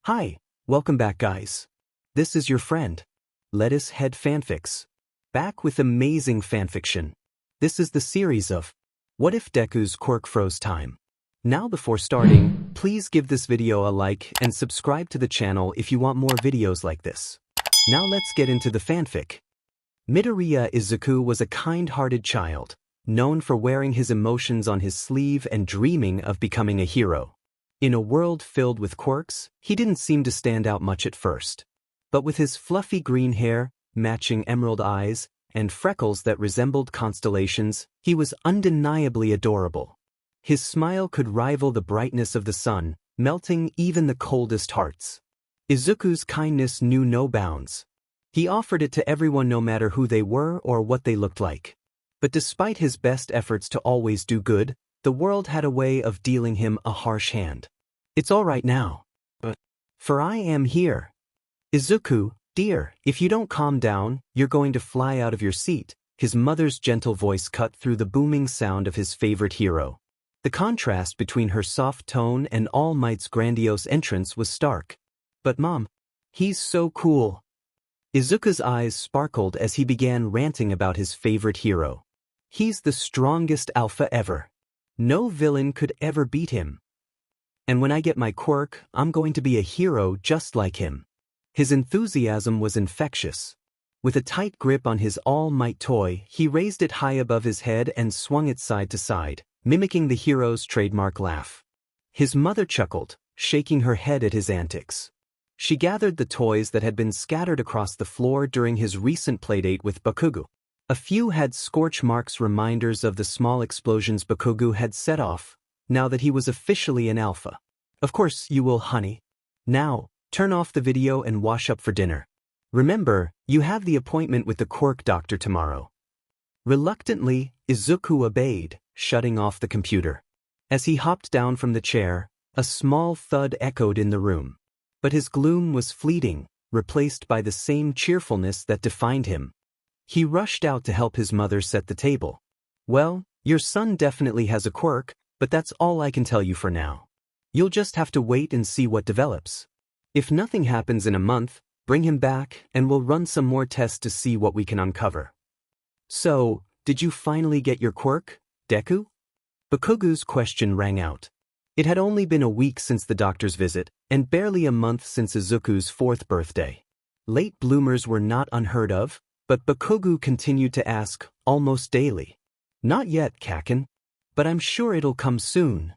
Hi, welcome back guys. This is your friend, Lettuce Head Fanfics. Back with amazing fanfiction. This is the series of What If Deku's Quirk Froze Time. Now before starting, please give this video a like and subscribe to the channel if you want more videos like this. Now let's get into the fanfic. Midoriya Izuku was a kind-hearted child, known for wearing his emotions on his sleeve and dreaming of becoming a hero. In a world filled with quirks, he didn't seem to stand out much at first. But with his fluffy green hair, matching emerald eyes, and freckles that resembled constellations, he was undeniably adorable. His smile could rival the brightness of the sun, melting even the coldest hearts. Izuku's kindness knew no bounds. He offered it to everyone no matter who they were or what they looked like. But despite his best efforts to always do good, the world had a way of dealing him a harsh hand. It's all right now. For I am here. Izuku, dear, if you don't calm down, you're going to fly out of your seat. His mother's gentle voice cut through the booming sound of his favorite hero. The contrast between her soft tone and All Might's grandiose entrance was stark. But Mom, he's so cool. Izuku's eyes sparkled as he began ranting about his favorite hero. He's the strongest alpha ever. No villain could ever beat him. And when I get my quirk, I'm going to be a hero just like him. His enthusiasm was infectious. With a tight grip on his All Might toy, he raised it high above his head and swung it side to side, mimicking the hero's trademark laugh. His mother chuckled, shaking her head at his antics. She gathered the toys that had been scattered across the floor during his recent playdate with Bakugo. A few had scorch marks, reminders of the small explosions Bakugo had set off, now that he was officially an alpha. Of course you will, honey. Now, turn off the video and wash up for dinner. Remember, you have the appointment with the quirk doctor tomorrow. Reluctantly, Izuku obeyed, shutting off the computer. As he hopped down from the chair, a small thud echoed in the room. But his gloom was fleeting, replaced by the same cheerfulness that defined him. He rushed out to help his mother set the table. Well, your son definitely has a quirk, but that's all I can tell you for now. You'll just have to wait and see what develops. If nothing happens in a month, bring him back and we'll run some more tests to see what we can uncover. So, did you finally get your quirk, Deku? Bakugo's question rang out. It had only been a week since the doctor's visit, and barely a month since Izuku's 4th birthday. Late bloomers were not unheard of, but Bakugo continued to ask, almost daily. Not yet, Kaken. But I'm sure it'll come soon.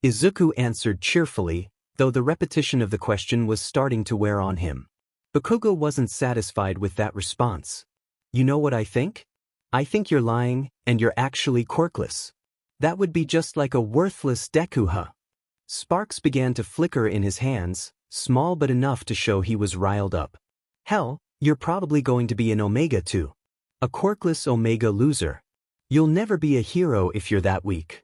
Izuku answered cheerfully, though the repetition of the question was starting to wear on him. Bakugo wasn't satisfied with that response. You know what I think? I think you're lying, and you're actually quirkless. That would be just like a worthless Deku, huh? Sparks began to flicker in his hands, small but enough to show he was riled up. Hell, you're probably going to be an Omega too. A quirkless Omega loser. You'll never be a hero if you're that weak.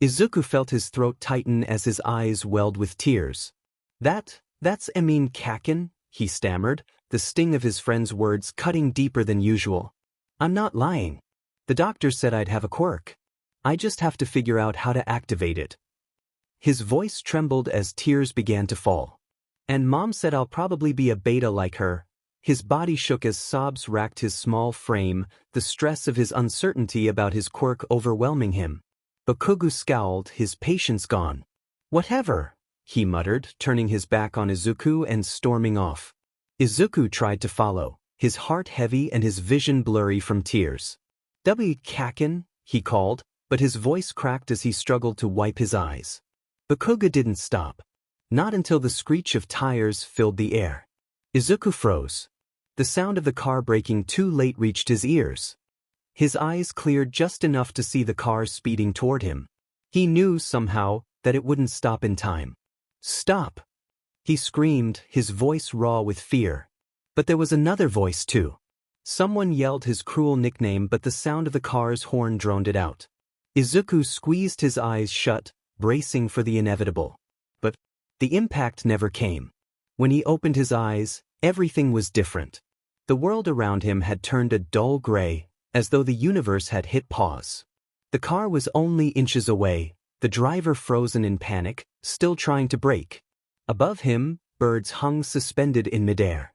Izuku felt his throat tighten as his eyes welled with tears. That's Kaken, he stammered, the sting of his friend's words cutting deeper than usual. I'm not lying. The doctor said I'd have a quirk. I just have to figure out how to activate it. His voice trembled as tears began to fall. And Mom said I'll probably be a beta like her. His body shook as sobs racked his small frame, the stress of his uncertainty about his quirk overwhelming him. Bakugo scowled, his patience gone. Whatever, he muttered, turning his back on Izuku and storming off. Izuku tried to follow, his heart heavy and his vision blurry from tears. Kaken, he called, but his voice cracked as he struggled to wipe his eyes. Bakugo didn't stop. Not until the screech of tires filled the air. Izuku froze. The sound of the car braking too late reached his ears. His eyes cleared just enough to see the car speeding toward him. He knew somehow that it wouldn't stop in time. Stop! He screamed, his voice raw with fear. But there was another voice too. Someone yelled his cruel nickname, but the sound of the car's horn droned it out. Izuku squeezed his eyes shut, bracing for the inevitable. But the impact never came. When he opened his eyes, everything was different. The world around him had turned a dull gray, as though the universe had hit pause. The car was only inches away, the driver frozen in panic, still trying to brake. Above him, birds hung suspended in midair.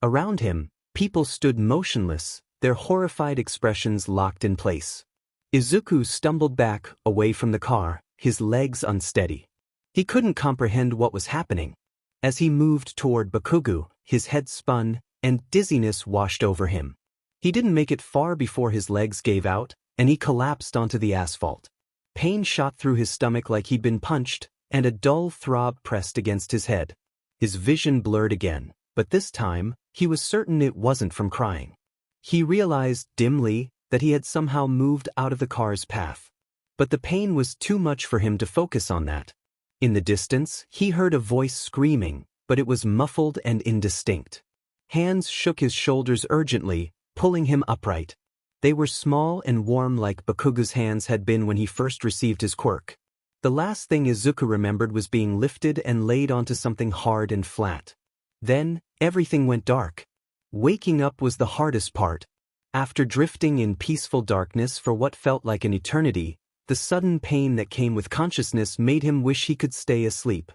Around him, people stood motionless, their horrified expressions locked in place. Izuku stumbled back, away from the car, his legs unsteady. He couldn't comprehend what was happening. As he moved toward Bakugo, his head spun, and dizziness washed over him. He didn't make it far before his legs gave out, and he collapsed onto the asphalt. Pain shot through his stomach like he'd been punched, and a dull throb pressed against his head. His vision blurred again, but this time, he was certain it wasn't from crying. He realized dimly that he had somehow moved out of the car's path. But the pain was too much for him to focus on that. In the distance, he heard a voice screaming, but it was muffled and indistinct. Hands shook his shoulders urgently, pulling him upright. They were small and warm like Bakugo's hands had been when he first received his quirk. The last thing Izuku remembered was being lifted and laid onto something hard and flat. Then, everything went dark. Waking up was the hardest part. After drifting in peaceful darkness for what felt like an eternity, the sudden pain that came with consciousness made him wish he could stay asleep.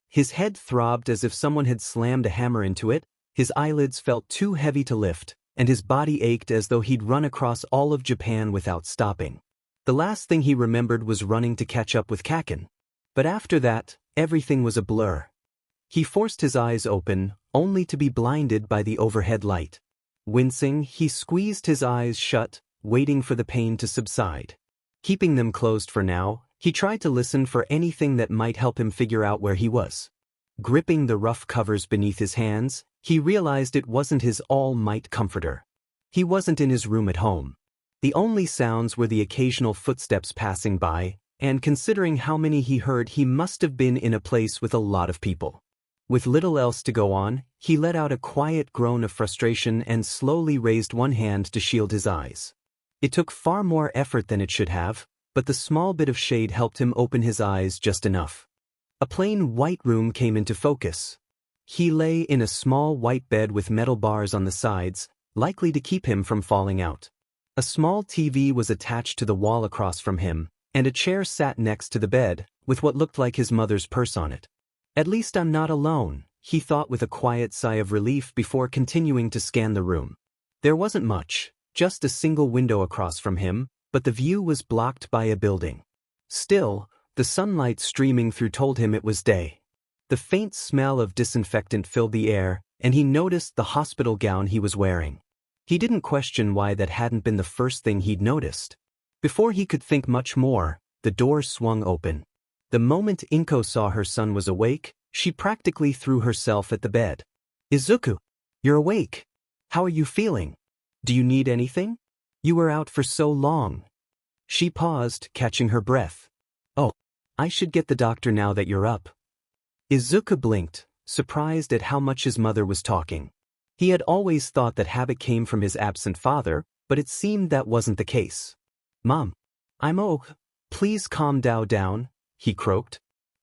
His head throbbed as if someone had slammed a hammer into it, his eyelids felt too heavy to lift, and his body ached as though he'd run across all of Japan without stopping. The last thing he remembered was running to catch up with Kaken. But after that, everything was a blur. He forced his eyes open, only to be blinded by the overhead light. Wincing, he squeezed his eyes shut, waiting for the pain to subside. Keeping them closed for now, he tried to listen for anything that might help him figure out where he was. Gripping the rough covers beneath his hands, he realized it wasn't his all-might comforter. He wasn't in his room at home. The only sounds were the occasional footsteps passing by, and considering how many he heard, he must have been in a place with a lot of people. With little else to go on, he let out a quiet groan of frustration and slowly raised one hand to shield his eyes. It took far more effort than it should have, but the small bit of shade helped him open his eyes just enough. A plain white room came into focus. He lay in a small white bed with metal bars on the sides, likely to keep him from falling out. A small TV was attached to the wall across from him, and a chair sat next to the bed, with what looked like his mother's purse on it. At least I'm not alone, he thought with a quiet sigh of relief before continuing to scan the room. There wasn't much, just a single window across from him, but the view was blocked by a building. Still, the sunlight streaming through told him it was day. The faint smell of disinfectant filled the air, and he noticed the hospital gown he was wearing. He didn't question why that hadn't been the first thing he'd noticed. Before he could think much more, the door swung open. The moment Inko saw her son was awake, she practically threw herself at the bed. "Izuku, you're awake. How are you feeling? Do you need anything? You were out for so long." She paused, catching her breath. "Oh, I should get the doctor now that you're up." Izuku blinked, surprised at how much his mother was talking. He had always thought that habit came from his absent father, but it seemed that wasn't the case. "Mom, I'm please calm down," he croaked.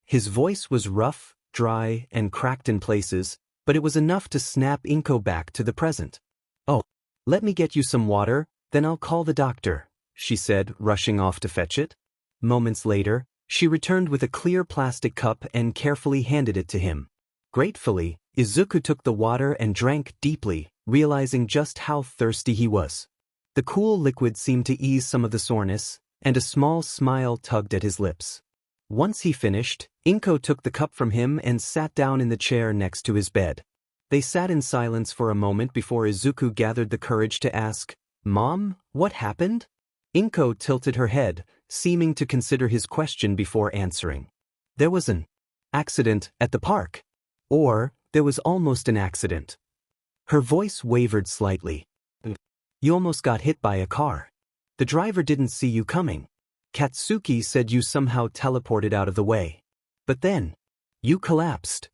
His voice was rough, dry, and cracked in places, but it was enough to snap Inko back to the present. "Oh, let me get you some water, then I'll call the doctor," she said, rushing off to fetch it. Moments later, she returned with a clear plastic cup and carefully handed it to him. Gratefully, Izuku took the water and drank deeply, realizing just how thirsty he was. The cool liquid seemed to ease some of the soreness, and a small smile tugged at his lips. Once he finished, Inko took the cup from him and sat down in the chair next to his bed. They sat in silence for a moment before Izuku gathered the courage to ask, "Mom, what happened?" Inko tilted her head, seeming to consider his question before answering. "There was an accident at the park. Or, there was almost an accident." Her voice wavered slightly. "You almost got hit by a car. The driver didn't see you coming. Katsuki said you somehow teleported out of the way. But then, you collapsed."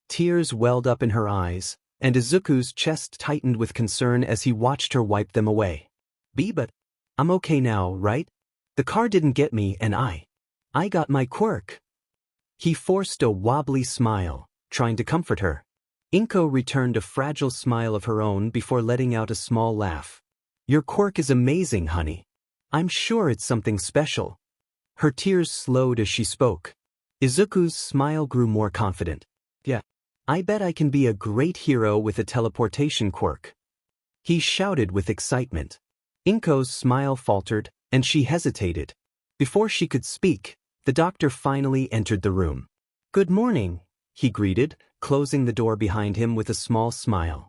Tears welled up in her eyes, and Izuku's chest tightened with concern as he watched her wipe them away. But I'm okay now, right? The car didn't get me and I got my quirk." He forced a wobbly smile, trying to comfort her. Inko returned a fragile smile of her own before letting out a small laugh. "Your quirk is amazing, honey. I'm sure it's something special." Her tears slowed as she spoke. Izuku's smile grew more confident. "Yeah, I bet I can be a great hero with a teleportation quirk. He shouted with excitement. Inko's smile faltered, and she hesitated. Before she could speak, the doctor finally entered the room. "Good morning," he greeted, closing the door behind him with a small smile.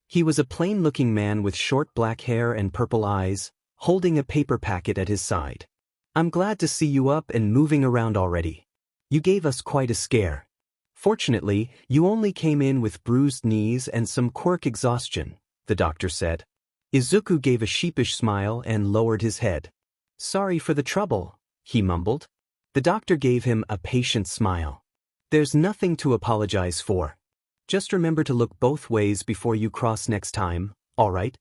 He was a plain-looking man with short black hair and purple eyes, holding a paper packet at his side. "I'm glad to see you up and moving around already. You gave us quite a scare. Fortunately, you only came in with bruised knees and some quirk exhaustion," the doctor said. Izuku gave a sheepish smile and lowered his head. "Sorry for the trouble," he mumbled. The doctor gave him a patient smile. "There's nothing to apologize for. Just remember to look both ways before you cross next time, all right?"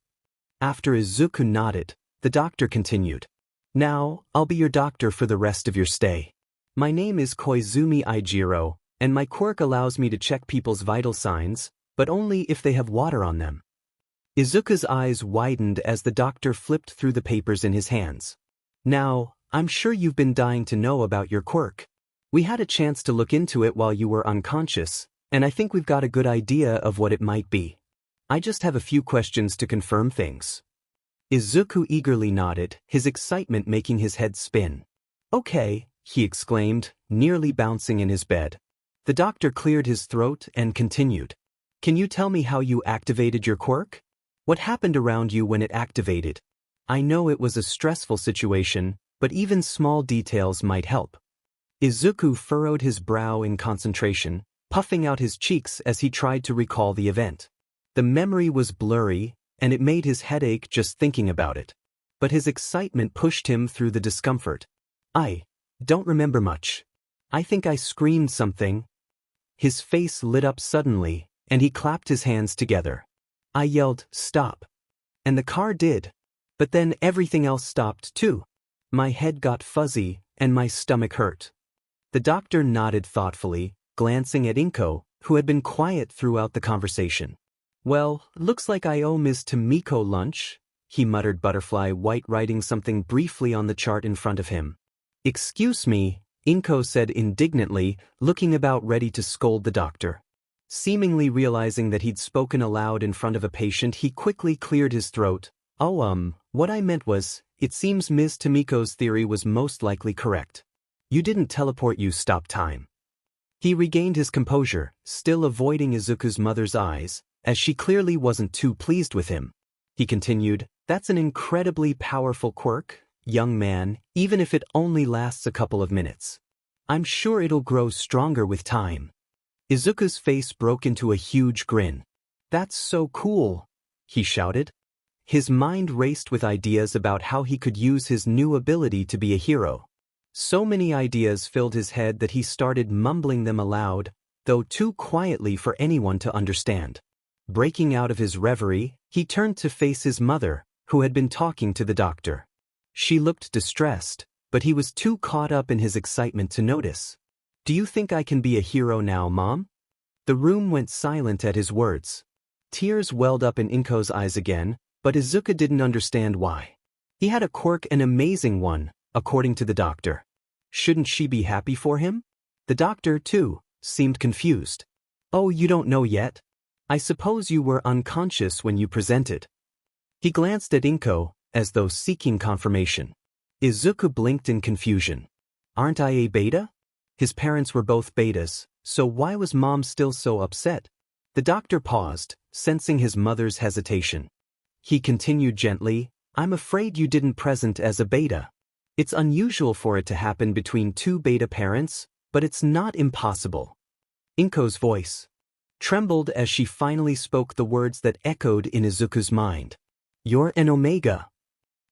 After Izuku nodded, the doctor continued. "Now, I'll be your doctor for the rest of your stay. My name is Koizumi Ijiro, and my quirk allows me to check people's vital signs, but only if they have water on them." Izuku's eyes widened as the doctor flipped through the papers in his hands. "Now, I'm sure you've been dying to know about your quirk. We had a chance to look into it while you were unconscious, and I think we've got a good idea of what it might be. I just have a few questions to confirm things." Izuku eagerly nodded, his excitement making his head spin. "Okay," he exclaimed, nearly bouncing in his bed. The doctor cleared his throat and continued. "Can you tell me how you activated your quirk? What happened around you when it activated? I know it was a stressful situation, but even small details might help." Izuku furrowed his brow in concentration, puffing out his cheeks as he tried to recall the event. The memory was blurry, and it made his head ache just thinking about it. But his excitement pushed him through the discomfort. "I don't remember much. I think I screamed something." His face lit up suddenly, and he clapped his hands together. "I yelled, 'Stop!' And the car did. But then everything else stopped too. My head got fuzzy, and my stomach hurt." The doctor nodded thoughtfully, glancing at Inko, who had been quiet throughout the conversation. "Well, looks like I owe Ms. Tomiko lunch," he muttered, butterfly white writing something briefly on the chart in front of him. "Excuse me," Inko said indignantly, looking about ready to scold the doctor. Seemingly realizing that he'd spoken aloud in front of a patient, he quickly cleared his throat. "Oh, what I meant was, it seems Ms. Tomiko's theory was most likely correct. You didn't teleport, you stopped time." He regained his composure, still avoiding Izuku's mother's eyes, as she clearly wasn't too pleased with him. He continued, "That's an incredibly powerful quirk, young man, even if it only lasts a couple of minutes. I'm sure it'll grow stronger with time." Izuku's face broke into a huge grin. "That's so cool," he shouted. His mind raced with ideas about how he could use his new ability to be a hero. So many ideas filled his head that he started mumbling them aloud, though too quietly for anyone to understand. Breaking out of his reverie, he turned to face his mother, who had been talking to the doctor. She looked distressed, but he was too caught up in his excitement to notice. "Do you think I can be a hero now, Mom?" The room went silent at his words. Tears welled up in Inko's eyes again, but Izuku didn't understand why. He had a quirk, an amazing one, according to the doctor. Shouldn't she be happy for him? The doctor, too, seemed confused. "Oh, you don't know yet? I suppose you were unconscious when you presented." He glanced at Inko, as though seeking confirmation. Izuku blinked in confusion. "Aren't I a beta?" His parents were both betas, so why was Mom still so upset? The doctor paused, sensing his mother's hesitation. He continued gently, "I'm afraid you didn't present as a beta. It's unusual for it to happen between two beta parents, but it's not impossible." Inko's voice trembled as she finally spoke the words that echoed in Izuku's mind. "You're an omega."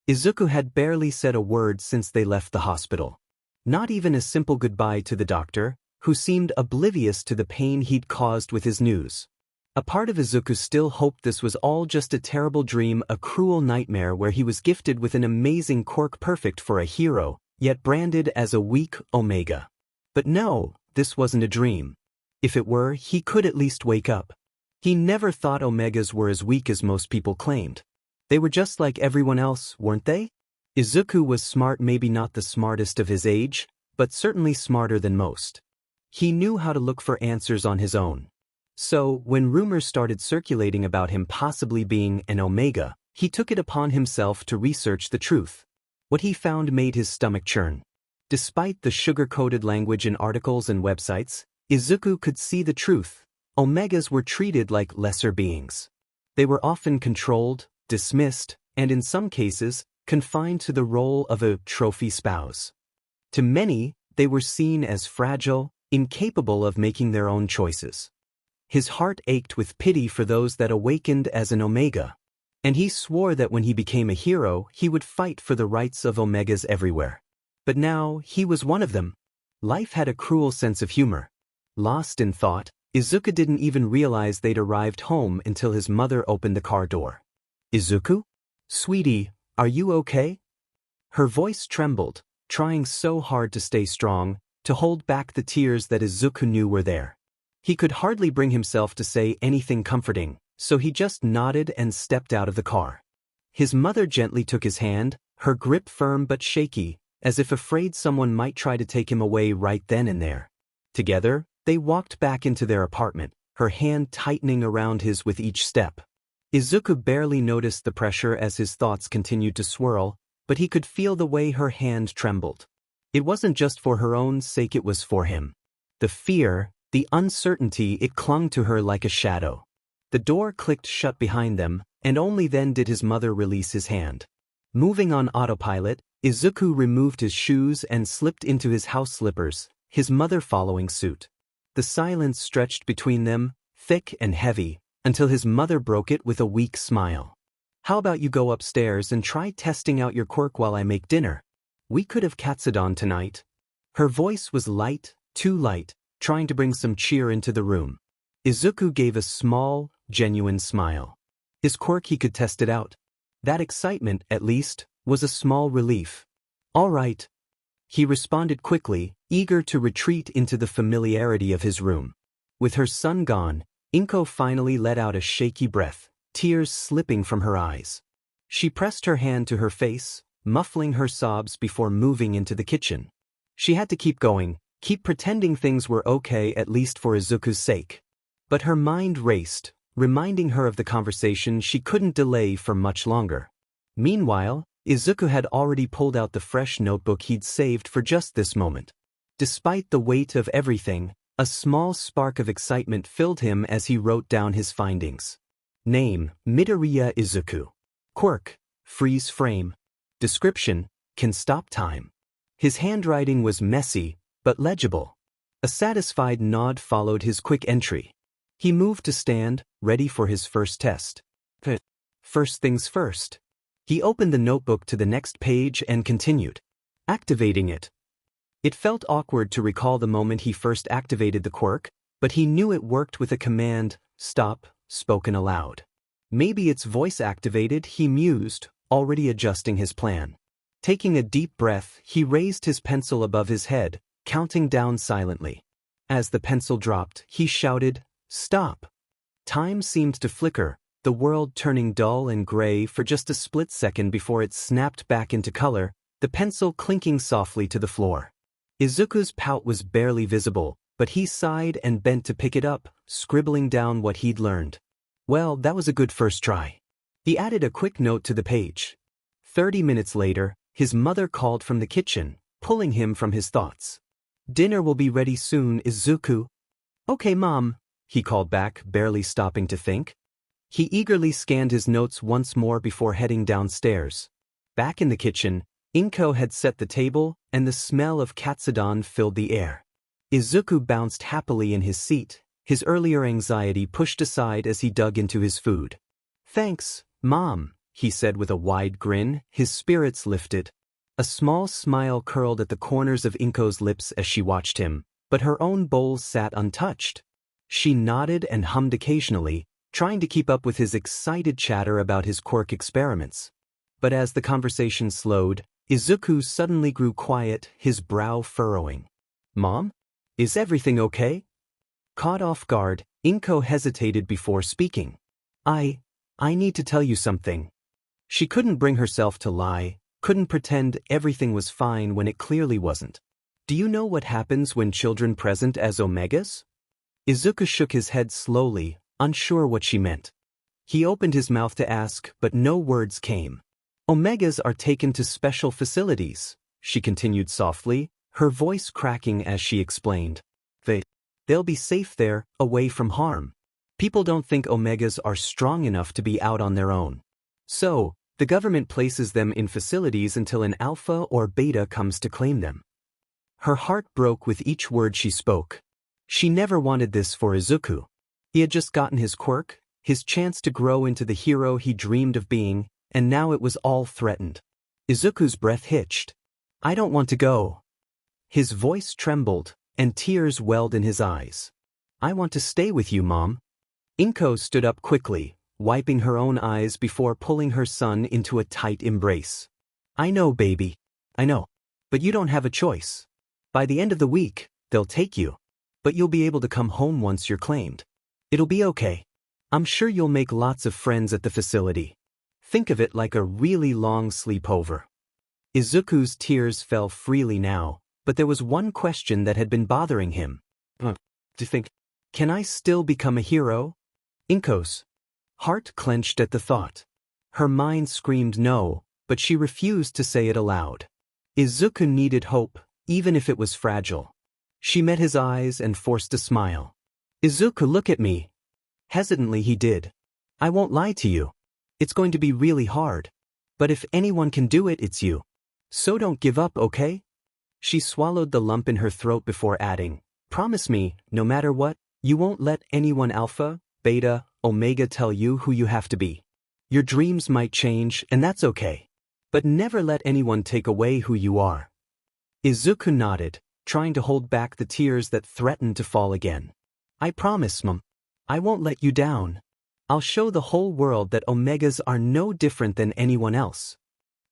Izuku had barely said a word since they left the hospital. Not even a simple goodbye to the doctor, who seemed oblivious to the pain he'd caused with his news. A part of Izuku still hoped this was all just a terrible dream, a cruel nightmare where he was gifted with an amazing quirk perfect for a hero, yet branded as a weak omega. But no, this wasn't a dream. If it were, he could at least wake up. He never thought omegas were as weak as most people claimed. They were just like everyone else, weren't they? Izuku was smart, maybe not the smartest of his age, but certainly smarter than most. He knew how to look for answers on his own. So, when rumors started circulating about him possibly being an Omega, he took it upon himself to research the truth. What he found made his stomach churn. Despite the sugar-coated language in articles and websites, Izuku could see the truth. Omegas were treated like lesser beings. They were often controlled, dismissed, and in some cases, confined to the role of a trophy spouse. To many, they were seen as fragile, incapable of making their own choices. His heart ached with pity for those that awakened as an Omega. And he swore that when he became a hero, he would fight for the rights of Omegas everywhere. But now, he was one of them. Life had a cruel sense of humor. Lost in thought, Izuku didn't even realize they'd arrived home until his mother opened the car door. "Izuku? Sweetie, are you okay?" Her voice trembled, trying so hard to stay strong, to hold back the tears that Izuku knew were there. He could hardly bring himself to say anything comforting, so he just nodded and stepped out of the car. His mother gently took his hand, her grip firm but shaky, as if afraid someone might try to take him away right then and there. Together, they walked back into their apartment, her hand tightening around his with each step. Izuku barely noticed the pressure as his thoughts continued to swirl, but he could feel the way her hand trembled. It wasn't just for her own sake, it was for him. The fear, the uncertainty, it clung to her like a shadow. The door clicked shut behind them, and only then did his mother release his hand. Moving on autopilot, Izuku removed his shoes and slipped into his house slippers, his mother following suit. The silence stretched between them, thick and heavy, until his mother broke it with a weak smile. "How about you go upstairs and try testing out your quirk while I make dinner? We could have katsudon tonight." Her voice was light, too light, trying to bring some cheer into the room. Izuku gave a small, genuine smile. His quirk, he could test it out. That excitement, at least, was a small relief. "All right." He responded quickly, eager to retreat into the familiarity of his room. With her son gone, Inko finally let out a shaky breath, tears slipping from her eyes. She pressed her hand to her face, muffling her sobs before moving into the kitchen. She had to keep going, keep pretending things were okay, at least for Izuku's sake. But her mind raced, reminding her of the conversation she couldn't delay for much longer. Meanwhile, Izuku had already pulled out the fresh notebook he'd saved for just this moment. Despite the weight of everything, a small spark of excitement filled him as he wrote down his findings. Name: Midoriya Izuku. Quirk: freeze frame. Description: can stop time. His handwriting was messy, but legible. A satisfied nod followed his quick entry. He moved to stand, ready for his first test. First things first. He opened the notebook to the next page and continued. Activating it. It felt awkward to recall the moment he first activated the quirk, but he knew it worked with a command, stop, spoken aloud. Maybe it's voice-activated, he mused, already adjusting his plan. Taking a deep breath, he raised his pencil above his head, counting down silently. As the pencil dropped, he shouted, "Stop!" Time seemed to flicker, the world turning dull and gray for just a split second before it snapped back into color, the pencil clinking softly to the floor. Izuku's pout was barely visible, but he sighed and bent to pick it up, scribbling down what he'd learned. Well, that was a good first try. He added a quick note to the page. 30 minutes later, his mother called from the kitchen, pulling him from his thoughts. "Dinner will be ready soon, Izuku." "Okay, Mom," he called back, barely stopping to think. He eagerly scanned his notes once more before heading downstairs. Back in the kitchen, Inko had set the table, and the smell of katsudon filled the air. Izuku bounced happily in his seat, his earlier anxiety pushed aside as he dug into his food. "Thanks, Mom," he said with a wide grin, his spirits lifted. A small smile curled at the corners of Inko's lips as she watched him, but her own bowl sat untouched. She nodded and hummed occasionally, trying to keep up with his excited chatter about his quirk experiments. But as the conversation slowed, Izuku suddenly grew quiet, his brow furrowing. "Mom? Is everything okay?" Caught off guard, Inko hesitated before speaking. I need to tell you something." She couldn't bring herself to lie, couldn't pretend everything was fine when it clearly wasn't. "Do you know what happens when children present as Omegas?" Izuku shook his head slowly, unsure what she meant. He opened his mouth to ask, but no words came. Omegas are taken to special facilities, she continued softly, her voice cracking as she explained. They'll be safe there, away from harm. People don't think Omegas are strong enough to be out on their own. So, the government places them in facilities until an alpha or beta comes to claim them. Her heart broke with each word she spoke. She never wanted this for Izuku. He had just gotten his quirk, his chance to grow into the hero he dreamed of being, and now it was all threatened. Izuku's breath hitched. I don't want to go. His voice trembled, and tears welled in his eyes. I want to stay with you, Mom. Inko stood up quickly, wiping her own eyes before pulling her son into a tight embrace. I know, baby. I know. But you don't have a choice. By the end of the week, they'll take you. But you'll be able to come home once you're claimed. It'll be okay. I'm sure you'll make lots of friends at the facility. Think of it like a really long sleepover. Izuku's tears fell freely now, but there was one question that had been bothering him. Do you think, can I still become a hero? Inko's heart clenched at the thought. Her mind screamed no, but she refused to say it aloud. Izuku needed hope, even if it was fragile. She met his eyes and forced a smile. Izuku, look at me. Hesitantly he did. I won't lie to you. It's going to be really hard. But if anyone can do it, it's you. So don't give up, okay? She swallowed the lump in her throat before adding, promise me, no matter what, you won't let anyone alpha, beta, omega tell you who you have to be. Your dreams might change, and that's okay. But never let anyone take away who you are. Izuku nodded, trying to hold back the tears that threatened to fall again. I promise, Mom. I won't let you down. I'll show the whole world that Omegas are no different than anyone else.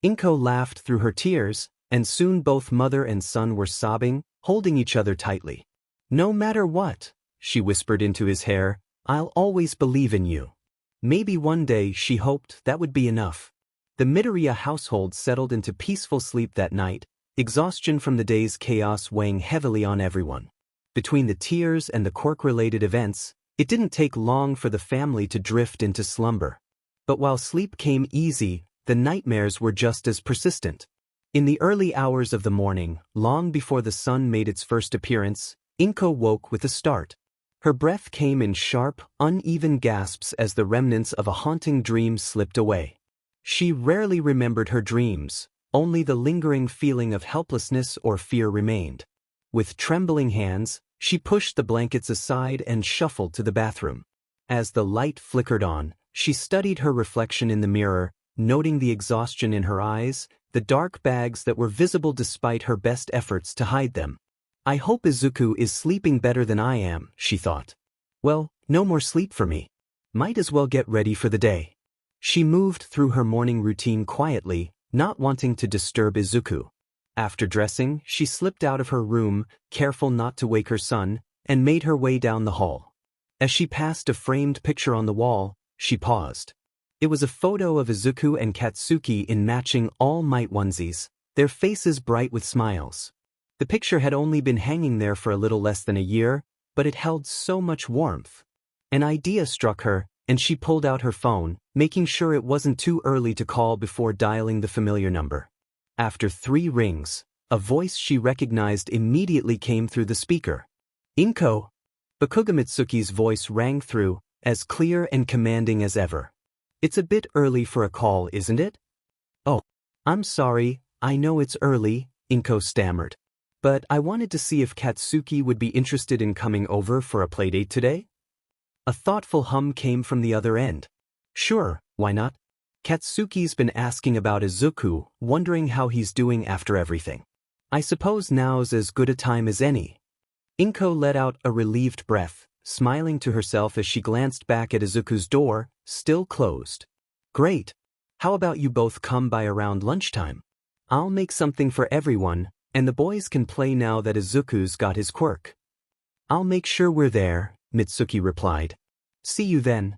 Inko laughed through her tears, and soon both mother and son were sobbing, holding each other tightly. No matter what, she whispered into his hair, I'll always believe in you. Maybe one day, she hoped, that would be enough. The Midoriya household settled into peaceful sleep that night, exhaustion from the day's chaos weighing heavily on everyone. Between the tears and the quirk-related events, it didn't take long for the family to drift into slumber. But while sleep came easy, the nightmares were just as persistent. In the early hours of the morning, long before the sun made its first appearance, Inko woke with a start. Her breath came in sharp, uneven gasps as the remnants of a haunting dream slipped away. She rarely remembered her dreams, only the lingering feeling of helplessness or fear remained. With trembling hands, she pushed the blankets aside and shuffled to the bathroom. As the light flickered on, she studied her reflection in the mirror, noting the exhaustion in her eyes, the dark bags that were visible despite her best efforts to hide them. I hope Izuku is sleeping better than I am, she thought. Well, no more sleep for me. Might as well get ready for the day. She moved through her morning routine quietly, not wanting to disturb Izuku. After dressing, she slipped out of her room, careful not to wake her son, and made her way down the hall. As she passed a framed picture on the wall, she paused. It was a photo of Izuku and Katsuki in matching All Might onesies, their faces bright with smiles. The picture had only been hanging there for a little less than a year, but it held so much warmth. An idea struck her, and she pulled out her phone, making sure it wasn't too early to call before dialing the familiar number. After 3 rings, a voice she recognized immediately came through the speaker. Inko! Bakugo Mitsuki's voice rang through, as clear and commanding as ever. It's a bit early for a call, isn't it? Oh, I'm sorry, I know it's early, Inko stammered. But I wanted to see if Katsuki would be interested in coming over for a playdate today? A thoughtful hum came from the other end. Sure, why not? Katsuki's been asking about Izuku, wondering how he's doing after everything. I suppose now's as good a time as any. Inko let out a relieved breath, smiling to herself as she glanced back at Izuku's door, still closed. Great. How about you both come by around lunchtime? I'll make something for everyone, and the boys can play now that Izuku's got his quirk. I'll make sure we're there, Mitsuki replied. See you then.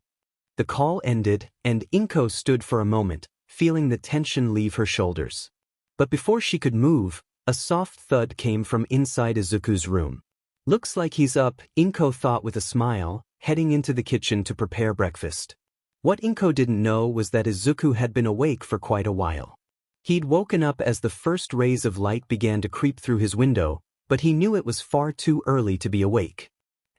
The call ended, and Inko stood for a moment, feeling the tension leave her shoulders. But before she could move, a soft thud came from inside Izuku's room. Looks like he's up, Inko thought with a smile, heading into the kitchen to prepare breakfast. What Inko didn't know was that Izuku had been awake for quite a while. He'd woken up as the first rays of light began to creep through his window, but he knew it was far too early to be awake.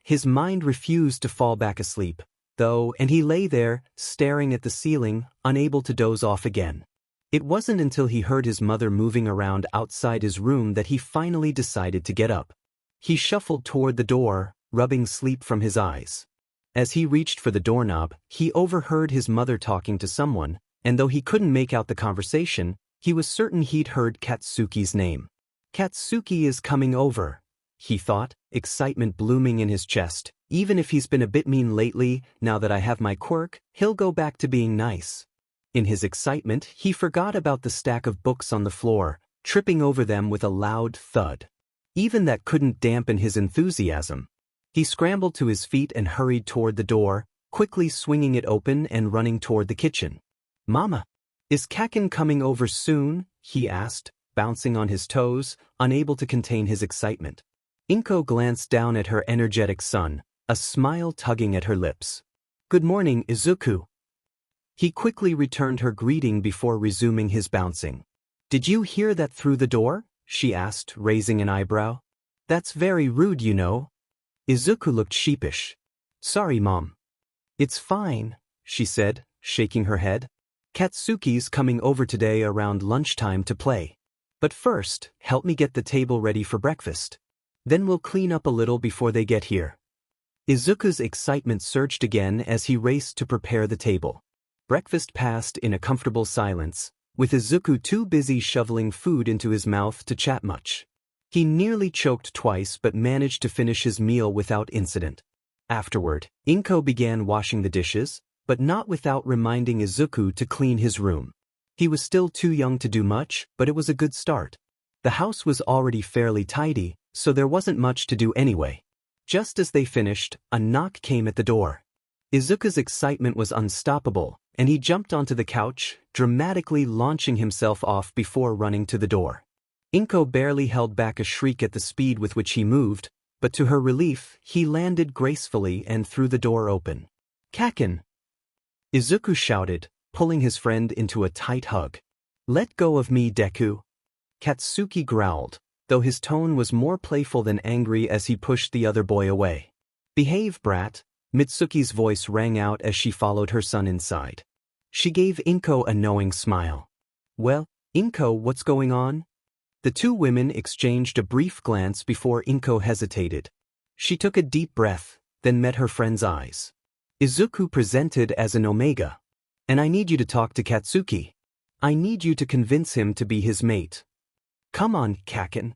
His mind refused to fall back asleep, though, and he lay there, staring at the ceiling, unable to doze off again. It wasn't until he heard his mother moving around outside his room that he finally decided to get up. He shuffled toward the door, rubbing sleep from his eyes. As he reached for the doorknob, he overheard his mother talking to someone, and though he couldn't make out the conversation, he was certain he'd heard Katsuki's name. Katsuki is coming over, he thought, excitement blooming in his chest. Even if he's been a bit mean lately, now that I have my quirk, he'll go back to being nice. In his excitement, he forgot about the stack of books on the floor, tripping over them with a loud thud. Even that couldn't dampen his enthusiasm. He scrambled to his feet and hurried toward the door, quickly swinging it open and running toward the kitchen. "Mama, is Kaken coming over soon?" he asked, bouncing on his toes, unable to contain his excitement. Inko glanced down at her energetic son, a smile tugging at her lips. "Good morning, Izuku." He quickly returned her greeting before resuming his bouncing. "Did you hear that through the door?" she asked, raising an eyebrow. "That's very rude, you know." Izuku looked sheepish. "Sorry, Mom." "It's fine," she said, shaking her head. "Katsuki's coming over today around lunchtime to play. But first, help me get the table ready for breakfast. Then we'll clean up a little before they get here." Izuku's excitement surged again as he raced to prepare the table. Breakfast passed in a comfortable silence, with Izuku too busy shoveling food into his mouth to chat much. He nearly choked twice but managed to finish his meal without incident. Afterward, Inko began washing the dishes, but not without reminding Izuku to clean his room. He was still too young to do much, but it was a good start. The house was already fairly tidy, so there wasn't much to do anyway. Just as they finished, a knock came at the door. Izuku's excitement was unstoppable, and he jumped onto the couch, dramatically launching himself off before running to the door. Inko barely held back a shriek at the speed with which he moved, but to her relief, he landed gracefully and threw the door open. "Kaken!" Izuku shouted, pulling his friend into a tight hug. "Let go of me, Deku." Katsuki growled, though his tone was more playful than angry as he pushed the other boy away. "Behave, brat," Mitsuki's voice rang out as she followed her son inside. She gave Inko a knowing smile. "Well, Inko, what's going on?" The two women exchanged a brief glance before Inko hesitated. She took a deep breath, then met her friend's eyes. "Izuku presented as an Omega. And I need you to talk to Katsuki. I need you to convince him to be his mate." "Come on, Kaken.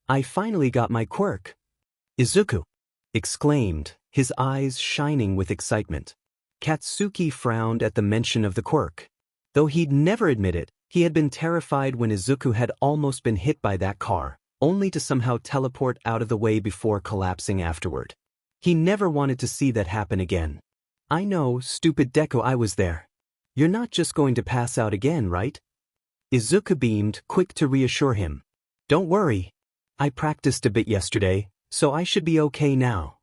I finally got my quirk," Izuku exclaimed, his eyes shining with excitement. Katsuki frowned at the mention of the quirk. Though he'd never admit it, he had been terrified when Izuku had almost been hit by that car, only to somehow teleport out of the way before collapsing afterward. He never wanted to see that happen again. "I know, stupid Deku, I was there. You're not just going to pass out again, right?" Izuku beamed, quick to reassure him. "Don't worry. I practiced a bit yesterday, so I should be okay now."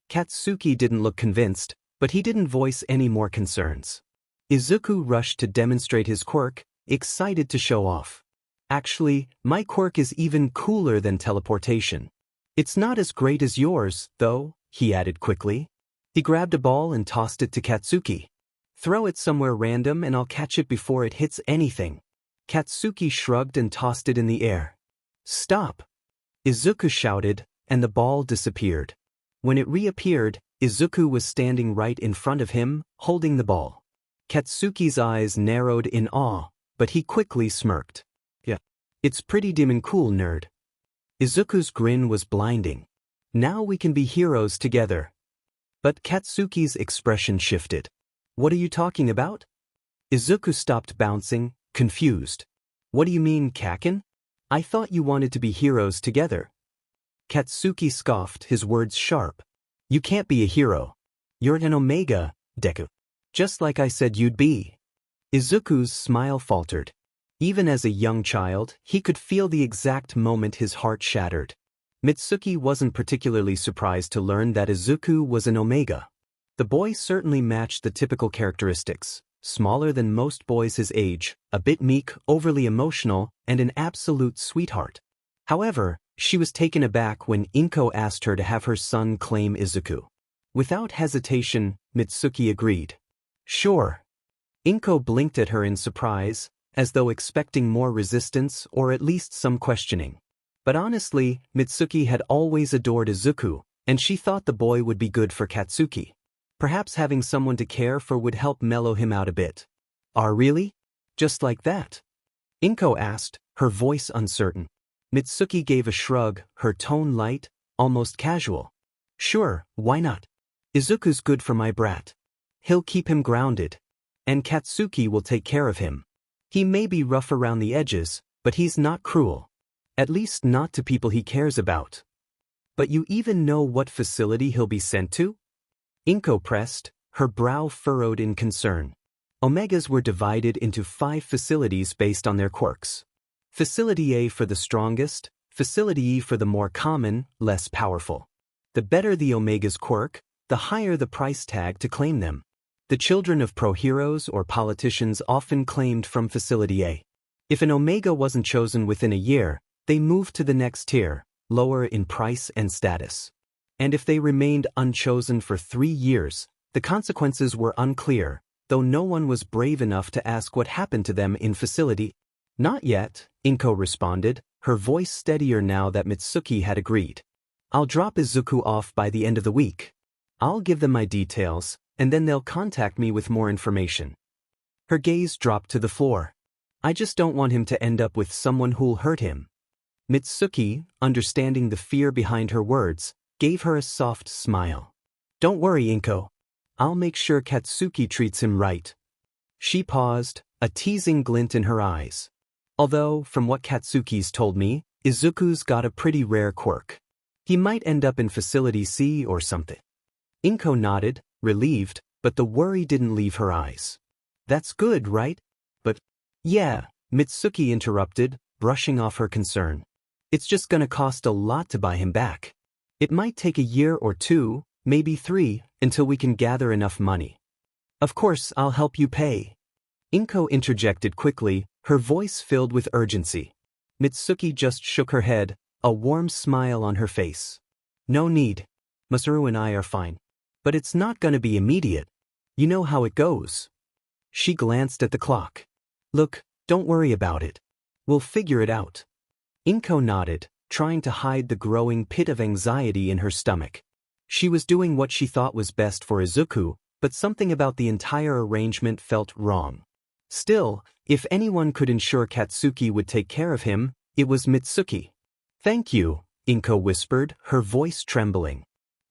Katsuki didn't look convinced, but he didn't voice any more concerns. Izuku rushed to demonstrate his quirk, excited to show off. "Actually, my quirk is even cooler than teleportation. It's not as great as yours, though," he added quickly. He grabbed a ball and tossed it to Katsuki. "Throw it somewhere random and I'll catch it before it hits anything." Katsuki shrugged and tossed it in the air. "Stop!" Izuku shouted, and the ball disappeared. When it reappeared, Izuku was standing right in front of him, holding the ball. Katsuki's eyes narrowed in awe, but he quickly smirked. "Yeah, it's pretty dim and cool, nerd." Izuku's grin was blinding. "Now we can be heroes together." But Katsuki's expression shifted. "What are you talking about?" Izuku stopped bouncing, confused. "What do you mean, Kaken? I thought you wanted to be heroes together." Katsuki scoffed, his words sharp. "You can't be a hero. You're an Omega, Deku. Just like I said you'd be." Izuku's smile faltered. Even as a young child, he could feel the exact moment his heart shattered. Mitsuki wasn't particularly surprised to learn that Izuku was an Omega. The boy certainly matched the typical characteristics: smaller than most boys his age, a bit meek, overly emotional, and an absolute sweetheart. However, she was taken aback when Inko asked her to have her son claim Izuku. Without hesitation, Mitsuki agreed. Sure. Inko blinked at her in surprise, as though expecting more resistance or at least some questioning. But honestly, Mitsuki had always adored Izuku, and she thought the boy would be good for Katsuki. Perhaps having someone to care for would help mellow him out a bit. Really? Just like that? Inko asked, her voice uncertain. Mitsuki gave a shrug, her tone light, almost casual. Sure, why not? Izuku's good for my brat. He'll keep him grounded. And Katsuki will take care of him. He may be rough around the edges, but he's not cruel. At least not to people he cares about. But you even know what facility he'll be sent to? Inko pressed, her brow furrowed in concern. Omegas were divided into 5 facilities based on their quirks. Facility A for the strongest, Facility E for the more common, less powerful. The better the Omega's quirk, the higher the price tag to claim them. The children of pro-heroes or politicians often claimed from Facility A. If an Omega wasn't chosen within a year, they moved to the next tier, lower in price and status. And if they remained unchosen for 3 years, the consequences were unclear, though no one was brave enough to ask what happened to them in Facility. Not yet, Inko responded, her voice steadier now that Mitsuki had agreed. I'll drop Izuku off by the end of the week. I'll give them my details, and then they'll contact me with more information. Her gaze dropped to the floor. I just don't want him to end up with someone who'll hurt him. Mitsuki, understanding the fear behind her words, gave her a soft smile. Don't worry, Inko. I'll make sure Katsuki treats him right. She paused, a teasing glint in her eyes. Although, from what Katsuki's told me, Izuku's got a pretty rare quirk. He might end up in Facility C or something. Inko nodded, relieved, but the worry didn't leave her eyes. That's good, right? But, yeah, Mitsuki interrupted, brushing off her concern. It's just gonna cost a lot to buy him back. It might take a year or 2, maybe 3, until we can gather enough money. Of course, I'll help you pay. Inko interjected quickly, her voice filled with urgency. Mitsuki just shook her head, a warm smile on her face. No need. Masaru and I are fine. But it's not gonna be immediate. You know how it goes. She glanced at the clock. Look, don't worry about it. We'll figure it out. Inko nodded, trying to hide the growing pit of anxiety in her stomach. She was doing what she thought was best for Izuku, but something about the entire arrangement felt wrong. Still, if anyone could ensure Katsuki would take care of him, it was Mitsuki. Thank you, Inko whispered, her voice trembling.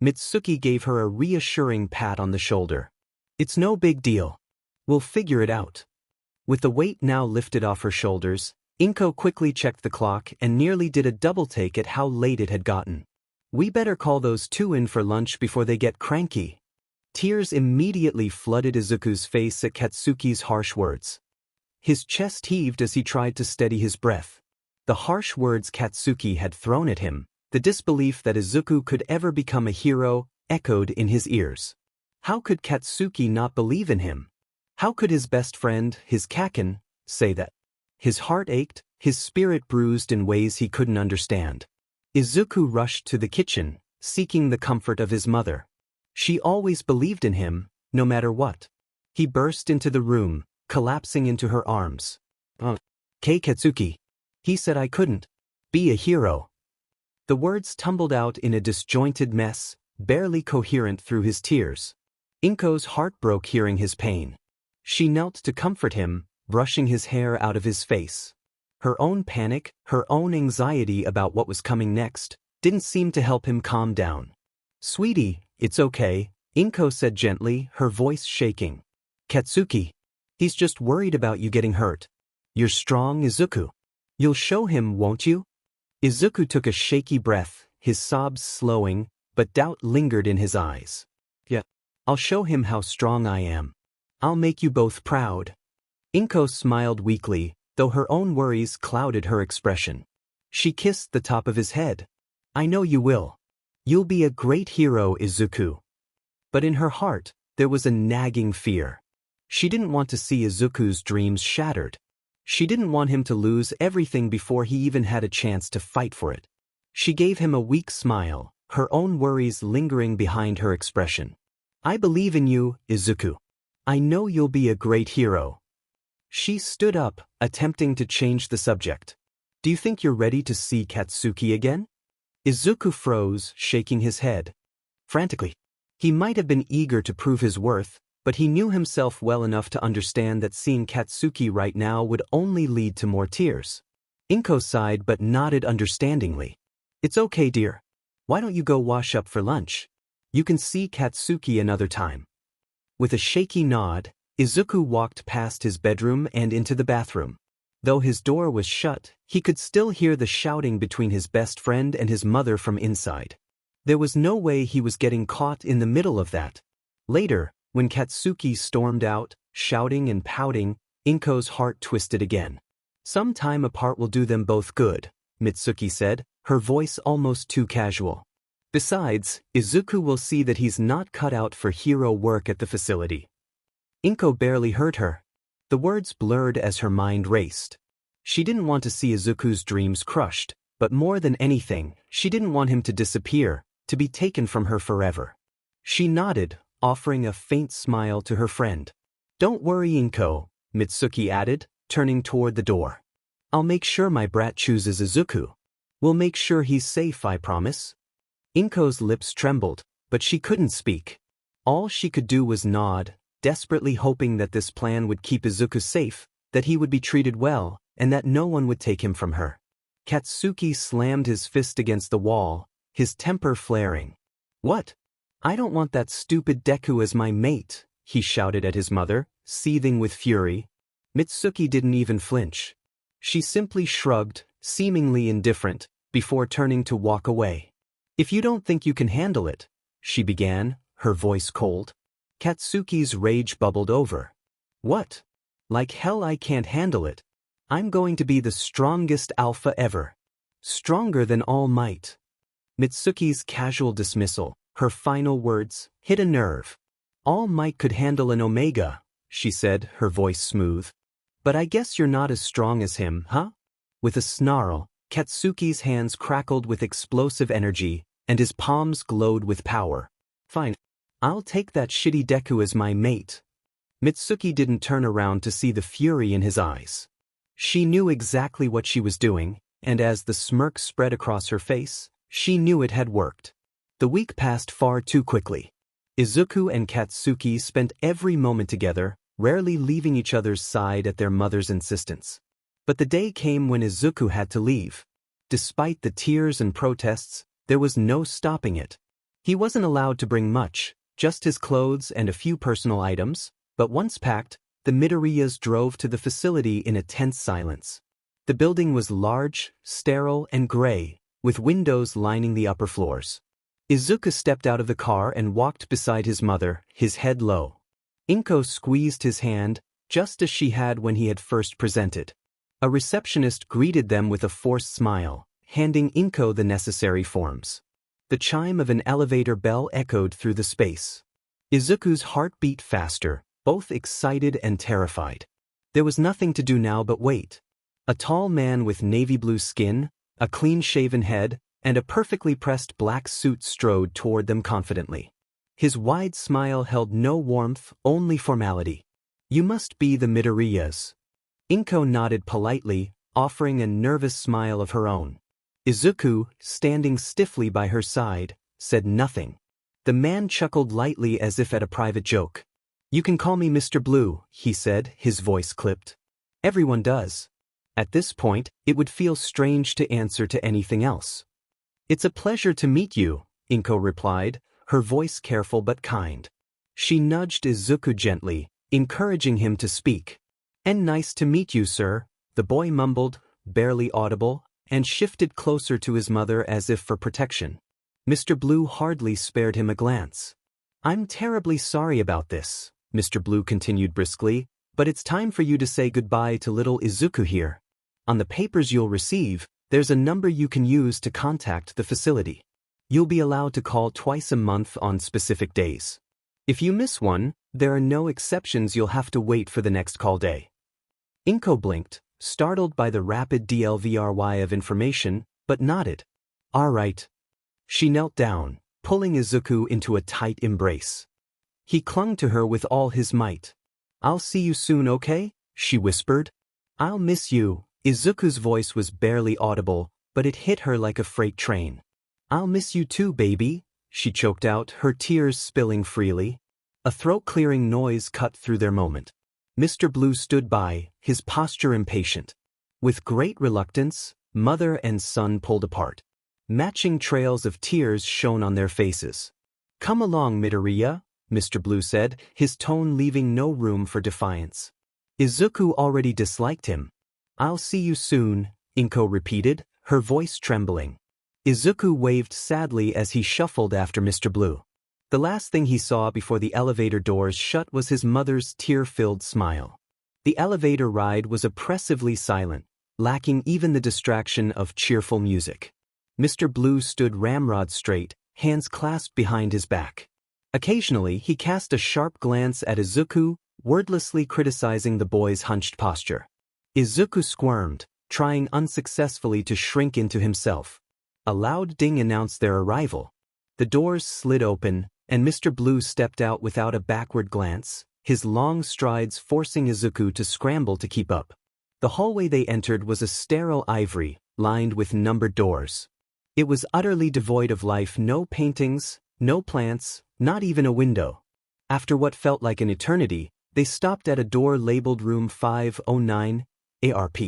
Mitsuki gave her a reassuring pat on the shoulder. It's no big deal. We'll figure it out. With the weight now lifted off her shoulders, Inko quickly checked the clock and nearly did a double take at how late it had gotten. We better call those 2 in for lunch before they get cranky. Tears immediately flooded Izuku's face at Katsuki's harsh words. His chest heaved as he tried to steady his breath. The harsh words Katsuki had thrown at him, the disbelief that Izuku could ever become a hero, echoed in his ears. How could Katsuki not believe in him? How could his best friend, his kaken, say that? His heart ached, his spirit bruised in ways he couldn't understand. Izuku rushed to the kitchen, seeking the comfort of his mother. She always believed in him, no matter what. He burst into the room, collapsing into her arms. Kei Katsuki. He said I couldn't be a hero. The words tumbled out in a disjointed mess, barely coherent through his tears. Inko's heart broke hearing his pain. She knelt to comfort him, brushing his hair out of his face. Her own panic, her own anxiety about what was coming next, didn't seem to help him calm down. Sweetie, it's okay, Inko said gently, her voice shaking. Katsuki. He's just worried about you getting hurt. You're strong, Izuku. You'll show him, won't you? Izuku took a shaky breath, his sobs slowing, but doubt lingered in his eyes. Yeah, I'll show him how strong I am. I'll make you both proud. Inko smiled weakly, though her own worries clouded her expression. She kissed the top of his head. I know you will. You'll be a great hero, Izuku. But in her heart, there was a nagging fear. She didn't want to see Izuku's dreams shattered. She didn't want him to lose everything before he even had a chance to fight for it. She gave him a weak smile, her own worries lingering behind her expression. I believe in you, Izuku. I know you'll be a great hero. She stood up, attempting to change the subject. Do you think you're ready to see Katsuki again? Izuku froze, shaking his head. Frantically. He might have been eager to prove his worth, but he knew himself well enough to understand that seeing Katsuki right now would only lead to more tears. Inko sighed but nodded understandingly. It's okay, dear. Why don't you go wash up for lunch? You can see Katsuki another time. With a shaky nod, Izuku walked past his bedroom and into the bathroom. Though his door was shut, he could still hear the shouting between his best friend and his mother from inside. There was no way he was getting caught in the middle of that. Later, when Katsuki stormed out, shouting and pouting, Inko's heart twisted again. Some time apart will do them both good, Mitsuki said, her voice almost too casual. Besides, Izuku will see that he's not cut out for hero work at the facility. Inko barely heard her. The words blurred as her mind raced. She didn't want to see Izuku's dreams crushed, but more than anything, she didn't want him to disappear, to be taken from her forever. She nodded, offering a faint smile to her friend. Don't worry, Inko, Mitsuki added, turning toward the door. I'll make sure my brat chooses Izuku. We'll make sure he's safe, I promise. Inko's lips trembled, but she couldn't speak. All she could do was nod, desperately hoping that this plan would keep Izuku safe, that he would be treated well, and that no one would take him from her. Katsuki slammed his fist against the wall, his temper flaring. What? I don't want that stupid Deku as my mate, he shouted at his mother, seething with fury. Mitsuki didn't even flinch. She simply shrugged, seemingly indifferent, before turning to walk away. If you don't think you can handle it, she began, her voice cold. Katsuki's rage bubbled over. What? Like hell I can't handle it. I'm going to be the strongest alpha ever. Stronger than All Might. Mitsuki's casual dismissal, her final words, hit a nerve. All Might could handle an Omega, she said, her voice smooth. But I guess you're not as strong as him, huh? With a snarl, Katsuki's hands crackled with explosive energy, and his palms glowed with power. Fine. I'll take that shitty Deku as my mate. Mitsuki didn't turn around to see the fury in his eyes. She knew exactly what she was doing, and as the smirk spread across her face, she knew it had worked. The week passed far too quickly. Izuku and Katsuki spent every moment together, rarely leaving each other's side at their mother's insistence. But the day came when Izuku had to leave. Despite the tears and protests, there was no stopping it. He wasn't allowed to bring much, just his clothes and a few personal items, but once packed, the Midoriyas drove to the facility in a tense silence. The building was large, sterile, and gray, with windows lining the upper floors. Izuku stepped out of the car and walked beside his mother, his head low. Inko squeezed his hand, just as she had when he had first presented. A receptionist greeted them with a forced smile, handing Inko the necessary forms. The chime of an elevator bell echoed through the space. Izuku's heart beat faster, both excited and terrified. There was nothing to do now but wait. A tall man with navy blue skin, a clean-shaven head, and a perfectly pressed black suit strode toward them confidently. His wide smile held no warmth, only formality. You must be the Midoriyas. Inko nodded politely, offering a nervous smile of her own. Izuku, standing stiffly by her side, said nothing. The man chuckled lightly as if at a private joke. You can call me Mr. Blue, he said, his voice clipped. Everyone does. At this point, it would feel strange to answer to anything else. It's a pleasure to meet you, Inko replied, her voice careful but kind. She nudged Izuku gently, encouraging him to speak. And nice to meet you, sir, the boy mumbled, barely audible, and shifted closer to his mother as if for protection. Mr. Blue hardly spared him a glance. I'm terribly sorry about this, Mr. Blue continued briskly, but it's time for you to say goodbye to little Izuku here. On the papers you'll receive, There's a number you can use to contact the facility. You'll be allowed to call twice a month on specific days. If you miss one, there are no exceptions. You'll have to wait for the next call day. Inko blinked, startled by the rapid delivery of information, but nodded. All right. She knelt down, pulling Izuku into a tight embrace. He clung to her with all his might. I'll see you soon, okay? She whispered. I'll miss you. Izuku's voice was barely audible, but it hit her like a freight train. I'll miss you too, baby, she choked out, her tears spilling freely. A throat-clearing noise cut through their moment. Mr. Blue stood by, his posture impatient. With great reluctance, mother and son pulled apart. Matching trails of tears shone on their faces. Come along, Midoriya, Mr. Blue said, his tone leaving no room for defiance. Izuku already disliked him. I'll see you soon, Inko repeated, her voice trembling. Izuku waved sadly as he shuffled after Mr. Blue. The last thing he saw before the elevator doors shut was his mother's tear-filled smile. The elevator ride was oppressively silent, lacking even the distraction of cheerful music. Mr. Blue stood ramrod straight, hands clasped behind his back. Occasionally he cast a sharp glance at Izuku, wordlessly criticizing the boy's hunched posture. Izuku squirmed, trying unsuccessfully to shrink into himself. A loud ding announced their arrival. The doors slid open, and Mr. Blue stepped out without a backward glance, his long strides forcing Izuku to scramble to keep up. The hallway they entered was a sterile ivory, lined with numbered doors. It was utterly devoid of life, no paintings, no plants, not even a window. After what felt like an eternity, they stopped at a door labeled Room 509, ARP.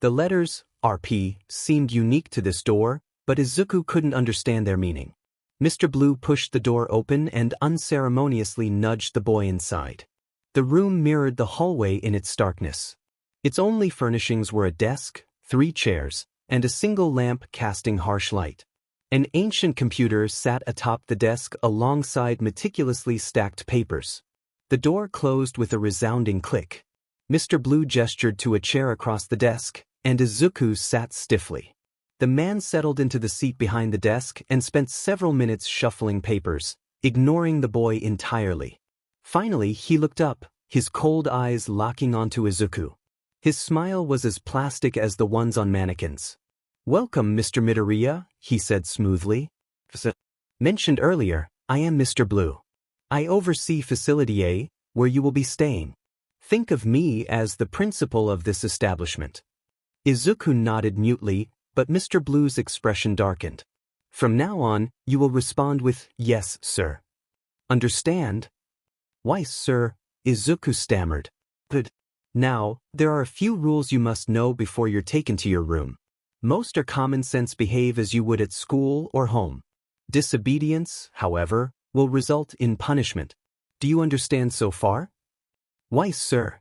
The letters, RP, seemed unique to this door, but Izuku couldn't understand their meaning. Mr. Blue pushed the door open and unceremoniously nudged the boy inside. The room mirrored the hallway in its starkness. Its only furnishings were a desk, 3 chairs, and a single lamp casting harsh light. An ancient computer sat atop the desk alongside meticulously stacked papers. The door closed with a resounding click. Mr. Blue gestured to a chair across the desk, and Izuku sat stiffly. The man settled into the seat behind the desk and spent several minutes shuffling papers, ignoring the boy entirely. Finally, he looked up, his cold eyes locking onto Izuku. His smile was as plastic as the ones on mannequins. Welcome, Mr. Midoriya, he said smoothly. Mentioned earlier, I am Mr. Blue. I oversee Facility A, where you will be staying. Think of me as the principal of this establishment. Izuku nodded mutely, but Mr. Blue's expression darkened. From now on, you will respond with, yes, sir. Understand? Why, sir, Izuku stammered. But now, there are a few rules you must know before you're taken to your room. Most are common sense. Behave as you would at school or home. Disobedience, however, will result in punishment. Do you understand so far? Why, sir.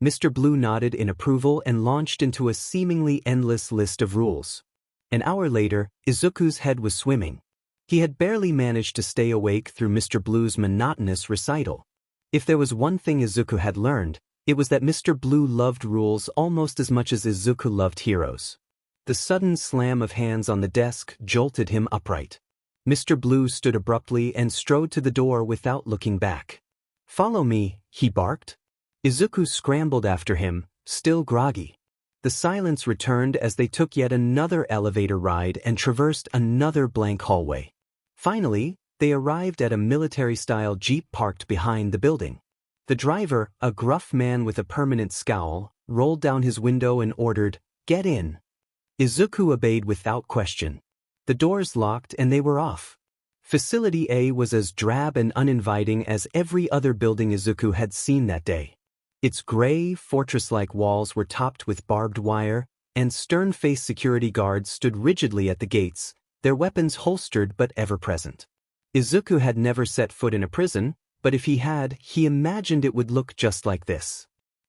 Mr. Blue nodded in approval and launched into a seemingly endless list of rules. An hour later, Izuku's head was swimming. He had barely managed to stay awake through Mr. Blue's monotonous recital. If there was one thing Izuku had learned, it was that Mr. Blue loved rules almost as much as Izuku loved heroes. The sudden slam of hands on the desk jolted him upright. Mr. Blue stood abruptly and strode to the door without looking back. Follow me, he barked. Izuku scrambled after him, still groggy. The silence returned as they took yet another elevator ride and traversed another blank hallway. Finally, they arrived at a military-style jeep parked behind the building. The driver, a gruff man with a permanent scowl, rolled down his window and ordered, "Get in." Izuku obeyed without question. The doors locked and they were off. Facility A was as drab and uninviting as every other building Izuku had seen that day. Its gray, fortress-like walls were topped with barbed wire, and stern-faced security guards stood rigidly at the gates, their weapons holstered but ever-present. Izuku had never set foot in a prison, but if he had, he imagined it would look just like this.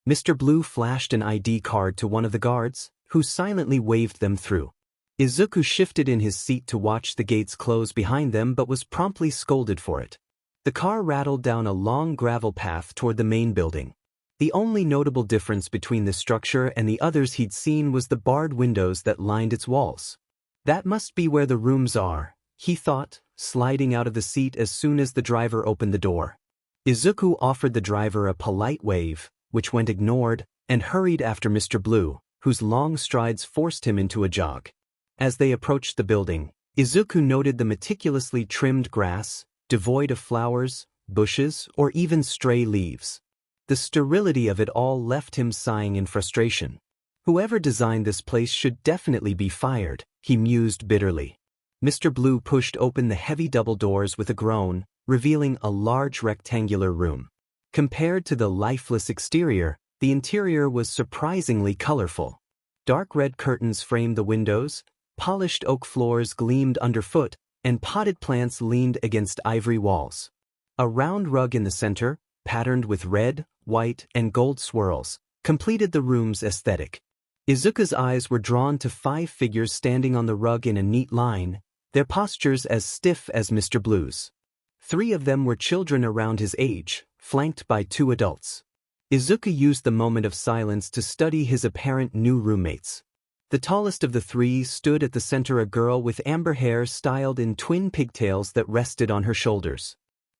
Mr. Blue flashed an ID card to one of the guards, who silently waved them through. Izuku shifted in his seat to watch the gates close behind them but was promptly scolded for it. The car rattled down a long gravel path toward the main building. The only notable difference between the structure and the others he'd seen was the barred windows that lined its walls. That must be where the rooms are, he thought, sliding out of the seat as soon as the driver opened the door. Izuku offered the driver a polite wave, which went ignored, and hurried after Mr. Blue, whose long strides forced him into a jog. As they approached the building, Izuku noted the meticulously trimmed grass, devoid of flowers, bushes, or even stray leaves. The sterility of it all left him sighing in frustration. Whoever designed this place should definitely be fired, he mused bitterly. Mr. Blue pushed open the heavy double doors with a groan, revealing a large rectangular room. Compared to the lifeless exterior, the interior was surprisingly colorful. Dark red curtains framed the windows, polished oak floors gleamed underfoot, and potted plants leaned against ivory walls. A round rug in the center, patterned with red, white, and gold swirls, completed the room's aesthetic. Izuku's eyes were drawn to 5 figures standing on the rug in a neat line, their postures as stiff as Mr. Blue's. 3 of them were children around his age, flanked by 2 adults. Izuku used the moment of silence to study his apparent new roommates. The tallest of the 3 stood at the center, a girl with amber hair styled in twin pigtails that rested on her shoulders.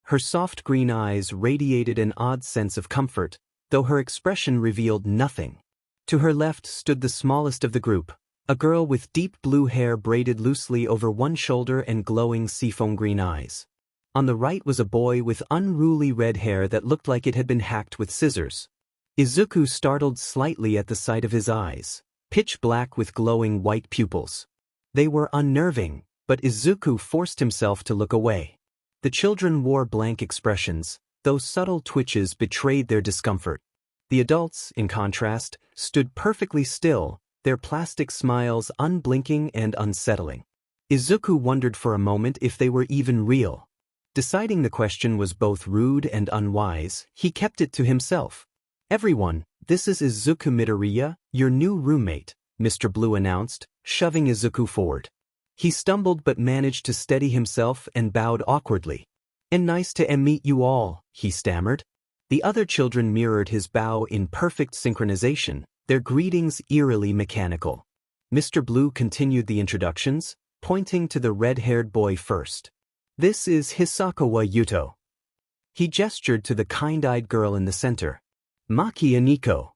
Her soft green eyes radiated an odd sense of comfort, though her expression revealed nothing. To her left stood the smallest of the group, a girl with deep blue hair braided loosely over one shoulder and glowing seafoam green eyes. On the right was a boy with unruly red hair that looked like it had been hacked with scissors. Izuku startled slightly at the sight of his eyes, pitch black with glowing white pupils. They were unnerving, but Izuku forced himself to look away. The children wore blank expressions, though subtle twitches betrayed their discomfort. The adults, in contrast, stood perfectly still, their plastic smiles unblinking and unsettling. Izuku wondered for a moment if they were even real. Deciding the question was both rude and unwise, he kept it to himself. "Everyone, this is Izuku Midoriya, your new roommate," Mr. Blue announced, shoving Izuku forward. He stumbled but managed to steady himself and bowed awkwardly. "And nice to meet you all," he stammered. The other children mirrored his bow in perfect synchronization, their greetings eerily mechanical. Mr. Blue continued the introductions, pointing to the red-haired boy first. "This is Hisakawa Yuto." He gestured to the kind-eyed girl in the center. "Maki Aniko."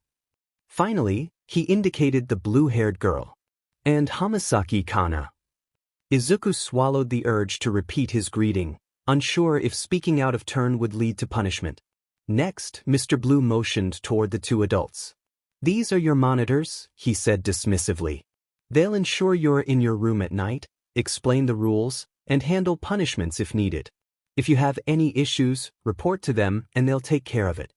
Finally, he indicated the blue-haired girl. "And Hamasaki Kana." Izuku swallowed the urge to repeat his greeting, unsure if speaking out of turn would lead to punishment. Next, Mr. Blue motioned toward the 2 adults. "These are your monitors," he said dismissively. "They'll ensure you're in your room at night, explain the rules, and handle punishments if needed. If you have any issues, report to them and they'll take care of it.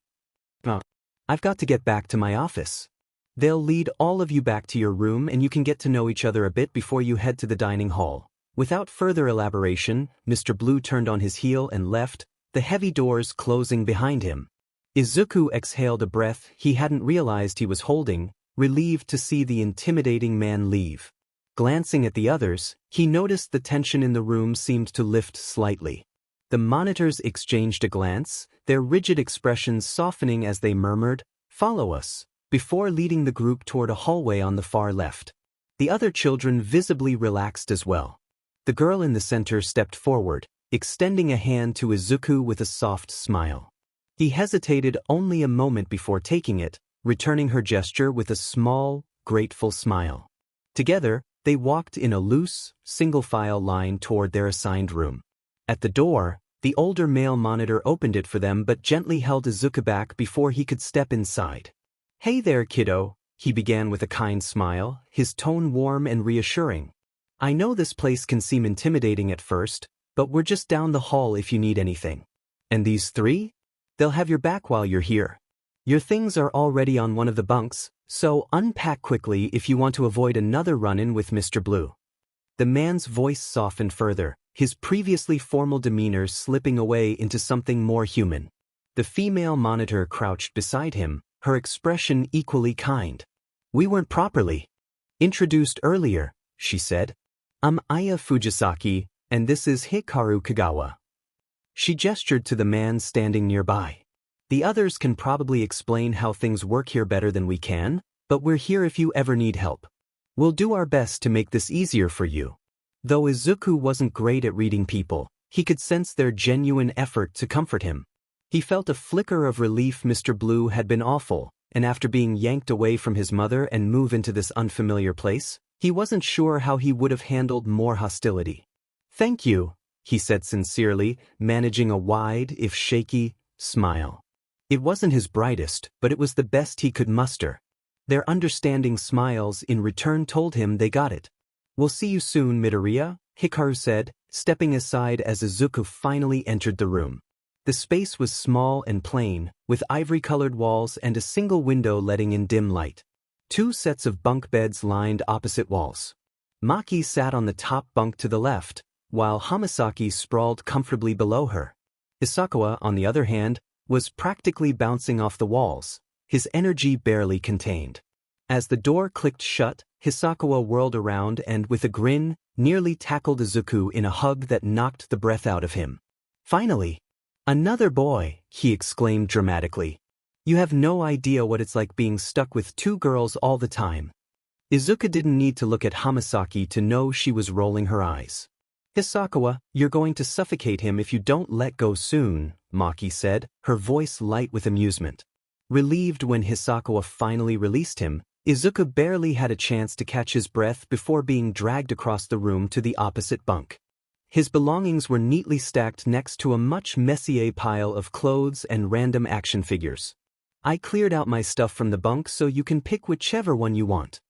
I've got to get back to my office. They'll lead all of you back to your room and you can get to know each other a bit before you head to the dining hall." Without further elaboration, Mr. Blue turned on his heel and left, the heavy doors closing behind him. Izuku exhaled a breath he hadn't realized he was holding, relieved to see the intimidating man leave. Glancing at the others, he noticed the tension in the room seemed to lift slightly. The monitors exchanged a glance, their rigid expressions softening as they murmured, "Follow us," before leading the group toward a hallway on the far left. The other children visibly relaxed as well. The girl in the center stepped forward, extending a hand to Izuku with a soft smile. He hesitated only a moment before taking it, returning her gesture with a small, grateful smile. Together, they walked in a loose, single-file line toward their assigned room. At the door, the older male monitor opened it for them but gently held Izuku back before he could step inside. "Hey there, kiddo," he began with a kind smile, his tone warm and reassuring. "I know this place can seem intimidating at first, but we're just down the hall if you need anything. And these 3? They'll have your back while you're here. Your things are already on one of the bunks, so unpack quickly if you want to avoid another run-in with Mr. Blue." The man's voice softened further, his previously formal demeanor slipping away into something more human. The female monitor crouched beside him, her expression equally kind. "We weren't properly introduced earlier," she said. "I'm Aya Fujisaki, and this is Hikaru Kagawa." She gestured to the man standing nearby. The others can probably explain how things work here better than we can, but we're here if you ever need help. We'll do our best to make this easier for you. Though Izuku wasn't great at reading people, he could sense their genuine effort to comfort him. He felt a flicker of relief Mr. Blue had been awful, and after being yanked away from his mother and moved into this unfamiliar place, he wasn't sure how he would have handled more hostility. "Thank you," he said sincerely, managing a wide, if shaky, smile. It wasn't his brightest, but it was the best he could muster. Their understanding smiles in return told him they got it. "We'll see you soon, Midoriya," Hikaru said, stepping aside as Izuku finally entered the room. The space was small and plain, with ivory-colored walls and a single window letting in dim light. 2 sets of bunk beds lined opposite walls. Maki sat on the top bunk to the left, while Hamasaki sprawled comfortably below her. Hisakawa, on the other hand, was practically bouncing off the walls, his energy barely contained. As the door clicked shut, Hisakawa whirled around and, with a grin, nearly tackled Izuku in a hug that knocked the breath out of him. "Finally! Another boy!" he exclaimed dramatically. "You have no idea what it's like being stuck with 2 girls all the time." Izuku didn't need to look at Hamasaki to know she was rolling her eyes. "Hisakawa, you're going to suffocate him if you don't let go soon," Maki said, her voice light with amusement. Relieved when Hisakawa finally released him, Izuku barely had a chance to catch his breath before being dragged across the room to the opposite bunk. His belongings were neatly stacked next to a much messier pile of clothes and random action figures. "I cleared out my stuff from the bunk so you can pick whichever one you want,"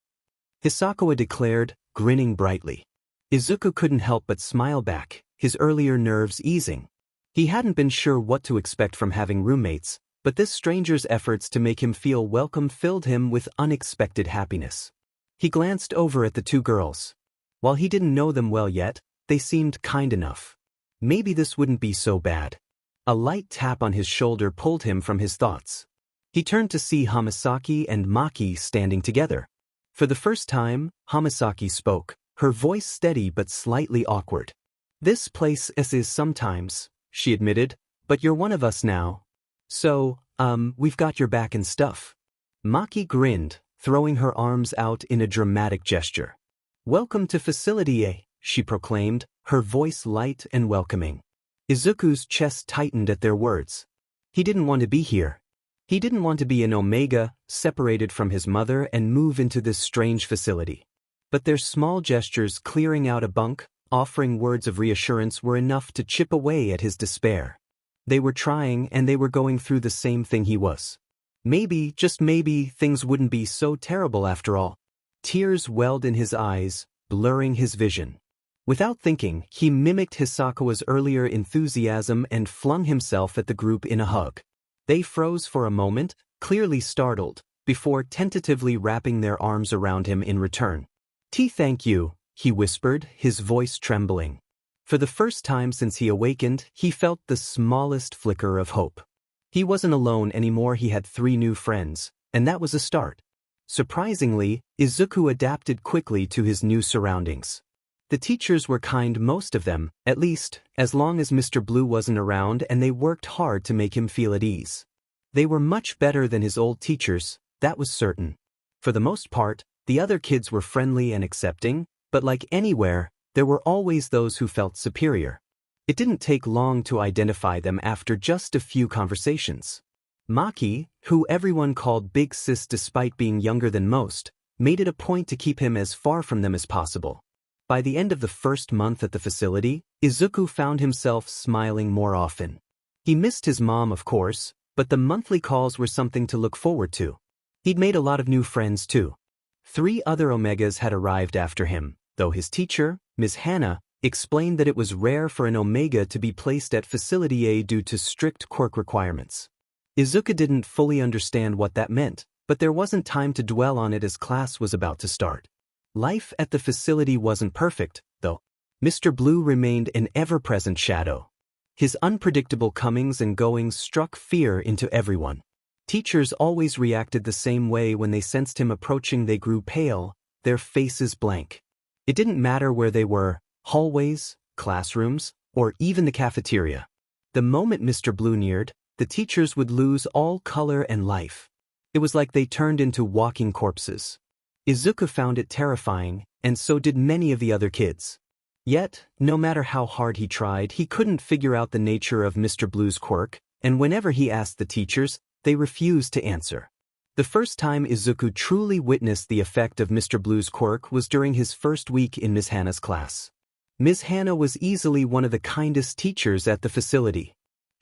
Hisakawa declared, grinning brightly. Izuku couldn't help but smile back, his earlier nerves easing. He hadn't been sure what to expect from having roommates, but this stranger's efforts to make him feel welcome filled him with unexpected happiness. He glanced over at the 2 girls. While he didn't know them well yet, they seemed kind enough. Maybe this wouldn't be so bad. A light tap on his shoulder pulled him from his thoughts. He turned to see Hamasaki and Maki standing together. For the first time, Hamasaki spoke, her voice steady but slightly awkward. "This place is sometimes," she admitted, "but you're one of us now. So, we've got your back and stuff." Maki grinned, throwing her arms out in a dramatic gesture. "Welcome to Facility A," she proclaimed, her voice light and welcoming. Izuku's chest tightened at their words. He didn't want to be here. He didn't want to be an Omega, separated from his mother and move into this strange facility. But their small gestures clearing out a bunk, offering words of reassurance were enough to chip away at his despair. They were trying and they were going through the same thing he was. Maybe, just maybe, things wouldn't be so terrible after all. Tears welled in his eyes, blurring his vision. Without thinking, he mimicked Hisakawa's earlier enthusiasm and flung himself at the group in a hug. They froze for a moment, clearly startled, before tentatively wrapping their arms around him in return. "Thank you," he whispered, his voice trembling. For the first time since he awakened, he felt the smallest flicker of hope. He wasn't alone anymore. He had 3 new friends, and that was a start. Surprisingly, Izuku adapted quickly to his new surroundings. The teachers were kind, most of them, at least, as long as Mr. Blue wasn't around, and they worked hard to make him feel at ease. They were much better than his old teachers, that was certain. For the most part, the other kids were friendly and accepting, but like anywhere, there were always those who felt superior. It didn't take long to identify them after just a few conversations. Maki, who everyone called Big Sis despite being younger than most, made it a point to keep him as far from them as possible. By the end of the first month at the facility, Izuku found himself smiling more often. He missed his mom, of course, but the monthly calls were something to look forward to. He'd made a lot of new friends too. 3 other Omegas had arrived after him, though his teacher, Ms. Hannah, explained that it was rare for an Omega to be placed at Facility A due to strict Quirk requirements. Izuku didn't fully understand what that meant, but there wasn't time to dwell on it as class was about to start. Life at the facility wasn't perfect, though. Mr. Blue remained an ever-present shadow. His unpredictable comings and goings struck fear into everyone. Teachers always reacted the same way when they sensed him approaching. They grew pale, their faces blank. It didn't matter where they were, hallways, classrooms, or even the cafeteria. The moment Mr. Blue neared, the teachers would lose all color and life. It was like they turned into walking corpses. Izuku found it terrifying, and so did many of the other kids. Yet, no matter how hard he tried, he couldn't figure out the nature of Mr. Blue's quirk, and whenever he asked the teachers, they refused to answer. The first time Izuku truly witnessed the effect of Mr. Blue's quirk was during his first week in Ms. Hana's class. Ms. Hana was easily one of the kindest teachers at the facility.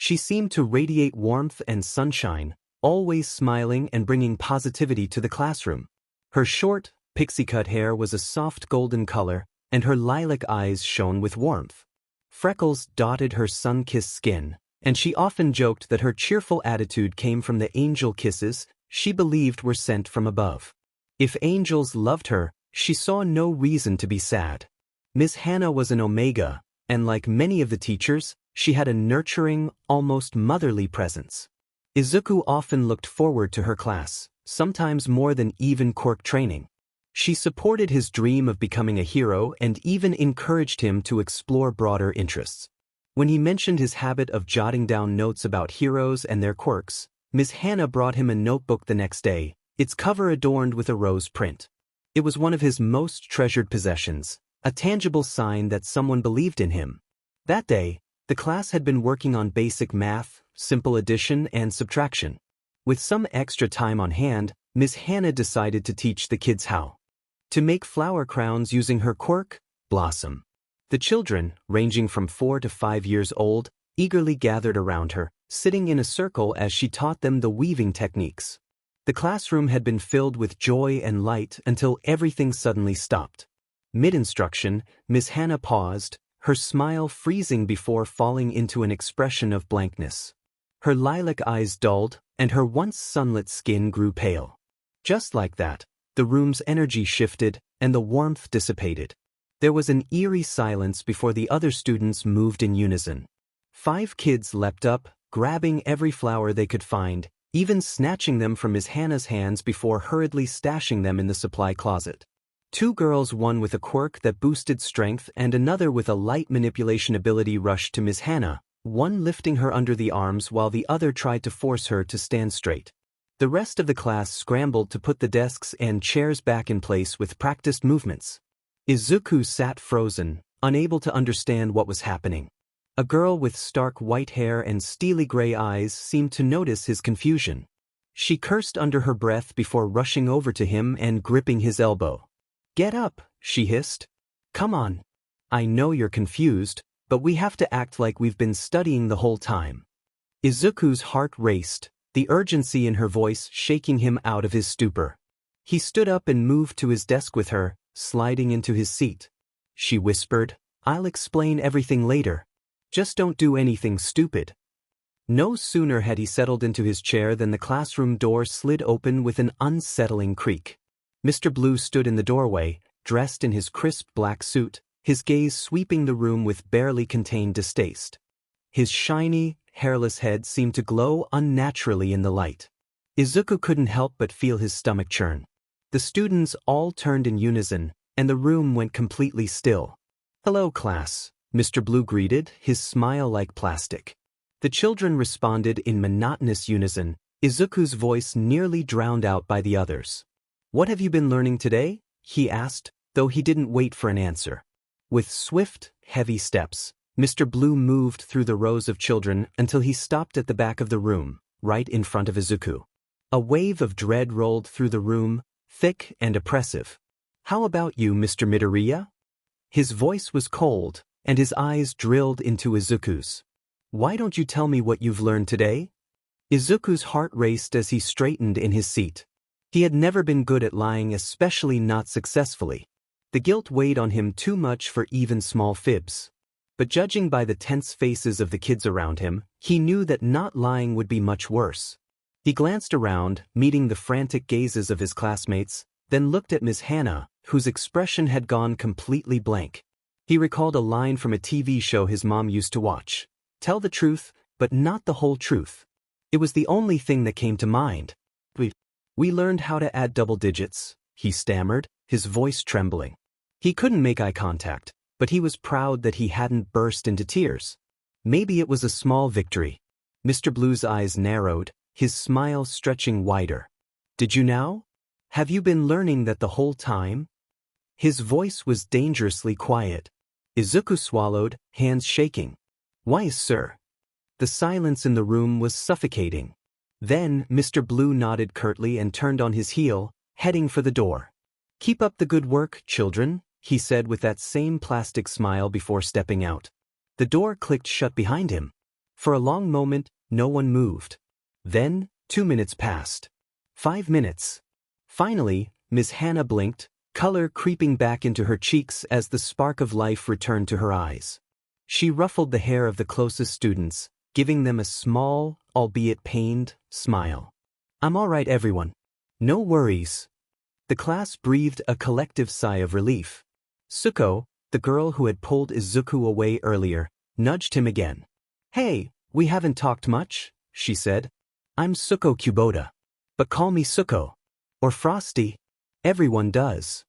She seemed to radiate warmth and sunshine, always smiling and bringing positivity to the classroom. Her short, pixie-cut hair was a soft golden color, and her lilac eyes shone with warmth. Freckles dotted her sun-kissed skin, and she often joked that her cheerful attitude came from the angel kisses she believed were sent from above. If angels loved her, she saw no reason to be sad. Ms. Hana was an Omega, and like many of the teachers, she had a nurturing, almost motherly presence. Izuku often looked forward to her class, sometimes more than even Quirk training. She supported his dream of becoming a hero and even encouraged him to explore broader interests. When he mentioned his habit of jotting down notes about heroes and their quirks, Ms. Hana brought him a notebook the next day, its cover adorned with a rose print. It was one of his most treasured possessions, a tangible sign that someone believed in him. That day, the class had been working on basic math, simple addition and subtraction. With some extra time on hand, Ms. Hana decided to teach the kids how to make flower crowns using her quirk, Blossom. The children, ranging from 4 to 5 years old, eagerly gathered around her, sitting in a circle as she taught them the weaving techniques. The classroom had been filled with joy and light until everything suddenly stopped. Mid-instruction, Ms. Hana paused, her smile freezing before falling into an expression of blankness. Her lilac eyes dulled, and her once sunlit skin grew pale. Just like that, the room's energy shifted, and the warmth dissipated. There was an eerie silence before the other students moved in unison. 5 kids leapt up, grabbing every flower they could find, even snatching them from Ms. Hana's hands before hurriedly stashing them in the supply closet. 2 girls, one with a quirk that boosted strength and another with a light manipulation ability, rushed to Ms. Hana, one lifting her under the arms while the other tried to force her to stand straight. The rest of the class scrambled to put the desks and chairs back in place with practiced movements. Izuku sat frozen, unable to understand what was happening. A girl with stark white hair and steely gray eyes seemed to notice his confusion. She cursed under her breath before rushing over to him and gripping his elbow. "Get up," she hissed. "Come on. I know you're confused, but we have to act like we've been studying the whole time." Izuku's heart raced, the urgency in her voice shaking him out of his stupor. He stood up and moved to his desk with her, sliding into his seat. She whispered, "I'll explain everything later. Just don't do anything stupid." No sooner had he settled into his chair than the classroom door slid open with an unsettling creak. Mr. Blue stood in the doorway, dressed in his crisp black suit, his gaze sweeping the room with barely contained distaste. His shiny, hairless head seemed to glow unnaturally in the light. Izuku couldn't help but feel his stomach churn. The students all turned in unison, and the room went completely still. "Hello, class," Mr. Blue greeted, his smile like plastic. The children responded in monotonous unison, Izuku's voice nearly drowned out by the others. "What have you been learning today?" he asked, though he didn't wait for an answer. With swift, heavy steps, Mr. Blue moved through the rows of children until he stopped at the back of the room, right in front of Izuku. A wave of dread rolled through the room, thick and oppressive. "How about you, Mr. Midoriya?" His voice was cold, and his eyes drilled into Izuku's. "Why don't you tell me what you've learned today?" Izuku's heart raced as he straightened in his seat. He had never been good at lying, especially not successfully. The guilt weighed on him too much for even small fibs. But judging by the tense faces of the kids around him, he knew that not lying would be much worse. He glanced around, meeting the frantic gazes of his classmates, then looked at Ms. Hana, whose expression had gone completely blank. He recalled a line from a TV show his mom used to watch. "Tell the truth, but not the whole truth." It was the only thing that came to mind. We learned how to add double digits," he stammered, his voice trembling. He couldn't make eye contact, but he was proud that he hadn't burst into tears. Maybe it was a small victory. Mr. Blue's eyes narrowed, his smile stretching wider. Did you now? Have you been learning that the whole time? His voice was dangerously quiet. Izuku swallowed, hands shaking. Why, sir? The silence in the room was suffocating. Then Mr. Blue nodded curtly and turned on his heel, heading for the door. Keep up the good work, children, he said with that same plastic smile before stepping out. The door clicked shut behind him. For a long moment, no one moved. Then, 2 minutes passed. 5 minutes. Finally, Miss Hannah blinked, color creeping back into her cheeks as the spark of life returned to her eyes. She ruffled the hair of the closest students, giving them a small, albeit pained, smile. I'm all right, everyone. No worries. The class breathed a collective sigh of relief. Suko, the girl who had pulled Izuku away earlier, nudged him again. Hey, we haven't talked much, she said. I'm Suko Kubota. But call me Suko. Or Frosty. Everyone does.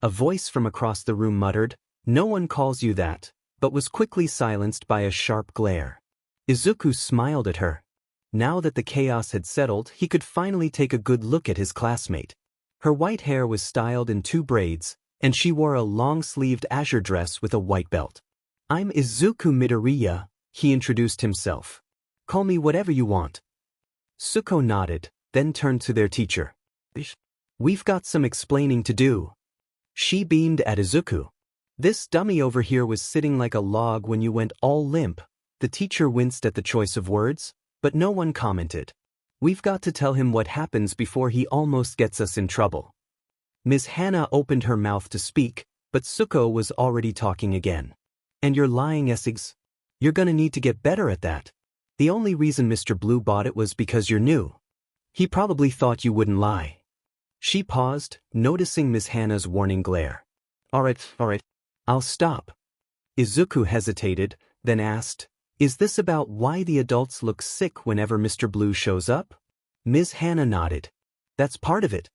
A voice from across the room muttered, no one calls you that, but was quickly silenced by a sharp glare. Izuku smiled at her. Now that the chaos had settled, he could finally take a good look at his classmate. Her white hair was styled in 2 braids, and she wore a long-sleeved azure dress with a white belt. I'm Izuku Midoriya, he introduced himself. Call me whatever you want. Suko nodded, then turned to their teacher. We've got some explaining to do. She beamed at Izuku. This dummy over here was sitting like a log when you went all limp. The teacher winced at the choice of words, but no one commented. We've got to tell him what happens before he almost gets us in trouble. Ms. Hannah opened her mouth to speak, but Suko was already talking again. And you're lying, Essex. You're gonna need to get better at that. The only reason Mr. Blue bought it was because you're new. He probably thought you wouldn't lie. She paused, noticing Ms. Hannah's warning glare. All right. I'll stop. Izuku hesitated, then asked, is this about why the adults look sick whenever Mr. Blue shows up? Ms. Hannah nodded. That's part of it.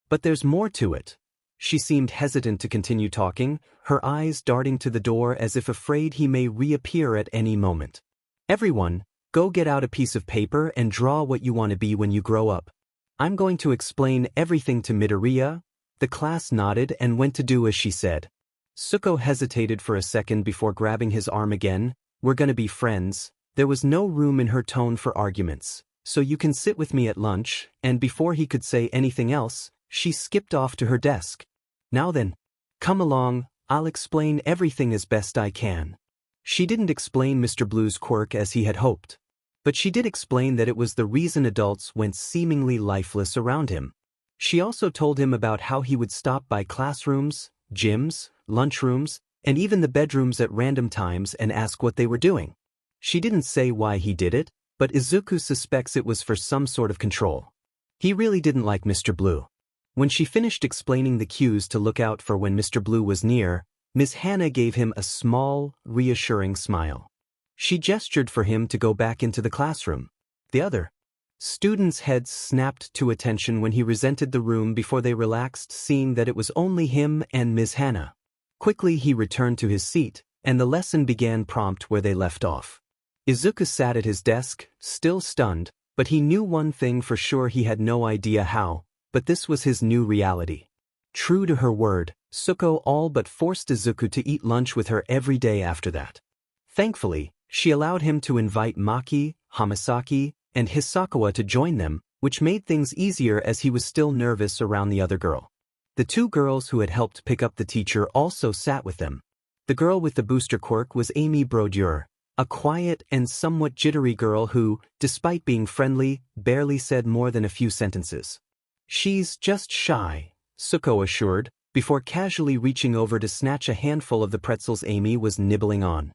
But there's more to it. She seemed hesitant to continue talking, her eyes darting to the door as if afraid he may reappear at any moment. Everyone, go get out a piece of paper and draw what you want to be when you grow up. I'm going to explain everything to Midoriya. The class nodded and went to do as she said. Suko hesitated for a second before grabbing his arm again. We're gonna be friends. There was no room in her tone for arguments. So you can sit with me at lunch, and before he could say anything else, she skipped off to her desk. Now then, come along, I'll explain everything as best I can. She didn't explain Mr. Blue's quirk as he had hoped. But she did explain that it was the reason adults went seemingly lifeless around him. She also told him about how he would stop by classrooms, gyms, lunchrooms, and even the bedrooms at random times and ask what they were doing. She didn't say why he did it, but Izuku suspects it was for some sort of control. He really didn't like Mr. Blue. When she finished explaining the cues to look out for when Mr. Blue was near, Miss Hannah gave him a small, reassuring smile. She gestured for him to go back into the classroom. The other students' heads snapped to attention when he resented the room before they relaxed, seeing that it was only him and Miss Hannah. Quickly he returned to his seat, and the lesson began prompt where they left off. Izuku sat at his desk, still stunned, but he knew one thing for sure: he had no idea how, but this was his new reality. True to her word, Suko all but forced Izuku to eat lunch with her every day after that. Thankfully, she allowed him to invite Maki, Hamasaki, and Hisakawa to join them, which made things easier as he was still nervous around the other girl. The 2 girls who had helped pick up the teacher also sat with them. The girl with the booster quirk was Amy Brodeur, a quiet and somewhat jittery girl who, despite being friendly, barely said more than a few sentences. She's just shy, Suko assured, before casually reaching over to snatch a handful of the pretzels Amy was nibbling on.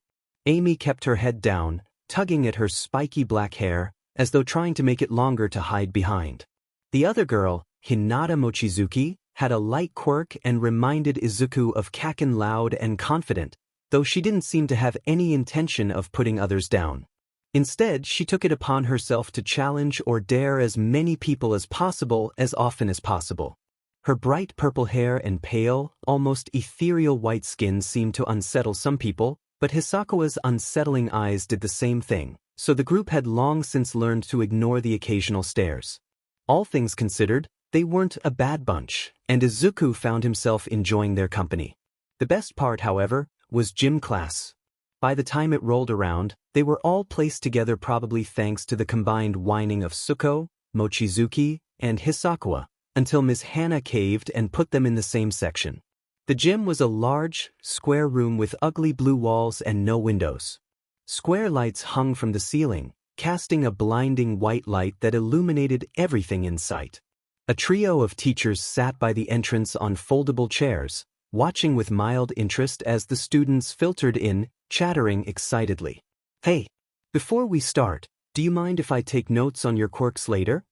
Amy kept her head down, tugging at her spiky black hair, as though trying to make it longer to hide behind. The other girl, Hinata Mochizuki, had a light quirk and reminded Izuku of Kaken, loud and confident, though she didn't seem to have any intention of putting others down. Instead, she took it upon herself to challenge or dare as many people as possible as often as possible. Her bright purple hair and pale, almost ethereal white skin seemed to unsettle some people, but Hisakawa's unsettling eyes did the same thing, so the group had long since learned to ignore the occasional stares. All things considered, they weren't a bad bunch, and Izuku found himself enjoying their company. The best part, however, was gym class. By the time it rolled around, they were all placed together, probably thanks to the combined whining of Suko, Mochizuki, and Hisakuwa, until Miss Hana caved and put them in the same section. The gym was a large, square room with ugly blue walls and no windows. Square lights hung from the ceiling, casting a blinding white light that illuminated everything in sight. A trio of teachers sat by the entrance on foldable chairs, watching with mild interest as the students filtered in, chattering excitedly. "Hey, before we start, do you mind if I take notes on your quirks later?"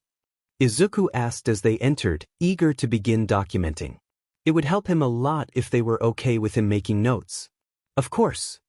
Izuku asked as they entered, eager to begin documenting. It would help him a lot if they were okay with him making notes. "Of course."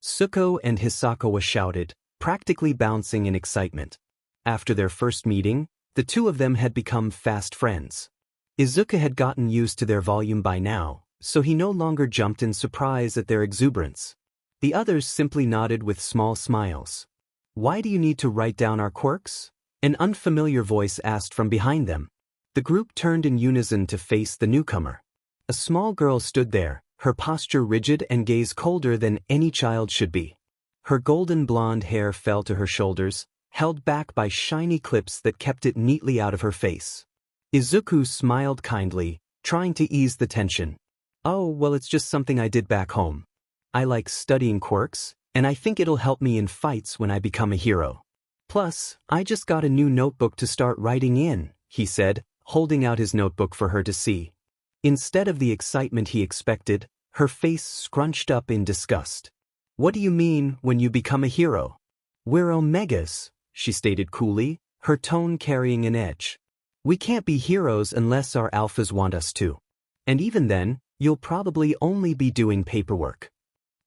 Suko and Hisakuwa shouted, practically bouncing in excitement. After their first meeting, the two of them had become fast friends. Izuku had gotten used to their volume by now, so he no longer jumped in surprise at their exuberance. The others simply nodded with small smiles. "Why do you need to write down our quirks?" An unfamiliar voice asked from behind them. The group turned in unison to face the newcomer. A small girl stood there, her posture rigid and gaze colder than any child should be. Her golden blonde hair fell to her shoulders, held back by shiny clips that kept it neatly out of her face. Izuku smiled kindly, trying to ease the tension. "Oh, well, it's just something I did back home. I like studying quirks, and I think it'll help me in fights when I become a hero. Plus, I just got a new notebook to start writing in," he said, holding out his notebook for her to see. Instead of the excitement he expected, her face scrunched up in disgust. "What do you mean, when you become a hero?" "We're Omegas," she stated coolly, her tone carrying an edge. "We can't be heroes unless our alphas want us to. And even then, you'll probably only be doing paperwork."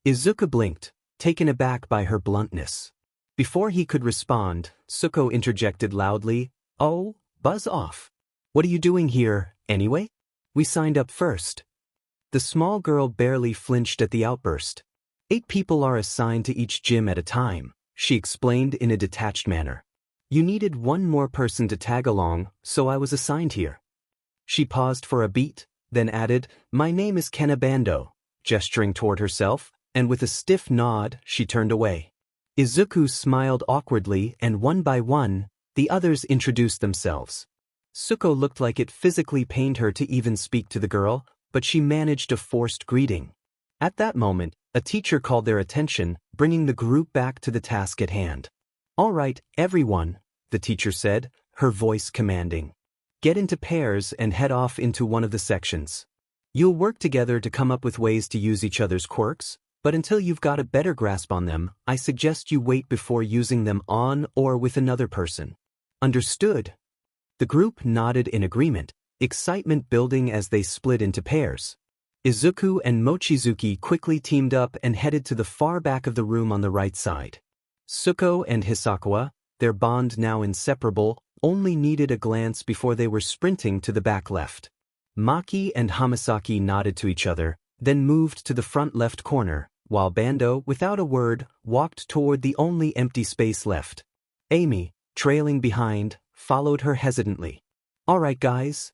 Izuku blinked, taken aback by her bluntness. Before he could respond, Suko interjected loudly, "Oh, buzz off. What are you doing here, anyway? We signed up first." The small girl barely flinched at the outburst. 8 people are assigned to each gym at a time," she explained in a detached manner. "You needed one more person to tag along, so I was assigned here." She paused for a beat, then added, "My name is Bando," gesturing toward herself, and with a stiff nod, she turned away. Izuku smiled awkwardly, and one by one, the others introduced themselves. Suko looked like it physically pained her to even speak to the girl, but she managed a forced greeting. At that moment, a teacher called their attention, bringing the group back to the task at hand. "All right, everyone," the teacher said, her voice commanding. "Get into pairs and head off into one of the sections. You'll work together to come up with ways to use each other's quirks, but until you've got a better grasp on them, I suggest you wait before using them on or with another person. Understood?" The group nodded in agreement, excitement building as they split into pairs. Izuku and Mochizuki quickly teamed up and headed to the far back of the room on the right side. Suko and Hisakuwa, their bond now inseparable, only needed a glance before they were sprinting to the back left. Maki and Hamasaki nodded to each other, then moved to the front left corner, while Bando, without a word, walked toward the only empty space left. Amy, trailing behind, followed her hesitantly. "All right, guys."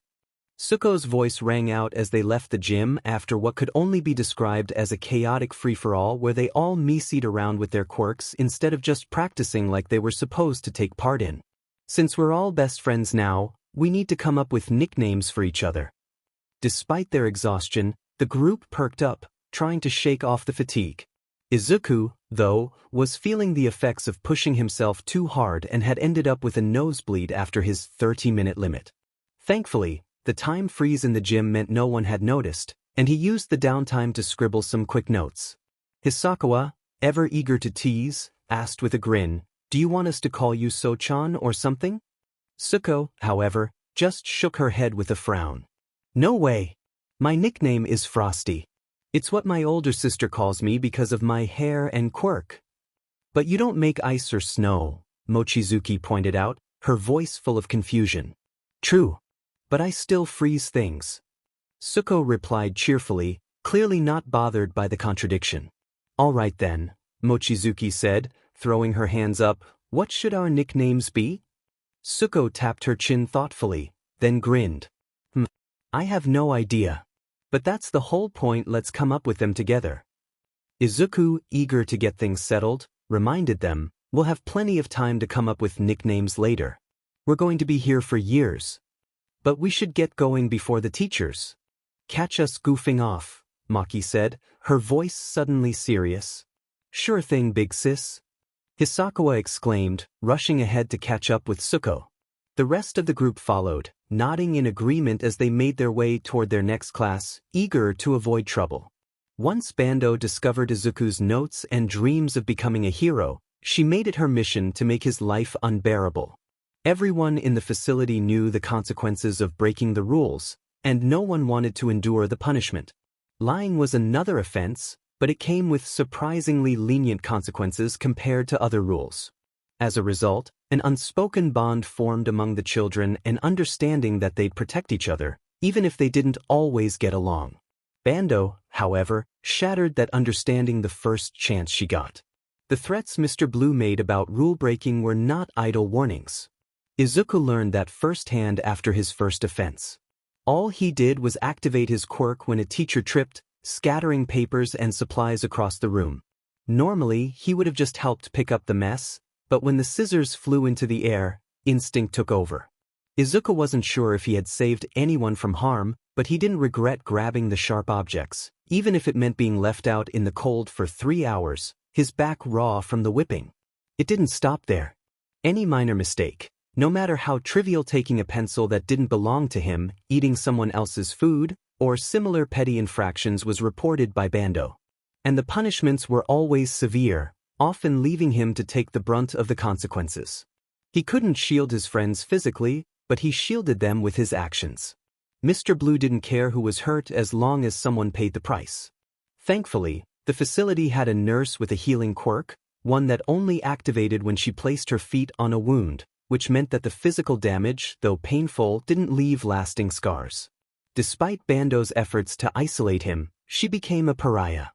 Suko's voice rang out as they left the gym after what could only be described as a chaotic free-for-all where they all messied around with their quirks instead of just practicing like they were supposed to take part in. "Since we're all best friends now, we need to come up with nicknames for each other." Despite their exhaustion, the group perked up, trying to shake off the fatigue. Izuku, though, was feeling the effects of pushing himself too hard and had ended up with a nosebleed after his 30-minute limit. Thankfully, the time freeze in the gym meant no one had noticed, and he used the downtime to scribble some quick notes. Hisakuwa, ever eager to tease, asked with a grin, "Do you want us to call you So-chan or something?" Suko, however, just shook her head with a frown. "No way. My nickname is Frosty. It's what my older sister calls me because of my hair and quirk." "But you don't make ice or snow," Mochizuki pointed out, her voice full of confusion. "True. But I still freeze things." Suko replied cheerfully, clearly not bothered by the contradiction. "All right then," Mochizuki said, throwing her hands up, What should our nicknames be? Suko tapped her chin thoughtfully, then grinned. I have no idea. But that's the whole point, let's come up with them together. Izuku, eager to get things settled, reminded them, we'll have plenty of time to come up with nicknames later. We're going to be here for years. But we should get going before the teachers catch us goofing off, Maki said, her voice suddenly serious. Sure thing, big sis. Hisakawa exclaimed, rushing ahead to catch up with Suko. The rest of the group followed, nodding in agreement as they made their way toward their next class, eager to avoid trouble. Once Bando discovered Izuku's notes and dreams of becoming a hero, she made it her mission to make his life unbearable. Everyone in the facility knew the consequences of breaking the rules, and no one wanted to endure the punishment. Lying was another offense, but it came with surprisingly lenient consequences compared to other rules. As a result, an unspoken bond formed among the children, an understanding that they'd protect each other, even if they didn't always get along. Bando, however, shattered that understanding the first chance she got. The threats Mr. Blue made about rule-breaking were not idle warnings. Izuku learned that firsthand after his first offense. All he did was activate his quirk when a teacher tripped, scattering papers and supplies across the room. Normally, he would have just helped pick up the mess, but when the scissors flew into the air, instinct took over. Izuku wasn't sure if he had saved anyone from harm, but he didn't regret grabbing the sharp objects, even if it meant being left out in the cold for 3 hours, his back raw from the whipping. It didn't stop there. Any minor mistake, no matter how trivial, taking a pencil that didn't belong to him, eating someone else's food, or similar petty infractions, was reported by Bando. And the punishments were always severe, often leaving him to take the brunt of the consequences. He couldn't shield his friends physically, but he shielded them with his actions. Mr. Blue didn't care who was hurt as long as someone paid the price. Thankfully, the facility had a nurse with a healing quirk, one that only activated when she placed her feet on a wound, which meant that the physical damage, though painful, didn't leave lasting scars. Despite Bando's efforts to isolate him, she became a pariah.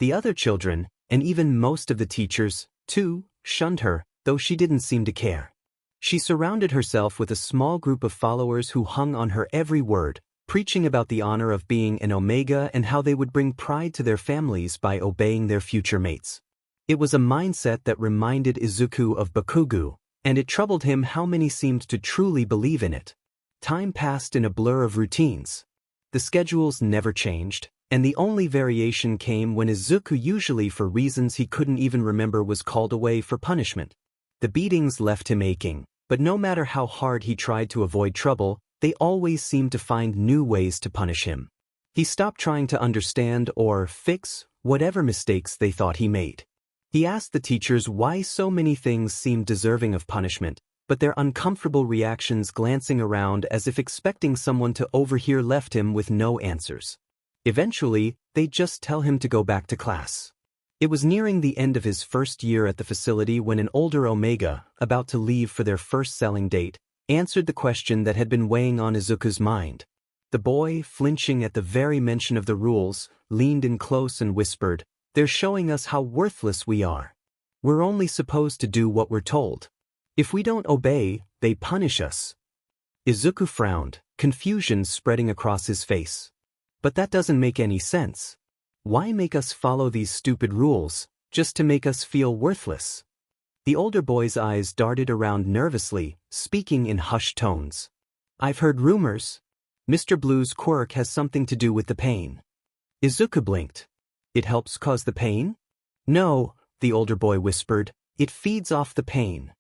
The other children, and even most of the teachers, too, shunned her, though she didn't seem to care. She surrounded herself with a small group of followers who hung on her every word, preaching about the honor of being an Omega and how they would bring pride to their families by obeying their future mates. It was a mindset that reminded Izuku of Bakugo, and it troubled him how many seemed to truly believe in it. Time passed in a blur of routines. The schedules never changed, and the only variation came when Izuku, usually for reasons he couldn't even remember, was called away for punishment. The beatings left him aching, but no matter how hard he tried to avoid trouble, they always seemed to find new ways to punish him. He stopped trying to understand or fix whatever mistakes they thought he made. He asked the teachers why so many things seemed deserving of punishment, but their uncomfortable reactions, glancing around as if expecting someone to overhear, left him with no answers. Eventually, they'd just tell him to go back to class. It was nearing the end of his first year at the facility when an older Omega, about to leave for their first selling date, answered the question that had been weighing on Izuku's mind. The boy, flinching at the very mention of the rules, leaned in close and whispered, "They're showing us how worthless we are. We're only supposed to do what we're told. If we don't obey, they punish us." Izuku frowned, confusion spreading across his face. "But that doesn't make any sense. Why make us follow these stupid rules, just to make us feel worthless?" The older boy's eyes darted around nervously, speaking in hushed tones. "I've heard rumors. Mr. Blue's quirk has something to do with the pain." Izuku blinked. "It helps cause the pain?" "No," the older boy whispered, "it feeds off the pain."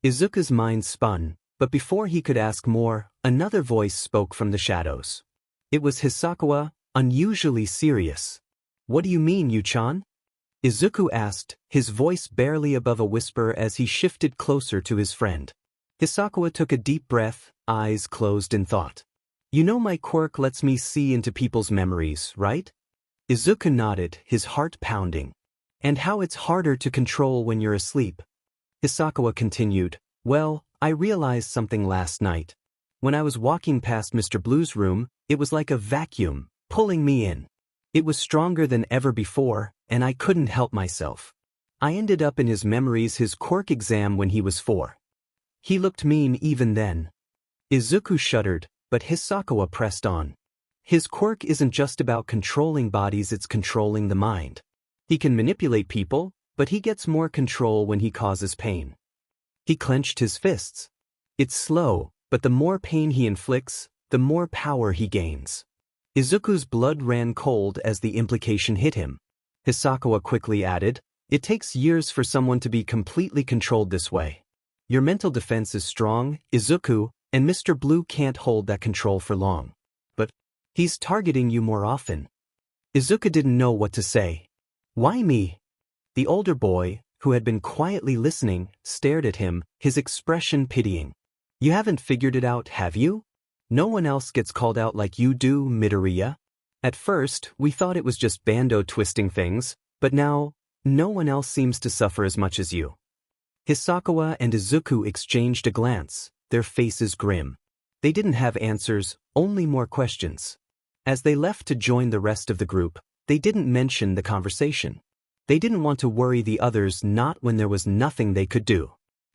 Izuku's mind spun, but before he could ask more, another voice spoke from the shadows. It was Hisakawa, unusually serious. "What do you mean, Yu-chan?" Izuku asked, his voice barely above a whisper as he shifted closer to his friend. Hisakawa took a deep breath, eyes closed in thought. "You know my quirk lets me see into people's memories, right?" Izuku nodded, his heart pounding. "And how it's harder to control when you're asleep." Hisakawa continued, "Well, I realized something last night. When I was walking past Mr. Blue's room, it was like a vacuum, pulling me in. It was stronger than ever before, and I couldn't help myself. I ended up in his memories his quirk exam when he was 4. He looked mean even then. Izuku shuddered, but Hisakawa pressed on. His quirk isn't just about controlling bodies, it's controlling the mind. He can manipulate people, but he gets more control when he causes pain. He clenched his fists. It's slow, but the more pain he inflicts, the more power he gains. Izuku's blood ran cold as the implication hit him. Hisakawa quickly added, "It takes years for someone to be completely controlled this way. Your mental defense is strong, Izuku, and Mr. Blue can't hold that control for long. But he's targeting you more often." Izuku didn't know what to say. "Why me?" The older boy, who had been quietly listening, stared at him, his expression pitying. "You haven't figured it out, have you? No one else gets called out like you do, Midoriya. At first, we thought it was just Bando twisting things, but now, no one else seems to suffer as much as you." Hisakawa and Izuku exchanged a glance, their faces grim. They didn't have answers, only more questions. As they left to join the rest of the group, they didn't mention the conversation. They didn't want to worry the others, not when there was nothing they could do.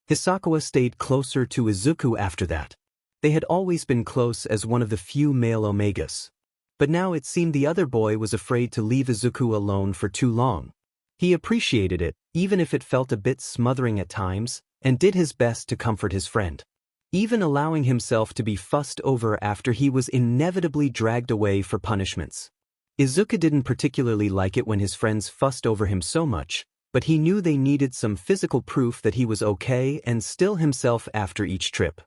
Hisakawa stayed closer to Izuku after that. They had always been close as one of the few male Omegas. But now it seemed the other boy was afraid to leave Izuku alone for too long. He appreciated it, even if it felt a bit smothering at times, and did his best to comfort his friend. Even allowing himself to be fussed over after he was inevitably dragged away for punishments. Izuku didn't particularly like it when his friends fussed over him so much, but he knew they needed some physical proof that he was okay and still himself after each trip.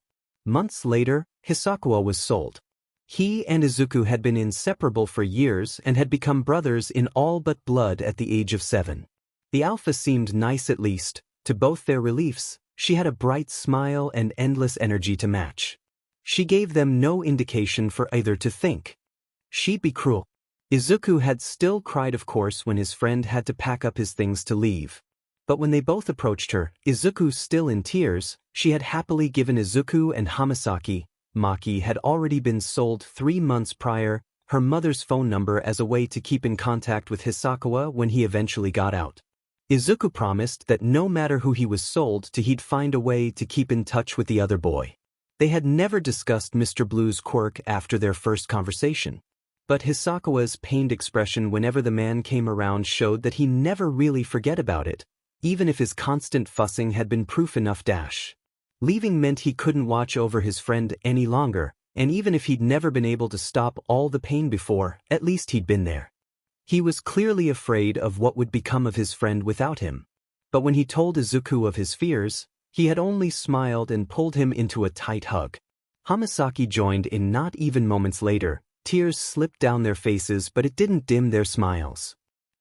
Months later, Hisakawa was sold. He and Izuku had been inseparable for years and had become brothers in all but blood at the age of 7. The alpha seemed nice at least. To both their reliefs, she had a bright smile and endless energy to match. She gave them no indication for either to think she'd be cruel. Izuku had still cried, of course, when his friend had to pack up his things to leave. But when they both approached her, Izuku still in tears, she had happily given Izuku and Hamasaki. Maki had already been sold 3 months prior, her mother's phone number as a way to keep in contact with Hisakawa when he eventually got out. Izuku promised that no matter who he was sold to, he'd find a way to keep in touch with the other boy. They had never discussed Mr. Blue's quirk after their first conversation. But Hisakawa's pained expression whenever the man came around showed that he never really forget about it, even if his constant fussing had been proof enough. Leaving meant he couldn't watch over his friend any longer, and even if he'd never been able to stop all the pain before, at least he'd been there. He was clearly afraid of what would become of his friend without him. But when he told Izuku of his fears, he had only smiled and pulled him into a tight hug. Hamasaki joined in not even moments later. Tears slipped down their faces, but it didn't dim their smiles.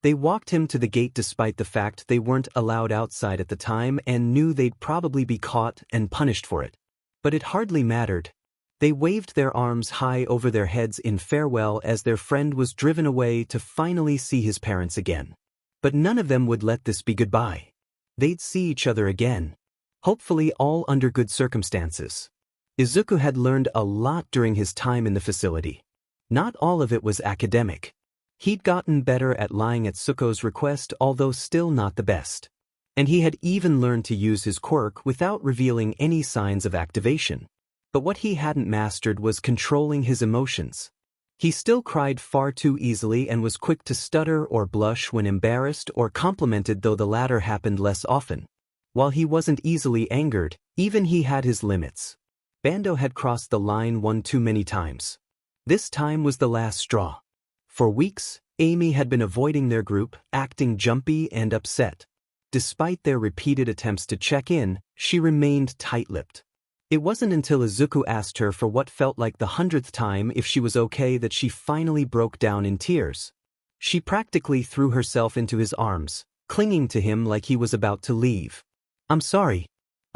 They walked him to the gate despite the fact they weren't allowed outside at the time and knew they'd probably be caught and punished for it. But it hardly mattered. They waved their arms high over their heads in farewell as their friend was driven away to finally see his parents again. But none of them would let this be goodbye. They'd see each other again. Hopefully all under good circumstances. Izuku had learned a lot during his time in the facility. Not all of it was academic. He'd gotten better at lying at Tsuko's request, although still not the best. And he had even learned to use his quirk without revealing any signs of activation. But what he hadn't mastered was controlling his emotions. He still cried far too easily and was quick to stutter or blush when embarrassed or complimented, though the latter happened less often. While he wasn't easily angered, even he had his limits. Bando had crossed the line one too many times. This time was the last straw. For weeks, Amy had been avoiding their group, acting jumpy and upset. Despite their repeated attempts to check in, she remained tight-lipped. It wasn't until Izuku asked her for what felt like the 100th time if she was okay that she finally broke down in tears. She practically threw herself into his arms, clinging to him like he was about to leave. "I'm sorry.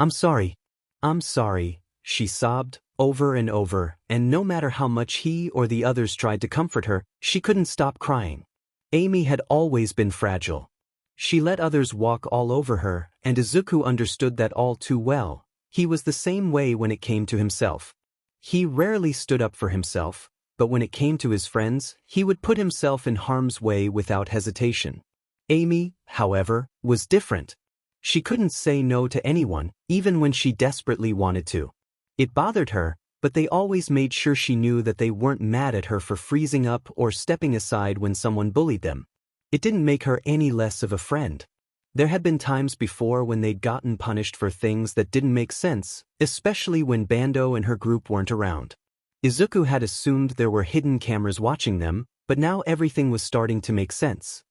I'm sorry. I'm sorry," she sobbed, over and over, and no matter how much he or the others tried to comfort her, she couldn't stop crying. Amy had always been fragile. She let others walk all over her, and Izuku understood that all too well. He was the same way when it came to himself. He rarely stood up for himself, but when it came to his friends, he would put himself in harm's way without hesitation. Amy, however, was different. She couldn't say no to anyone, even when she desperately wanted to. It bothered her, but they always made sure she knew that they weren't mad at her for freezing up or stepping aside when someone bullied them. It didn't make her any less of a friend. There had been times before when they'd gotten punished for things that didn't make sense, especially when Bando and her group weren't around. Izuku had assumed there were hidden cameras watching them, but now everything was starting to make sense.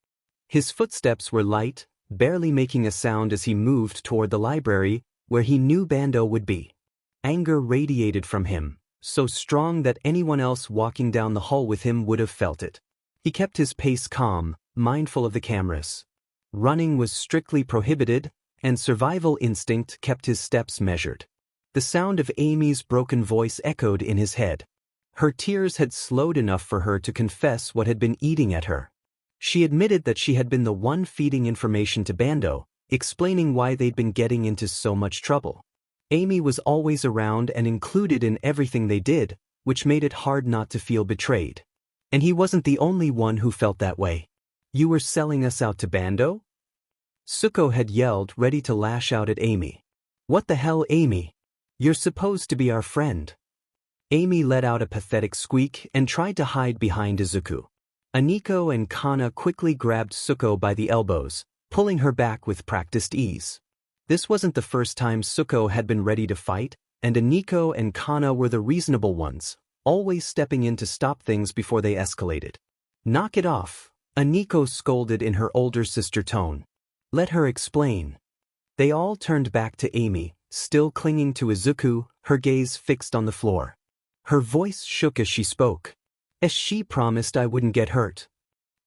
His footsteps were light, barely making a sound as he moved toward the library, where he knew Bando would be. Anger radiated from him, so strong that anyone else walking down the hall with him would have felt it. He kept his pace calm, mindful of the cameras. Running was strictly prohibited, and survival instinct kept his steps measured. The sound of Amy's broken voice echoed in his head. Her tears had slowed enough for her to confess what had been eating at her. She admitted that she had been the one feeding information to Bando, explaining why they'd been getting into so much trouble. Amy was always around and included in everything they did, which made it hard not to feel betrayed. And he wasn't the only one who felt that way. "You were selling us out to Bando?" Suko had yelled, ready to lash out at Amy. "What the hell, Amy? You're supposed to be our friend." Amy let out a pathetic squeak and tried to hide behind Izuku. Aniko and Kana quickly grabbed Suko by the elbows, pulling her back with practiced ease. This wasn't the first time Suko had been ready to fight, and Aniko and Kana were the reasonable ones, always stepping in to stop things before they escalated. "Knock it off," Aniko scolded in her older sister tone. "Let her explain." They all turned back to Amy, still clinging to Izuku, her gaze fixed on the floor. Her voice shook as she spoke. "As she promised I wouldn't get hurt."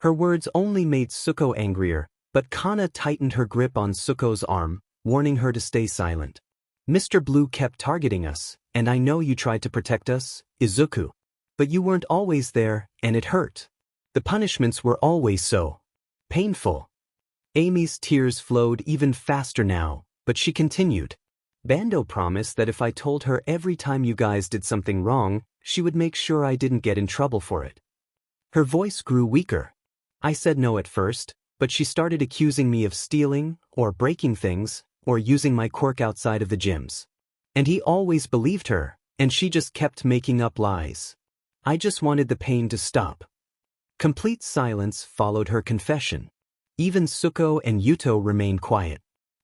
Her words only made Suko angrier, but Kana tightened her grip on Suko's arm, warning her to stay silent. "Mr. Blue kept targeting us, and I know you tried to protect us, Izuku. But you weren't always there, and it hurt. The punishments were always so painful." Amy's tears flowed even faster now, but she continued. "Bando promised that if I told her every time you guys did something wrong, she would make sure I didn't get in trouble for it." Her voice grew weaker. "I said no at first, but she started accusing me of stealing, or breaking things, or using my quirk outside of the gyms. And he always believed her, and she just kept making up lies. I just wanted the pain to stop." Complete silence followed her confession. Even Suko and Yuto remained quiet.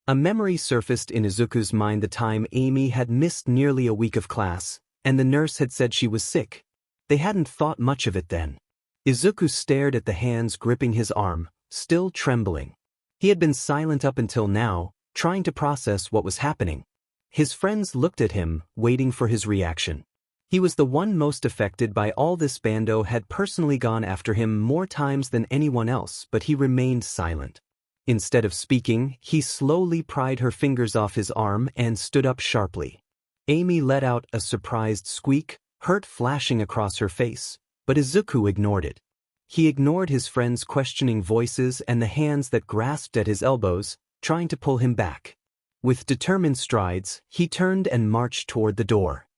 A memory surfaced in Izuku's mind the time Amy had missed nearly a week of class, and the nurse had said she was sick. They hadn't thought much of it then. Izuku stared at the hands gripping his arm, still trembling. He had been silent up until now, trying to process what was happening. His friends looked at him, waiting for his reaction. He was the one most affected by all this. Bando had personally gone after him more times than anyone else, but he remained silent. Instead of speaking, he slowly pried her fingers off his arm and stood up sharply. Amy let out a surprised squeak, hurt flashing across her face, but Izuku ignored it. He ignored his friends' questioning voices and the hands that grasped at his elbows, trying to pull him back. With determined strides, he turned and marched toward the door.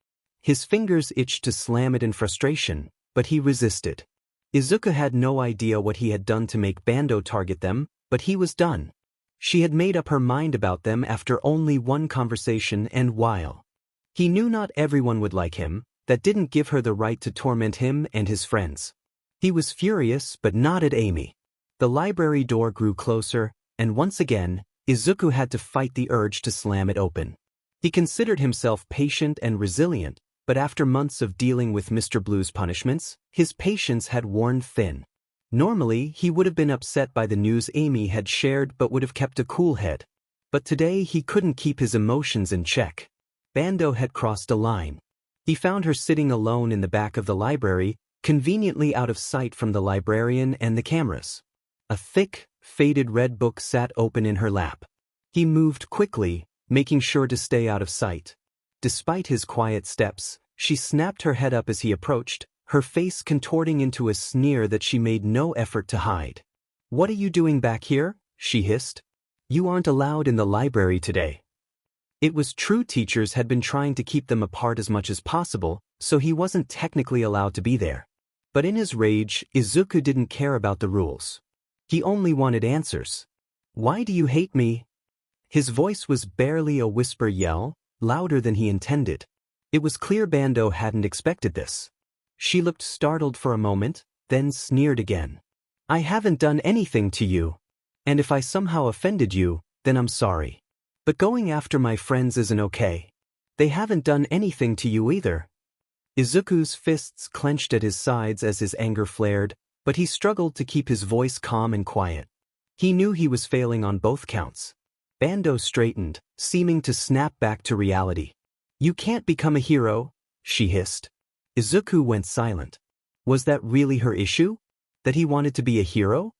His fingers itched to slam it in frustration, but he resisted. Izuku had no idea what he had done to make Bando target them, but he was done. She had made up her mind about them after only one conversation, and while he knew not everyone would like him, that didn't give her the right to torment him and his friends. He was furious, but not at Amy. The library door grew closer, and once again, Izuku had to fight the urge to slam it open. He considered himself patient and resilient, but after months of dealing with Mr. Blue's punishments, his patience had worn thin. Normally, he would have been upset by the news Amy had shared but would have kept a cool head. But today he couldn't keep his emotions in check. Bando had crossed a line. He found her sitting alone in the back of the library, conveniently out of sight from the librarian and the cameras. A thick, faded red book sat open in her lap. He moved quickly, making sure to stay out of sight. Despite his quiet steps, she snapped her head up as he approached, her face contorting into a sneer that she made no effort to hide. "What are you doing back here?" she hissed. "You aren't allowed in the library today." It was true teachers had been trying to keep them apart as much as possible, so he wasn't technically allowed to be there. But in his rage, Izuku didn't care about the rules. He only wanted answers. Why do you hate me? His voice was barely a whisper yell, louder than he intended. It was clear Bando hadn't expected this. She looked startled for a moment, then sneered again. I haven't done anything to you. And if I somehow offended you, then I'm sorry. But going after my friends isn't okay. They haven't done anything to you either. Izuku's fists clenched at his sides as his anger flared, but he struggled to keep his voice calm and quiet. He knew he was failing on both counts. Bando straightened, seeming to snap back to reality. You can't become a hero, she hissed. Izuku went silent. Was that really her issue? That he wanted to be a hero?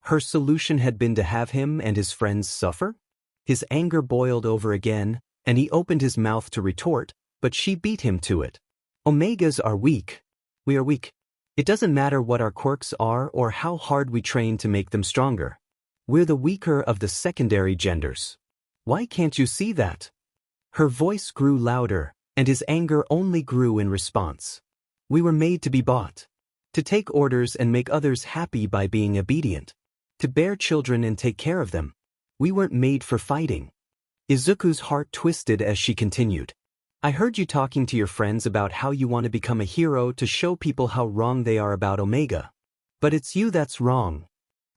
Her solution had been to have him and his friends suffer? His anger boiled over again, and he opened his mouth to retort, but she beat him to it. Omegas are weak. We are weak. It doesn't matter what our quirks are or how hard we train to make them stronger. We're the weaker of the secondary genders. Why can't you see that? Her voice grew louder, and his anger only grew in response. We were made to be bought. To take orders and make others happy by being obedient. To bear children and take care of them. We weren't made for fighting. Izuku's heart twisted as she continued. I heard you talking to your friends about how you want to become a hero to show people how wrong they are about Omega. But it's you that's wrong.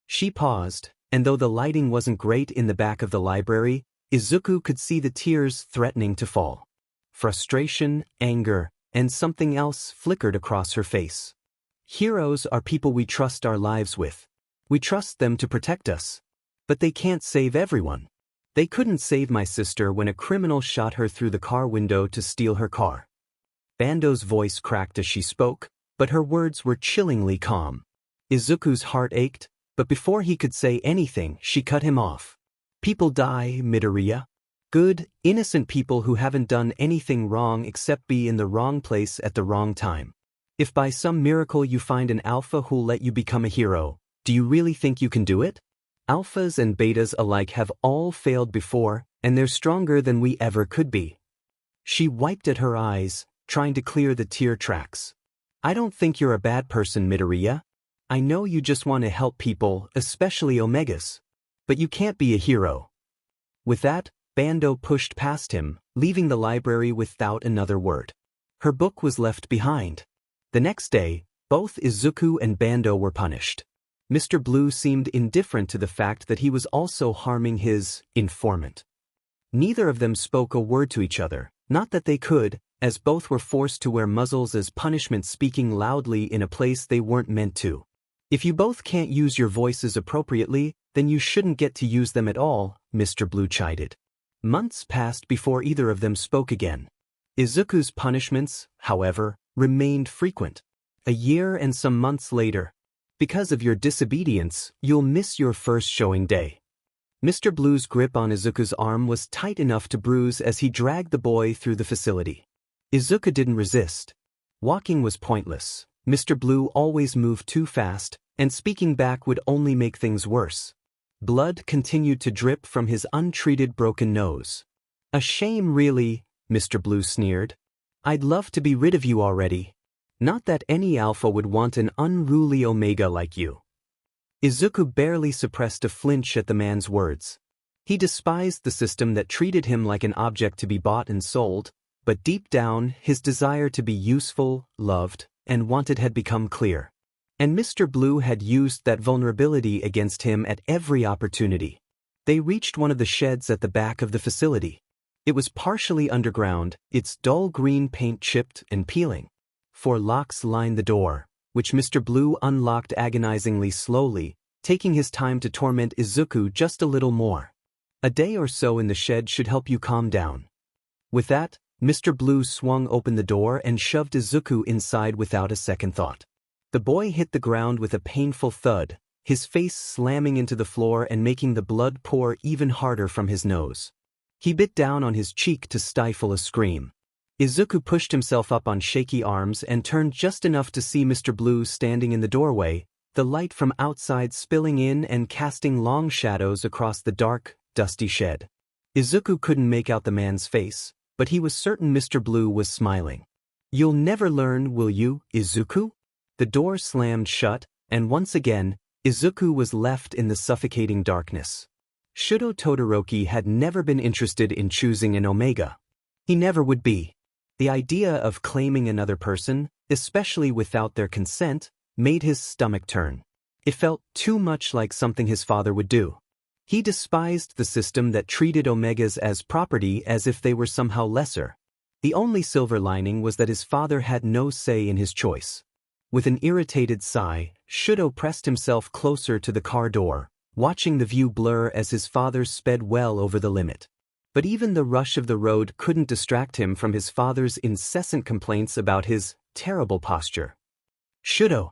She paused, and though the lighting wasn't great in the back of the library, Izuku could see the tears threatening to fall. Frustration, anger, and something else flickered across her face. Heroes are people we trust our lives with. We trust them to protect us. But they can't save everyone. They couldn't save my sister when a criminal shot her through the car window to steal her car. Bando's voice cracked as she spoke, but her words were chillingly calm. Izuku's heart ached, but before he could say anything, she cut him off. People die, Midoriya. Good, innocent people who haven't done anything wrong except be in the wrong place at the wrong time. If by some miracle you find an alpha who'll let you become a hero, do you really think you can do it? Alphas and betas alike have all failed before, and they're stronger than we ever could be. She wiped at her eyes, trying to clear the tear tracks. I don't think you're a bad person, Midoriya. I know you just want to help people, especially Omegas. But you can't be a hero. With that, Bando pushed past him, leaving the library without another word. Her book was left behind. The next day, both Izuku and Bando were punished. Mr. Blue seemed indifferent to the fact that he was also harming his informant. Neither of them spoke a word to each other, not that they could, as both were forced to wear muzzles as punishment, speaking loudly in a place they weren't meant to. If you both can't use your voices appropriately, then you shouldn't get to use them at all, Mr. Blue chided. Months passed before either of them spoke again. Izuku's punishments, however, remained frequent. A year and some months later, because of your disobedience, you'll miss your first showing day. Mr. Blue's grip on Izuku's arm was tight enough to bruise as he dragged the boy through the facility. Izuku didn't resist. Walking was pointless. Mr. Blue always moved too fast, and speaking back would only make things worse. Blood continued to drip from his untreated broken nose. A shame, really, Mr. Blue sneered. I'd love to be rid of you already. Not that any alpha would want an unruly Omega like you. Izuku barely suppressed a flinch at the man's words. He despised the system that treated him like an object to be bought and sold, but deep down, his desire to be useful, loved, and wanted had become clear. And Mr. Blue had used that vulnerability against him at every opportunity. They reached one of the sheds at the back of the facility. It was partially underground, its dull green paint chipped and peeling. 4 locks lined the door, which Mr. Blue unlocked agonizingly slowly, taking his time to torment Izuku just a little more. A day or so in the shed should help you calm down. With that, Mr. Blue swung open the door and shoved Izuku inside without a second thought. The boy hit the ground with a painful thud, his face slamming into the floor and making the blood pour even harder from his nose. He bit down on his cheek to stifle a scream. Izuku pushed himself up on shaky arms and turned just enough to see Mr. Blue standing in the doorway, the light from outside spilling in and casting long shadows across the dark, dusty shed. Izuku couldn't make out the man's face, but he was certain Mr. Blue was smiling. You'll never learn, will you, Izuku? The door slammed shut, and once again, Izuku was left in the suffocating darkness. Shouto Todoroki had never been interested in choosing an Omega. He never would be. The idea of claiming another person, especially without their consent, made his stomach turn. It felt too much like something his father would do. He despised the system that treated Omegas as property as if they were somehow lesser. The only silver lining was that his father had no say in his choice. With an irritated sigh, Shouto pressed himself closer to the car door, watching the view blur as his father sped well over the limit. But even the rush of the road couldn't distract him from his father's incessant complaints about his terrible posture. "Shouto,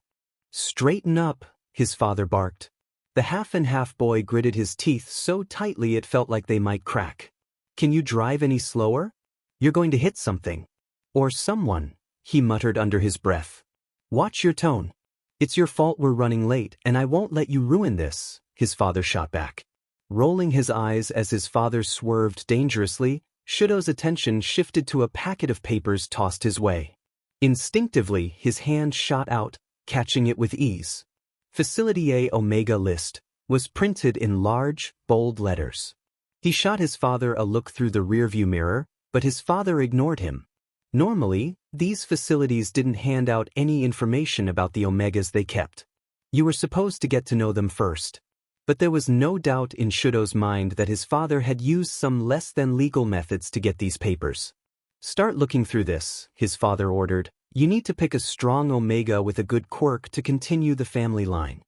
straighten up," his father barked. The half-and-half boy gritted his teeth so tightly it felt like they might crack. "Can you drive any slower? You're going to hit something. Or someone," he muttered under his breath. "Watch your tone. It's your fault we're running late, and I won't let you ruin this," his father shot back. Rolling his eyes as his father swerved dangerously, Shouto's attention shifted to a packet of papers tossed his way. Instinctively, his hand shot out, catching it with ease. Facility A Omega List was printed in large, bold letters. He shot his father a look through the rearview mirror, but his father ignored him. Normally, these facilities didn't hand out any information about the Omegas they kept. You were supposed to get to know them first. But there was no doubt in Shouto's mind that his father had used some less-than-legal methods to get these papers. "Start looking through this," his father ordered. "You need to pick a strong Omega with a good quirk to continue the family line."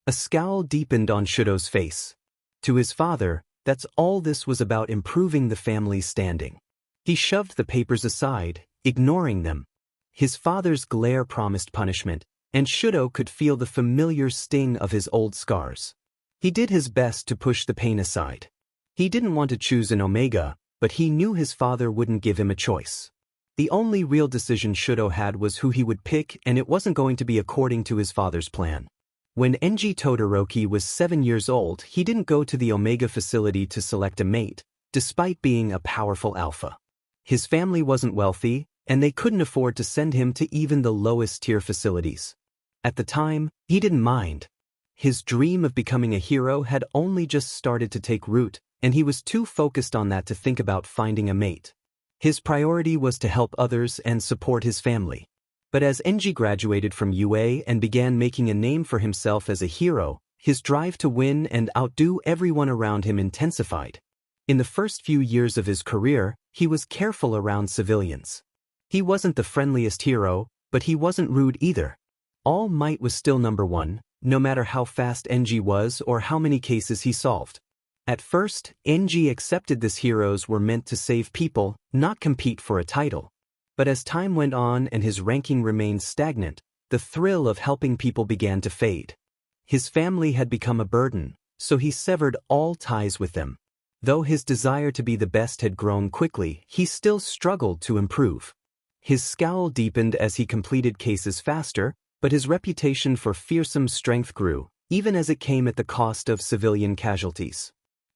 A scowl deepened on Shouto's face. To his father, that's all this was about: improving the family's standing. He shoved the papers aside, ignoring them. His father's glare promised punishment, and Shouto could feel the familiar sting of his old scars. He did his best to push the pain aside. He didn't want to choose an Omega, but he knew his father wouldn't give him a choice. The only real decision Shouto had was who he would pick, and it wasn't going to be according to his father's plan. When Todoroki was 7 years old, he didn't go to the Omega facility to select a mate, despite being a powerful alpha. His family wasn't wealthy, and they couldn't afford to send him to even the lowest-tier facilities. At the time, he didn't mind. His dream of becoming a hero had only just started to take root, and he was too focused on that to think about finding a mate. His priority was to help others and support his family. But as Enji graduated from UA and began making a name for himself as a hero, his drive to win and outdo everyone around him intensified. In the first few years of his career, he was careful around civilians. He wasn't the friendliest hero, but he wasn't rude either. All Might was still number one, no matter how fast Enji was or how many cases he solved. At first, Enji accepted this heroes were meant to save people, not compete for a title. But as time went on and his ranking remained stagnant, the thrill of helping people began to fade. His family had become a burden, so he severed all ties with them. Though his desire to be the best had grown quickly, he still struggled to improve. His scowl deepened as he completed cases faster, but his reputation for fearsome strength grew, even as it came at the cost of civilian casualties.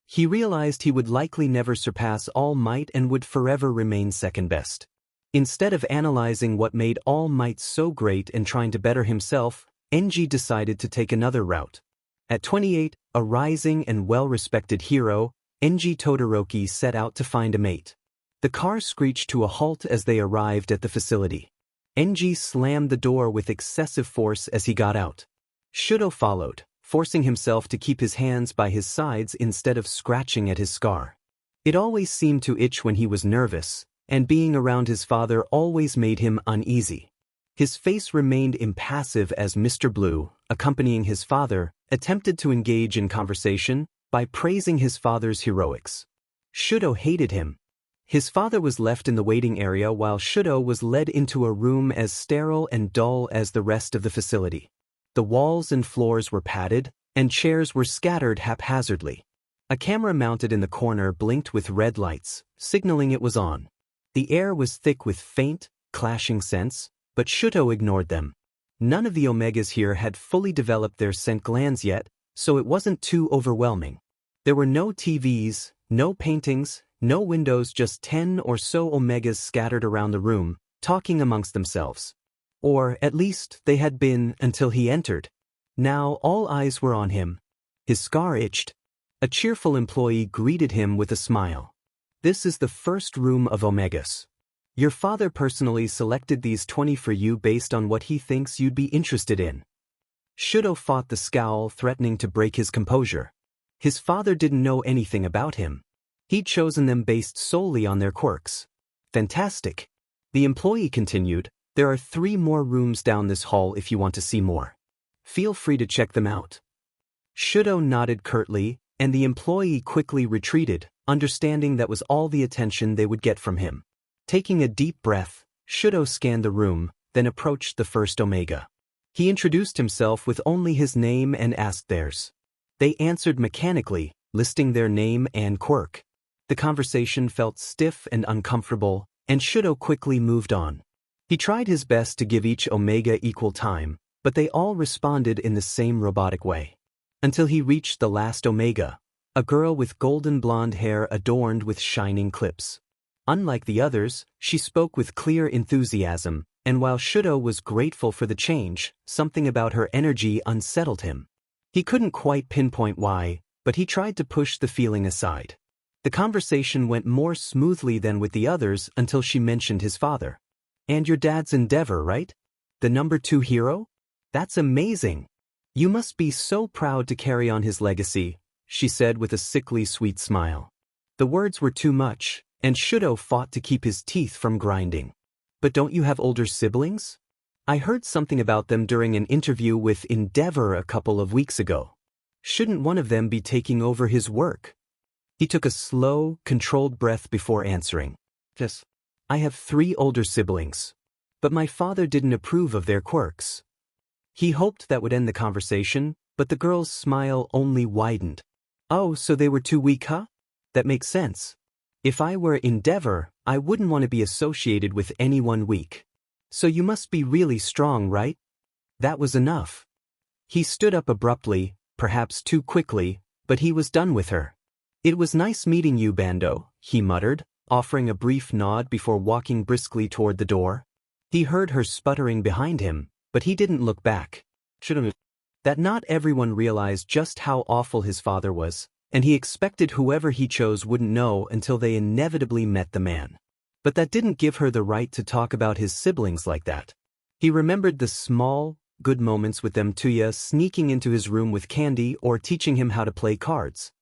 He realized he would likely never surpass All Might and would forever remain second best. Instead of analyzing what made All Might so great and trying to better himself, Enji decided to take another route. At 28, a rising and well-respected hero, Todoroki set out to find a mate. The car screeched to a halt as they arrived at the facility. Enji slammed the door with excessive force as he got out. Shouto followed, forcing himself to keep his hands by his sides instead of scratching at his scar. It always seemed to itch when he was nervous, and being around his father always made him uneasy. His face remained impassive as Mr. Blue, accompanying his father, attempted to engage in conversation by praising his father's heroics. Shouto hated him. His father was left in the waiting area while Shouto was led into a room as sterile and dull as the rest of the facility. The walls and floors were padded, and chairs were scattered haphazardly. A camera mounted in the corner blinked with red lights, signaling it was on. The air was thick with faint, clashing scents, but Shouto ignored them. None of the Omegas here had fully developed their scent glands yet, so it wasn't too overwhelming. There were no TVs, no paintings, no windows, just 10 or so Omegas scattered around the room, talking amongst themselves. Or, at least, they had been until he entered. Now all eyes were on him. His scar itched. A cheerful employee greeted him with a smile. This is the first room of Omegas. Your father personally selected these 20 for you based on what he thinks you'd be interested in. Shouto fought the scowl, threatening to break his composure. His father didn't know anything about him. He'd chosen them based solely on their quirks. Fantastic. The employee continued, there are 3 more rooms down this hall if you want to see more. Feel free to check them out. Shouto nodded curtly, and the employee quickly retreated, understanding that was all the attention they would get from him. Taking a deep breath, Shouto scanned the room, then approached the first Omega. He introduced himself with only his name and asked theirs. They answered mechanically, listing their name and quirk. The conversation felt stiff and uncomfortable, and Shouto quickly moved on. He tried his best to give each Omega equal time, but they all responded in the same robotic way. Until he reached the last Omega, a girl with golden blonde hair adorned with shining clips. Unlike the others, she spoke with clear enthusiasm, and while Shouto was grateful for the change, something about her energy unsettled him. He couldn't quite pinpoint why, but he tried to push the feeling aside. The conversation went more smoothly than with the others until she mentioned his father. And your dad's Endeavor, right? The number 2 hero? That's amazing. You must be so proud to carry on his legacy, she said with a sickly sweet smile. The words were too much, and Shouto fought to keep his teeth from grinding. But don't you have older siblings? I heard something about them during an interview with Endeavor a couple of weeks ago. Shouldn't one of them be taking over his work? He took a slow, controlled breath before answering. Yes. I have 3 older siblings. But my father didn't approve of their quirks. He hoped that would end the conversation, but the girl's smile only widened. Oh, so they were too weak, huh? That makes sense. If I were Endeavor, I wouldn't want to be associated with anyone weak. So you must be really strong, right? That was enough. He stood up abruptly, perhaps too quickly, but he was done with her. It was nice meeting you, Bando, he muttered, offering a brief nod before walking briskly toward the door. He heard her sputtering behind him, but he didn't look back. That not everyone realized just how awful his father was, and he expected whoever he chose wouldn't know until they inevitably met the man. But that didn't give her the right to talk about his siblings like that. He remembered the small, good moments with them, Tuya sneaking into his room with candy or teaching him how to play cards.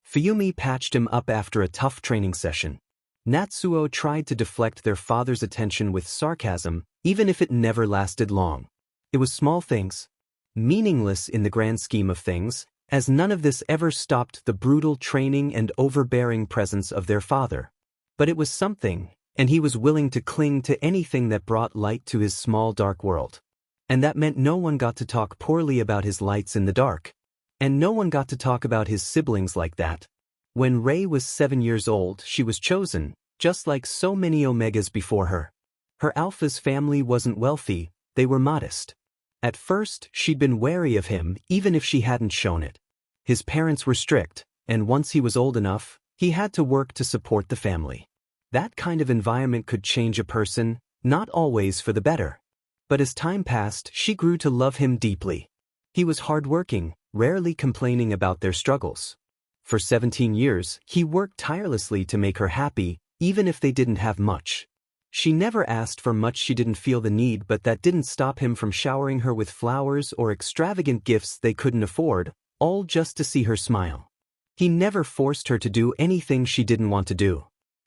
Fuyumi patched him up after a tough training session. Natsuo tried to deflect their father's attention with sarcasm, even if it never lasted long. It was small things, meaningless in the grand scheme of things, as none of this ever stopped the brutal training and overbearing presence of their father. But it was something, and he was willing to cling to anything that brought light to his small dark world. And that meant no one got to talk poorly about his lights in the dark. And no one got to talk about his siblings like that. When Rei was 7 years old, she was chosen, just like so many Omegas before her. Her Alpha's family wasn't wealthy, they were modest. At first, she'd been wary of him, even if she hadn't shown it. His parents were strict, and once he was old enough, he had to work to support the family. That kind of environment could change a person, not always for the better. But as time passed, she grew to love him deeply. He was hardworking, rarely complaining about their struggles. For 17 years, he worked tirelessly to make her happy, even if they didn't have much. She never asked for much she didn't feel the need, but that didn't stop him from showering her with flowers or extravagant gifts they couldn't afford, all just to see her smile. He never forced her to do anything she didn't want to do.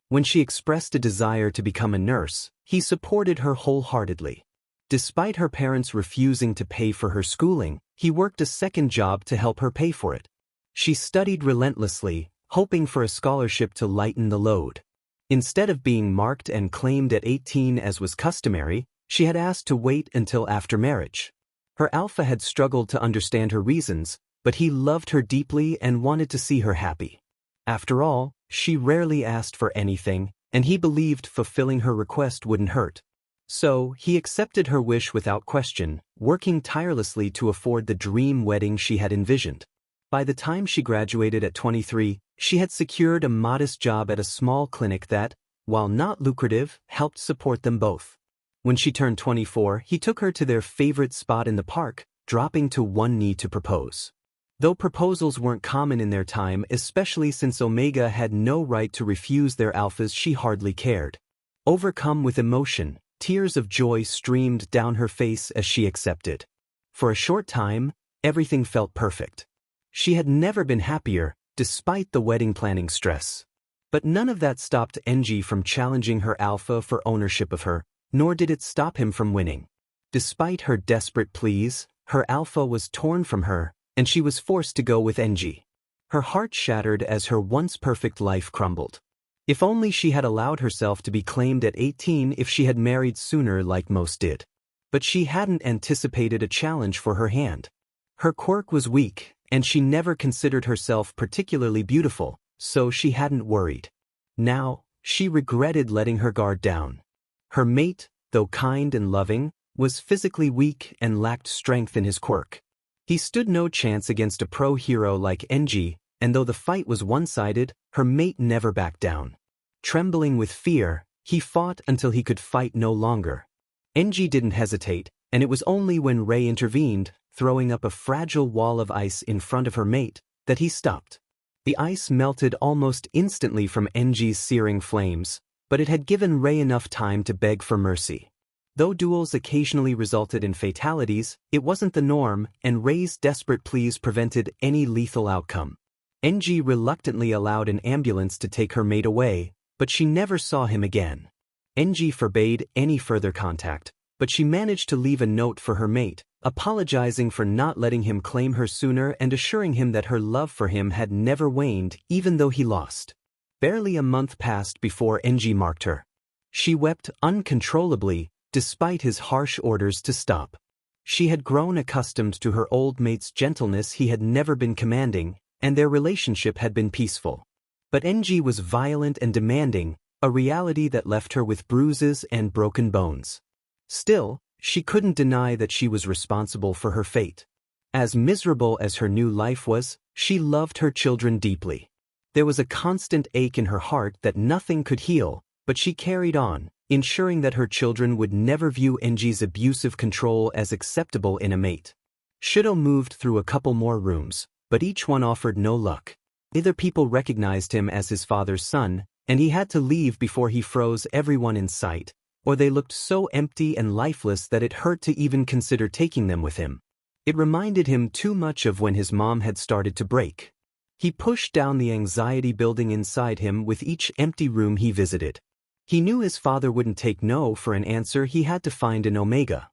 When she expressed a desire to become a nurse, he supported her wholeheartedly. Despite her parents refusing to pay for her schooling, he worked a second job to help her pay for it. She studied relentlessly, hoping for a scholarship to lighten the load. Instead of being marked and claimed at 18 as was customary, she had asked to wait until after marriage. Her Alpha had struggled to understand her reasons, but he loved her deeply and wanted to see her happy. After all, she rarely asked for anything, and he believed fulfilling her request wouldn't hurt. So, he accepted her wish without question, working tirelessly to afford the dream wedding she had envisioned. By the time she graduated at 23, she had secured a modest job at a small clinic that, while not lucrative, helped support them both. When she turned 24, he took her to their favorite spot in the park, dropping to one knee to propose. Though proposals weren't common in their time, especially since Omega had no right to refuse their alphas, she hardly cared. Overcome with emotion, tears of joy streamed down her face as she accepted. For a short time, everything felt perfect. She had never been happier, despite the wedding planning stress. But none of that stopped Enji from challenging her alpha for ownership of her, nor did it stop him from winning. Despite her desperate pleas, her alpha was torn from her, and she was forced to go with Enji. Her heart shattered as her once perfect life crumbled. If only she had allowed herself to be claimed at 18, if she had married sooner like most did. But she hadn't anticipated a challenge for her hand. Her quirk was weak, and she never considered herself particularly beautiful, so she hadn't worried. Now, she regretted letting her guard down. Her mate, though kind and loving, was physically weak and lacked strength in his quirk. He stood no chance against a pro-hero like Enji, and though the fight was one-sided, her mate never backed down. Trembling with fear, he fought until he could fight no longer. Enji didn't hesitate, and it was only when Rei intervened, throwing up a fragile wall of ice in front of her mate, that he stopped. The ice melted almost instantly from Enji's searing flames, but it had given Rei enough time to beg for mercy. Though duels occasionally resulted in fatalities, it wasn't the norm, and Rei's desperate pleas prevented any lethal outcome. Enji reluctantly allowed an ambulance to take her mate away, but she never saw him again. Enji forbade any further contact, but she managed to leave a note for her mate, apologizing for not letting him claim her sooner and assuring him that her love for him had never waned even though he lost. Barely a month passed before Enji marked her. She wept uncontrollably, despite his harsh orders to stop. She had grown accustomed to her old mate's gentleness. He had never been commanding, and their relationship had been peaceful. But Enji was violent and demanding, a reality that left her with bruises and broken bones. Still, she couldn't deny that she was responsible for her fate. As miserable as her new life was, she loved her children deeply. There was a constant ache in her heart that nothing could heal, but she carried on, ensuring that her children would never view Enji's abusive control as acceptable in a mate. Shouto moved through a couple more rooms, but each one offered no luck. Either people recognized him as his father's son, and he had to leave before he froze everyone in sight, or they looked so empty and lifeless that it hurt to even consider taking them with him. It reminded him too much of when his mom had started to break. He pushed down the anxiety building inside him with each empty room he visited. He knew his father wouldn't take no for an answer. He had to find an Omega.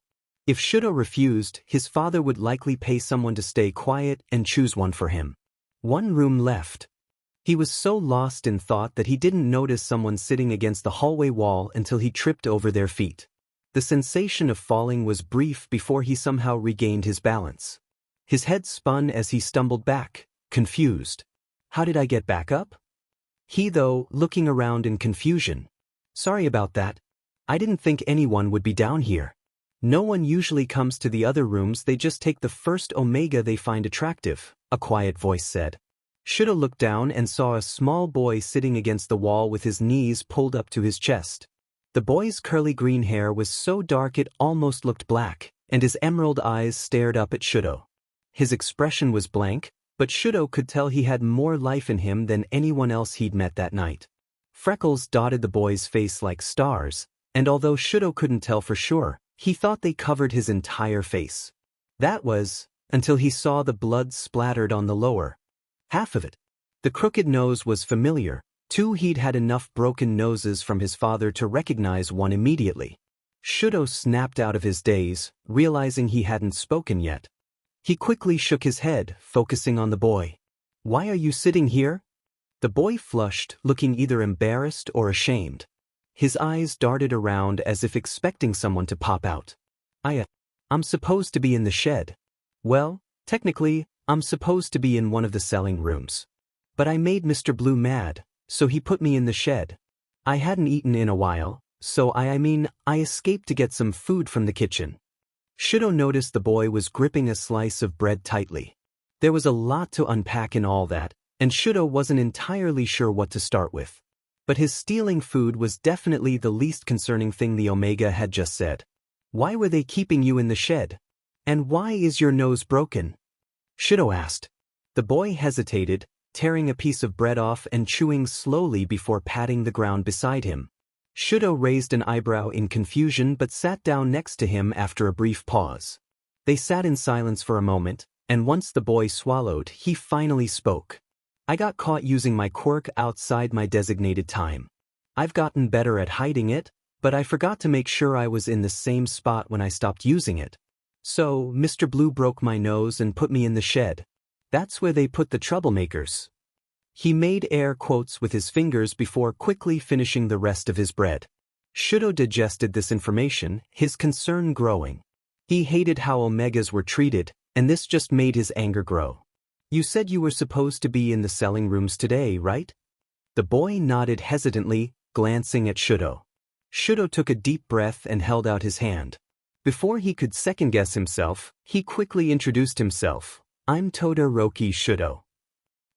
If Shouto refused, his father would likely pay someone to stay quiet and choose one for him. One room left. He was so lost in thought that he didn't notice someone sitting against the hallway wall until he tripped over their feet. The sensation of falling was brief before he somehow regained his balance. His head spun as he stumbled back, confused. How did I get back up? He, though, looking around in confusion. Sorry about that. I didn't think anyone would be down here. No one usually comes to the other rooms, they just take the first Omega they find attractive, a quiet voice said. Shouto looked down and saw a small boy sitting against the wall with his knees pulled up to his chest. The boy's curly green hair was so dark it almost looked black, and his emerald eyes stared up at Shouto. His expression was blank, but Shouto could tell he had more life in him than anyone else he'd met that night. Freckles dotted the boy's face like stars, and although Shouto couldn't tell for sure, he thought they covered his entire face. That was, until he saw the blood splattered on the lower half of it. The crooked nose was familiar, too. He'd had enough broken noses from his father to recognize one immediately. Shouto snapped out of his daze, realizing he hadn't spoken yet. He quickly shook his head, focusing on the boy. Why are you sitting here? The boy flushed, looking either embarrassed or ashamed. His eyes darted around as if expecting someone to pop out. I'm supposed to be in the shed. Well, technically, I'm supposed to be in one of the selling rooms. But I made Mr. Blue mad, so he put me in the shed. I hadn't eaten in a while, so I escaped to get some food from the kitchen. Shouto noticed the boy was gripping a slice of bread tightly. There was a lot to unpack in all that, and Shouto wasn't entirely sure what to start with. But his stealing food was definitely the least concerning thing the Omega had just said. Why were they keeping you in the shed? And why is your nose broken? Shouto asked. The boy hesitated, tearing a piece of bread off and chewing slowly before patting the ground beside him. Shouto raised an eyebrow in confusion but sat down next to him after a brief pause. They sat in silence for a moment, and once the boy swallowed, he finally spoke. I got caught using my quirk outside my designated time. I've gotten better at hiding it, but I forgot to make sure I was in the same spot when I stopped using it. So, Mr. Blue broke my nose and put me in the shed. That's where they put the troublemakers. He made air quotes with his fingers before quickly finishing the rest of his bread. Shouto digested this information, his concern growing. He hated how Omegas were treated, and this just made his anger grow. You said you were supposed to be in the selling rooms today, right? The boy nodded hesitantly, glancing at Shouto. Shouto took a deep breath and held out his hand. Before he could second-guess himself, he quickly introduced himself. I'm Todoroki Shouto.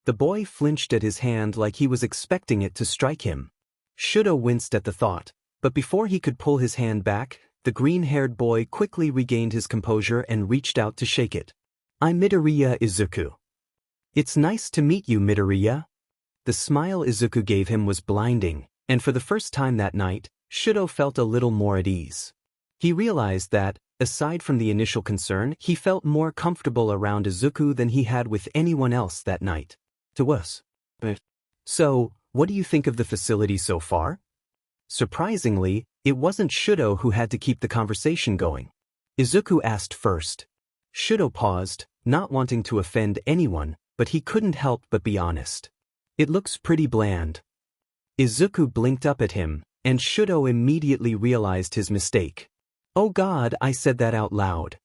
The boy flinched at his hand like he was expecting it to strike him. Shouto winced at the thought, but before he could pull his hand back, the green-haired boy quickly regained his composure and reached out to shake it. I'm Midoriya Izuku. It's nice to meet you, Midoriya. The smile Izuku gave him was blinding, and for the first time that night, Shouto felt a little more at ease. He realized that, aside from the initial concern, he felt more comfortable around Izuku than he had with anyone else that night. To us. So, what do you think of the facility so far? Surprisingly, it wasn't Shouto who had to keep the conversation going. Izuku asked first. Shouto paused, not wanting to offend anyone, but he couldn't help but be honest. It looks pretty bland. Izuku blinked up at him, and Shouto immediately realized his mistake. Oh God, I said that out loud.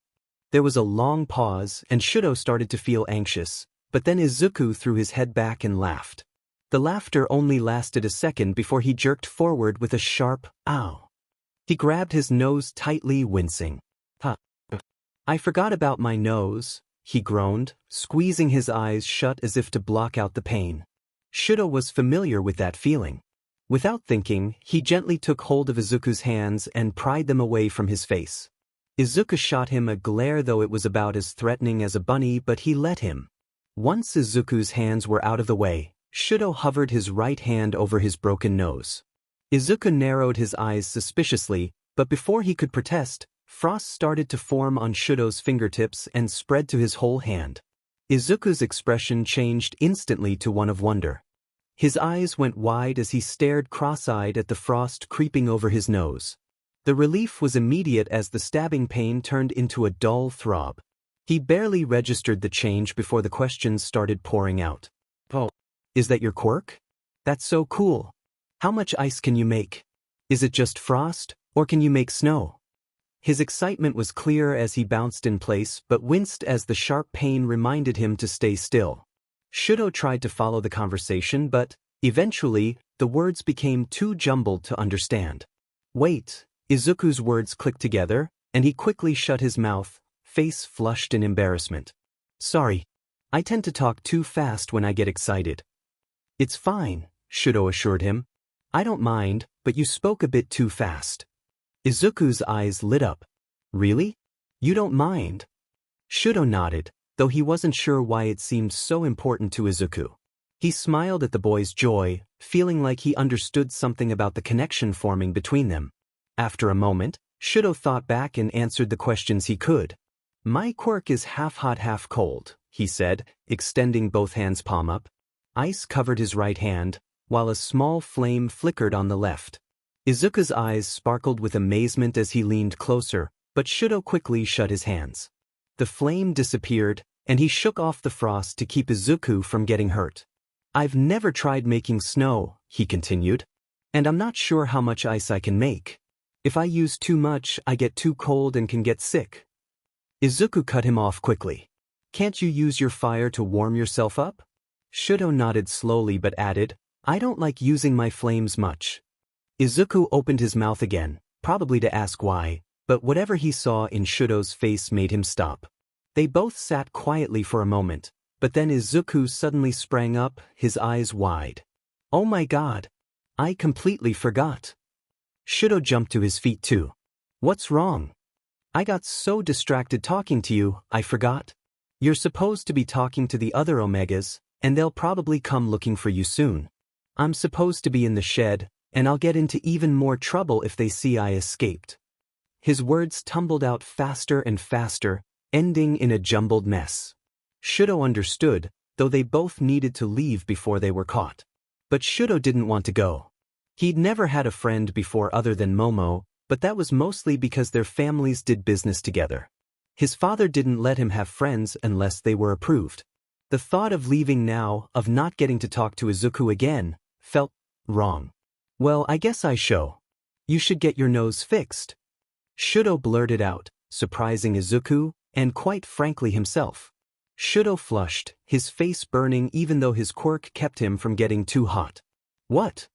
There was a long pause, and Shouto started to feel anxious, but then Izuku threw his head back and laughed. The laughter only lasted a second before he jerked forward with a sharp, ow. He grabbed his nose tightly, wincing. I forgot about my nose, he groaned, squeezing his eyes shut as if to block out the pain. Shouto was familiar with that feeling. Without thinking, he gently took hold of Izuku's hands and pried them away from his face. Izuku shot him a glare, though it was about as threatening as a bunny, but he let him. Once Izuku's hands were out of the way, Shouto hovered his right hand over his broken nose. Izuku narrowed his eyes suspiciously, but before he could protest, frost started to form on Shouto's fingertips and spread to his whole hand. Izuku's expression changed instantly to one of wonder. His eyes went wide as he stared cross-eyed at the frost creeping over his nose. The relief was immediate as the stabbing pain turned into a dull throb. He barely registered the change before the questions started pouring out. Oh, is that your quirk? That's so cool. How much ice can you make? Is it just frost, or can you make snow? His excitement was clear as he bounced in place but winced as the sharp pain reminded him to stay still. Shouto tried to follow the conversation, but, eventually, the words became too jumbled to understand. Wait, Izuku's words clicked together, and he quickly shut his mouth, face flushed in embarrassment. Sorry. I tend to talk too fast when I get excited. It's fine, Shouto assured him. I don't mind, but you spoke a bit too fast. Izuku's eyes lit up. Really? You don't mind? Shouto nodded, though he wasn't sure why it seemed so important to Izuku. He smiled at the boy's joy, feeling like he understood something about the connection forming between them. After a moment, Shouto thought back and answered the questions he could. My quirk is half hot, half cold, he said, extending both hands palm up. Ice covered his right hand, while a small flame flickered on the left. Izuku's eyes sparkled with amazement as he leaned closer, but Shouto quickly shut his hands. The flame disappeared, and he shook off the frost to keep Izuku from getting hurt. I've never tried making snow, he continued, and I'm not sure how much ice I can make. If I use too much, I get too cold and can get sick. Izuku cut him off quickly. Can't you use your fire to warm yourself up? Shouto nodded slowly but added, I don't like using my flames much. Izuku opened his mouth again, probably to ask why, but whatever he saw in Shouto's face made him stop. They both sat quietly for a moment, but then Izuku suddenly sprang up, his eyes wide. Oh my God! I completely forgot. Shouto jumped to his feet too. What's wrong? I got so distracted talking to you, I forgot. You're supposed to be talking to the other Omegas, and they'll probably come looking for you soon. I'm supposed to be in the shed, and I'll get into even more trouble if they see I escaped. His words tumbled out faster and faster, ending in a jumbled mess. Shouto understood, though they both needed to leave before they were caught. But Shouto didn't want to go. He'd never had a friend before other than Momo, but that was mostly because their families did business together. His father didn't let him have friends unless they were approved. The thought of leaving now, of not getting to talk to Izuku again, felt wrong. Well, I guess you should get your nose fixed. Shouto blurted out, surprising Izuku, and quite frankly himself. Shouto flushed, his face burning even though his quirk kept him from getting too hot. What?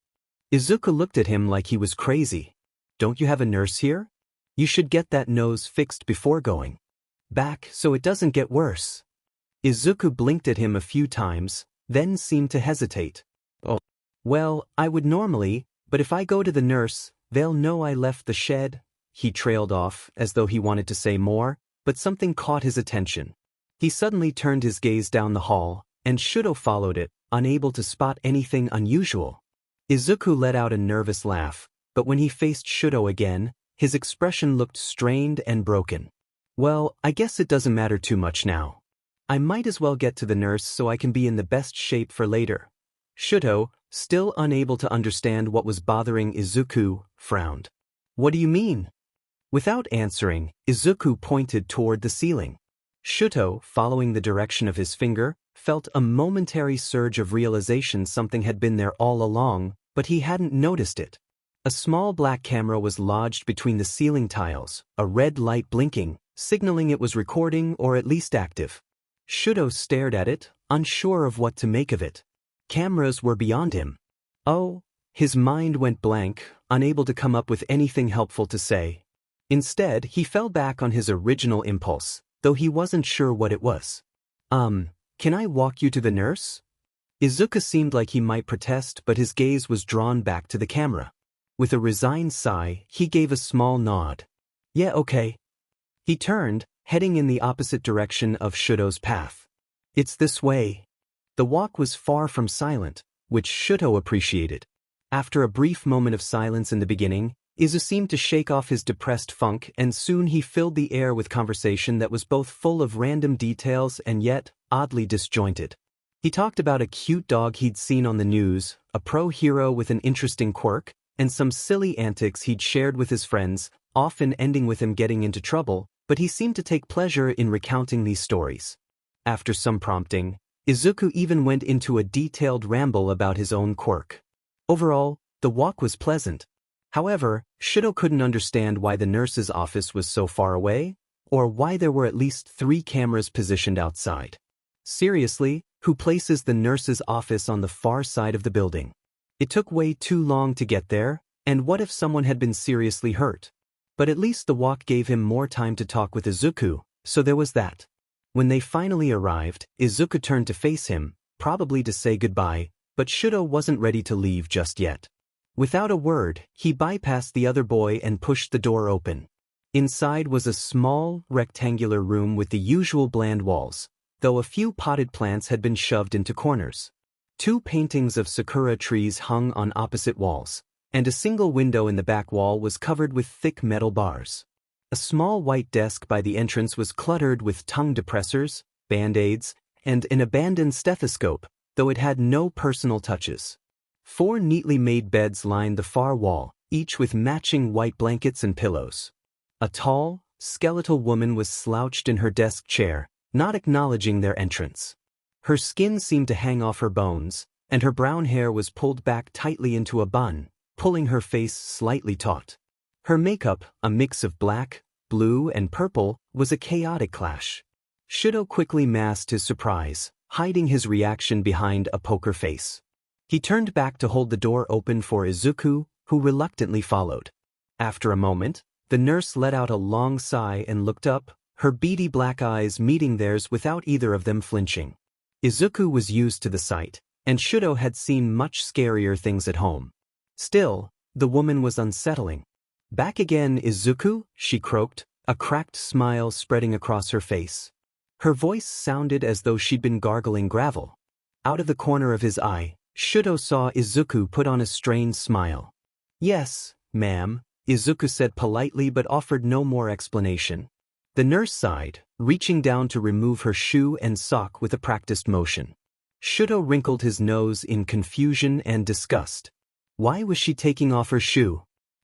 Izuku looked at him like he was crazy. Don't you have a nurse here? You should get that nose fixed before going back so it doesn't get worse. Izuku blinked at him a few times, then seemed to hesitate. Oh. Well, I would normally, but if I go to the nurse, they'll know I left the shed. He trailed off, as though he wanted to say more, but something caught his attention. He suddenly turned his gaze down the hall, and Shouto followed it, unable to spot anything unusual. Izuku let out a nervous laugh, but when he faced Shouto again, his expression looked strained and broken. Well, I guess it doesn't matter too much now. I might as well get to the nurse so I can be in the best shape for later. Shouto, still unable to understand what was bothering Izuku, frowned. What do you mean? Without answering, Izuku pointed toward the ceiling. Shouto, following the direction of his finger, felt a momentary surge of realization something had been there all along, but he hadn't noticed it. A small black camera was lodged between the ceiling tiles, a red light blinking, signaling it was recording or at least active. Shouto stared at it, unsure of what to make of it. Cameras were beyond him. Oh, his mind went blank, unable to come up with anything helpful to say. Instead, he fell back on his original impulse, though he wasn't sure what it was. Can I walk you to the nurse? Izuku seemed like he might protest, but his gaze was drawn back to the camera. With a resigned sigh, he gave a small nod. Yeah, okay. He turned, heading in the opposite direction of Shouto's path. It's this way. The walk was far from silent, which Shouto appreciated. After a brief moment of silence in the beginning, Izu seemed to shake off his depressed funk, and soon he filled the air with conversation that was both full of random details and yet oddly disjointed. He talked about a cute dog he'd seen on the news, a pro-hero with an interesting quirk, and some silly antics he'd shared with his friends, often ending with him getting into trouble, but he seemed to take pleasure in recounting these stories. After some prompting, Izuku even went into a detailed ramble about his own quirk. Overall, the walk was pleasant. However, Shouto couldn't understand why the nurse's office was so far away, or why there were at least 3 cameras positioned outside. Seriously, who places the nurse's office on the far side of the building? It took way too long to get there, and what if someone had been seriously hurt? But at least the walk gave him more time to talk with Izuku, so there was that. When they finally arrived, Izuku turned to face him, probably to say goodbye, but Shouto wasn't ready to leave just yet. Without a word, he bypassed the other boy and pushed the door open. Inside was a small, rectangular room with the usual bland walls, though a few potted plants had been shoved into corners. 2 paintings of sakura trees hung on opposite walls, and a single window in the back wall was covered with thick metal bars. A small white desk by the entrance was cluttered with tongue depressors, band-aids, and an abandoned stethoscope, though it had no personal touches. 4 neatly made beds lined the far wall, each with matching white blankets and pillows. A tall, skeletal woman was slouched in her desk chair, not acknowledging their entrance. Her skin seemed to hang off her bones, and her brown hair was pulled back tightly into a bun, pulling her face slightly taut. Her makeup, a mix of black, blue, and purple, was a chaotic clash. Shouto quickly masked his surprise, hiding his reaction behind a poker face. He turned back to hold the door open for Izuku, who reluctantly followed. After a moment, the nurse let out a long sigh and looked up, her beady black eyes meeting theirs without either of them flinching. Izuku was used to the sight, and Shouto had seen much scarier things at home. Still, the woman was unsettling. Back again, Izuku, she croaked, a cracked smile spreading across her face. Her voice sounded as though she'd been gargling gravel. Out of the corner of his eye, Shouto saw Izuku put on a strained smile. "Yes, ma'am," Izuku said politely but offered no more explanation. The nurse sighed, reaching down to remove her shoe and sock with a practiced motion. Shouto wrinkled his nose in confusion and disgust. Why was she taking off her shoe?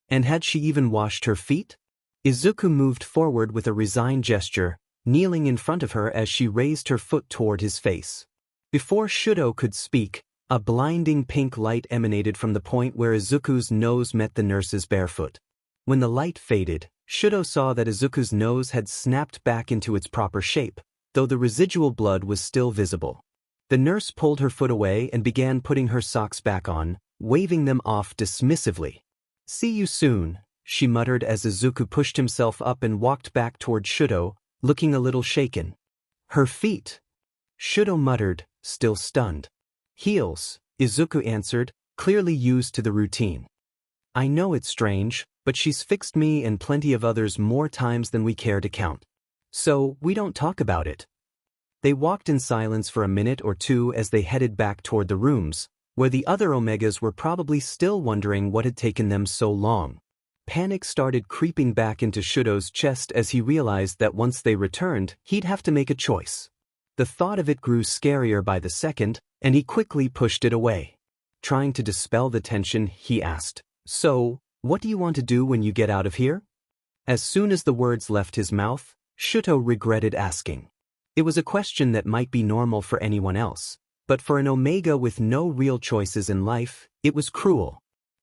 And had she even washed her feet? Izuku moved forward with a resigned gesture, kneeling in front of her as she raised her foot toward his face. Before Shouto could speak, a blinding pink light emanated from the point where Izuku's nose met the nurse's bare foot. When the light faded, Shouto saw that Izuku's nose had snapped back into its proper shape, though the residual blood was still visible. The nurse pulled her foot away and began putting her socks back on, waving them off dismissively. "See you soon," she muttered as Izuku pushed himself up and walked back toward Shouto, looking a little shaken. "Her feet," Shouto muttered, still stunned. "Heels," Izuku answered, clearly used to the routine. "I know it's strange, but she's fixed me and plenty of others more times than we care to count. So, we don't talk about it." They walked in silence for a minute or two as they headed back toward the rooms, where the other Omegas were probably still wondering what had taken them so long. Panic started creeping back into Shouto's chest as he realized that once they returned, he'd have to make a choice. The thought of it grew scarier by the second, and he quickly pushed it away. Trying to dispel the tension, he asked, "So, what do you want to do when you get out of here?" As soon as the words left his mouth, Shouto regretted asking. It was a question that might be normal for anyone else, but for an Omega with no real choices in life, it was cruel.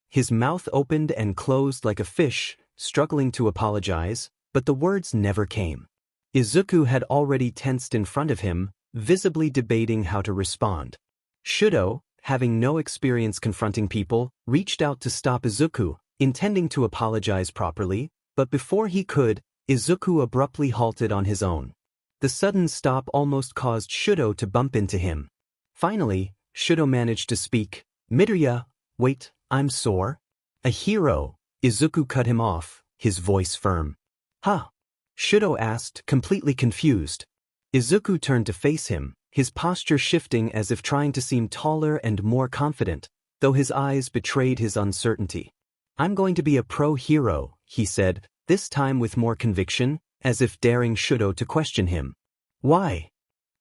His mouth opened and closed like a fish, struggling to apologize, but the words never came. Izuku had already tensed in front of him, visibly debating how to respond. Shouto, having no experience confronting people, reached out to stop Izuku, intending to apologize properly, but before he could, Izuku abruptly halted on his own. The sudden stop almost caused Shouto to bump into him. Finally, Shouto managed to speak. "Midoriya, wait, I'm sore." "A hero," Izuku cut him off, his voice firm. "Huh?" Shouto asked, completely confused. Izuku turned to face him, his posture shifting as if trying to seem taller and more confident, though his eyes betrayed his uncertainty. "I'm going to be a pro-hero," he said, this time with more conviction, as if daring Shouto to question him. "Why?"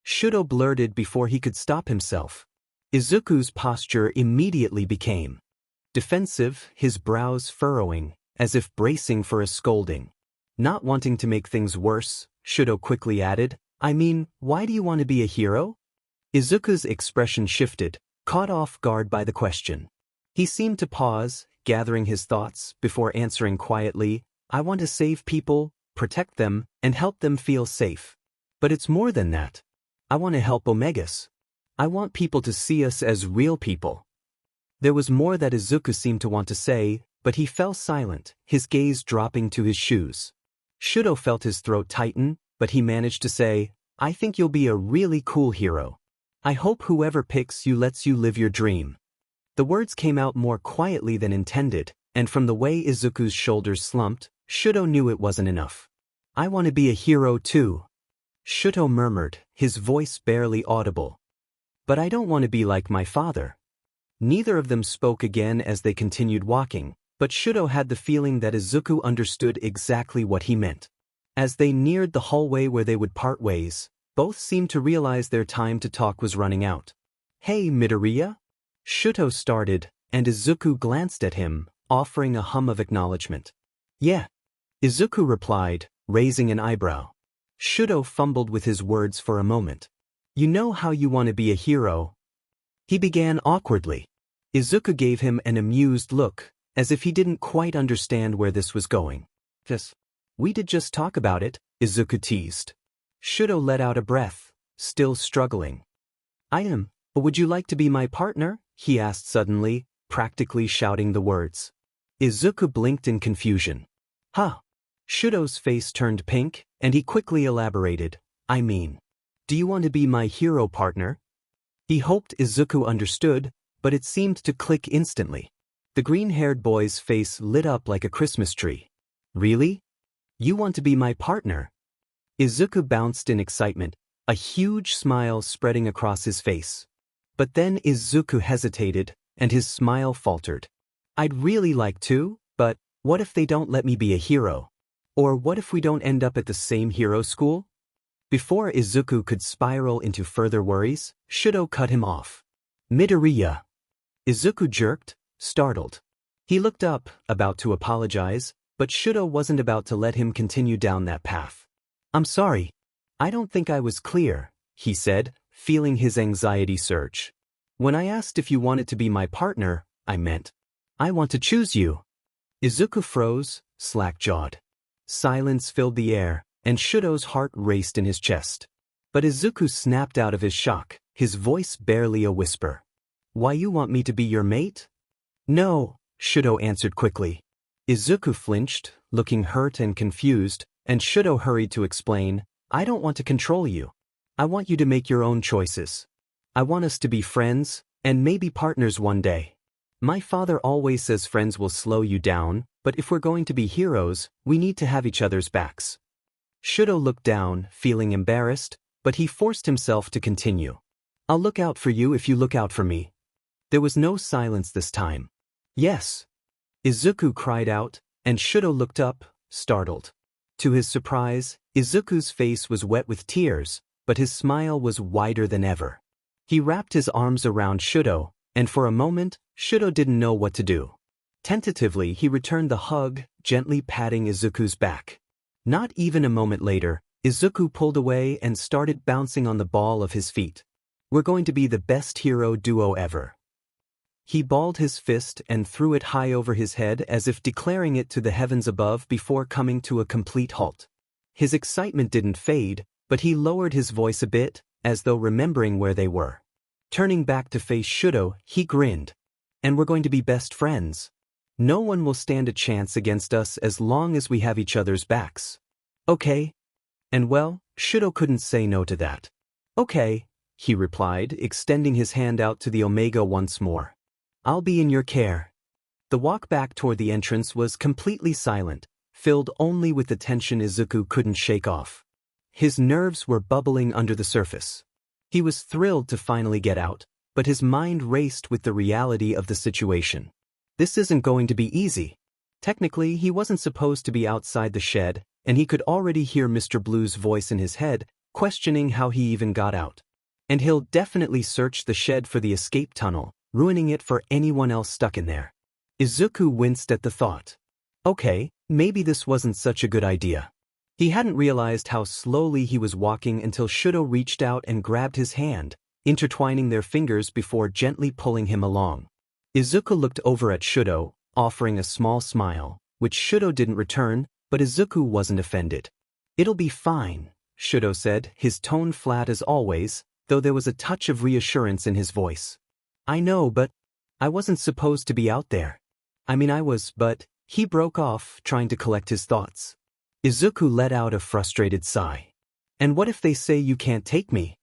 Shouto blurted before he could stop himself. Izuku's posture immediately became defensive, his brows furrowing, as if bracing for a scolding. Not wanting to make things worse, Shouto quickly added, "I mean, why do you want to be a hero?" Izuku's expression shifted, caught off guard by the question. He seemed to pause, gathering his thoughts, before answering quietly, "I want to save people, protect them, and help them feel safe. But it's more than that. I want to help Omegas. I want people to see us as real people." There was more that Izuku seemed to want to say, but he fell silent, his gaze dropping to his shoes. Shouto felt his throat tighten, but he managed to say, "I think you'll be a really cool hero. I hope whoever picks you lets you live your dream." The words came out more quietly than intended, and from the way Izuku's shoulders slumped, Shouto knew it wasn't enough. "I want to be a hero too," Shouto murmured, his voice barely audible. "But I don't want to be like my father." Neither of them spoke again as they continued walking, but Shouto had the feeling that Izuku understood exactly what he meant. As they neared the hallway where they would part ways, both seemed to realize their time to talk was running out. "Hey, Midoriya?" Shouto started, and Izuku glanced at him, offering a hum of acknowledgement. "Yeah," Izuku replied, raising an eyebrow. Shouto fumbled with his words for a moment. "You know how you want to be a hero?" He began awkwardly. Izuku gave him an amused look, as if he didn't quite understand where this was going. We did just talk about it," Izuku teased. Shouto let out a breath, still struggling. But would you like to be my partner?" he asked suddenly, practically shouting the words. Izuku blinked in confusion. "Huh?" Shouto's face turned pink, and he quickly elaborated, "Do you want to be my hero partner?" He hoped Izuku understood, but it seemed to click instantly. The green-haired boy's face lit up like a Christmas tree. "Really?" You want to be my partner? Izuku bounced in excitement, a huge smile spreading across his face. But then Izuku hesitated, and his smile faltered. I'd really like to, but what if they don't let me be a hero? Or what if we don't end up at the same hero school? Before Izuku could spiral into further worries, Shouto cut him off. Midoriya. Izuku jerked, startled. He looked up, about to apologize, but Shouto wasn't about to let him continue down that path. I'm sorry. I don't think I was clear, he said, feeling his anxiety surge. When I asked if you wanted to be my partner, I meant, I want to choose you. Izuku froze, slack-jawed. Silence filled the air, and Shouto's heart raced in his chest. But Izuku snapped out of his shock, his voice barely a whisper. Why you want me to be your mate? No, Shouto answered quickly. Izuku flinched, looking hurt and confused, and Shouto hurried to explain, I don't want to control you. I want you to make your own choices. I want us to be friends, and maybe partners one day. My father always says friends will slow you down, but if we're going to be heroes, we need to have each other's backs. Shouto looked down, feeling embarrassed, but he forced himself to continue. I'll look out for you if you look out for me. There was no silence this time. Yes. Izuku cried out, and Shouto looked up, startled. To his surprise, Izuku's face was wet with tears, but his smile was wider than ever. He wrapped his arms around Shouto, and for a moment, Shouto didn't know what to do. Tentatively, he returned the hug, gently patting Izuku's back. Not even a moment later, Izuku pulled away and started bouncing on the ball of his feet. We're going to be the best hero duo ever. He balled his fist and threw it high over his head as if declaring it to the heavens above before coming to a complete halt. His excitement didn't fade, but he lowered his voice a bit, as though remembering where they were. Turning back to face Shouto, he grinned. And we're going to be best friends. No one will stand a chance against us as long as we have each other's backs. Okay? And well, Shouto couldn't say no to that. Okay, he replied, extending his hand out to the Omega once more. I'll be in your care. The walk back toward the entrance was completely silent, filled only with the tension Izuku couldn't shake off. His nerves were bubbling under the surface. He was thrilled to finally get out, but his mind raced with the reality of the situation. This isn't going to be easy. Technically, he wasn't supposed to be outside the shed, and he could already hear Mr. Blue's voice in his head, questioning how he even got out. And he'll definitely search the shed for the escape tunnel, ruining it for anyone else stuck in there. Izuku winced at the thought. Okay, maybe this wasn't such a good idea. He hadn't realized how slowly he was walking until Shouto reached out and grabbed his hand, intertwining their fingers before gently pulling him along. Izuku looked over at Shouto, offering a small smile, which Shouto didn't return, but Izuku wasn't offended. It'll be fine, Shouto said, his tone flat as always, though there was a touch of reassurance in his voice. I know, but I wasn't supposed to be out there. I mean I was, but he broke off, trying to collect his thoughts. Izuku let out a frustrated sigh. And what if they say you can't take me?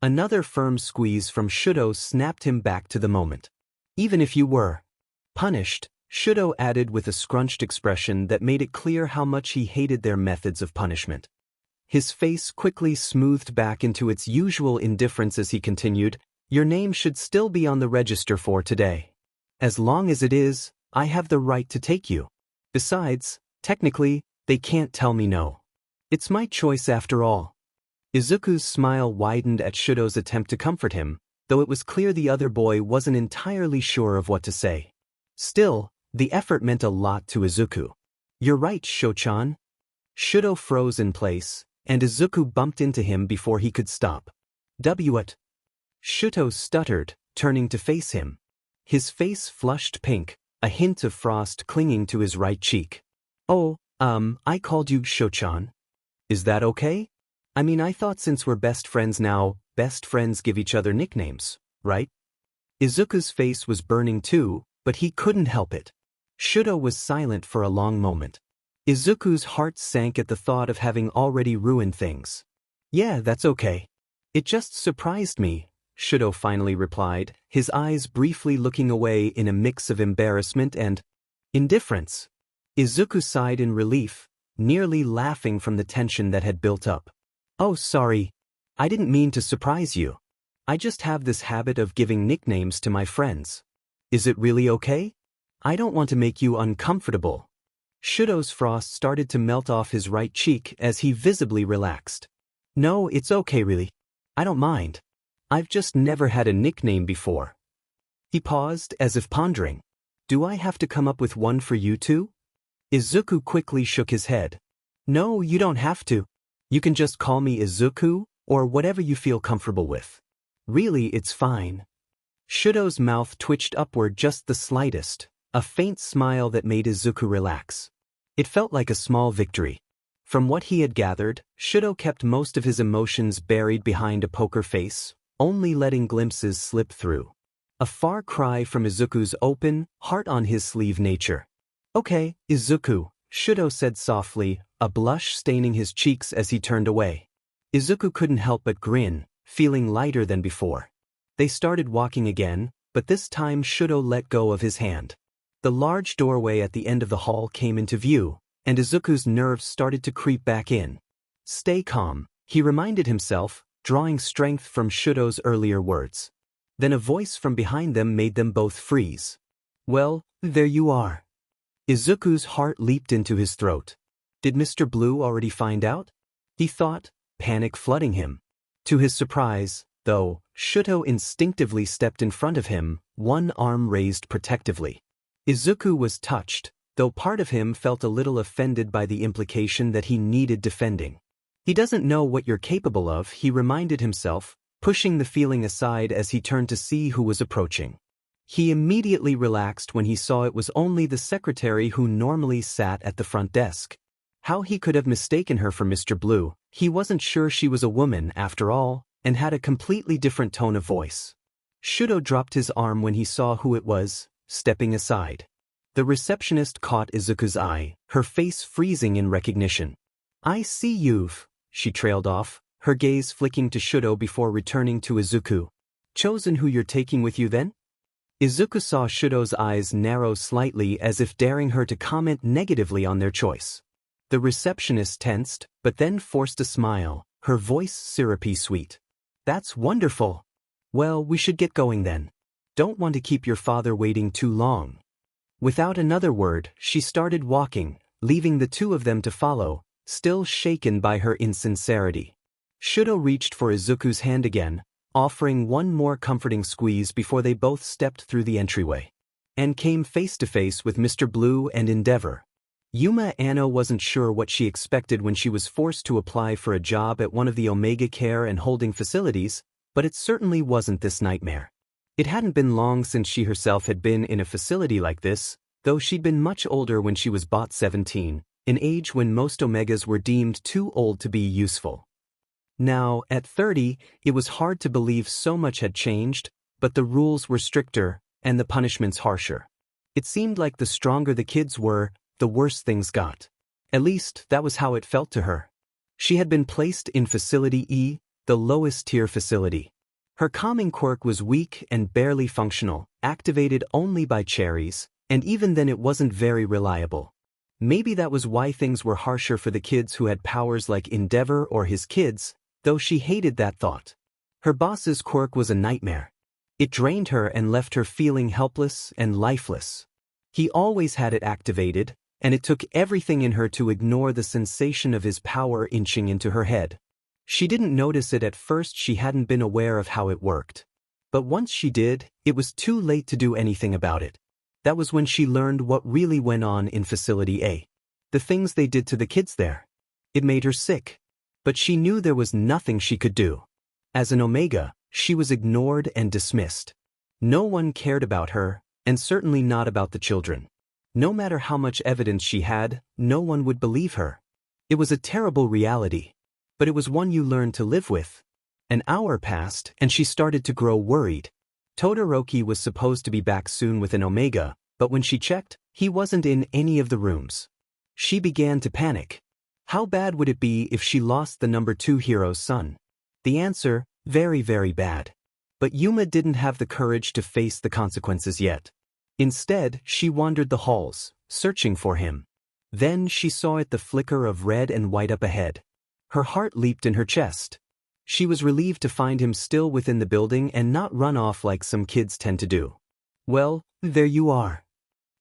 Another firm squeeze from Shouto snapped him back to the moment. Even if you were punished, Shouto added with a scrunched expression that made it clear how much he hated their methods of punishment. His face quickly smoothed back into its usual indifference as he continued, Your name should still be on the register for today. As long as it is, I have the right to take you. Besides, technically, they can't tell me no. It's my choice after all. Izuku's smile widened at Shouto's attempt to comfort him, though it was clear the other boy wasn't entirely sure of what to say. Still, the effort meant a lot to Izuku. You're right, Shouchan. Shouto froze in place, and Izuku bumped into him before he could stop. What? Shouto stuttered, turning to face him. His face flushed pink, a hint of frost clinging to his right cheek. Oh, I called you Shouchan. Is that okay? I mean, I thought since we're best friends now, best friends give each other nicknames, right? Izuku's face was burning too, but he couldn't help it. Shouto was silent for a long moment. Izuku's heart sank at the thought of having already ruined things. Yeah, that's okay. It just surprised me, Shouto finally replied, his eyes briefly looking away in a mix of embarrassment and indifference. Izuku sighed in relief, nearly laughing from the tension that had built up. "Oh, sorry. I didn't mean to surprise you. I just have this habit of giving nicknames to my friends. Is it really okay? I don't want to make you uncomfortable." Shouto's frost started to melt off his right cheek as he visibly relaxed. "No, it's okay really. I don't mind. I've just never had a nickname before." He paused as if pondering. "Do I have to come up with one for you too?" Izuku quickly shook his head. "No, you don't have to. You can just call me Izuku, or whatever you feel comfortable with. Really, it's fine." Shouto's mouth twitched upward just the slightest, a faint smile that made Izuku relax. It felt like a small victory. From what he had gathered, Shouto kept most of his emotions buried behind a poker face, only letting glimpses slip through. A far cry from Izuku's open, heart-on-his-sleeve nature. "Okay, Izuku," Shouto said softly, a blush staining his cheeks as he turned away. Izuku couldn't help but grin, feeling lighter than before. They started walking again, but this time Shouto let go of his hand. The large doorway at the end of the hall came into view, and Izuku's nerves started to creep back in. "Stay calm," he reminded himself, drawing strength from Shouto's earlier words. Then a voice from behind them made them both freeze. "Well, there you are." Izuku's heart leaped into his throat. Did Mr. Blue already find out? He thought, panic flooding him. To his surprise, though, Shouto instinctively stepped in front of him, one arm raised protectively. Izuku was touched, though part of him felt a little offended by the implication that he needed defending. "He doesn't know what you're capable of," he reminded himself, pushing the feeling aside as he turned to see who was approaching. He immediately relaxed when he saw it was only the secretary who normally sat at the front desk. How he could have mistaken her for Mr. Blue, he wasn't sure. She was a woman, after all, and had a completely different tone of voice. Shouto dropped his arm when he saw who it was, stepping aside. The receptionist caught Izuku's eye, her face freezing in recognition. "I see you've," she trailed off, her gaze flicking to Shouto before returning to Izuku. "Chosen who you're taking with you then?" Izuku saw Shouto's eyes narrow slightly as if daring her to comment negatively on their choice. The receptionist tensed, but then forced a smile, her voice syrupy sweet. "That's wonderful. Well, we should get going then. Don't want to keep your father waiting too long." Without another word, she started walking, leaving the two of them to follow, still shaken by her insincerity. Shouto reached for Izuku's hand again, offering one more comforting squeeze before they both stepped through the entryway. And came face to face with Mr. Blue and Endeavor. Yuma Anno wasn't sure what she expected when she was forced to apply for a job at one of the Omega Care and Holding facilities, but it certainly wasn't this nightmare. It hadn't been long since she herself had been in a facility like this, though she'd been much older when she was bought 17, an age when most Omegas were deemed too old to be useful. Now, at 30, it was hard to believe so much had changed, but the rules were stricter, and the punishments harsher. It seemed like the stronger the kids were, the worse things got. At least, that was how it felt to her. She had been placed in Facility E, the lowest tier facility. Her calming quirk was weak and barely functional, activated only by cherries, and even then it wasn't very reliable. Maybe that was why things were harsher for the kids who had powers like Endeavor or his kids, though she hated that thought. Her boss's quirk was a nightmare. It drained her and left her feeling helpless and lifeless. He always had it activated, and it took everything in her to ignore the sensation of his power inching into her head. She didn't notice it at first. She hadn't been aware of how it worked. But once she did, it was too late to do anything about it. That was when she learned what really went on in Facility A. The things they did to the kids there. It made her sick. But she knew there was nothing she could do. As an Omega, she was ignored and dismissed. No one cared about her, and certainly not about the children. No matter how much evidence she had, no one would believe her. It was a terrible reality. But it was one you learned to live with. An hour passed, and she started to grow worried. Todoroki was supposed to be back soon with an Omega, but when she checked, he wasn't in any of the rooms. She began to panic. How bad would it be if she lost the number 2 hero's son? The answer, very, very bad. But Yuma didn't have the courage to face the consequences yet. Instead, she wandered the halls, searching for him. Then she saw it, the flicker of red and white up ahead. Her heart leaped in her chest. She was relieved to find him still within the building and not run off like some kids tend to do. Well, there you are.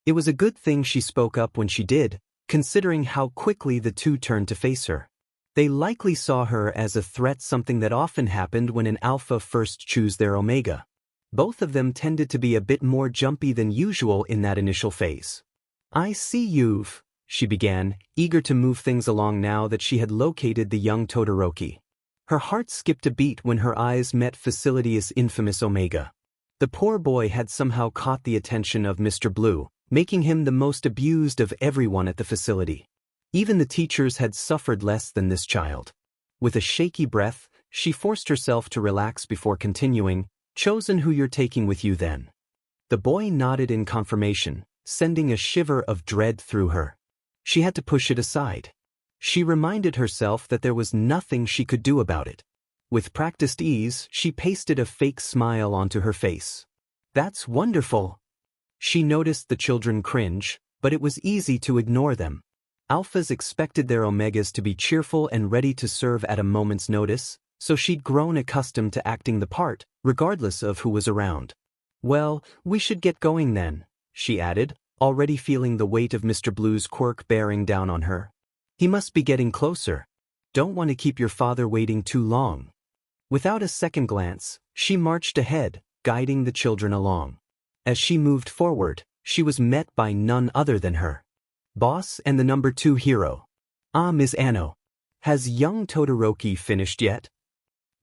It was a good thing she spoke up when she did, considering how quickly the two turned to face her. They likely saw her as a threat, something that often happened when an alpha first chose their omega. Both of them tended to be a bit more jumpy than usual in that initial phase. I see you've, she began, eager to move things along now that she had located the young Todoroki. Her heart skipped a beat when her eyes met Facility's infamous Omega. The poor boy had somehow caught the attention of Mr. Blue, making him the most abused of everyone at the facility. Even the teachers had suffered less than this child. With a shaky breath, she forced herself to relax before continuing, "Chosen who you're taking with you then?" The boy nodded in confirmation, sending a shiver of dread through her. She had to push it aside. She reminded herself that there was nothing she could do about it. With practiced ease, she pasted a fake smile onto her face. "That's wonderful." She noticed the children cringe, but it was easy to ignore them. Alphas expected their omegas to be cheerful and ready to serve at a moment's notice, so she'd grown accustomed to acting the part, regardless of who was around. "Well, we should get going then," she added, already feeling the weight of Mr. Blue's quirk bearing down on her. "He must be getting closer. Don't want to keep your father waiting too long." Without a second glance, she marched ahead, guiding the children along. As she moved forward, she was met by none other than her boss and the number 2 hero. Ms. Anno. Has young Todoroki finished yet?"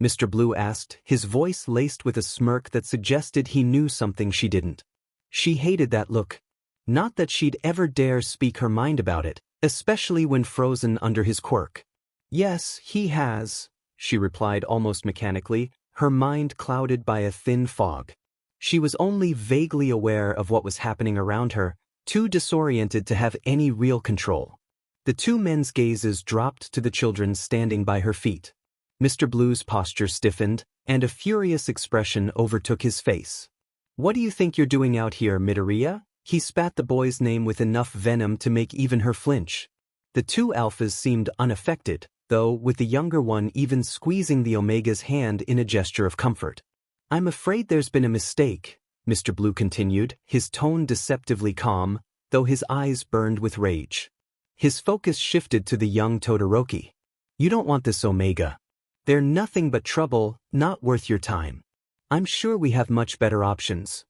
Mr. Blue asked, his voice laced with a smirk that suggested he knew something she didn't. She hated that look. Not that she'd ever dare speak her mind about it, especially when frozen under his quirk. "Yes, he has," she replied almost mechanically, her mind clouded by a thin fog. She was only vaguely aware of what was happening around her, too disoriented to have any real control. The two men's gazes dropped to the children standing by her feet. Mr. Blue's posture stiffened, and a furious expression overtook his face. "What do you think you're doing out here, Midoriya?" He spat the boy's name with enough venom to make even her flinch. The two alphas seemed unaffected, though, with the younger one even squeezing the Omega's hand in a gesture of comfort. "I'm afraid there's been a mistake," Mr. Blue continued, his tone deceptively calm, though his eyes burned with rage. His focus shifted to the young Todoroki. "You don't want this Omega. They're nothing but trouble, not worth your time. I'm sure we have much better options."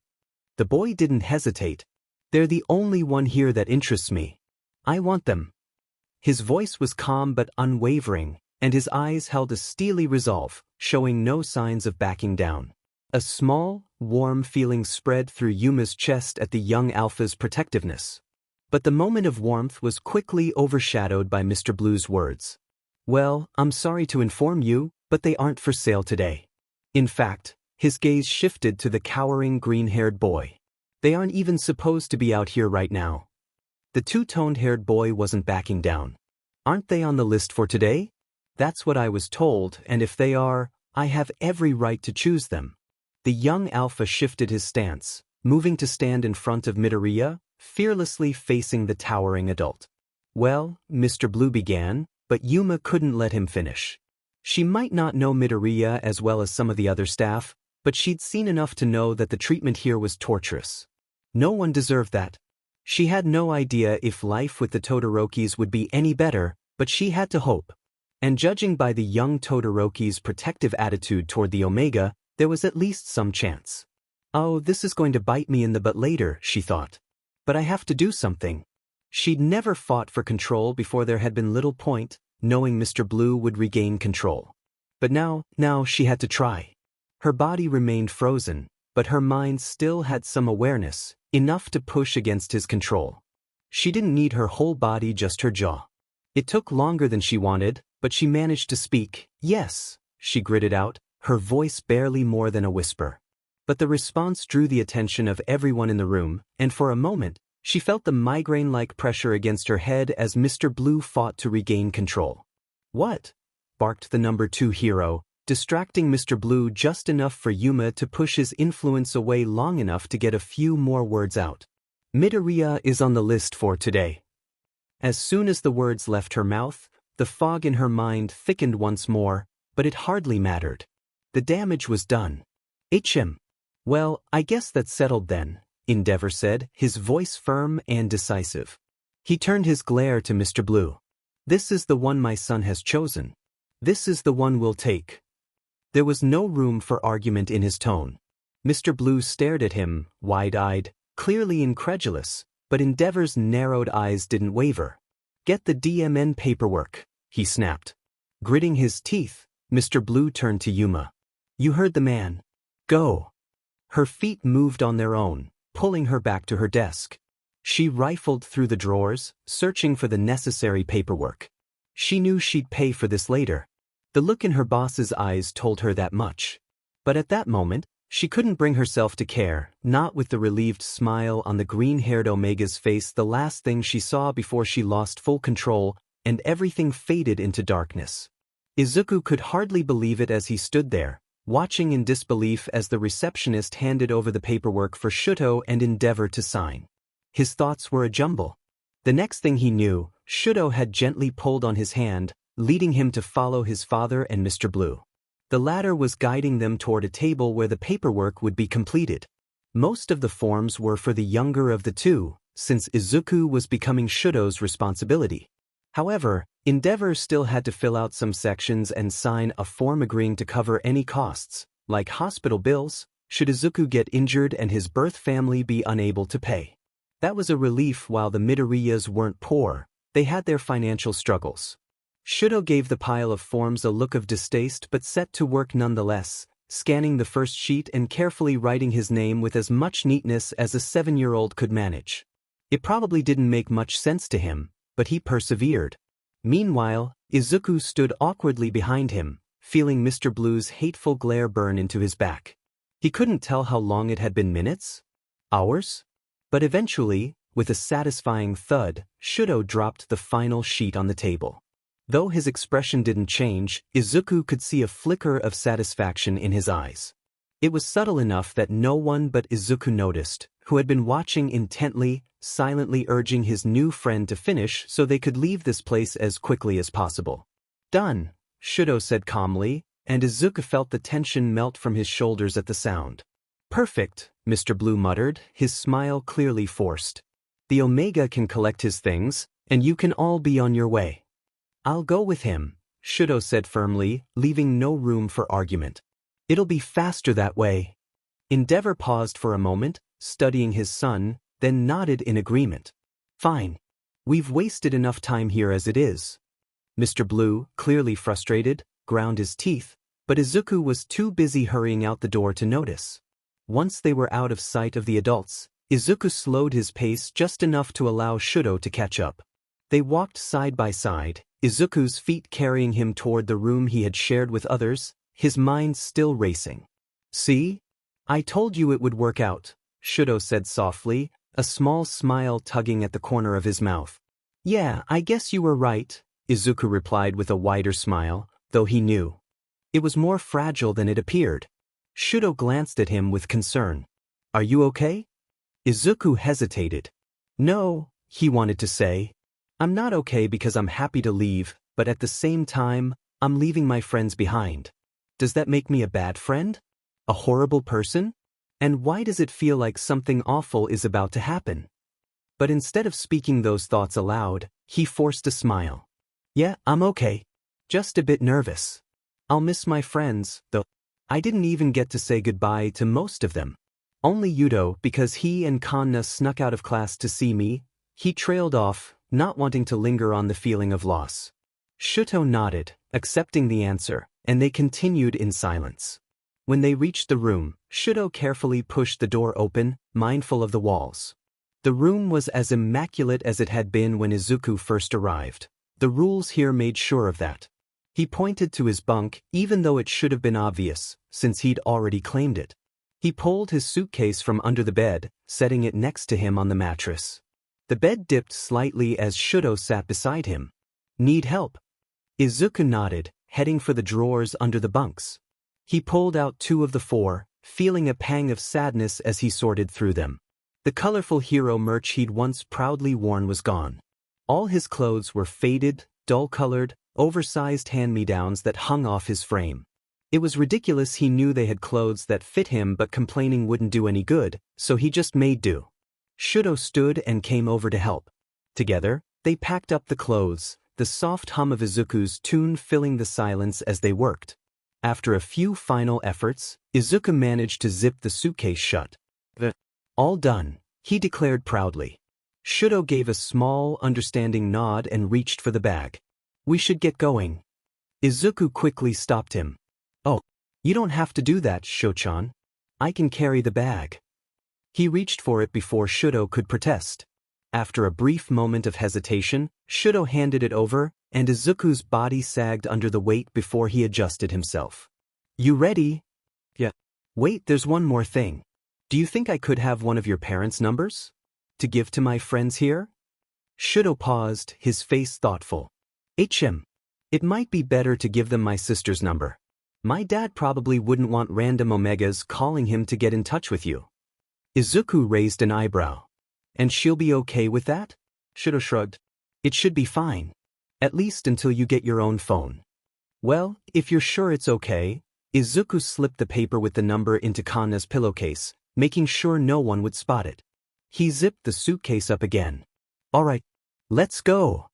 The boy didn't hesitate. "They're the only one here that interests me. I want them." His voice was calm but unwavering, and his eyes held a steely resolve, showing no signs of backing down. A small, warm feeling spread through Yuma's chest at the young alpha's protectiveness. But the moment of warmth was quickly overshadowed by Mr. Blue's words. "Well, I'm sorry to inform you, but they aren't for sale today." In fact, his gaze shifted to the cowering green-haired boy. "They aren't even supposed to be out here right now." The two-toned-haired boy wasn't backing down. "Aren't they on the list for today?" "That's what I was told, and if they are, I have every right to choose them." The young alpha shifted his stance, moving to stand in front of Midoriya, fearlessly facing the towering adult. "Well," Mr. Blue began, but Yuma couldn't let him finish. She might not know Midoriya as well as some of the other staff, but she'd seen enough to know that the treatment here was torturous. No one deserved that. She had no idea if life with the Todorokis would be any better, but she had to hope. And judging by the young Todoroki's protective attitude toward the Omega, there was at least some chance. "Oh, this is going to bite me in the butt later," she thought. "But I have to do something." She'd never fought for control before. There had been little point, knowing Mr. Blue would regain control. But now she had to try. Her body remained frozen, but her mind still had some awareness, enough to push against his control. She didn't need her whole body, just her jaw. It took longer than she wanted, but she managed to speak. "Yes," she gritted out, her voice barely more than a whisper. But the response drew the attention of everyone in the room, and for a moment, she felt the migraine-like pressure against her head as Mr. Blue fought to regain control. "What?" barked the number 2 hero, distracting Mr. Blue just enough for Yuma to push his influence away long enough to get a few more words out. "Midoriya is on the list for today." As soon as the words left her mouth, the fog in her mind thickened once more, but it hardly mattered. The damage was done. HM. Well, I guess that's settled then, Endeavor said, his voice firm and decisive. He turned his glare to Mr. Blue. This is the one my son has chosen. This is the one we'll take. There was no room for argument in his tone. Mr. Blue stared at him, wide-eyed, clearly incredulous, but Endeavor's narrowed eyes didn't waver. Get the DMN paperwork, he snapped. Gritting his teeth, Mr. Blue turned to Yuma. You heard the man. Go. Her feet moved on their own, pulling her back to her desk. She rifled through the drawers, searching for the necessary paperwork. She knew she'd pay for this later. The look in her boss's eyes told her that much. But at that moment, she couldn't bring herself to care, not with the relieved smile on the green-haired Omega's face, the last thing she saw before she lost full control, and everything faded into darkness. Izuku could hardly believe it as he stood there, watching in disbelief as the receptionist handed over the paperwork for Shouto and Endeavor to sign. His thoughts were a jumble. The next thing he knew, Shouto had gently pulled on his hand, leading him to follow his father and Mr. Blue. The latter was guiding them toward a table where the paperwork would be completed. Most of the forms were for the younger of the two, since Izuku was becoming Shouto's responsibility. However, Endeavor still had to fill out some sections and sign a form agreeing to cover any costs, like hospital bills, should Izuku get injured and his birth family be unable to pay. That was a relief. While the Midoriyas weren't poor, they had their financial struggles. Shouto gave the pile of forms a look of distaste but set to work nonetheless, scanning the first sheet and carefully writing his name with as much neatness as a 7-year-old could manage. It probably didn't make much sense to him, but he persevered. Meanwhile, Izuku stood awkwardly behind him, feeling Mr. Blue's hateful glare burn into his back. He couldn't tell how long it had been, minutes? Hours? But eventually, with a satisfying thud, Shouto dropped the final sheet on the table. Though his expression didn't change, Izuku could see a flicker of satisfaction in his eyes. It was subtle enough that no one but Izuku noticed, who had been watching intently, silently urging his new friend to finish so they could leave this place as quickly as possible. Done, Shouto said calmly, and Izuku felt the tension melt from his shoulders at the sound. Perfect, Mr. Blue muttered, his smile clearly forced. The Omega can collect his things, and you can all be on your way. I'll go with him, Shouto said firmly, leaving no room for argument. It'll be faster that way. Endeavor paused for a moment, studying his son, then nodded in agreement. Fine. We've wasted enough time here as it is. Mr. Blue, clearly frustrated, ground his teeth, but Izuku was too busy hurrying out the door to notice. Once they were out of sight of the adults, Izuku slowed his pace just enough to allow Shouto to catch up. They walked side by side, Izuku's feet carrying him toward the room he had shared with others, his mind still racing. See? I told you it would work out, Shouto said softly, a small smile tugging at the corner of his mouth. Yeah, I guess you were right, Izuku replied with a wider smile, though he knew. It was more fragile than it appeared. Shouto glanced at him with concern. Are you okay? Izuku hesitated. No, he wanted to say. I'm not okay because I'm happy to leave, but at the same time, I'm leaving my friends behind. Does that make me a bad friend? A horrible person? And why does it feel like something awful is about to happen? But instead of speaking those thoughts aloud, he forced a smile. Yeah, I'm okay. Just a bit nervous. I'll miss my friends, though. I didn't even get to say goodbye to most of them. Only Yuto, because he and Kanna snuck out of class to see me. He trailed off, not wanting to linger on the feeling of loss. Shouto nodded, accepting the answer, and they continued in silence. When they reached the room, Shouto carefully pushed the door open, mindful of the walls. The room was as immaculate as it had been when Izuku first arrived. The rules here made sure of that. He pointed to his bunk, even though it should have been obvious, since he'd already claimed it. He pulled his suitcase from under the bed, setting it next to him on the mattress. The bed dipped slightly as Shouto sat beside him. Need help? Izuku nodded, heading for the drawers under the bunks. He pulled out 2 of the 4, feeling a pang of sadness as he sorted through them. The colorful hero merch he'd once proudly worn was gone. All his clothes were faded, dull-colored, oversized hand-me-downs that hung off his frame. It was ridiculous. He knew they had clothes that fit him, but complaining wouldn't do any good, so he just made do. Shouto stood and came over to help. Together, they packed up the clothes, the soft hum of Izuku's tune filling the silence as they worked. After a few final efforts, Izuku managed to zip the suitcase shut. All done, he declared proudly. Shouto gave a small, understanding nod and reached for the bag. We should get going. Izuku quickly stopped him. Oh, you don't have to do that, Shouchan. I can carry the bag. He reached for it before Shouto could protest. After a brief moment of hesitation, Shouto handed it over, and Izuku's body sagged under the weight before he adjusted himself. You ready? Yeah. Wait, there's one more thing. Do you think I could have one of your parents' numbers? To give to my friends here? Shouto paused, his face thoughtful. It might be better to give them my sister's number. My dad probably wouldn't want random omegas calling him to get in touch with you. Izuku raised an eyebrow. And she'll be okay with that? Shouto shrugged. It should be fine. At least until you get your own phone. Well, if you're sure it's okay. Izuku slipped the paper with the number into Kanna's pillowcase, making sure no one would spot it. He zipped the suitcase up again. All right, let's go.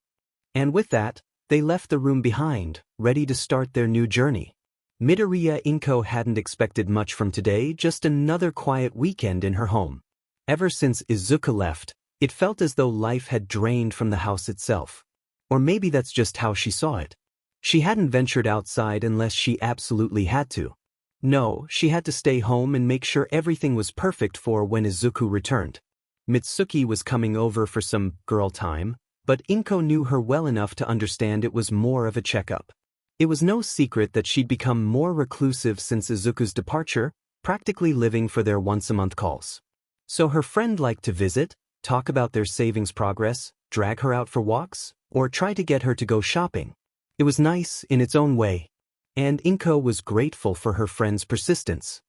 And with that, they left the room behind, ready to start their new journey. Midoriya Inko hadn't expected much from today, just another quiet weekend in her home. Ever since Izuku left, it felt as though life had drained from the house itself. Or maybe that's just how she saw it. She hadn't ventured outside unless she absolutely had to. No, she had to stay home and make sure everything was perfect for when Izuku returned. Mitsuki was coming over for some girl time, but Inko knew her well enough to understand it was more of a checkup. It was no secret that she'd become more reclusive since Izuku's departure, practically living for their once-a-month calls. So her friend liked to visit, talk about their savings progress, drag her out for walks, or try to get her to go shopping. It was nice in its own way. And Inko was grateful for her friend's persistence.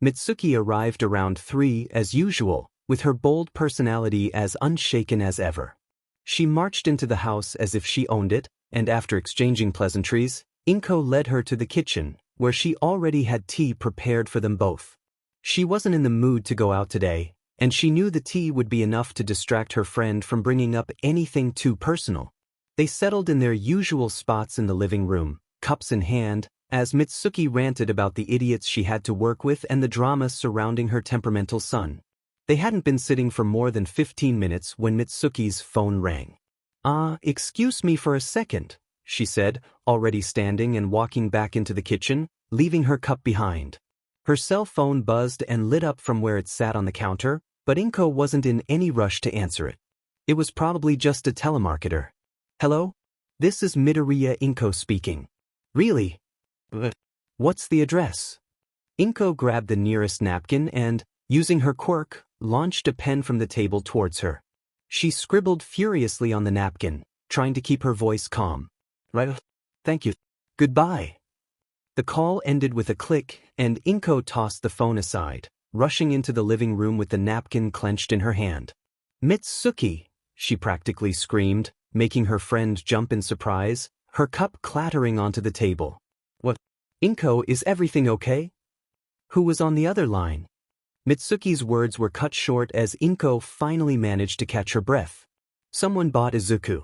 Mitsuki arrived around 3 as usual, with her bold personality as unshaken as ever. She marched into the house as if she owned it, and after exchanging pleasantries, Inko led her to the kitchen, where she already had tea prepared for them both. She wasn't in the mood to go out today, and she knew the tea would be enough to distract her friend from bringing up anything too personal. They settled in their usual spots in the living room, cups in hand, as Mitsuki ranted about the idiots she had to work with and the drama surrounding her temperamental son. They hadn't been sitting for more than 15 minutes when Mitsuki's phone rang. Excuse me for a second, she said, already standing and walking back into the kitchen, leaving her cup behind. Her cell phone buzzed and lit up from where it sat on the counter, but Inko wasn't in any rush to answer it. It was probably just a telemarketer. Hello? This is Midoriya Inko speaking. Really? What's the address? Inko grabbed the nearest napkin and, using her quirk, launched a pen from the table towards her. She scribbled furiously on the napkin, trying to keep her voice calm. Right, thank you. Goodbye. The call ended with a click, and Inko tossed the phone aside, rushing into the living room with the napkin clenched in her hand. Mitsuki, she practically screamed, making her friend jump in surprise, her cup clattering onto the table. What? Inko, is everything okay? Who was on the other line? Mitsuki's words were cut short as Inko finally managed to catch her breath. Someone bought Izuku.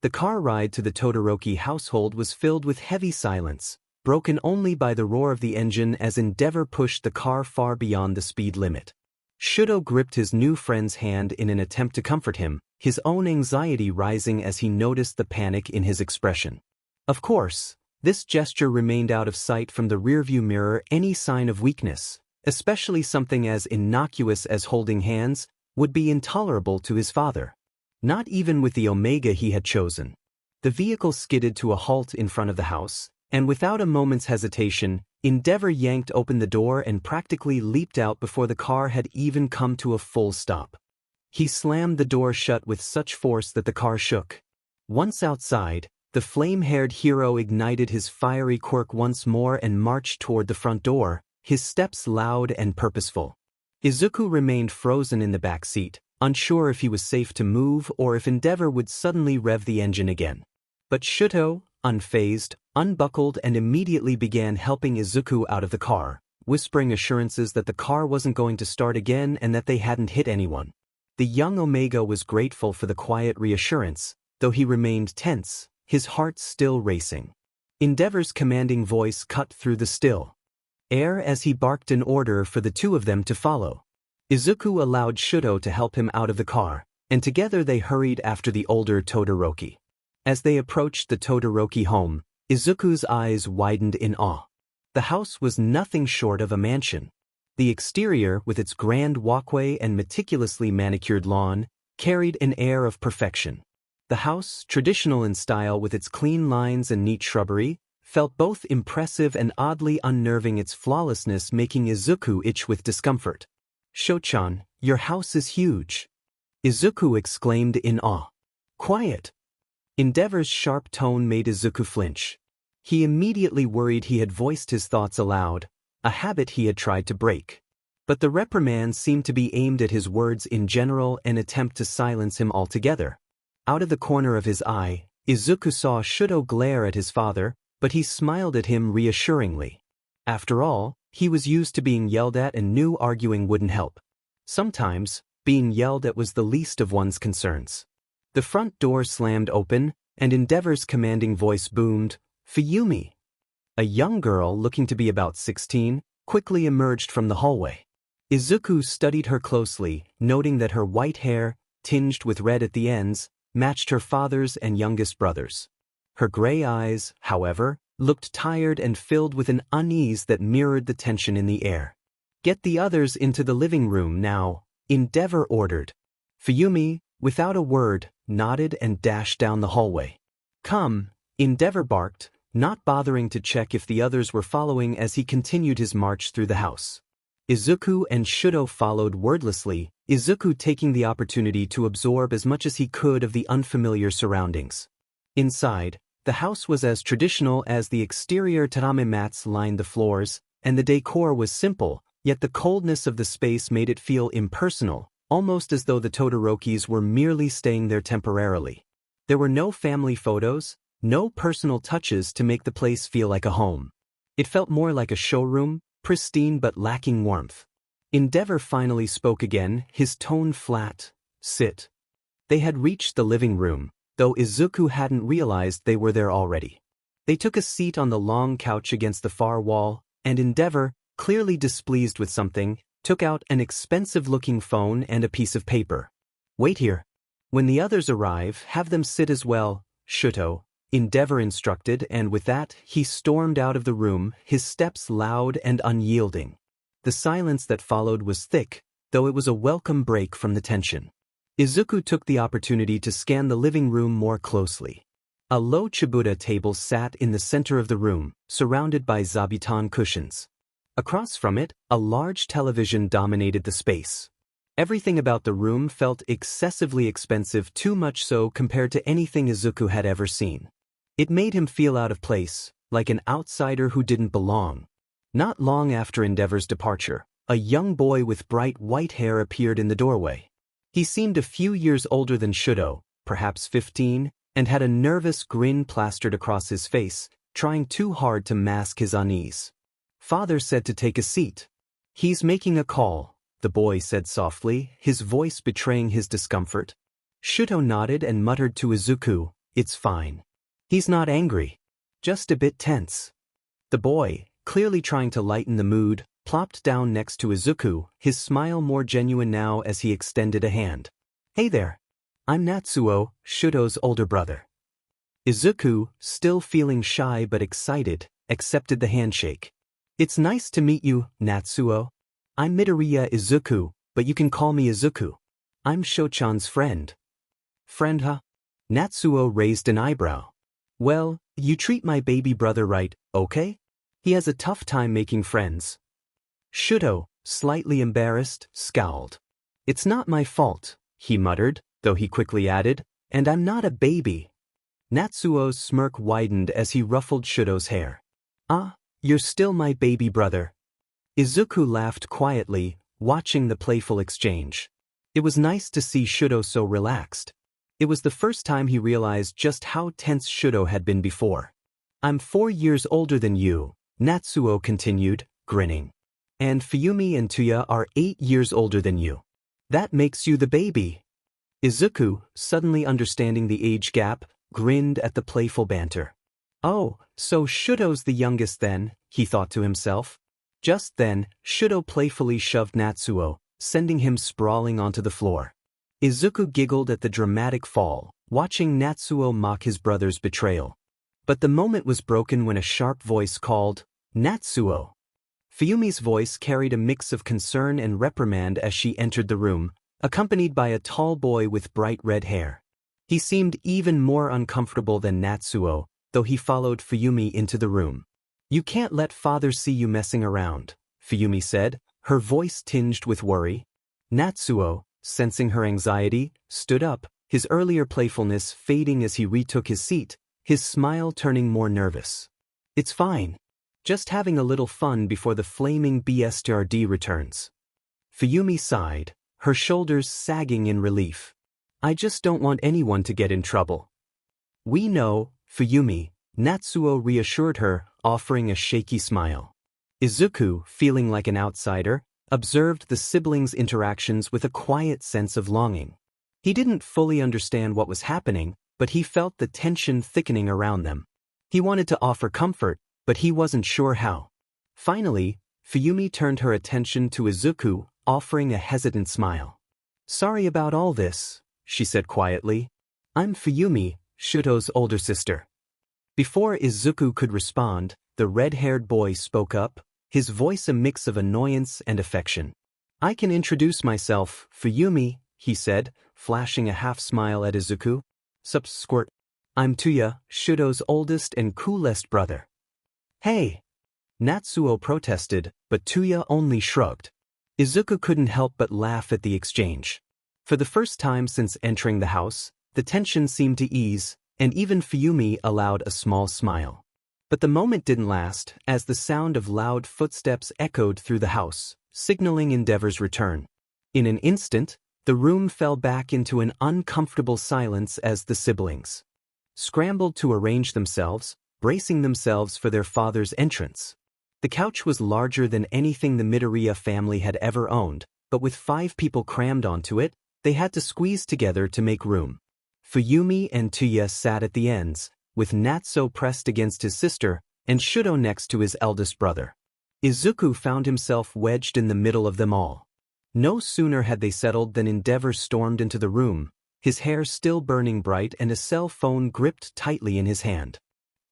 The car ride to the Todoroki household was filled with heavy silence, broken only by the roar of the engine as Endeavor pushed the car far beyond the speed limit. Shouto gripped his new friend's hand in an attempt to comfort him, his own anxiety rising as he noticed the panic in his expression. Of course, this gesture remained out of sight from the rearview mirror. Any sign of weakness, especially something as innocuous as holding hands, would be intolerable to his father. Not even with the Omega he had chosen. The vehicle skidded to a halt in front of the house, and without a moment's hesitation, Endeavor yanked open the door and practically leaped out before the car had even come to a full stop. He slammed the door shut with such force that the car shook. Once outside, the flame-haired hero ignited his fiery quirk once more and marched toward the front door, his steps loud and purposeful. Izuku remained frozen in the back seat, unsure if he was safe to move or if Endeavor would suddenly rev the engine again. But Shouto, unfazed, unbuckled and immediately began helping Izuku out of the car, whispering assurances that the car wasn't going to start again and that they hadn't hit anyone. The young Omega was grateful for the quiet reassurance, though he remained tense, his heart still racing. Endeavor's commanding voice cut through the still air as he barked an order for the two of them to follow. Izuku allowed Shouto to help him out of the car, and together they hurried after the older Todoroki. As they approached the Todoroki home, Izuku's eyes widened in awe. The house was nothing short of a mansion. The exterior, with its grand walkway and meticulously manicured lawn, carried an air of perfection. The house, traditional in style with its clean lines and neat shrubbery, felt both impressive and oddly unnerving, its flawlessness making Izuku itch with discomfort. "Shouchan, your house is huge," Izuku exclaimed in awe. "Quiet." Endeavor's sharp tone made Izuku flinch. He immediately worried he had voiced his thoughts aloud, a habit he had tried to break. But the reprimand seemed to be aimed at his words in general, an attempt to silence him altogether. Out of the corner of his eye, Izuku saw Shouto glare at his father, but he smiled at him reassuringly. After all, he was used to being yelled at and knew arguing wouldn't help. Sometimes, being yelled at was the least of one's concerns. The front door slammed open, and Endeavor's commanding voice boomed, "Fuyumi." A young girl looking to be about 16, quickly emerged from the hallway. Izuku studied her closely, noting that her white hair, tinged with red at the ends, matched her father's and youngest brother's. Her gray eyes, however, looked tired and filled with an unease that mirrored the tension in the air. "Get the others into the living room now," Endeavor ordered. Fuyumi, without a word, nodded and dashed down the hallway. "Come," Endeavor barked, not bothering to check if the others were following as he continued his march through the house. Izuku and Shouto followed wordlessly, Izuku taking the opportunity to absorb as much as he could of the unfamiliar surroundings. Inside, the house was as traditional as the exterior. Tatami mats lined the floors, and the decor was simple, yet the coldness of the space made it feel impersonal, almost as though the Todorokis were merely staying there temporarily. There were no family photos, no personal touches to make the place feel like a home. It felt more like a showroom, pristine but lacking warmth. Endeavor finally spoke again, his tone flat. "Sit." They had reached the living room, though Izuku hadn't realized they were there already. They took a seat on the long couch against the far wall, and Endeavor, clearly displeased with something, took out an expensive-looking phone and a piece of paper. "Wait here. When the others arrive, have them sit as well," Shouto, Endeavor instructed, and with that, he stormed out of the room, his steps loud and unyielding. The silence that followed was thick, though it was a welcome break from the tension. Izuku took the opportunity to scan the living room more closely. A low chibuta table sat in the center of the room, surrounded by zabuton cushions. Across from it, a large television dominated the space. Everything about the room felt excessively expensive, too much so compared to anything Izuku had ever seen. It made him feel out of place, like an outsider who didn't belong. Not long after Endeavor's departure, a young boy with bright white hair appeared in the doorway. He seemed a few years older than Shouto, perhaps 15, and had a nervous grin plastered across his face, trying too hard to mask his unease. "Father said to take a seat." "He's making a call," the boy said softly, his voice betraying his discomfort. Shouto nodded and muttered to Izuku, "It's fine." "He's not angry. Just a bit tense." The boy, clearly trying to lighten the mood, plopped down next to Izuku, his smile more genuine now as he extended a hand. "Hey there. I'm Natsuo, Shouto's older brother." Izuku, still feeling shy but excited, accepted the handshake. "It's nice to meet you, Natsuo. I'm Midoriya Izuku, but you can call me Izuku. I'm Shouchan's friend." "Friend, huh?" Natsuo raised an eyebrow. "Well, you treat my baby brother right, okay? He has a tough time making friends." Shouto, slightly embarrassed, scowled. "It's not my fault," he muttered, though he quickly added, "and I'm not a baby." Natsuo's smirk widened as he ruffled Shouto's hair. "Ah, you're still my baby brother." Izuku laughed quietly, watching the playful exchange. It was nice to see Shouto so relaxed. It was the first time he realized just how tense Shouto had been before. I'm 4 years older than you, Natsuo continued, grinning. And Fuyumi and Tuya are 8 years older than you. That makes you the baby. Izuku, suddenly understanding the age gap, grinned at the playful banter. Oh, so Shouto's the youngest then, he thought to himself. Just then, Shouto playfully shoved Natsuo, sending him sprawling onto the floor. Izuku giggled at the dramatic fall, watching Natsuo mock his brother's betrayal. But the moment was broken when a sharp voice called, Natsuo. Fuyumi's voice carried a mix of concern and reprimand as she entered the room, accompanied by a tall boy with bright red hair. He seemed even more uncomfortable than Natsuo, though he followed Fuyumi into the room. You can't let father see you messing around, Fuyumi said, her voice tinged with worry. Natsuo, sensing her anxiety, stood up, his earlier playfulness fading as he retook his seat, his smile turning more nervous. It's fine. Just having a little fun before the flaming BSTRD returns. Fuyumi sighed, her shoulders sagging in relief. I just don't want anyone to get in trouble. We know, Fuyumi, Natsuo reassured her, offering a shaky smile. Izuku, feeling like an outsider, observed the siblings' interactions with a quiet sense of longing. He didn't fully understand what was happening, but he felt the tension thickening around them. He wanted to offer comfort, but he wasn't sure how. Finally, Fuyumi turned her attention to Izuku, offering a hesitant smile. Sorry about all this, she said quietly. I'm Fuyumi, Shouto's older sister. Before Izuku could respond, the red-haired boy spoke up, his voice a mix of annoyance and affection. I can introduce myself, Fuyumi, he said, flashing a half-smile at Izuku. Sup, squirt. I'm Tuya, Shouto's oldest and coolest brother. Hey! Natsuo protested, but Tuya only shrugged. Izuku couldn't help but laugh at the exchange. For the first time since entering the house, the tension seemed to ease, and even Fuyumi allowed a small smile. But the moment didn't last, as the sound of loud footsteps echoed through the house, signaling Endeavor's return. In an instant, the room fell back into an uncomfortable silence as the siblings scrambled to arrange themselves, bracing themselves for their father's entrance. The couch was larger than anything the Midoriya family had ever owned, but with 5 people crammed onto it, they had to squeeze together to make room. Fuyumi and Tuya sat at the ends, with Natsuo pressed against his sister, and Shouto next to his eldest brother. Izuku found himself wedged in the middle of them all. No sooner had they settled than Endeavor stormed into the room, his hair still burning bright and a cell phone gripped tightly in his hand.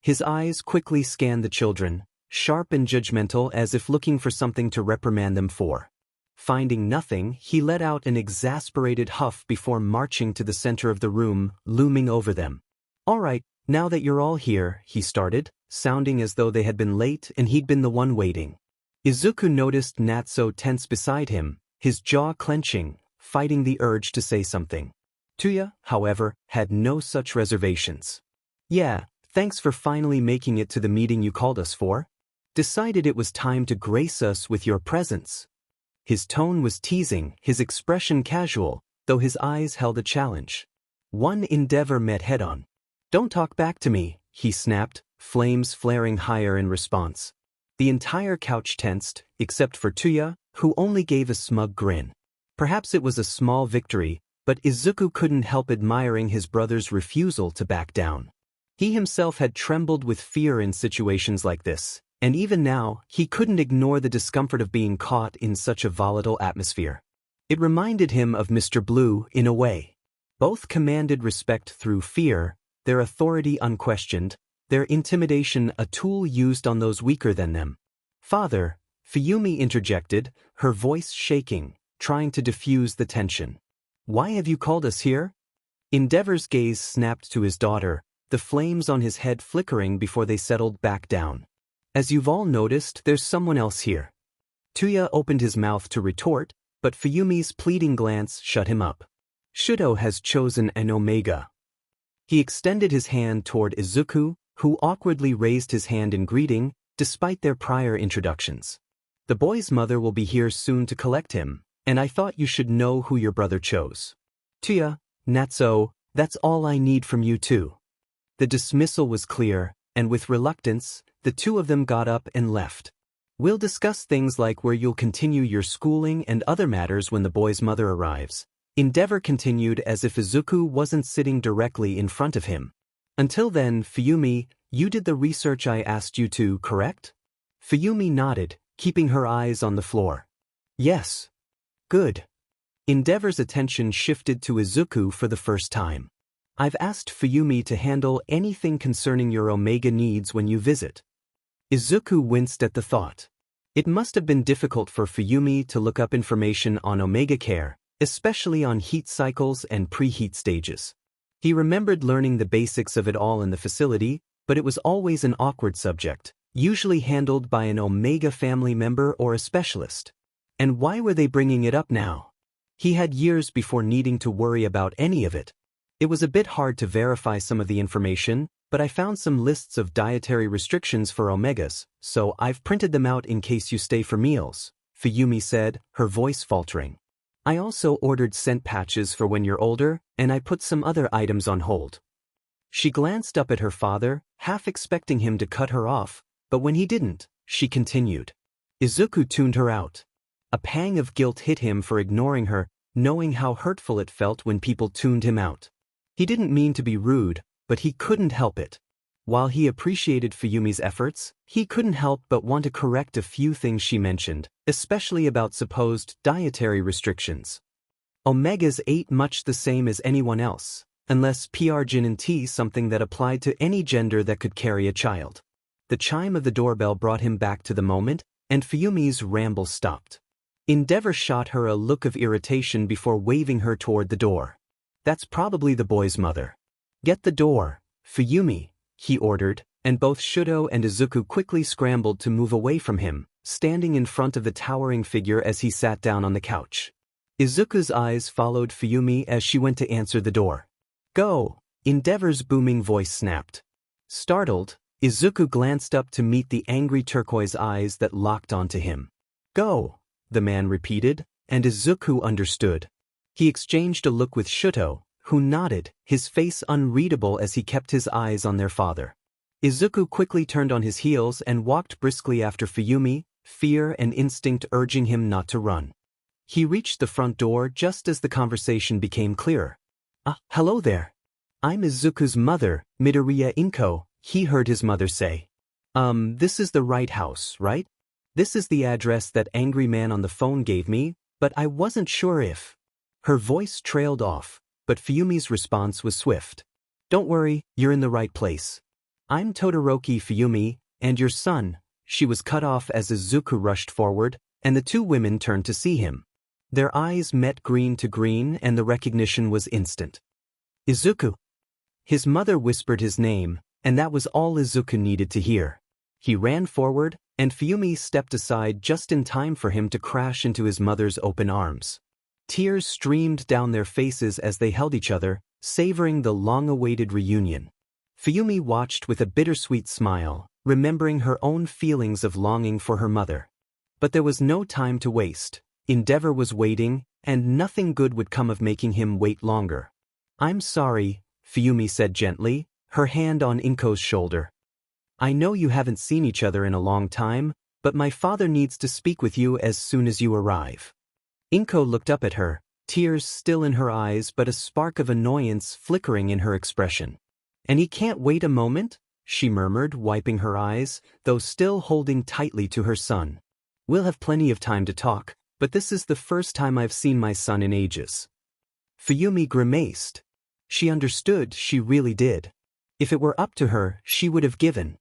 His eyes quickly scanned the children, sharp and judgmental as if looking for something to reprimand them for. Finding nothing, he let out an exasperated huff before marching to the center of the room, looming over them. All right, now that you're all here, he started, sounding as though they had been late and he'd been the one waiting. Izuku noticed Natsuo tense beside him, his jaw clenching, fighting the urge to say something. Tuya, however, had no such reservations. Yeah, thanks for finally making it to the meeting you called us for. Decided it was time to grace us with your presence. His tone was teasing, his expression casual, though his eyes held a challenge. One Endeavor met head-on. Don't talk back to me, he snapped, flames flaring higher in response. The entire couch tensed, except for Tuya, who only gave a smug grin. Perhaps it was a small victory, but Izuku couldn't help admiring his brother's refusal to back down. He himself had trembled with fear in situations like this, and even now, he couldn't ignore the discomfort of being caught in such a volatile atmosphere. It reminded him of Mr. Blue in a way. Both commanded respect through fear, their authority unquestioned, their intimidation a tool used on those weaker than them. Father, Fuyumi interjected, her voice shaking, trying to diffuse the tension. Why have you called us here? Endeavor's gaze snapped to his daughter, the flames on his head flickering before they settled back down. As you've all noticed, there's someone else here. Tuya opened his mouth to retort, but Fuyumi's pleading glance shut him up. Shouto has chosen an Omega. He extended his hand toward Izuku, who awkwardly raised his hand in greeting, despite their prior introductions. The boy's mother will be here soon to collect him, and I thought you should know who your brother chose. Tuya, Natsuo, that's all I need from you too. The dismissal was clear, and with reluctance, the two of them got up and left. We'll discuss things like where you'll continue your schooling and other matters when the boy's mother arrives. Endeavor continued as if Izuku wasn't sitting directly in front of him. Until then, Fuyumi, you did the research I asked you to, correct? Fuyumi nodded, keeping her eyes on the floor. Yes. Good. Endeavor's attention shifted to Izuku for the first time. I've asked Fuyumi to handle anything concerning your Omega needs when you visit. Izuku winced at the thought. It must have been difficult for Fuyumi to look up information on Omega care, especially on heat cycles and preheat stages. He remembered learning the basics of it all in the facility, but it was always an awkward subject, usually handled by an Omega family member or a specialist. And why were they bringing it up now? He had years before needing to worry about any of it. It was a bit hard to verify some of the information, but I found some lists of dietary restrictions for Omegas, so I've printed them out in case you stay for meals, Fuyumi said, her voice faltering. I also ordered scent patches for when you're older, and I put some other items on hold. She glanced up at her father, half expecting him to cut her off, but when he didn't, she continued. Izuku tuned her out. A pang of guilt hit him for ignoring her, knowing how hurtful it felt when people tuned him out. He didn't mean to be rude, but he couldn't help it. While he appreciated Fuyumi's efforts, he couldn't help but want to correct a few things she mentioned, especially about supposed dietary restrictions. Omegas ate much the same as anyone else, unless Prgin and T something that applied to any gender that could carry a child. The chime of the doorbell brought him back to the moment, and Fuyumi's ramble stopped. Endeavor shot her a look of irritation before waving her toward the door. That's probably the boy's mother. Get the door, Fuyumi, he ordered, and both Shouto and Izuku quickly scrambled to move away from him, standing in front of the towering figure as he sat down on the couch. Izuku's eyes followed Fuyumi as she went to answer the door. Go, Endeavor's booming voice snapped. Startled, Izuku glanced up to meet the angry turquoise eyes that locked onto him. Go, the man repeated, and Izuku understood. He exchanged a look with Shouto, who nodded, his face unreadable as he kept his eyes on their father. Izuku quickly turned on his heels and walked briskly after Fuyumi, fear and instinct urging him not to run. He reached the front door just as the conversation became clearer. Hello there. I'm Izuku's mother, Midoriya Inko, he heard his mother say. This is the right house, right? This is the address that angry man on the phone gave me, but I wasn't sure if... Her voice trailed off, but Fuyumi's response was swift. Don't worry, you're in the right place. I'm Todoroki Fuyumi, and your son. She was cut off as Izuku rushed forward, and the two women turned to see him. Their eyes met green to green and the recognition was instant. Izuku. His mother whispered his name, and that was all Izuku needed to hear. He ran forward, and Fuyumi stepped aside just in time for him to crash into his mother's open arms. Tears streamed down their faces as they held each other, savoring the long-awaited reunion. Fuyumi watched with a bittersweet smile, remembering her own feelings of longing for her mother. But there was no time to waste. Endeavor was waiting, and nothing good would come of making him wait longer. I'm sorry, Fuyumi said gently, her hand on Inko's shoulder. I know you haven't seen each other in a long time, but my father needs to speak with you as soon as you arrive. Inko looked up at her, tears still in her eyes but a spark of annoyance flickering in her expression. And he can't wait a moment? She murmured, wiping her eyes, though still holding tightly to her son. We'll have plenty of time to talk, but this is the first time I've seen my son in ages. Fuyumi grimaced. She understood, she really did. If it were up to her, she would have given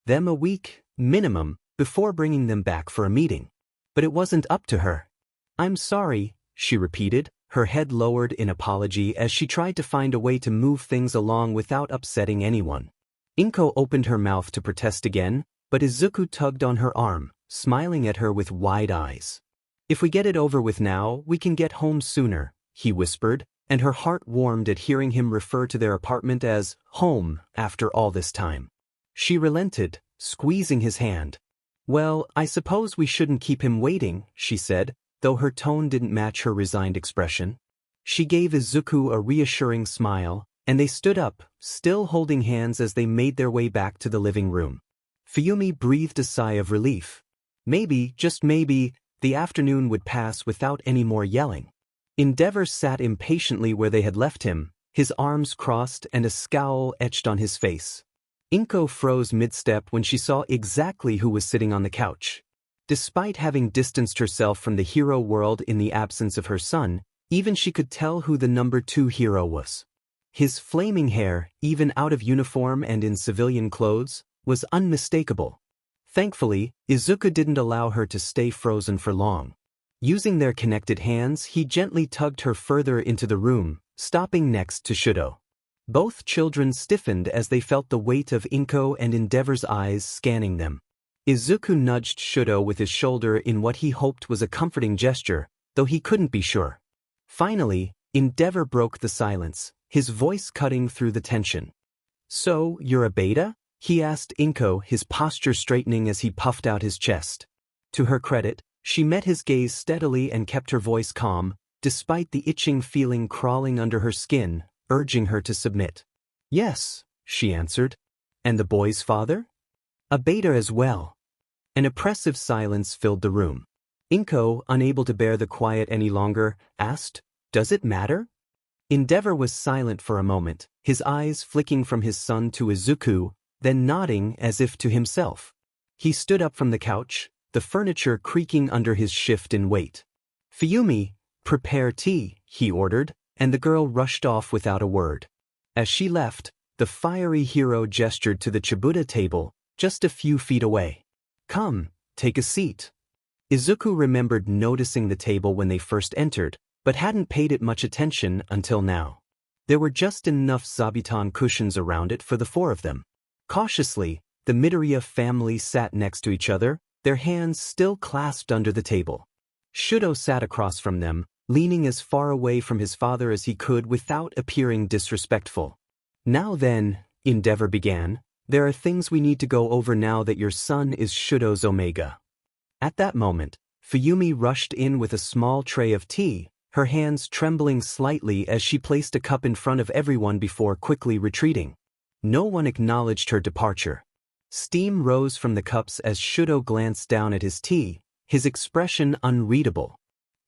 them a week, minimum, before bringing them back for a meeting. But it wasn't up to her. I'm sorry, she repeated, her head lowered in apology as she tried to find a way to move things along without upsetting anyone. Inko opened her mouth to protest again, but Izuku tugged on her arm, smiling at her with wide eyes. If we get it over with now, we can get home sooner, he whispered, and her heart warmed at hearing him refer to their apartment as home after all this time. She relented, squeezing his hand. Well, I suppose we shouldn't keep him waiting, she said, though her tone didn't match her resigned expression. She gave Izuku a reassuring smile, and they stood up, still holding hands as they made their way back to the living room. Fuyumi breathed a sigh of relief. Maybe, just maybe, the afternoon would pass without any more yelling. Endeavor sat impatiently where they had left him, his arms crossed and a scowl etched on his face. Inko froze mid-step when she saw exactly who was sitting on the couch. Despite having distanced herself from the hero world in the absence of her son, even she could tell who the number 2 hero was. His flaming hair, even out of uniform and in civilian clothes, was unmistakable. Thankfully, Izuku didn't allow her to stay frozen for long. Using their connected hands, he gently tugged her further into the room, stopping next to Shouto. Both children stiffened as they felt the weight of Inko and Endeavor's eyes scanning them. Izuku nudged Shouto with his shoulder in what he hoped was a comforting gesture, though he couldn't be sure. Finally, Endeavor broke the silence, his voice cutting through the tension. "So, you're a beta?" he asked Inko, his posture straightening as he puffed out his chest. To her credit, she met his gaze steadily and kept her voice calm, despite the itching feeling crawling under her skin, urging her to submit. "Yes," she answered. "And the boy's father?" "A beta as well." An oppressive silence filled the room. Inko, unable to bear the quiet any longer, asked, "Does it matter?" Endeavor was silent for a moment, his eyes flicking from his son to Izuku, then nodding as if to himself. He stood up from the couch, the furniture creaking under his shift in weight. "Fuyumi, prepare tea," he ordered, and the girl rushed off without a word. As she left, the fiery hero gestured to the Chibuta table, just a few feet away. "Come, take a seat." Izuku remembered noticing the table when they first entered, but hadn't paid it much attention until now. There were just enough zabuton cushions around it for the 4 of them. Cautiously, the Midoriya family sat next to each other, their hands still clasped under the table. Shouto sat across from them, leaning as far away from his father as he could without appearing disrespectful. "Now then," Endeavor began, "there are things we need to go over now that your son is Shouto's Omega." At that moment, Fuyumi rushed in with a small tray of tea, her hands trembling slightly as she placed a cup in front of everyone before quickly retreating. No one acknowledged her departure. Steam rose from the cups as Shouto glanced down at his tea, his expression unreadable.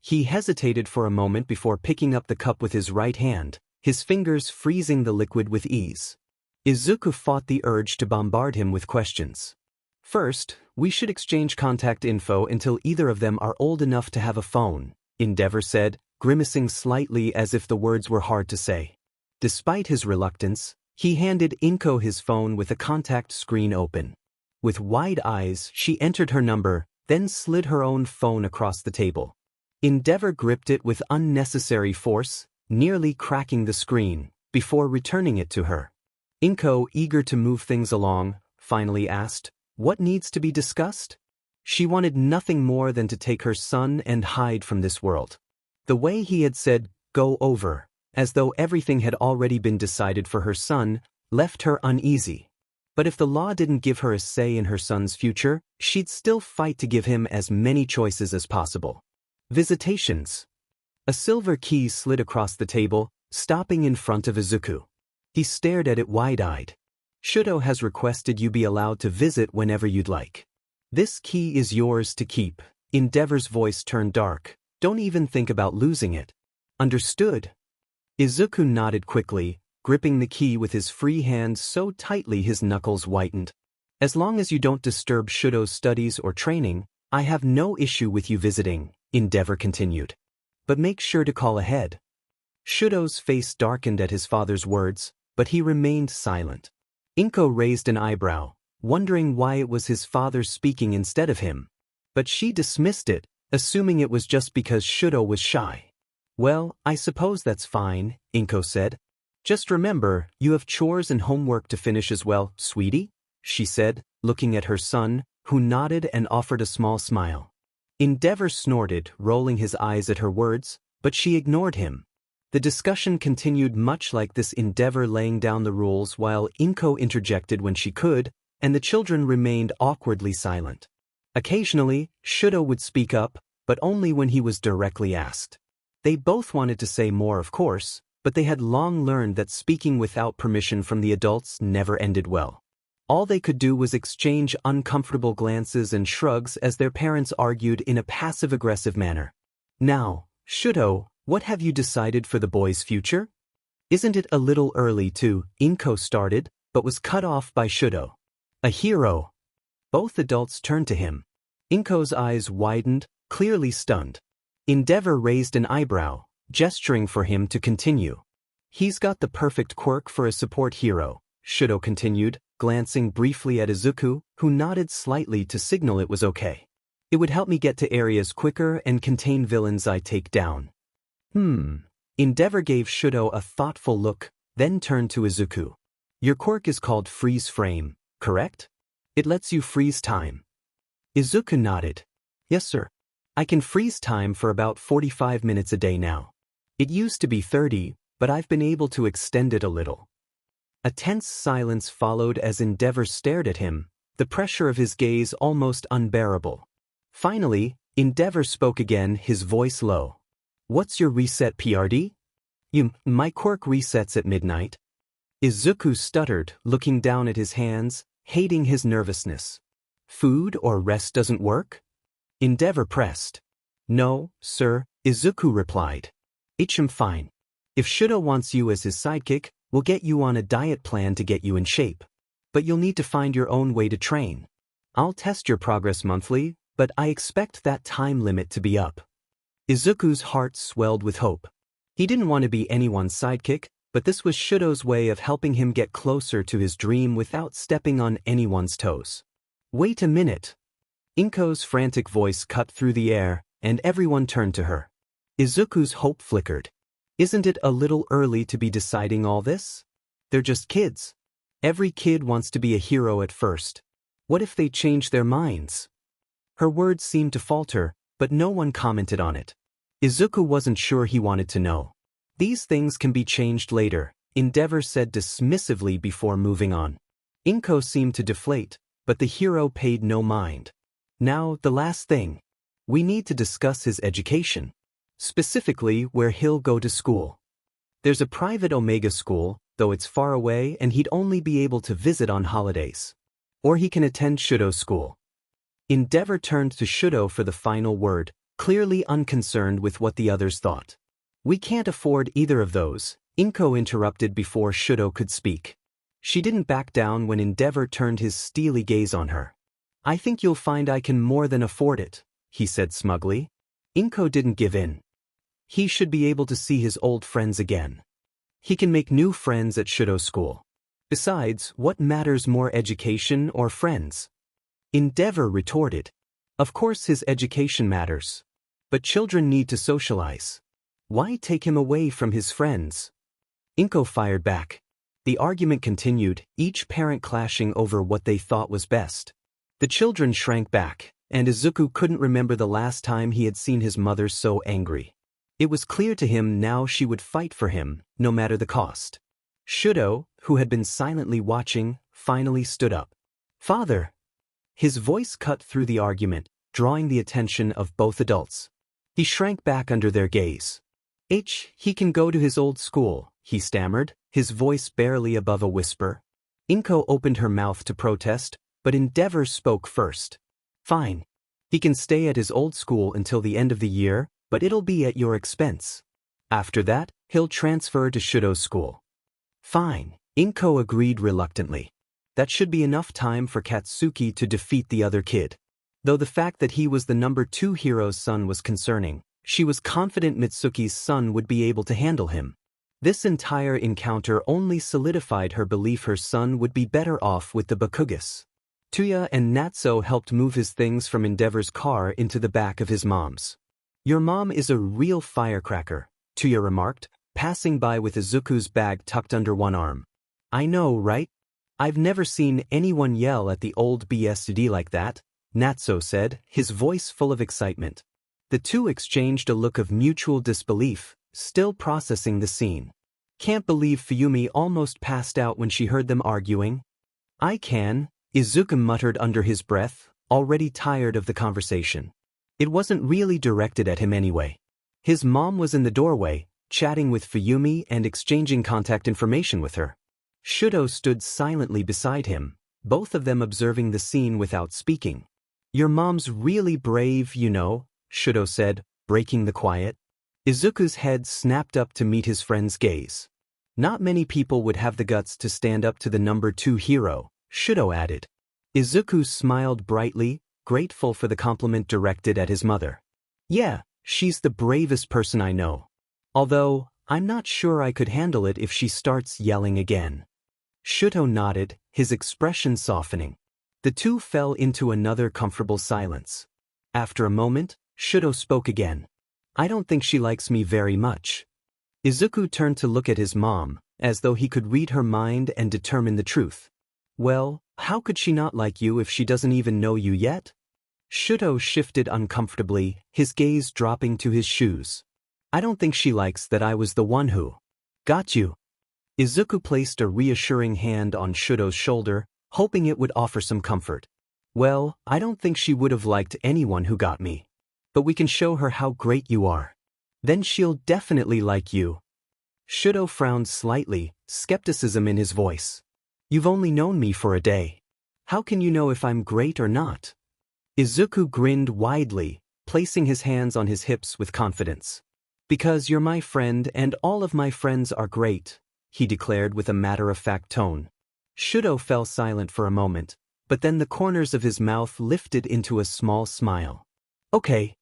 He hesitated for a moment before picking up the cup with his right hand, his fingers freezing the liquid with ease. Izuku fought the urge to bombard him with questions. "First, we should exchange contact info until either of them are old enough to have a phone," Endeavor said, grimacing slightly as if the words were hard to say. Despite his reluctance, he handed Inko his phone with a contact screen open. With wide eyes, she entered her number, then slid her own phone across the table. Endeavor gripped it with unnecessary force, nearly cracking the screen, before returning it to her. Inko, eager to move things along, finally asked, "What needs to be discussed?" She wanted nothing more than to take her son and hide from this world. The way he had said, "go over," as though everything had already been decided for her son, left her uneasy. But if the law didn't give her a say in her son's future, she'd still fight to give him as many choices as possible. Visitations. A silver key slid across the table, stopping in front of Izuku. He stared at it wide-eyed. "Shouto has requested you be allowed to visit whenever you'd like. This key is yours to keep." Endeavor's voice turned dark. "Don't even think about losing it." "Understood." Izuku nodded quickly, gripping the key with his free hand so tightly his knuckles whitened. "As long as you don't disturb Shouto's studies or training, I have no issue with you visiting," Endeavor continued. "But make sure to call ahead." Shouto's face darkened at his father's words, but he remained silent. Inko raised an eyebrow, wondering why it was his father speaking instead of him. But she dismissed it, assuming it was just because Shouto was shy. "Well, I suppose that's fine," Inko said. "Just remember, you have chores and homework to finish as well, sweetie," she said, looking at her son, who nodded and offered a small smile. Endeavor snorted, rolling his eyes at her words, but she ignored him. The discussion continued much like this, Endeavor laying down the rules while Inko interjected when she could, and the children remained awkwardly silent. Occasionally, Shouto would speak up, but only when he was directly asked. They both wanted to say more, of course, but they had long learned that speaking without permission from the adults never ended well. All they could do was exchange uncomfortable glances and shrugs as their parents argued in a passive-aggressive manner. Now, Shouto, what have you decided for the boy's future? Isn't it a little early to, Inko started, but was cut off by Shouto. A hero. Both adults turned to him. Inko's eyes widened, clearly stunned. Endeavor raised an eyebrow, gesturing for him to continue. He's got the perfect quirk for a support hero, Shouto continued, glancing briefly at Izuku, who nodded slightly to signal it was okay. It would help me get to areas quicker and contain villains I take down. Endeavor gave Shouto a thoughtful look, then turned to Izuku. Your quirk is called Freeze Frame, correct? It lets you freeze time. Izuku nodded. Yes, sir. I can freeze time for about 45 minutes a day now. It used to be 30, but I've been able to extend it a little. A tense silence followed as Endeavor stared at him, the pressure of his gaze almost unbearable. Finally, Endeavor spoke again, his voice low. What's your reset PRD? My quirk resets at midnight. Izuku stuttered, looking down at his hands, hating his nervousness. Food or rest doesn't work? Endeavor pressed. No, sir, Izuku replied. Fine. If Shouto wants you as his sidekick, we'll get you on a diet plan to get you in shape. But you'll need to find your own way to train. I'll test your progress monthly, but I expect that time limit to be up. Izuku's heart swelled with hope. He didn't want to be anyone's sidekick, but this was Shouto's way of helping him get closer to his dream without stepping on anyone's toes. Wait a minute. Inko's frantic voice cut through the air, and everyone turned to her. Izuku's hope flickered. Isn't it a little early to be deciding all this? They're just kids. Every kid wants to be a hero at first. What if they change their minds? Her words seemed to falter, but no one commented on it. Izuku wasn't sure he wanted to know. These things can be changed later, Endeavor said dismissively before moving on. Inko seemed to deflate, but the hero paid no mind. Now, the last thing. We need to discuss his education. Specifically, where he'll go to school. There's a private Omega school, though it's far away and he'd only be able to visit on holidays. Or he can attend Shouto school. Endeavor turned to Shouto for the final word, clearly unconcerned with what the others thought. We can't afford either of those, Inko interrupted before Shouto could speak. She didn't back down when Endeavor turned his steely gaze on her. I think you'll find I can more than afford it, he said smugly. Inko didn't give in. He should be able to see his old friends again. He can make new friends at Shouto school. Besides, what matters more, education or friends? Endeavor retorted. Of course his education matters. But children need to socialize. Why take him away from his friends? Inko fired back. The argument continued, each parent clashing over what they thought was best. The children shrank back, and Izuku couldn't remember the last time he had seen his mother so angry. It was clear to him now she would fight for him, no matter the cost. Shouto, who had been silently watching, finally stood up. Father! His voice cut through the argument, drawing the attention of both adults. He shrank back under their gaze. He can go to his old school, he stammered, his voice barely above a whisper. Inko opened her mouth to protest, but Endeavor spoke first. Fine. He can stay at his old school until the end of the year, but it'll be at your expense. After that, he'll transfer to Shouto school. Fine, Inko agreed reluctantly. That should be enough time for Katsuki to defeat the other kid. Though the fact that he was the number 2 hero's son was concerning, she was confident Mitsuki's son would be able to handle him. This entire encounter only solidified her belief her son would be better off with the Bakugos. Tuya and Natsuo helped move his things from Endeavor's car into the back of his mom's. Your mom is a real firecracker, Tuya remarked, passing by with Izuku's bag tucked under one arm. I know, right? I've never seen anyone yell at the old BSD like that, Natsuo said, his voice full of excitement. The two exchanged a look of mutual disbelief, still processing the scene. Can't believe Fuyumi almost passed out when she heard them arguing. I can, Izuku muttered under his breath, already tired of the conversation. It wasn't really directed at him anyway. His mom was in the doorway, chatting with Fuyumi and exchanging contact information with her. Shouto stood silently beside him, both of them observing the scene without speaking. "Your mom's really brave, you know," Shouto said, breaking the quiet. Izuku's head snapped up to meet his friend's gaze. "Not many people would have the guts to stand up to the number 2 hero," Shouto added. Izuku smiled brightly, grateful for the compliment directed at his mother. "Yeah, she's the bravest person I know. Although, I'm not sure I could handle it if she starts yelling again." Shouto nodded, his expression softening. The two fell into another comfortable silence. After a moment, Shouto spoke again. "I don't think she likes me very much." Izuku turned to look at his mom, as though he could read her mind and determine the truth. "Well, how could she not like you if she doesn't even know you yet?" Shouto shifted uncomfortably, his gaze dropping to his shoes. "I don't think she likes that I was the one who got you." Izuku placed a reassuring hand on Shouto's shoulder, hoping it would offer some comfort. "Well, I don't think she would have liked anyone who got me. But we can show her how great you are. Then she'll definitely like you." Shouto frowned slightly, skepticism in his voice. "You've only known me for a day. How can you know if I'm great or not?" Izuku grinned widely, placing his hands on his hips with confidence. "Because you're my friend and all of my friends are great," he declared with a matter-of-fact tone. Shouto fell silent for a moment, but then the corners of his mouth lifted into a small smile. "Okay."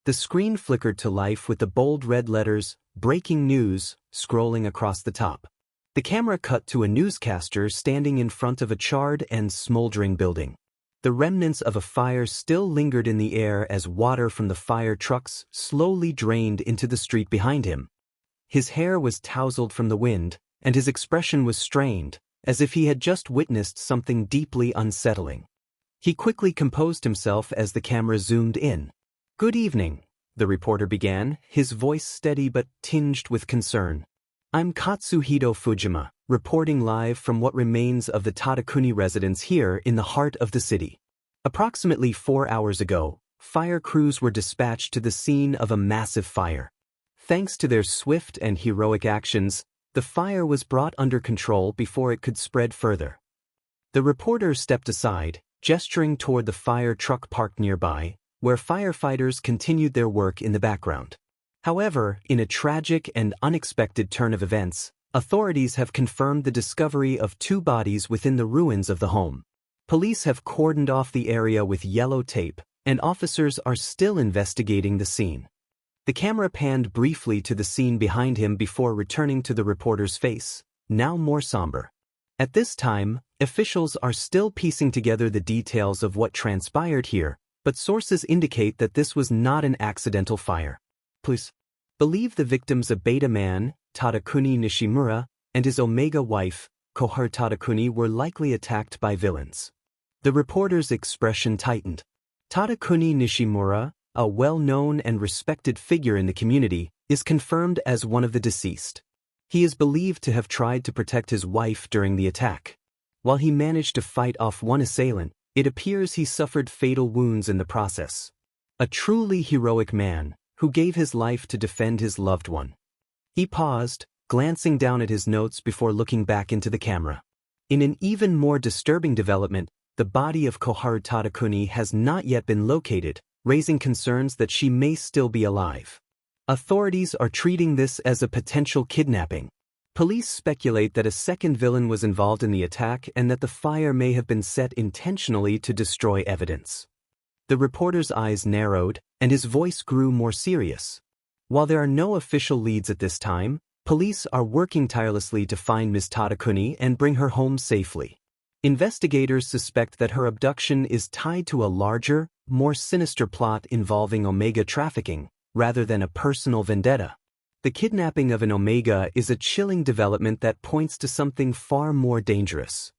The screen flickered to life with the bold red letters, "Breaking News," scrolling across the top. The camera cut to a newscaster standing in front of a charred and smoldering building. The remnants of a fire still lingered in the air as water from the fire trucks slowly drained into the street behind him. His hair was tousled from the wind, and his expression was strained, as if he had just witnessed something deeply unsettling. He quickly composed himself as the camera zoomed in. "Good evening," the reporter began, his voice steady but tinged with concern. "I'm Katsuhito Fujima, reporting live from what remains of the Todokuni residence here in the heart of the city. Approximately 4 hours ago, fire crews were dispatched to the scene of a massive fire. Thanks to their swift and heroic actions, the fire was brought under control before it could spread further." The reporter stepped aside, gesturing toward the fire truck parked nearby, where firefighters continued their work in the background. However, in a tragic and unexpected turn of events, authorities have confirmed the discovery of 2 bodies within the ruins of the home. Police have cordoned off the area with yellow tape, and officers are still investigating the scene. The camera panned briefly to the scene behind him before returning to the reporter's face, now more somber. At this time, officials are still piecing together the details of what transpired here, but sources indicate that this was not an accidental fire. Police believe the victims a beta man, Tadakuni Nishimura, and his omega wife, Koharu Tadakuni, were likely attacked by villains. The reporter's expression tightened. Tadakuni Nishimura, a well-known and respected figure in the community, is confirmed as one of the deceased. He is believed to have tried to protect his wife during the attack. While he managed to fight off one assailant, it appears he suffered fatal wounds in the process. A truly heroic man, who gave his life to defend his loved one. He paused, glancing down at his notes before looking back into the camera. In an even more disturbing development, the body of Koharu Tadakuni has not yet been located, raising concerns that she may still be alive. Authorities are treating this as a potential kidnapping. Police speculate that a second villain was involved in the attack and that the fire may have been set intentionally to destroy evidence. The reporter's eyes narrowed, and his voice grew more serious. While there are no official leads at this time, police are working tirelessly to find Ms. Tadakuni and bring her home safely. Investigators suspect that her abduction is tied to a larger, more sinister plot involving Omega trafficking, rather than a personal vendetta. The kidnapping of an Omega is a chilling development that points to something far more dangerous.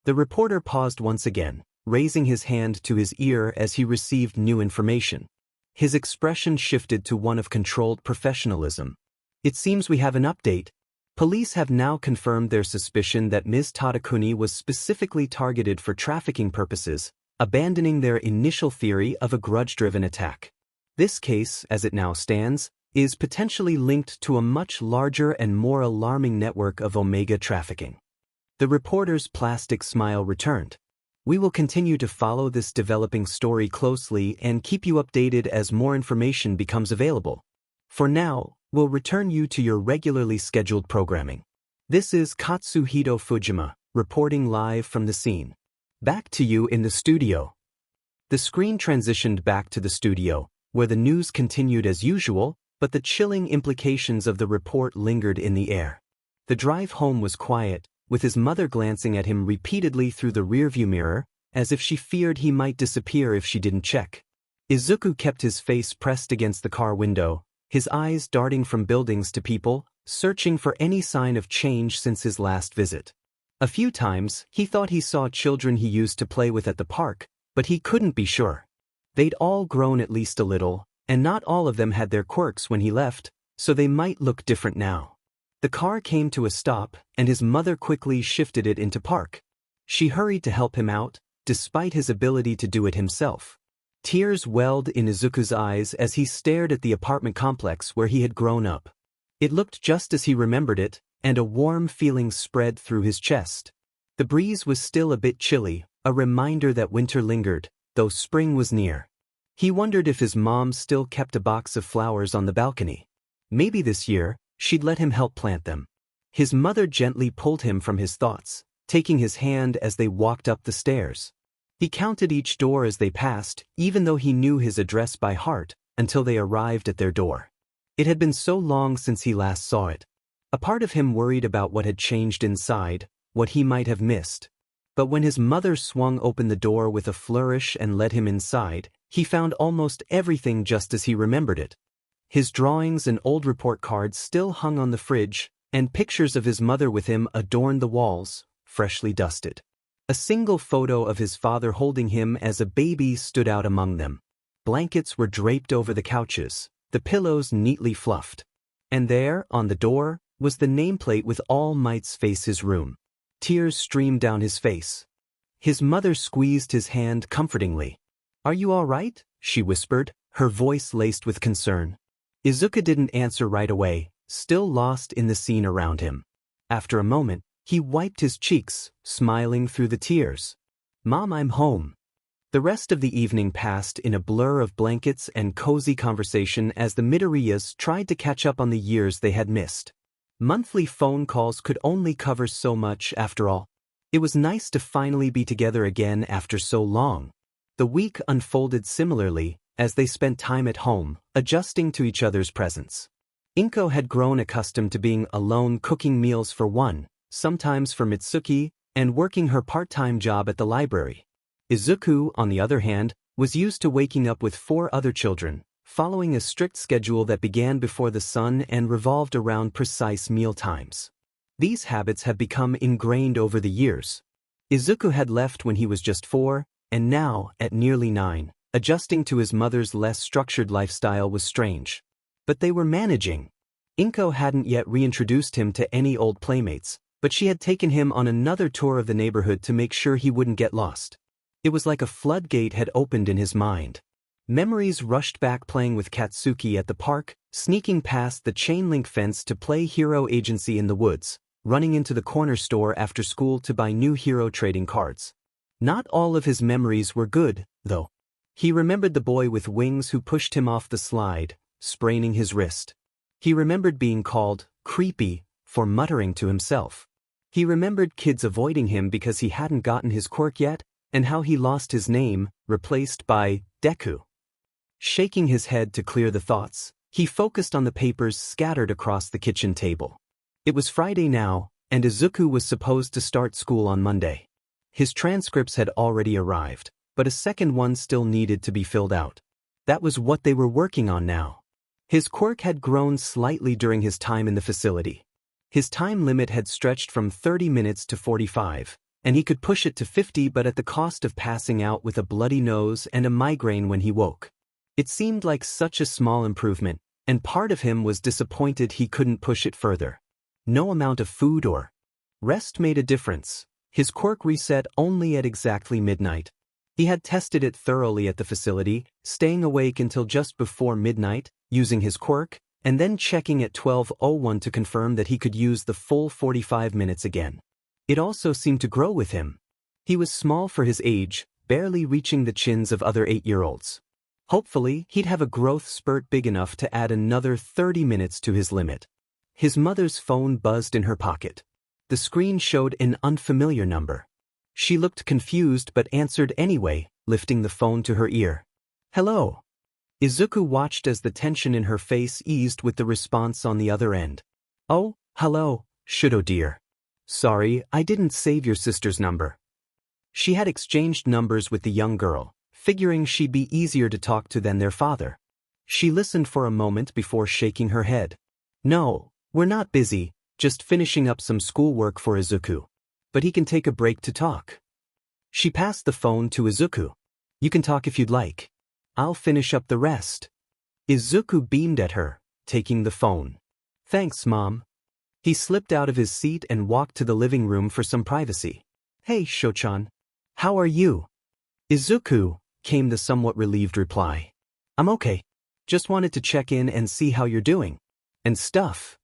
The reporter paused once again, raising his hand to his ear as he received new information. His expression shifted to one of controlled professionalism. "It seems we have an update. Police have now confirmed their suspicion that Ms. Tadakuni was specifically targeted for trafficking purposes, abandoning their initial theory of a grudge-driven attack. This case, as it now stands, is potentially linked to a much larger and more alarming network of omega trafficking. The reporter's plastic smile returned. We will continue to follow this developing story closely and keep you updated as more information becomes available. For now, we'll return you to your regularly scheduled programming. This is Katsuhito Fujima, reporting live from the scene. Back to you in the studio. The screen transitioned back to the studio, where the news continued as usual, but the chilling implications of the report lingered in the air. The drive home was quiet, with his mother glancing at him repeatedly through the rearview mirror, as if she feared he might disappear if she didn't check. Izuku kept his face pressed against the car window, his eyes darting from buildings to people, searching for any sign of change since his last visit. A few times, he thought he saw children he used to play with at the park, but he couldn't be sure. They'd all grown at least a little, and not all of them had their quirks when he left, so they might look different now. The car came to a stop, and his mother quickly shifted it into park. She hurried to help him out, despite his ability to do it himself. Tears welled in Izuku's eyes as he stared at the apartment complex where he had grown up. It looked just as he remembered it, and a warm feeling spread through his chest. The breeze was still a bit chilly, a reminder that winter lingered, though spring was near. He wondered if his mom still kept a box of flowers on the balcony. Maybe this year, she'd let him help plant them. His mother gently pulled him from his thoughts, taking his hand as they walked up the stairs. He counted each door as they passed, even though he knew his address by heart, until they arrived at their door. It had been so long since he last saw it. A part of him worried about what had changed inside, what he might have missed. But when his mother swung open the door with a flourish and led him inside, he found almost everything just as he remembered it. His drawings and old report cards still hung on the fridge, and pictures of his mother with him adorned the walls, freshly dusted. A single photo of his father holding him as a baby stood out among them. Blankets were draped over the couches, the pillows neatly fluffed. And there, on the door, was the nameplate with All Might's Face His Room. Tears streamed down his face. His mother squeezed his hand comfortingly. "Are you all right?" she whispered, her voice laced with concern. Izuku didn't answer right away, still lost in the scene around him. After a moment, he wiped his cheeks, smiling through the tears. "Mom, I'm home." The rest of the evening passed in a blur of blankets and cozy conversation as the Midoriyas tried to catch up on the years they had missed. Monthly phone calls could only cover so much after all. It was nice to finally be together again after so long. The week unfolded similarly, as they spent time at home, adjusting to each other's presence. Inko had grown accustomed to being alone cooking meals for one, sometimes for Mitsuki, and working her part-time job at the library. Izuku, on the other hand, was used to waking up with 4 other children, following a strict schedule that began before the sun and revolved around precise meal times. These habits have become ingrained over the years. Izuku had left when he was just 4, and now, at nearly 9, adjusting to his mother's less structured lifestyle was strange. But they were managing. Inko hadn't yet reintroduced him to any old playmates, but she had taken him on another tour of the neighborhood to make sure he wouldn't get lost. It was like a floodgate had opened in his mind. Memories rushed back playing with Katsuki at the park, sneaking past the chain-link fence to play Hero Agency in the woods, running into the corner store after school to buy new hero trading cards. Not all of his memories were good, though. He remembered the boy with wings who pushed him off the slide, spraining his wrist. He remembered being called creepy for muttering to himself. He remembered kids avoiding him because he hadn't gotten his quirk yet, and how he lost his name, replaced by Deku. Shaking his head to clear the thoughts, he focused on the papers scattered across the kitchen table. It was Friday now, and Izuku was supposed to start school on Monday. His transcripts had already arrived, but a second one still needed to be filled out. That was what they were working on now. His quirk had grown slightly during his time in the facility. His time limit had stretched from 30 minutes to 45, and he could push it to 50 but at the cost of passing out with a bloody nose and a migraine when he woke. It seemed like such a small improvement, and part of him was disappointed he couldn't push it further. No amount of food or rest made a difference. His quirk reset only at exactly midnight. He had tested it thoroughly at the facility, staying awake until just before midnight, using his quirk, and then checking at 12:01 to confirm that he could use the full 45 minutes again. It also seemed to grow with him. He was small for his age, barely reaching the chins of other 8-year-olds. Hopefully, he'd have a growth spurt big enough to add another 30 minutes to his limit. His mother's phone buzzed in her pocket. The screen showed an unfamiliar number. She looked confused but answered anyway, lifting the phone to her ear. "Hello." Izuku watched as the tension in her face eased with the response on the other end. "Oh, hello, Shouto dear. Sorry, I didn't save your sister's number." She had exchanged numbers with the young girl, figuring she'd be easier to talk to than their father. She listened for a moment before shaking her head. "No, we're not busy, just finishing up some schoolwork for Izuku. But he can take a break to talk." She passed the phone to Izuku. "You can talk if you'd like. I'll finish up the rest." Izuku beamed at her, taking the phone. "Thanks, Mom." He slipped out of his seat and walked to the living room for some privacy. "Hey, Shochan. How are you?" "Izuku," came the somewhat relieved reply. "I'm okay. Just wanted to check in and see how you're doing. And stuff."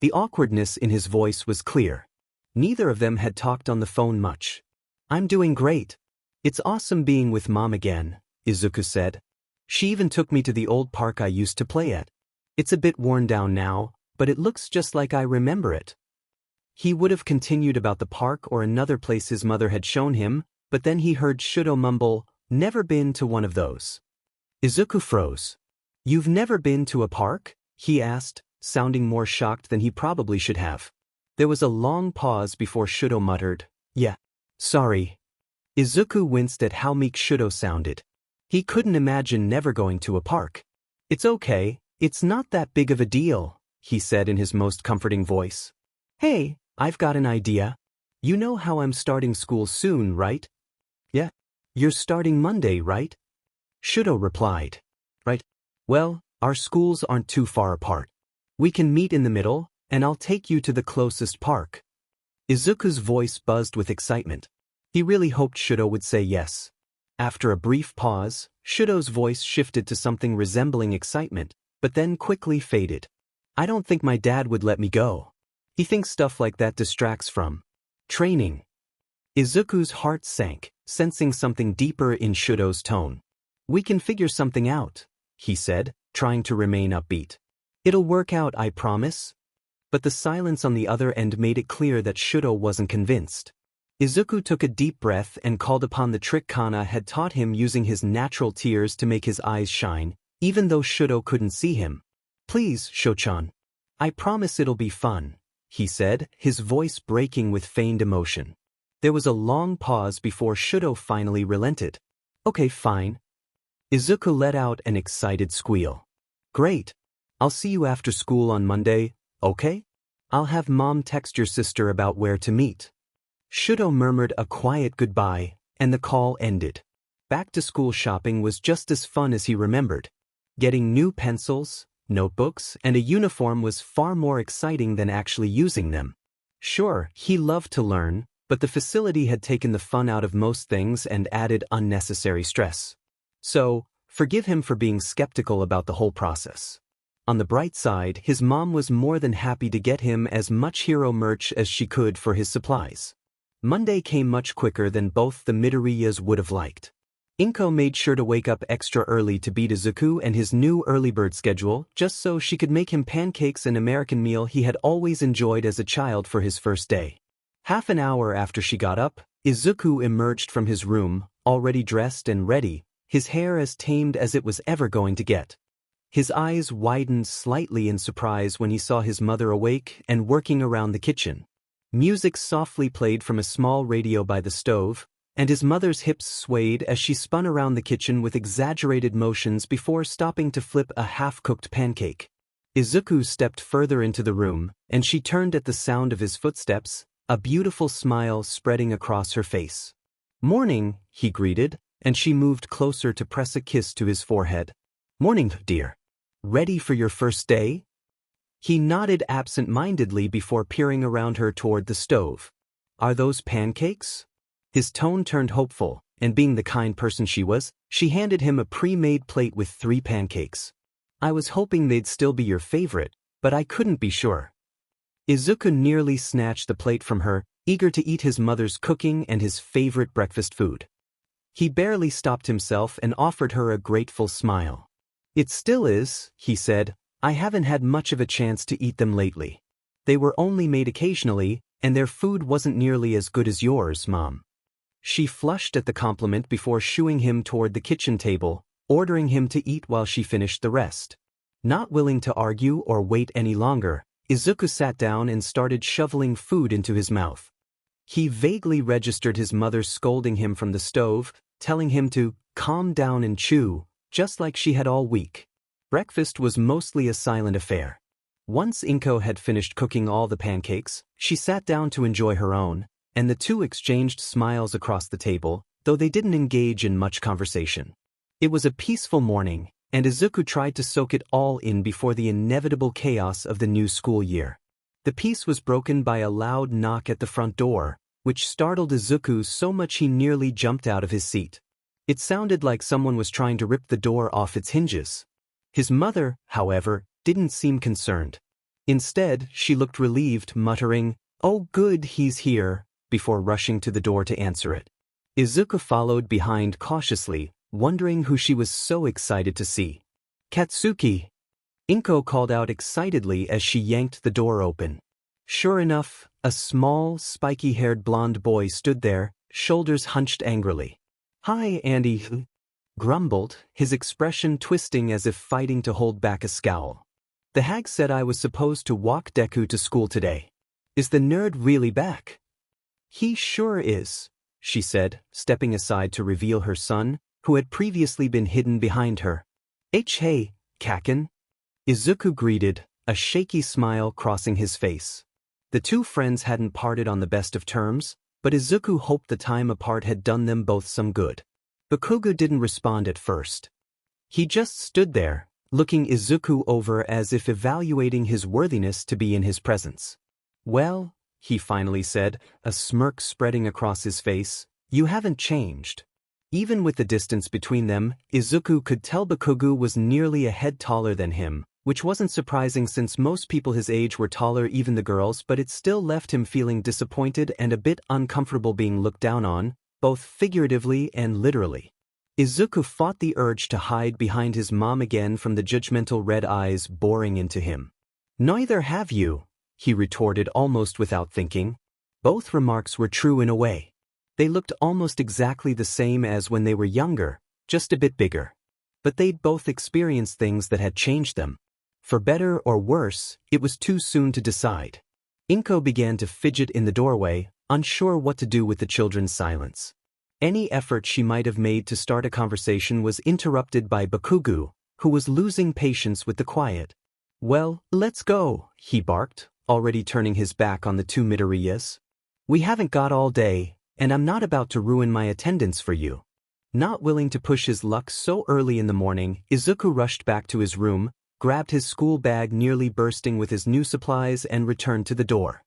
The awkwardness in his voice was clear. Neither of them had talked on the phone much. "I'm doing great. It's awesome being with Mom again," Izuku said. "She even took me to the old park I used to play at. It's a bit worn down now, but it looks just like I remember it." He would have continued about the park or another place his mother had shown him, but then he heard Shouto mumble, "Never been to one of those." Izuku froze. "You've never been to a park?" he asked, sounding more shocked than he probably should have. There was a long pause before Shouto muttered, "Yeah. Sorry." Izuku winced at how meek Shouto sounded. He couldn't imagine never going to a park. "It's okay, it's not that big of a deal," he said in his most comforting voice. "Hey, I've got an idea. You know how I'm starting school soon, right?" "Yeah. You're starting Monday, right?" Shouto replied. "Right. Well, our schools aren't too far apart. We can meet in the middle, and I'll take you to the closest park." Izuku's voice buzzed with excitement. He really hoped Shouto would say yes. After a brief pause, Shouto's voice shifted to something resembling excitement, but then quickly faded. "I don't think my dad would let me go. He thinks stuff like that distracts from training." Izuku's heart sank, sensing something deeper in Shouto's tone. "We can figure something out," he said, trying to remain upbeat. "It'll work out, I promise." But the silence on the other end made it clear that Shouto wasn't convinced. Izuku took a deep breath and called upon the trick Kana had taught him, using his natural tears to make his eyes shine, even though Shouto couldn't see him. "Please, Shochan. I promise it'll be fun," he said, his voice breaking with feigned emotion. There was a long pause before Shouto finally relented. "Okay, fine." Izuku let out an excited squeal. "Great. I'll see you after school on Monday, okay? I'll have Mom text your sister about where to meet." Shouto murmured a quiet goodbye, and the call ended. Back-to-school shopping was just as fun as he remembered. Getting new pencils, notebooks, and a uniform was far more exciting than actually using them. Sure, he loved to learn, but the facility had taken the fun out of most things and added unnecessary stress. So, forgive him for being skeptical about the whole process. On the bright side, his mom was more than happy to get him as much hero merch as she could for his supplies. Monday came much quicker than both the Midoriyas would have liked. Inko made sure to wake up extra early to beat Izuku and his new early bird schedule, just so she could make him pancakes, an American meal he had always enjoyed as a child, for his first day. Half an hour after she got up, Izuku emerged from his room, already dressed and ready, his hair as tamed as it was ever going to get. His eyes widened slightly in surprise when he saw his mother awake and working around the kitchen. Music softly played from a small radio by the stove, and his mother's hips swayed as she spun around the kitchen with exaggerated motions before stopping to flip a half-cooked pancake. Izuku stepped further into the room, and she turned at the sound of his footsteps, a beautiful smile spreading across her face. "Morning," he greeted, and she moved closer to press a kiss to his forehead. "Morning, dear. Ready for your first day?" He nodded absent-mindedly before peering around her toward the stove. "Are those pancakes?" His tone turned hopeful, and being the kind person she was, she handed him a pre-made plate with 3 pancakes. I was hoping they'd still be your favorite, but I couldn't be sure. Izuku nearly snatched the plate from her, eager to eat his mother's cooking and his favorite breakfast food. He barely stopped himself and offered her a grateful smile. It still is, he said. I haven't had much of a chance to eat them lately. They were only made occasionally, and their food wasn't nearly as good as yours, Mom. She flushed at the compliment before shooing him toward the kitchen table, ordering him to eat while she finished the rest. Not willing to argue or wait any longer, Izuku sat down and started shoveling food into his mouth. He vaguely registered his mother scolding him from the stove, telling him to calm down and chew, just like she had all week. Breakfast was mostly a silent affair. Once Inko had finished cooking all the pancakes, she sat down to enjoy her own, and the two exchanged smiles across the table, though they didn't engage in much conversation. It was a peaceful morning, and Izuku tried to soak it all in before the inevitable chaos of the new school year. The peace was broken by a loud knock at the front door, which startled Izuku so much he nearly jumped out of his seat. It sounded like someone was trying to rip the door off its hinges. His mother, however, didn't seem concerned. Instead, she looked relieved, muttering, "Oh good, he's here," before rushing to the door to answer it. Izuku followed behind cautiously, wondering who she was so excited to see. "Katsuki!" Inko called out excitedly as she yanked the door open. Sure enough, a small, spiky-haired blonde boy stood there, shoulders hunched angrily. "Hi, Andy," grumbled, his expression twisting as if fighting to hold back a scowl. "The hag said I was supposed to walk Deku to school today. Is the nerd really back?" "He sure is," she said, stepping aside to reveal her son, who had previously been hidden behind her. Hey, Kaken," Izuku greeted, a shaky smile crossing his face. The two friends hadn't parted on the best of terms, but Izuku hoped the time apart had done them both some good. Bakugo didn't respond at first. He just stood there, looking Izuku over as if evaluating his worthiness to be in his presence. "Well," he finally said, a smirk spreading across his face, "you haven't changed." Even with the distance between them, Izuku could tell Bakugo was nearly a head taller than him, which wasn't surprising since most people his age were taller, even the girls, but it still left him feeling disappointed and a bit uncomfortable being looked down on, both figuratively and literally. Izuku fought the urge to hide behind his mom again from the judgmental red eyes boring into him. "Neither have you," he retorted almost without thinking. Both remarks were true in a way. They looked almost exactly the same as when they were younger, just a bit bigger. But they'd both experienced things that had changed them. For better or worse, it was too soon to decide. Inko began to fidget in the doorway, unsure what to do with the children's silence. Any effort she might have made to start a conversation was interrupted by Bakugo, who was losing patience with the quiet. "Well, let's go," he barked, already turning his back on the two Midoriyas. "We haven't got all day, and I'm not about to ruin my attendance for you." Not willing to push his luck so early in the morning, Izuku rushed back to his room, grabbed his school bag nearly bursting with his new supplies and returned to the door.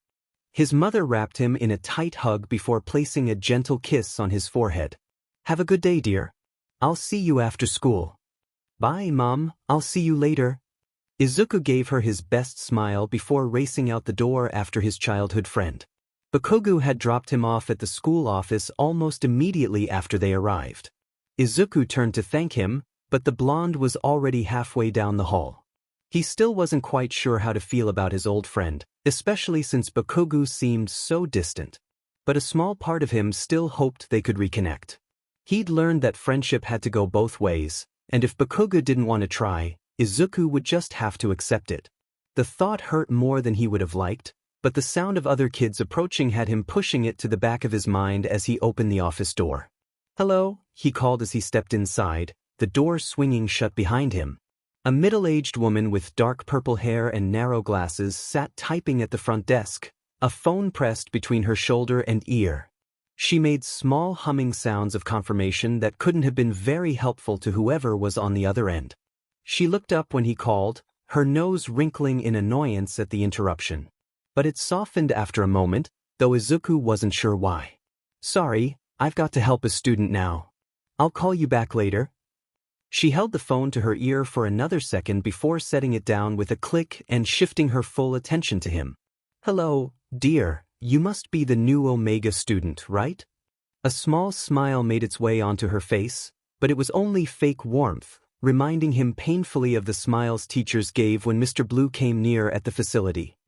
His mother wrapped him in a tight hug before placing a gentle kiss on his forehead. "Have a good day, dear. I'll see you after school." "Bye, Mom, I'll see you later." Izuku gave her his best smile before racing out the door after his childhood friend. Bakugo had dropped him off at the school office almost immediately after they arrived. Izuku turned to thank him, but the blonde was already halfway down the hall. He still wasn't quite sure how to feel about his old friend, especially since Bakugo seemed so distant. But a small part of him still hoped they could reconnect. He'd learned that friendship had to go both ways, and if Bakugo didn't want to try, Izuku would just have to accept it. The thought hurt more than he would have liked, but the sound of other kids approaching had him pushing it to the back of his mind as he opened the office door. "Hello," he called as he stepped inside, the door swinging shut behind him. A middle-aged woman with dark purple hair and narrow glasses sat typing at the front desk, a phone pressed between her shoulder and ear. She made small humming sounds of confirmation that couldn't have been very helpful to whoever was on the other end. She looked up when he called, her nose wrinkling in annoyance at the interruption. But it softened after a moment, though Izuku wasn't sure why. "Sorry, I've got to help a student now. I'll call you back later. She held the phone to her ear for another second before setting it down with a click and shifting her full attention to him. Hello, dear, you must be the new Omega student, right? A small smile made its way onto her face, but it was only fake warmth, reminding him painfully of the smiles teachers gave when Mr. Blue came near at the facility.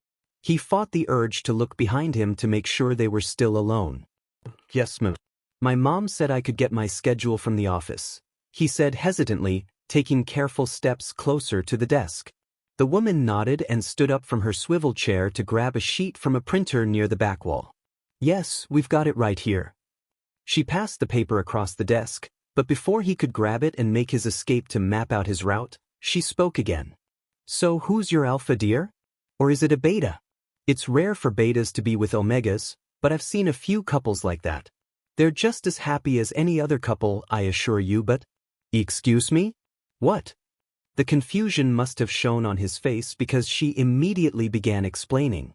He fought the urge to look behind him to make sure they were still alone. Yes, ma'am. My mom said I could get my schedule from the office, he said hesitantly, taking careful steps closer to the desk. The woman nodded and stood up from her swivel chair to grab a sheet from a printer near the back wall. Yes, we've got it right here. She passed the paper across the desk, but before he could grab it and make his escape to map out his route, she spoke again. So who's your alpha, dear? Or is it a beta? It's rare for betas to be with omegas, but I've seen a few couples like that. They're just as happy as any other couple, I assure you, but… Excuse me? What? The confusion must have shown on his face because she immediately began explaining.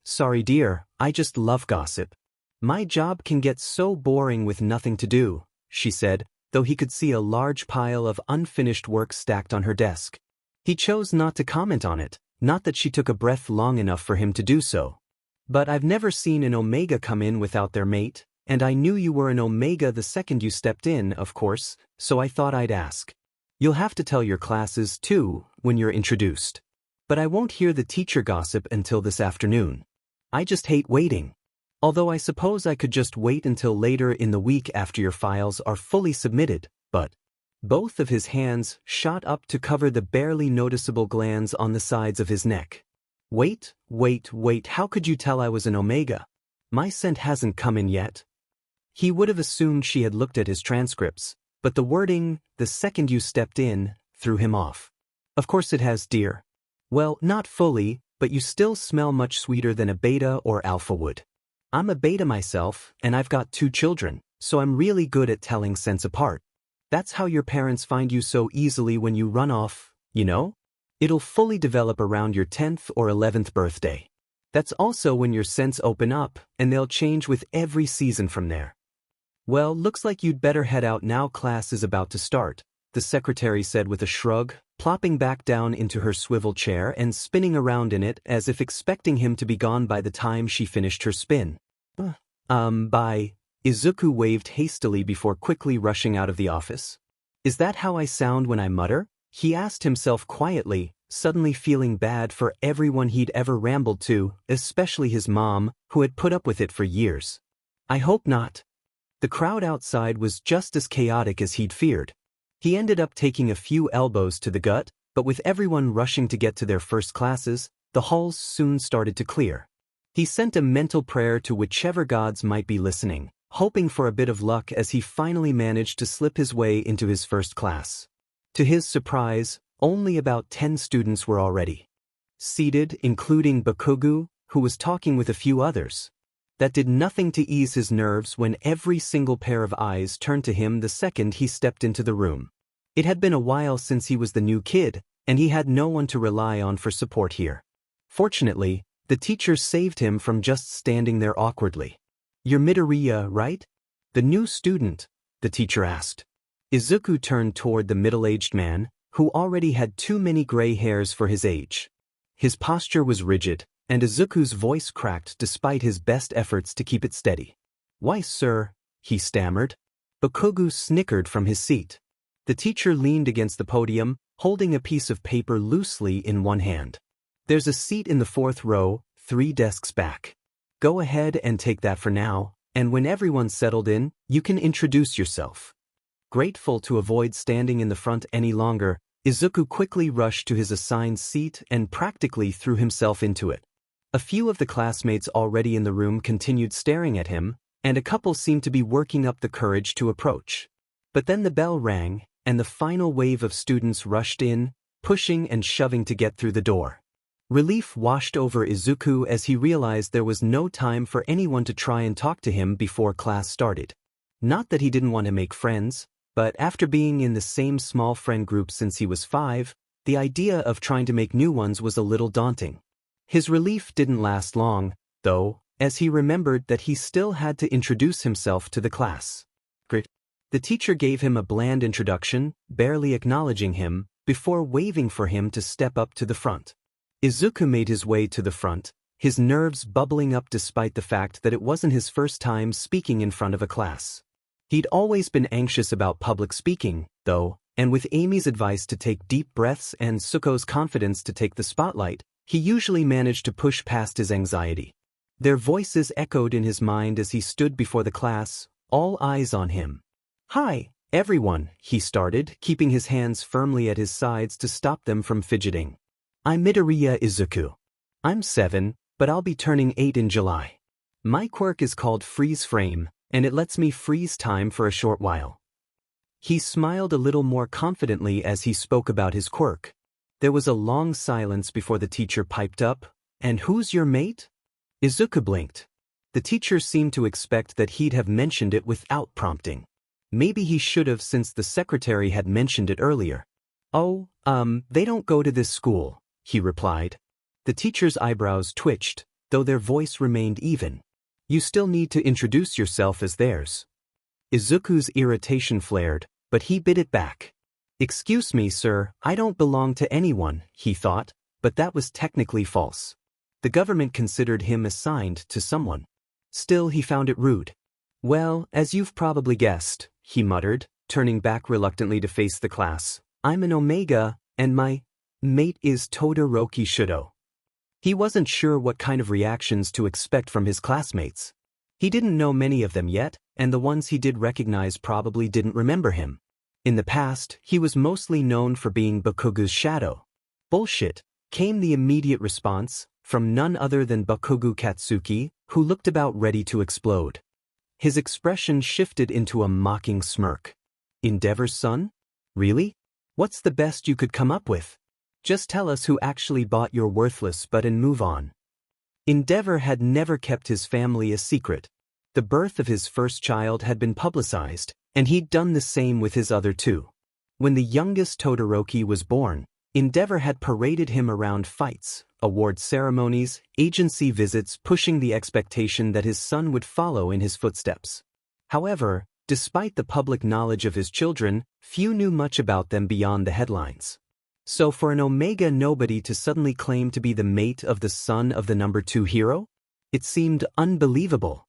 Sorry dear, I just love gossip. My job can get so boring with nothing to do, she said, though he could see a large pile of unfinished work stacked on her desk. He chose not to comment on it, not that she took a breath long enough for him to do so. But I've never seen an Omega come in without their mate, and I knew you were an Omega the second you stepped in, of course, so I thought I'd ask. You'll have to tell your classes, too, when you're introduced. But I won't hear the teacher gossip until this afternoon. I just hate waiting. Although I suppose I could just wait until later in the week after your files are fully submitted, but… Both of his hands shot up to cover the barely noticeable glands on the sides of his neck. Wait, how could you tell I was an Omega? My scent hasn't come in yet. He would have assumed she had looked at his transcripts, but the wording, the second you stepped in, threw him off. Of course it has, dear. Well, not fully, but you still smell much sweeter than a beta or alpha would. I'm a beta myself, and I've got 2 children, so I'm really good at telling scents apart. That's how your parents find you so easily when you run off, you know? It'll fully develop around your 10th or 11th birthday. That's also when your scents open up, and they'll change with every season from there. Well, looks like you'd better head out now, class is about to start, the secretary said with a shrug, plopping back down into her swivel chair and spinning around in it as if expecting him to be gone by the time she finished her spin. Bye. Izuku waved hastily before quickly rushing out of the office. Is that how I sound when I mutter? He asked himself quietly, suddenly feeling bad for everyone he'd ever rambled to, especially his mom, who had put up with it for years. I hope not. The crowd outside was just as chaotic as he'd feared. He ended up taking a few elbows to the gut, but with everyone rushing to get to their first classes, the halls soon started to clear. He sent a mental prayer to whichever gods might be listening, hoping for a bit of luck as he finally managed to slip his way into his first class. To his surprise, only about 10 students were already seated, including Bakugo, who was talking with a few others. That did nothing to ease his nerves when every single pair of eyes turned to him the second he stepped into the room. It had been a while since he was the new kid, and he had no one to rely on for support here. Fortunately, the teacher saved him from just standing there awkwardly. You're Midoriya, right? The new student, the teacher asked. Izuku turned toward the middle-aged man, who already had too many gray hairs for his age. His posture was rigid, and Izuku's voice cracked despite his best efforts to keep it steady. Why, sir, he stammered. Bakugo snickered from his seat. The teacher leaned against the podium, holding a piece of paper loosely in one hand. There's a seat in the 4th row, 3 desks back. Go ahead and take that for now, and when everyone's settled in, you can introduce yourself. Grateful to avoid standing in the front any longer, Izuku quickly rushed to his assigned seat and practically threw himself into it. A few of the classmates already in the room continued staring at him, and a couple seemed to be working up the courage to approach. But then the bell rang, and the final wave of students rushed in, pushing and shoving to get through the door. Relief washed over Izuku as he realized there was no time for anyone to try and talk to him before class started. Not that he didn't want to make friends, but after being in the same small friend group since he was 5, the idea of trying to make new ones was a little daunting. His relief didn't last long, though, as he remembered that he still had to introduce himself to the class. Grit. The teacher gave him a bland introduction, barely acknowledging him, before waving for him to step up to the front. Izuku made his way to the front, his nerves bubbling up despite the fact that it wasn't his first time speaking in front of a class. He'd always been anxious about public speaking, though, and with Amy's advice to take deep breaths and Suko's confidence to take the spotlight, he usually managed to push past his anxiety. Their voices echoed in his mind as he stood before the class, all eyes on him. "Hi, everyone," he started, keeping his hands firmly at his sides to stop them from fidgeting. "I'm Midoriya Izuku. I'm 7, but I'll be turning 8 in July. My quirk is called Freeze Frame, and it lets me freeze time for a short while." He smiled a little more confidently as he spoke about his quirk. There was a long silence before the teacher piped up, "And who's your mate?" Izuku blinked. The teacher seemed to expect that he'd have mentioned it without prompting. Maybe he should have, since the secretary had mentioned it earlier. "Oh, they don't go to this school," he replied. The teacher's eyebrows twitched, though their voice remained even. "You still need to introduce yourself as theirs." Izuku's irritation flared, but he bit it back. "Excuse me, sir, I don't belong to anyone," he thought, but that was technically false. The government considered him assigned to someone. Still, he found it rude. "Well, as you've probably guessed," he muttered, turning back reluctantly to face the class, "I'm an Omega, and my mate is Todoroki Shouto." He wasn't sure what kind of reactions to expect from his classmates. He didn't know many of them yet, and the ones he did recognize probably didn't remember him. In the past, he was mostly known for being Bakugo's shadow. "Bullshit," came the immediate response, from none other than Bakugo Katsuki, who looked about ready to explode. His expression shifted into a mocking smirk. "Endeavor's son? Really? What's the best you could come up with? Just tell us who actually bought your worthless butt and move on." Endeavor had never kept his family a secret. The birth of his first child had been publicized, and he'd done the same with his other two. When the youngest Todoroki was born, Endeavor had paraded him around fights, award ceremonies, agency visits, pushing the expectation that his son would follow in his footsteps. However, despite the public knowledge of his children, few knew much about them beyond the headlines. So for an Omega nobody to suddenly claim to be the mate of the son of the number 2 hero? It seemed unbelievable.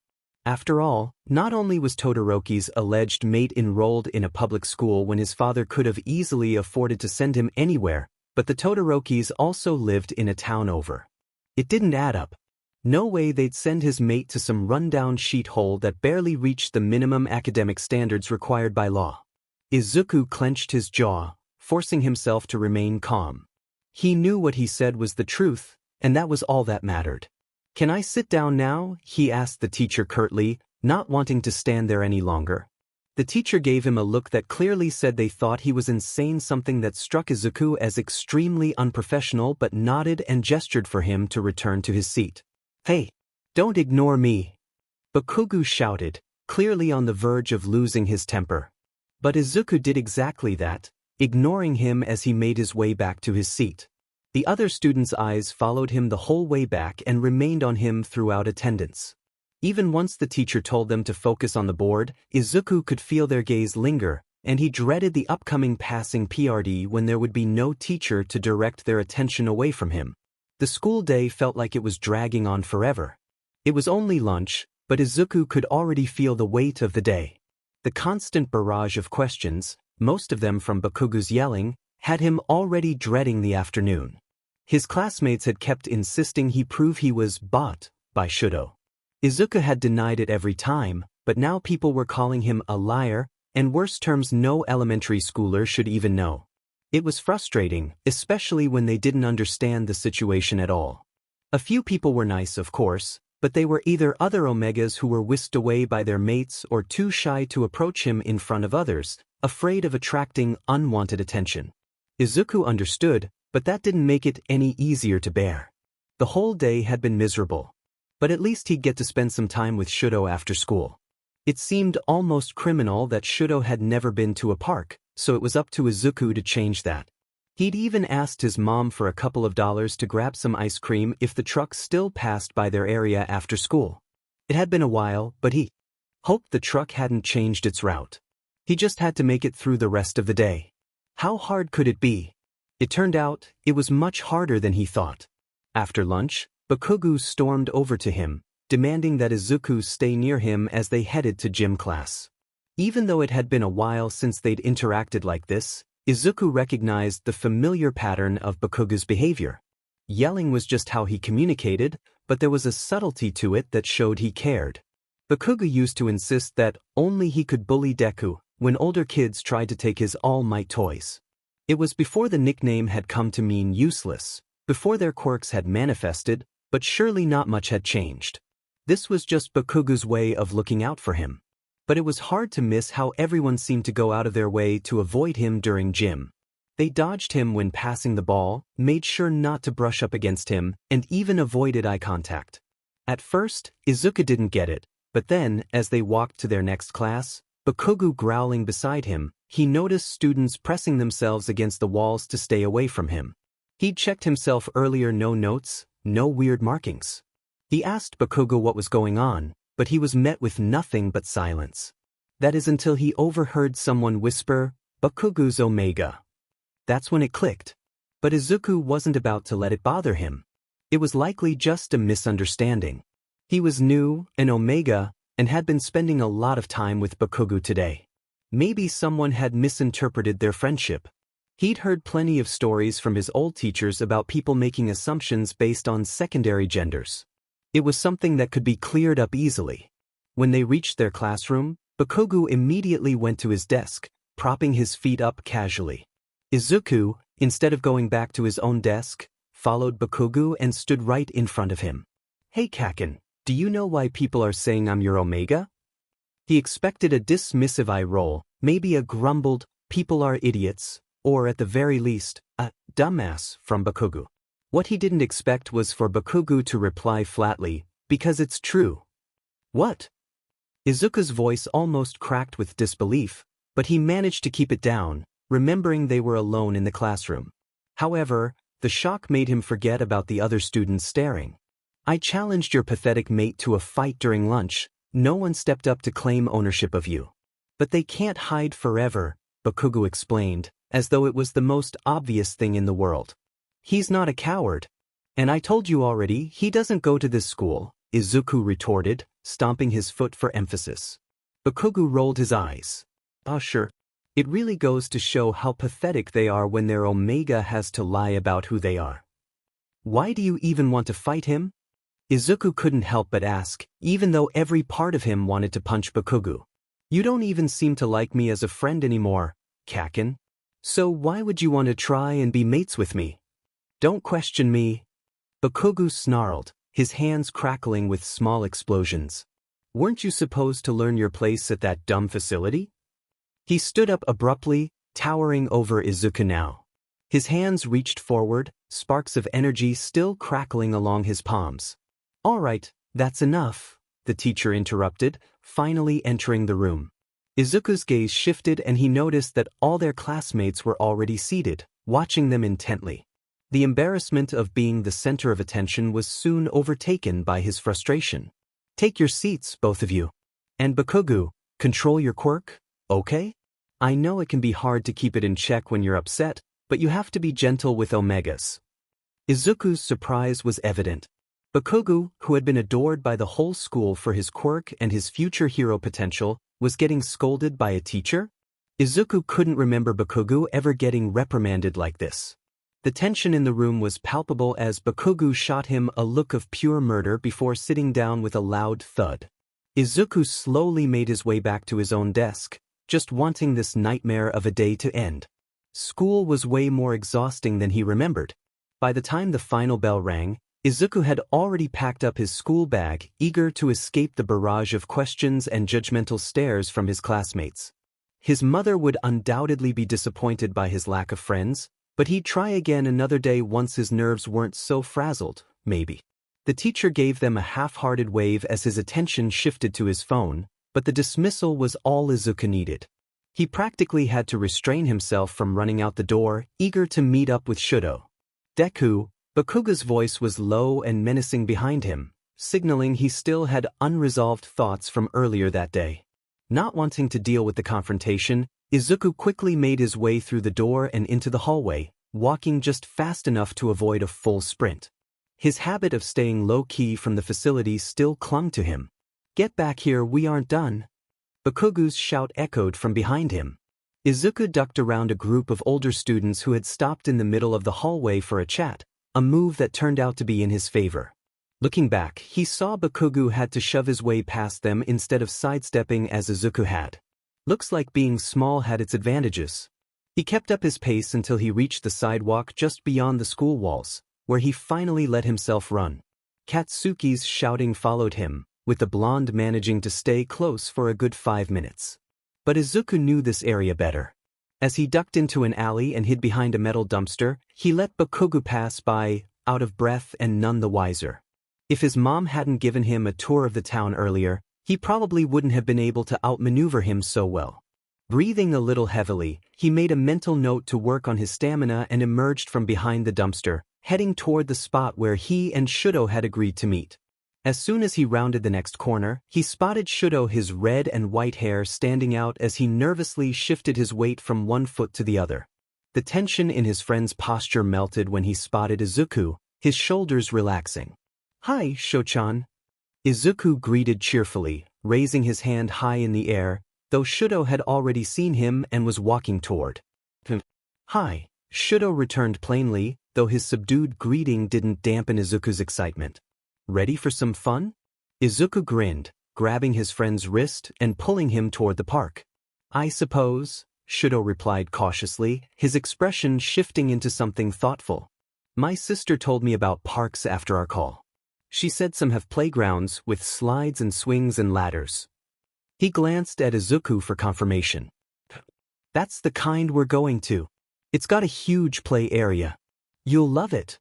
After all, not only was Todoroki's alleged mate enrolled in a public school when his father could have easily afforded to send him anywhere, but the Todorokis also lived in a town over. It didn't add up. No way they'd send his mate to some rundown sheet-hole that barely reached the minimum academic standards required by law. Izuku clenched his jaw, forcing himself to remain calm. He knew what he said was the truth, and that was all that mattered. "Can I sit down now?" he asked the teacher curtly, not wanting to stand there any longer. The teacher gave him a look that clearly said they thought he was insane, something that struck Izuku as extremely unprofessional, but nodded and gestured for him to return to his seat. "Hey, don't ignore me!" Bakugo shouted, clearly on the verge of losing his temper. But Izuku did exactly that, ignoring him as he made his way back to his seat. The other students' eyes followed him the whole way back and remained on him throughout attendance. Even once the teacher told them to focus on the board, Izuku could feel their gaze linger, and he dreaded the upcoming passing PRD when there would be no teacher to direct their attention away from him. The school day felt like it was dragging on forever. It was only lunch, but Izuku could already feel the weight of the day. The constant barrage of questions, most of them from Bakugo's yelling, had him already dreading the afternoon. His classmates had kept insisting he prove he was bought by Shouto. Izuku had denied it every time, but now people were calling him a liar, and worse terms no elementary schooler should even know. It was frustrating, especially when they didn't understand the situation at all. A few people were nice, of course, but they were either other Omegas who were whisked away by their mates or too shy to approach him in front of others, afraid of attracting unwanted attention. Izuku understood, but that didn't make it any easier to bear. The whole day had been miserable. But at least he'd get to spend some time with Shouto after school. It seemed almost criminal that Shouto had never been to a park, so it was up to Izuku to change that. He'd even asked his mom for a couple of dollars to grab some ice cream if the truck still passed by their area after school. It had been a while, but he hoped the truck hadn't changed its route. He just had to make it through the rest of the day. How hard could it be? It turned out, it was much harder than he thought. After lunch, Bakugo stormed over to him, demanding that Izuku stay near him as they headed to gym class. Even though it had been a while since they'd interacted like this, Izuku recognized the familiar pattern of Bakugo's behavior. Yelling was just how he communicated, but there was a subtlety to it that showed he cared. Bakugo used to insist that only he could bully Deku when older kids tried to take his all-might toys. It was before the nickname had come to mean useless, before their quirks had manifested, but surely not much had changed. This was just Bakugo's way of looking out for him. But it was hard to miss how everyone seemed to go out of their way to avoid him during gym. They dodged him when passing the ball, made sure not to brush up against him, and even avoided eye contact. At first, Izuku didn't get it, but then, as they walked to their next class, Bakugo growling beside him, he noticed students pressing themselves against the walls to stay away from him. He'd checked himself earlier, no notes, no weird markings. He asked Bakugo what was going on, but he was met with nothing but silence. That is until he overheard someone whisper, "Bakugo's Omega." That's when it clicked. But Izuku wasn't about to let it bother him. It was likely just a misunderstanding. He was new, an Omega, and had been spending a lot of time with Bakugo today. Maybe someone had misinterpreted their friendship. He'd heard plenty of stories from his old teachers about people making assumptions based on secondary genders. It was something that could be cleared up easily. When they reached their classroom, Bakugo immediately went to his desk, propping his feet up casually. Izuku, instead of going back to his own desk, followed Bakugo and stood right in front of him. "Hey Kaken, do you know why people are saying I'm your Omega?" He expected a dismissive eye roll, maybe a grumbled, "people are idiots," or at the very least, a dumbass from Bakugo. What he didn't expect was for Bakugo to reply flatly, "Because it's true." "What?" Izuku's voice almost cracked with disbelief, but he managed to keep it down, remembering they were alone in the classroom. However, the shock made him forget about the other students staring. "I challenged your pathetic mate to a fight during lunch. No one stepped up to claim ownership of you." "But they can't hide forever," Bakugo explained, as though it was the most obvious thing in the world. "He's not a coward. And I told you already, he doesn't go to this school," Izuku retorted, stomping his foot for emphasis. Bakugo rolled his eyes. "Ah, sure. It really goes to show how pathetic they are when their Omega has to lie about who they are. Why do you even want to fight him?" Izuku couldn't help but ask, even though every part of him wanted to punch Bakugo. "You don't even seem to like me as a friend anymore, Kaken. So why would you want to try and be mates with me?" "Don't question me." Bakugo snarled, his hands crackling with small explosions. "Weren't you supposed to learn your place at that dumb facility?" He stood up abruptly, towering over Izuku now. His hands reached forward, sparks of energy still crackling along his palms. "All right, that's enough," the teacher interrupted, finally entering the room. Izuku's gaze shifted and he noticed that all their classmates were already seated, watching them intently. The embarrassment of being the center of attention was soon overtaken by his frustration. "Take your seats, both of you. And Bakugo, control your quirk, okay? I know it can be hard to keep it in check when you're upset, but you have to be gentle with Omegas." Izuku's surprise was evident. Bakugo, who had been adored by the whole school for his quirk and his future hero potential, was getting scolded by a teacher? Izuku couldn't remember Bakugo ever getting reprimanded like this. The tension in the room was palpable as Bakugo shot him a look of pure murder before sitting down with a loud thud. Izuku slowly made his way back to his own desk, just wanting this nightmare of a day to end. School was way more exhausting than he remembered. By the time the final bell rang, Izuku had already packed up his school bag, eager to escape the barrage of questions and judgmental stares from his classmates. His mother would undoubtedly be disappointed by his lack of friends, but he'd try again another day once his nerves weren't so frazzled, maybe. The teacher gave them a half-hearted wave as his attention shifted to his phone, but the dismissal was all Izuku needed. He practically had to restrain himself from running out the door, eager to meet up with Shouto. Deku, Bakugo's voice was low and menacing behind him, signaling he still had unresolved thoughts from earlier that day. Not wanting to deal with the confrontation, Izuku quickly made his way through the door and into the hallway, walking just fast enough to avoid a full sprint. His habit of staying low-key from the facility still clung to him. "Get back here, we aren't done." Bakugo's shout echoed from behind him. Izuku ducked around a group of older students who had stopped in the middle of the hallway for a chat, a move that turned out to be in his favor. Looking back, he saw Bakugo had to shove his way past them instead of sidestepping as Izuku had. Looks like being small had its advantages. He kept up his pace until he reached the sidewalk just beyond the school walls, where he finally let himself run. Katsuki's shouting followed him, with the blonde managing to stay close for a good 5 minutes. But Izuku knew this area better. As he ducked into an alley and hid behind a metal dumpster, he let Bakugo pass by, out of breath and none the wiser. If his mom hadn't given him a tour of the town earlier, he probably wouldn't have been able to outmaneuver him so well. Breathing a little heavily, he made a mental note to work on his stamina and emerged from behind the dumpster, heading toward the spot where he and Shouto had agreed to meet. As soon as he rounded the next corner, he spotted Shouto, his red and white hair standing out as he nervously shifted his weight from one foot to the other. The tension in his friend's posture melted when he spotted Izuku, his shoulders relaxing. "Hi, Shouchan." Izuku greeted cheerfully, raising his hand high in the air, though Shouto had already seen him and was walking toward. "Hi," Shouto returned plainly, though his subdued greeting didn't dampen Izuku's excitement. "Ready for some fun?" Izuku grinned, grabbing his friend's wrist and pulling him toward the park. "I suppose," Shouto replied cautiously, his expression shifting into something thoughtful. "My sister told me about parks after our call. She said some have playgrounds with slides and swings and ladders." He glanced at Izuku for confirmation. "That's the kind we're going to. It's got a huge play area. You'll love it."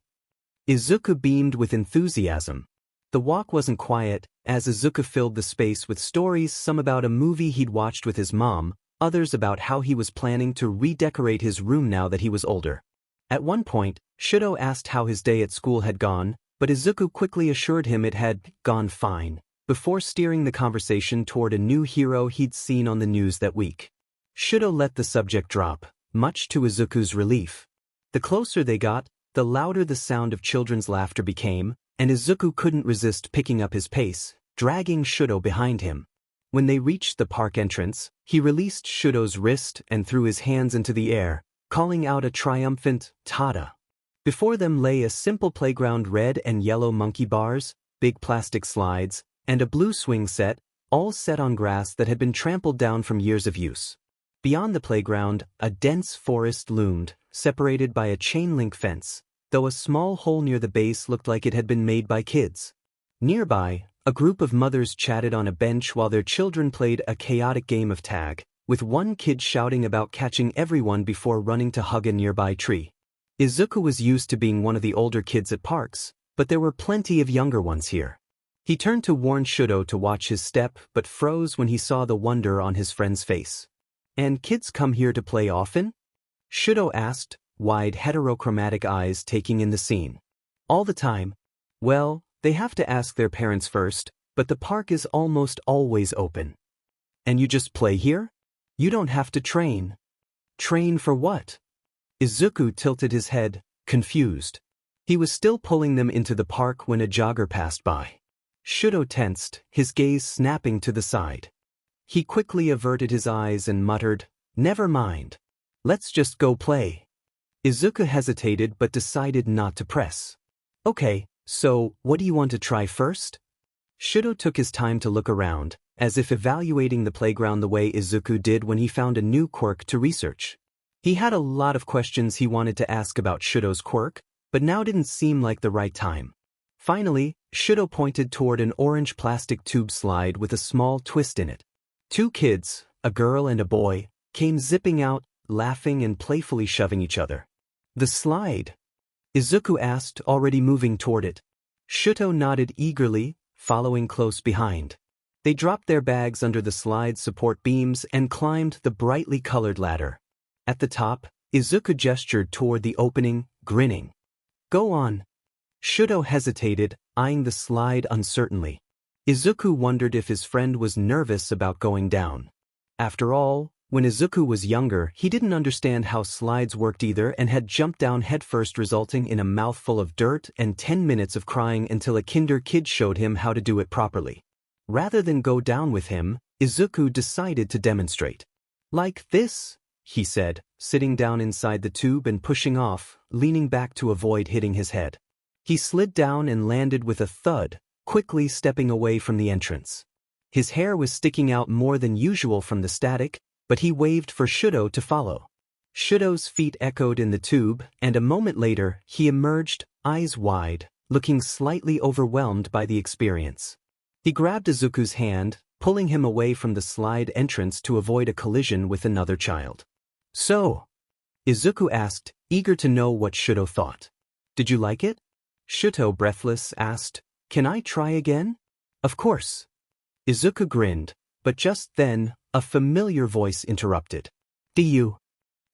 Izuku beamed with enthusiasm. The walk wasn't quiet, as Izuku filled the space with stories, some about a movie he'd watched with his mom, others about how he was planning to redecorate his room now that he was older. At one point, Shouto asked how his day at school had gone, but Izuku quickly assured him it had gone fine, before steering the conversation toward a new hero he'd seen on the news that week. Shouto let the subject drop, much to Izuku's relief. The closer they got, the louder the sound of children's laughter became, and Izuku couldn't resist picking up his pace, dragging Shouto behind him. When they reached the park entrance, he released Shouto's wrist and threw his hands into the air, calling out a triumphant "Tada!" Before them lay a simple playground, red and yellow monkey bars, big plastic slides, and a blue swing set, all set on grass that had been trampled down from years of use. Beyond the playground, a dense forest loomed, separated by a chain-link fence, though a small hole near the base looked like it had been made by kids. Nearby, a group of mothers chatted on a bench while their children played a chaotic game of tag, with one kid shouting about catching everyone before running to hug a nearby tree. Izuku was used to being one of the older kids at parks, but there were plenty of younger ones here. He turned to warn Shouto to watch his step but froze when he saw the wonder on his friend's face. "And kids come here to play often?" Shouto asked, wide heterochromatic eyes taking in the scene. "All the time. Well, they have to ask their parents first, but the park is almost always open." "And you just play here? You don't have to train." "Train for what?" Izuku tilted his head, confused. He was still pulling them into the park when a jogger passed by. Shouto tensed, his gaze snapping to the side. He quickly averted his eyes and muttered, "Never mind. Let's just go play." Izuku hesitated but decided not to press. "Okay, so what do you want to try first?" Shouto took his time to look around, as if evaluating the playground the way Izuku did when he found a new quirk to research. He had a lot of questions he wanted to ask about Shouto's quirk, but now didn't seem like the right time. Finally, Shouto pointed toward an orange plastic tube slide with a small twist in it. Two kids, a girl and a boy, came zipping out, laughing and playfully shoving each other. "The slide?" Izuku asked, already moving toward it. Shouto nodded eagerly, following close behind. They dropped their bags under the slide support beams and climbed the brightly colored ladder. At the top, Izuku gestured toward the opening, grinning. Go on. Shouto hesitated, eyeing the slide uncertainly. Izuku wondered if his friend was nervous about going down. After all, when Izuku was younger, he didn't understand how slides worked either and had jumped down headfirst, resulting in a mouthful of dirt and 10 minutes of crying until a kinder kid showed him how to do it properly. Rather than go down with him, Izuku decided to demonstrate. Like this, he said, sitting down inside the tube and pushing off, leaning back to avoid hitting his head. He slid down and landed with a thud, quickly stepping away from the entrance. His hair was sticking out more than usual from the static, but he waved for Shouto to follow. Shouto's feet echoed in the tube, and a moment later, he emerged, eyes wide, looking slightly overwhelmed by the experience. He grabbed Izuku's hand, pulling him away from the slide entrance to avoid a collision with another child. So? Izuku asked, eager to know what Shouto thought. Did you like it? Shouto, breathless, asked, Can I try again? Of course. Izuku grinned, but just then, a familiar voice interrupted. Do you?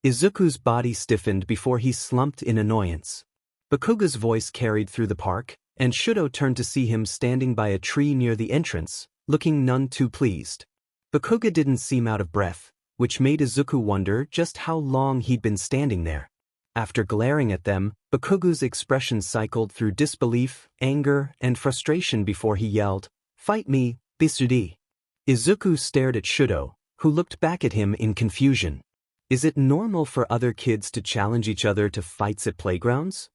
Izuku's body stiffened before he slumped in annoyance. Bakugo's voice carried through the park, and Shouto turned to see him standing by a tree near the entrance, looking none too pleased. Bakugo didn't seem out of breath, which made Izuku wonder just how long he'd been standing there. After glaring at them, Bakugo's expression cycled through disbelief, anger, and frustration before he yelled, Fight me, Bisudi. Izuku stared at Shouto, who looked back at him in confusion. Is it normal for other kids to challenge each other to fights at playgrounds?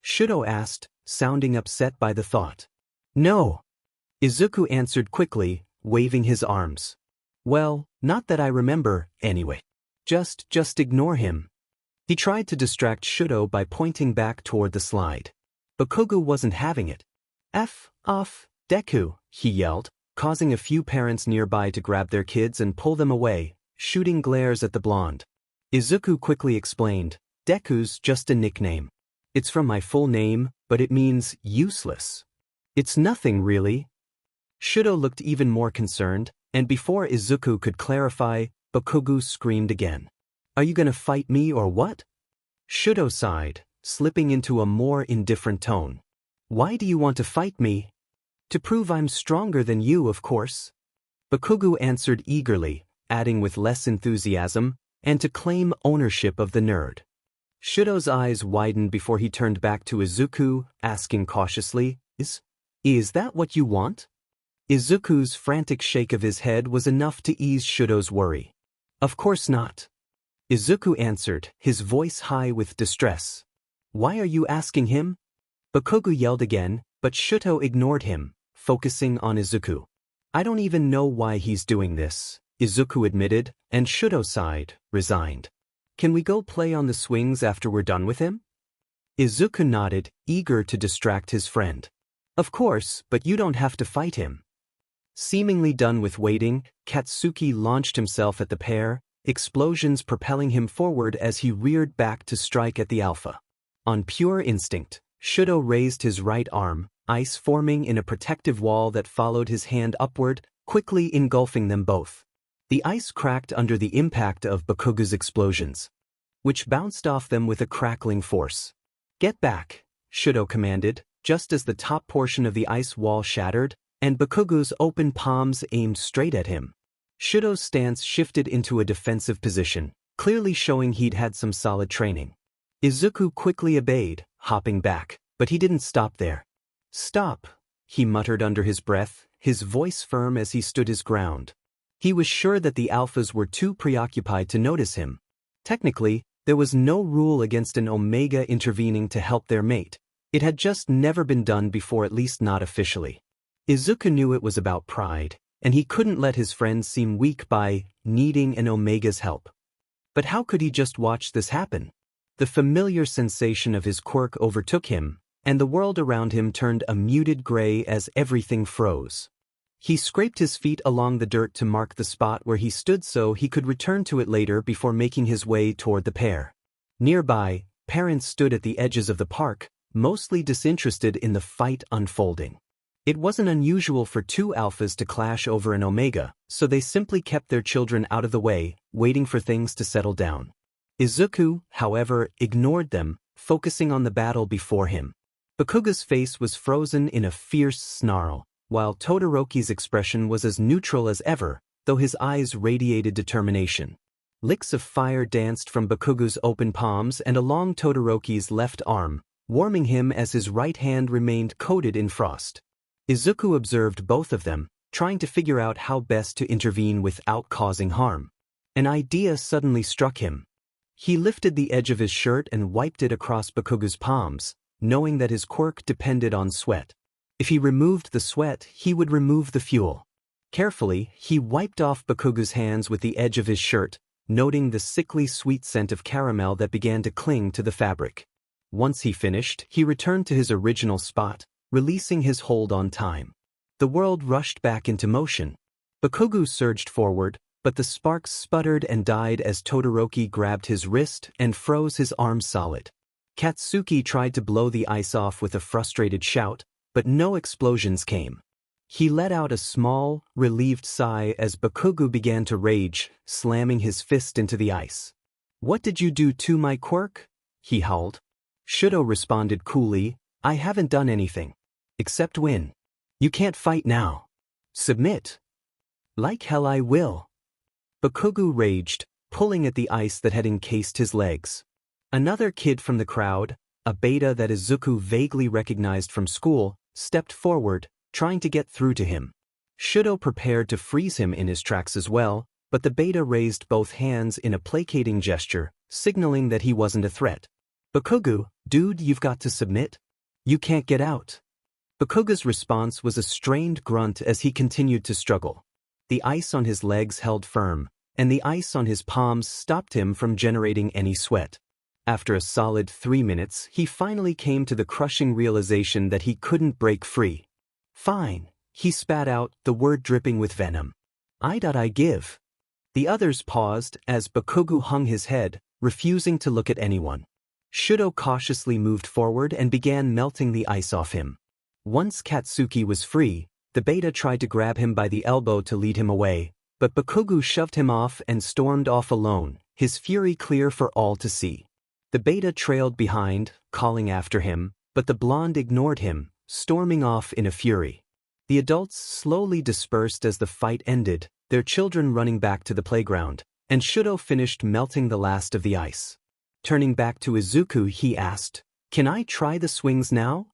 Shouto asked, sounding upset by the thought. No. Izuku answered quickly, waving his arms. Well, not that I remember, anyway. Just ignore him. He tried to distract Shouto by pointing back toward the slide. Bakugo wasn't having it. F off, Deku, he yelled, causing a few parents nearby to grab their kids and pull them away, shooting glares at the blonde. Izuku quickly explained, Deku's just a nickname. It's from my full name, but it means useless. It's nothing really. Shouto looked even more concerned, and before Izuku could clarify, Bakugo screamed again. Are you gonna fight me or what? Shouto sighed, slipping into a more indifferent tone. Why do you want to fight me? To prove I'm stronger than you, of course. Bakugo answered eagerly, adding with less enthusiasm, and to claim ownership of the nerd. Shouto's eyes widened before he turned back to Izuku, asking cautiously, Is that what you want? Izuku's frantic shake of his head was enough to ease Shouto's worry. Of course not. Izuku answered, his voice high with distress. Why are you asking him? Bakugo yelled again, but Shouto ignored him, focusing on Izuku. I don't even know why he's doing this, Izuku admitted, and Shouto sighed, resigned. Can we go play on the swings after we're done with him? Izuku nodded, eager to distract his friend. Of course, but you don't have to fight him. Seemingly done with waiting, Katsuki launched himself at the pair, explosions propelling him forward as he reared back to strike at the alpha. On pure instinct, Shouto raised his right arm, ice forming in a protective wall that followed his hand upward, quickly engulfing them both. The ice cracked under the impact of Bakugo's explosions, which bounced off them with a crackling force. Get back, Shouto commanded, just as the top portion of the ice wall shattered, and Bakugo's open palms aimed straight at him. Shouto's stance shifted into a defensive position, clearly showing he'd had some solid training. Izuku quickly obeyed, hopping back, but he didn't stop there. Stop, he muttered under his breath, his voice firm as he stood his ground. He was sure that the alphas were too preoccupied to notice him. Technically, there was no rule against an Omega intervening to help their mate. It had just never been done before, at least not officially. Izuku knew it was about pride, and he couldn't let his friends seem weak by needing an Omega's help. But how could he just watch this happen? The familiar sensation of his quirk overtook him, and the world around him turned a muted gray as everything froze. He scraped his feet along the dirt to mark the spot where he stood so he could return to it later before making his way toward the pair. Nearby, parents stood at the edges of the park, mostly disinterested in the fight unfolding. It wasn't unusual for two alphas to clash over an omega, so they simply kept their children out of the way, waiting for things to settle down. Izuku, however, ignored them, focusing on the battle before him. Bakugo's face was frozen in a fierce snarl, while Todoroki's expression was as neutral as ever, though his eyes radiated determination. Licks of fire danced from Bakugo's open palms and along Todoroki's left arm, warming him as his right hand remained coated in frost. Izuku observed both of them, trying to figure out how best to intervene without causing harm. An idea suddenly struck him. He lifted the edge of his shirt and wiped it across Bakugo's palms, knowing that his quirk depended on sweat. If he removed the sweat, he would remove the fuel. Carefully, he wiped off Bakugo's hands with the edge of his shirt, noting the sickly sweet scent of caramel that began to cling to the fabric. Once he finished, he returned to his original spot, releasing his hold on time. The world rushed back into motion. Bakugo surged forward, but the sparks sputtered and died as Todoroki grabbed his wrist and froze his arm solid. Katsuki tried to blow the ice off with a frustrated shout, but no explosions came. He let out a small, relieved sigh as Bakugo began to rage, slamming his fist into the ice. "What did you do to my quirk?" he howled. Shouto responded coolly, "I haven't done anything. Except win. You can't fight now. Submit." "Like hell I will." Bakugo raged, pulling at the ice that had encased his legs. Another kid from the crowd, a beta that Izuku vaguely recognized from school, stepped forward, trying to get through to him. Shouto prepared to freeze him in his tracks as well, but the beta raised both hands in a placating gesture, signaling that he wasn't a threat. "Bakugo, dude, you've got to submit. You can't get out." Bakugo's response was a strained grunt as he continued to struggle. The ice on his legs held firm, and the ice on his palms stopped him from generating any sweat. After a solid 3 minutes, he finally came to the crushing realization that he couldn't break free. "Fine," he spat out, the word dripping with venom. I give." The others paused as Bakugo hung his head, refusing to look at anyone. Shouto cautiously moved forward and began melting the ice off him. Once Katsuki was free, the beta tried to grab him by the elbow to lead him away, but Bakugo shoved him off and stormed off alone, his fury clear for all to see. The beta trailed behind, calling after him, but the blonde ignored him, storming off in a fury. The adults slowly dispersed as the fight ended, their children running back to the playground, and Shouto finished melting the last of the ice. Turning back to Izuku, he asked, "Can I try the swings now?"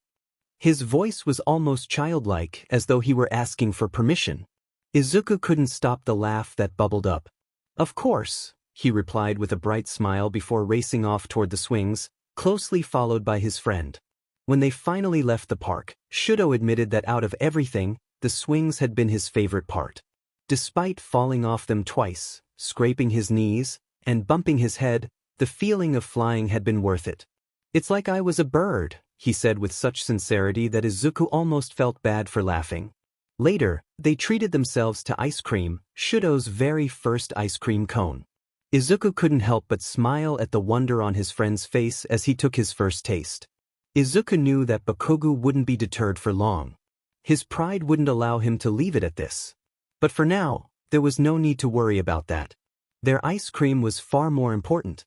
His voice was almost childlike, as though he were asking for permission. Izuku couldn't stop the laugh that bubbled up. "Of course," he replied with a bright smile before racing off toward the swings, closely followed by his friend. When they finally left the park, Shouto admitted that out of everything, the swings had been his favorite part. Despite falling off them twice, scraping his knees, and bumping his head, the feeling of flying had been worth it. "It's like I was a bird," he said with such sincerity that Izuku almost felt bad for laughing. Later, they treated themselves to ice cream, Shouto's very first ice cream cone. Izuku couldn't help but smile at the wonder on his friend's face as he took his first taste. Izuku knew that Bakugo wouldn't be deterred for long. His pride wouldn't allow him to leave it at this. But for now, there was no need to worry about that. Their ice cream was far more important.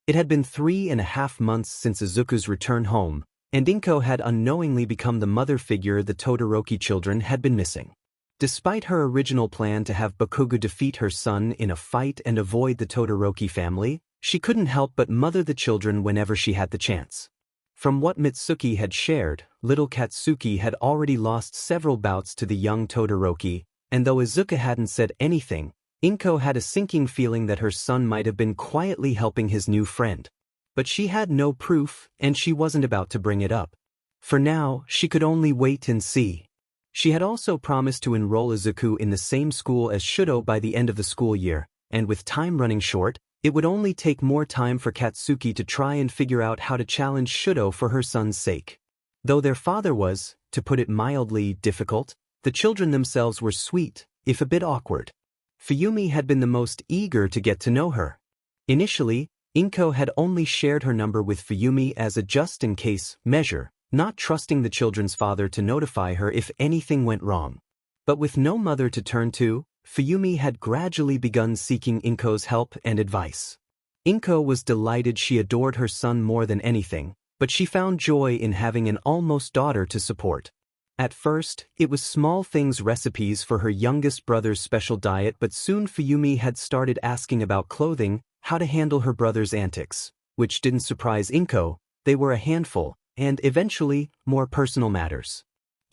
It had been 3.5 months since Izuku's return home, and Inko had unknowingly become the mother figure the Todoroki children had been missing. Despite her original plan to have Bakugo defeat her son in a fight and avoid the Todoroki family, she couldn't help but mother the children whenever she had the chance. From what Mitsuki had shared, little Katsuki had already lost several bouts to the young Todoroki, and though Izuku hadn't said anything, Inko had a sinking feeling that her son might have been quietly helping his new friend. But she had no proof, and she wasn't about to bring it up. For now, she could only wait and see. She had also promised to enroll Izuku in the same school as Shouto by the end of the school year, and with time running short, it would only take more time for Katsuki to try and figure out how to challenge Shouto for her son's sake. Though their father was, to put it mildly, difficult, the children themselves were sweet, if a bit awkward. Fuyumi had been the most eager to get to know her. Initially, Inko had only shared her number with Fuyumi as a just-in-case measure, not trusting the children's father to notify her if anything went wrong. But with no mother to turn to, Fuyumi had gradually begun seeking Inko's help and advice. Inko was delighted. She adored her son more than anything, but she found joy in having an almost daughter to support. At first, it was small things, recipes for her youngest brother's special diet, but soon Fuyumi had started asking about clothing, how to handle her brother's antics, which didn't surprise Inko. They were a handful, and eventually, more personal matters.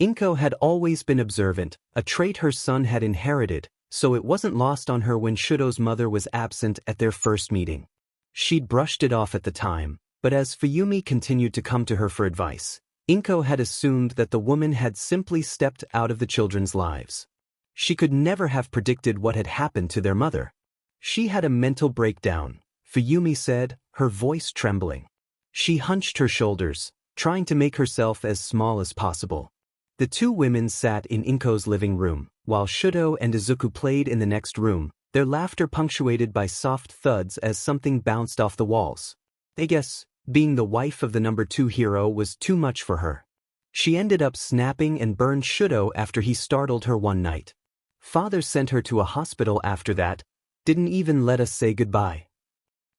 Inko had always been observant, a trait her son had inherited, so it wasn't lost on her when Shouto's mother was absent at their first meeting. She'd brushed it off at the time, but as Fuyumi continued to come to her for advice, Inko had assumed that the woman had simply stepped out of the children's lives. She could never have predicted what had happened to their mother. She had a mental breakdown, Fuyumi said, her voice trembling. She hunched her shoulders, trying to make herself as small as possible. The two women sat in Inko's living room, while Shouto and Izuku played in the next room, their laughter punctuated by soft thuds as something bounced off the walls. I guess, being the wife of the number 2 hero was too much for her. She ended up snapping and burned Shouto after he startled her one night. Father sent her to a hospital after that, didn't even let us say goodbye.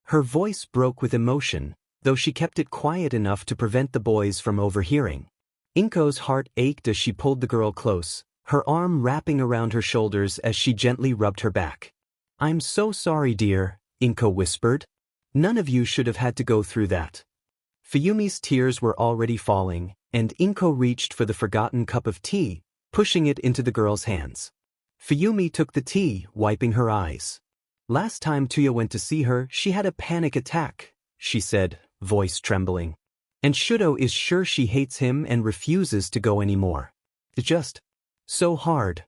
Her voice broke with emotion, though she kept it quiet enough to prevent the boys from overhearing. Inko's heart ached as she pulled the girl close, her arm wrapping around her shoulders as she gently rubbed her back. "I'm so sorry, dear," Inko whispered. "None of you should have had to go through that." Fuyumi's tears were already falling, and Inko reached for the forgotten cup of tea, pushing it into the girl's hands. Fuyumi took the tea, wiping her eyes. "Last time Tuya went to see her, she had a panic attack," she said, voice trembling. "And Shouto is sure she hates him and refuses to go anymore. It's just so hard."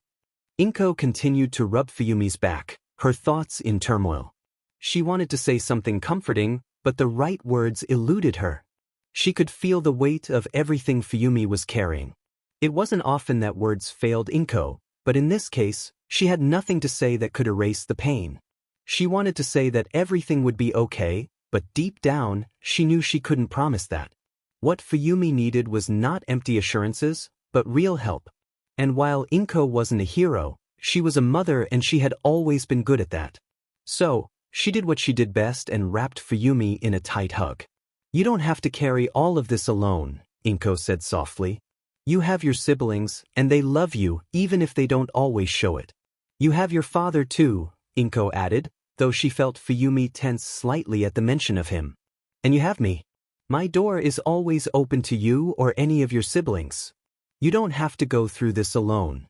Inko continued to rub Fuyumi's back, her thoughts in turmoil. She wanted to say something comforting, but the right words eluded her. She could feel the weight of everything Fuyumi was carrying. It wasn't often that words failed Inko, but in this case, she had nothing to say that could erase the pain. She wanted to say that everything would be okay, but deep down, she knew she couldn't promise that. What Fuyumi needed was not empty assurances, but real help. And while Inko wasn't a hero, she was a mother and she had always been good at that. So, she did what she did best and wrapped Fuyumi in a tight hug. "You don't have to carry all of this alone," Inko said softly. "You have your siblings, and they love you even if they don't always show it. You have your father too," Inko added, though she felt Fuyumi tense slightly at the mention of him. "And you have me. My door is always open to you or any of your siblings. You don't have to go through this alone."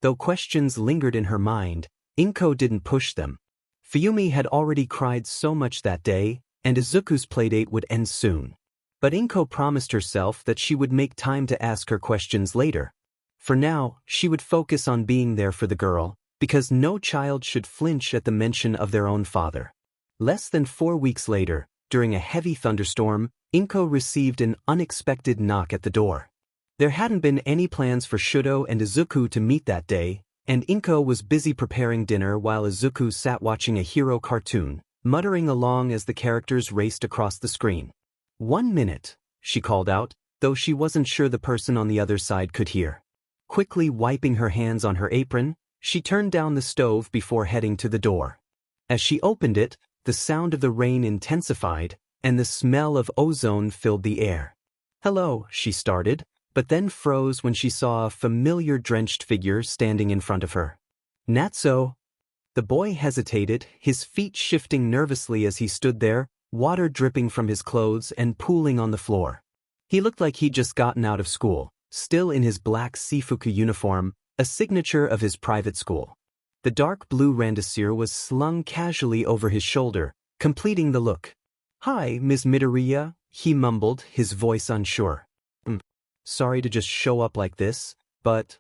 Though questions lingered in her mind, Inko didn't push them. Fuyumi had already cried so much that day, and Izuku's playdate would end soon. But Inko promised herself that she would make time to ask her questions later. For now, she would focus on being there for the girl, because no child should flinch at the mention of their own father. Less than 4 weeks later, during a heavy thunderstorm, Inko received an unexpected knock at the door. There hadn't been any plans for Shouto and Izuku to meet that day, and Inko was busy preparing dinner while Izuku sat watching a hero cartoon, muttering along as the characters raced across the screen. "1 minute," she called out, though she wasn't sure the person on the other side could hear. Quickly wiping her hands on her apron, she turned down the stove before heading to the door. As she opened it, the sound of the rain intensified, and the smell of ozone filled the air. "Hello," she started, but then froze when she saw a familiar drenched figure standing in front of her. "Natsuo." The boy hesitated, his feet shifting nervously as he stood there, water dripping from his clothes and pooling on the floor. He looked like he'd just gotten out of school, still in his black Sifuku uniform, a signature of his private school. The dark blue randasir was slung casually over his shoulder, completing the look. "Hi, Ms. Midoriya," he mumbled, his voice unsure. "Sorry to just show up like this, but,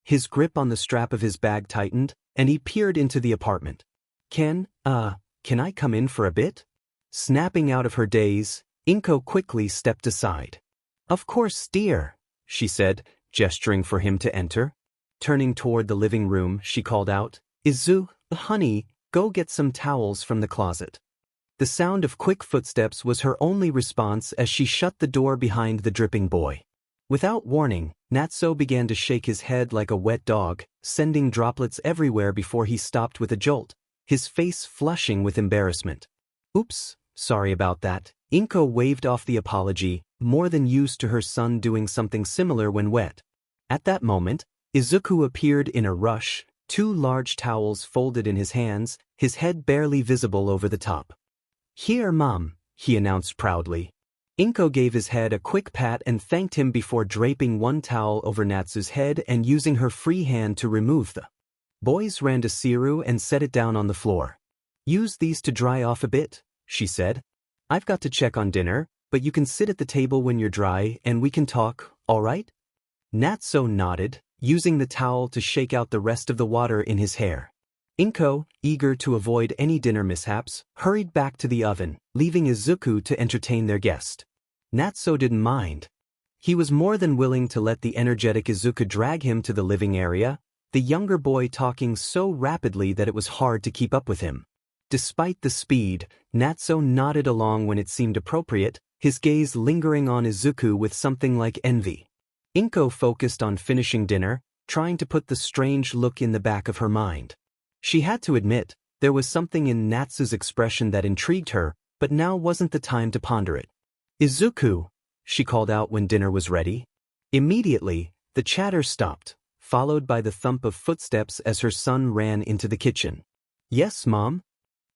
His grip on the strap of his bag tightened, and he peered into the apartment. Can I come in for a bit?" Snapping out of her daze, Inko quickly stepped aside. "Of course, dear," she said, gesturing for him to enter. Turning toward the living room, she called out, "Honey, go get some towels from the closet." The sound of quick footsteps was her only response as she shut the door behind the dripping boy. Without warning, Natsuo began to shake his head like a wet dog, sending droplets everywhere before he stopped with a jolt, his face flushing with embarrassment. Oops, sorry about that. Inko waved off the apology, more than used to her son doing something similar when wet. At that moment, Izuku appeared in a rush, 2 large towels folded in his hands, his head barely visible over the top. "Here, Mom," he announced proudly. Inko gave his head a quick pat and thanked him before draping one towel over Natsu's head and using her free hand to remove the boys ran to Siru and set it down on the floor. "Use these to dry off a bit," she said. "I've got to check on dinner, but you can sit at the table when you're dry and we can talk, all right?" Natsuo nodded, using the towel to shake out the rest of the water in his hair. Inko, eager to avoid any dinner mishaps, hurried back to the oven, leaving Izuku to entertain their guest. Natsuo didn't mind. He was more than willing to let the energetic Izuku drag him to the living area, the younger boy talking so rapidly that it was hard to keep up with him. Despite the speed, Natsuo nodded along when it seemed appropriate, his gaze lingering on Izuku with something like envy. Inko focused on finishing dinner, trying to put the strange look in the back of her mind. She had to admit, there was something in Natsu's expression that intrigued her, but now wasn't the time to ponder it. "Izuku," she called out when dinner was ready. Immediately, the chatter stopped, followed by the thump of footsteps as her son ran into the kitchen. "Yes, Mom?"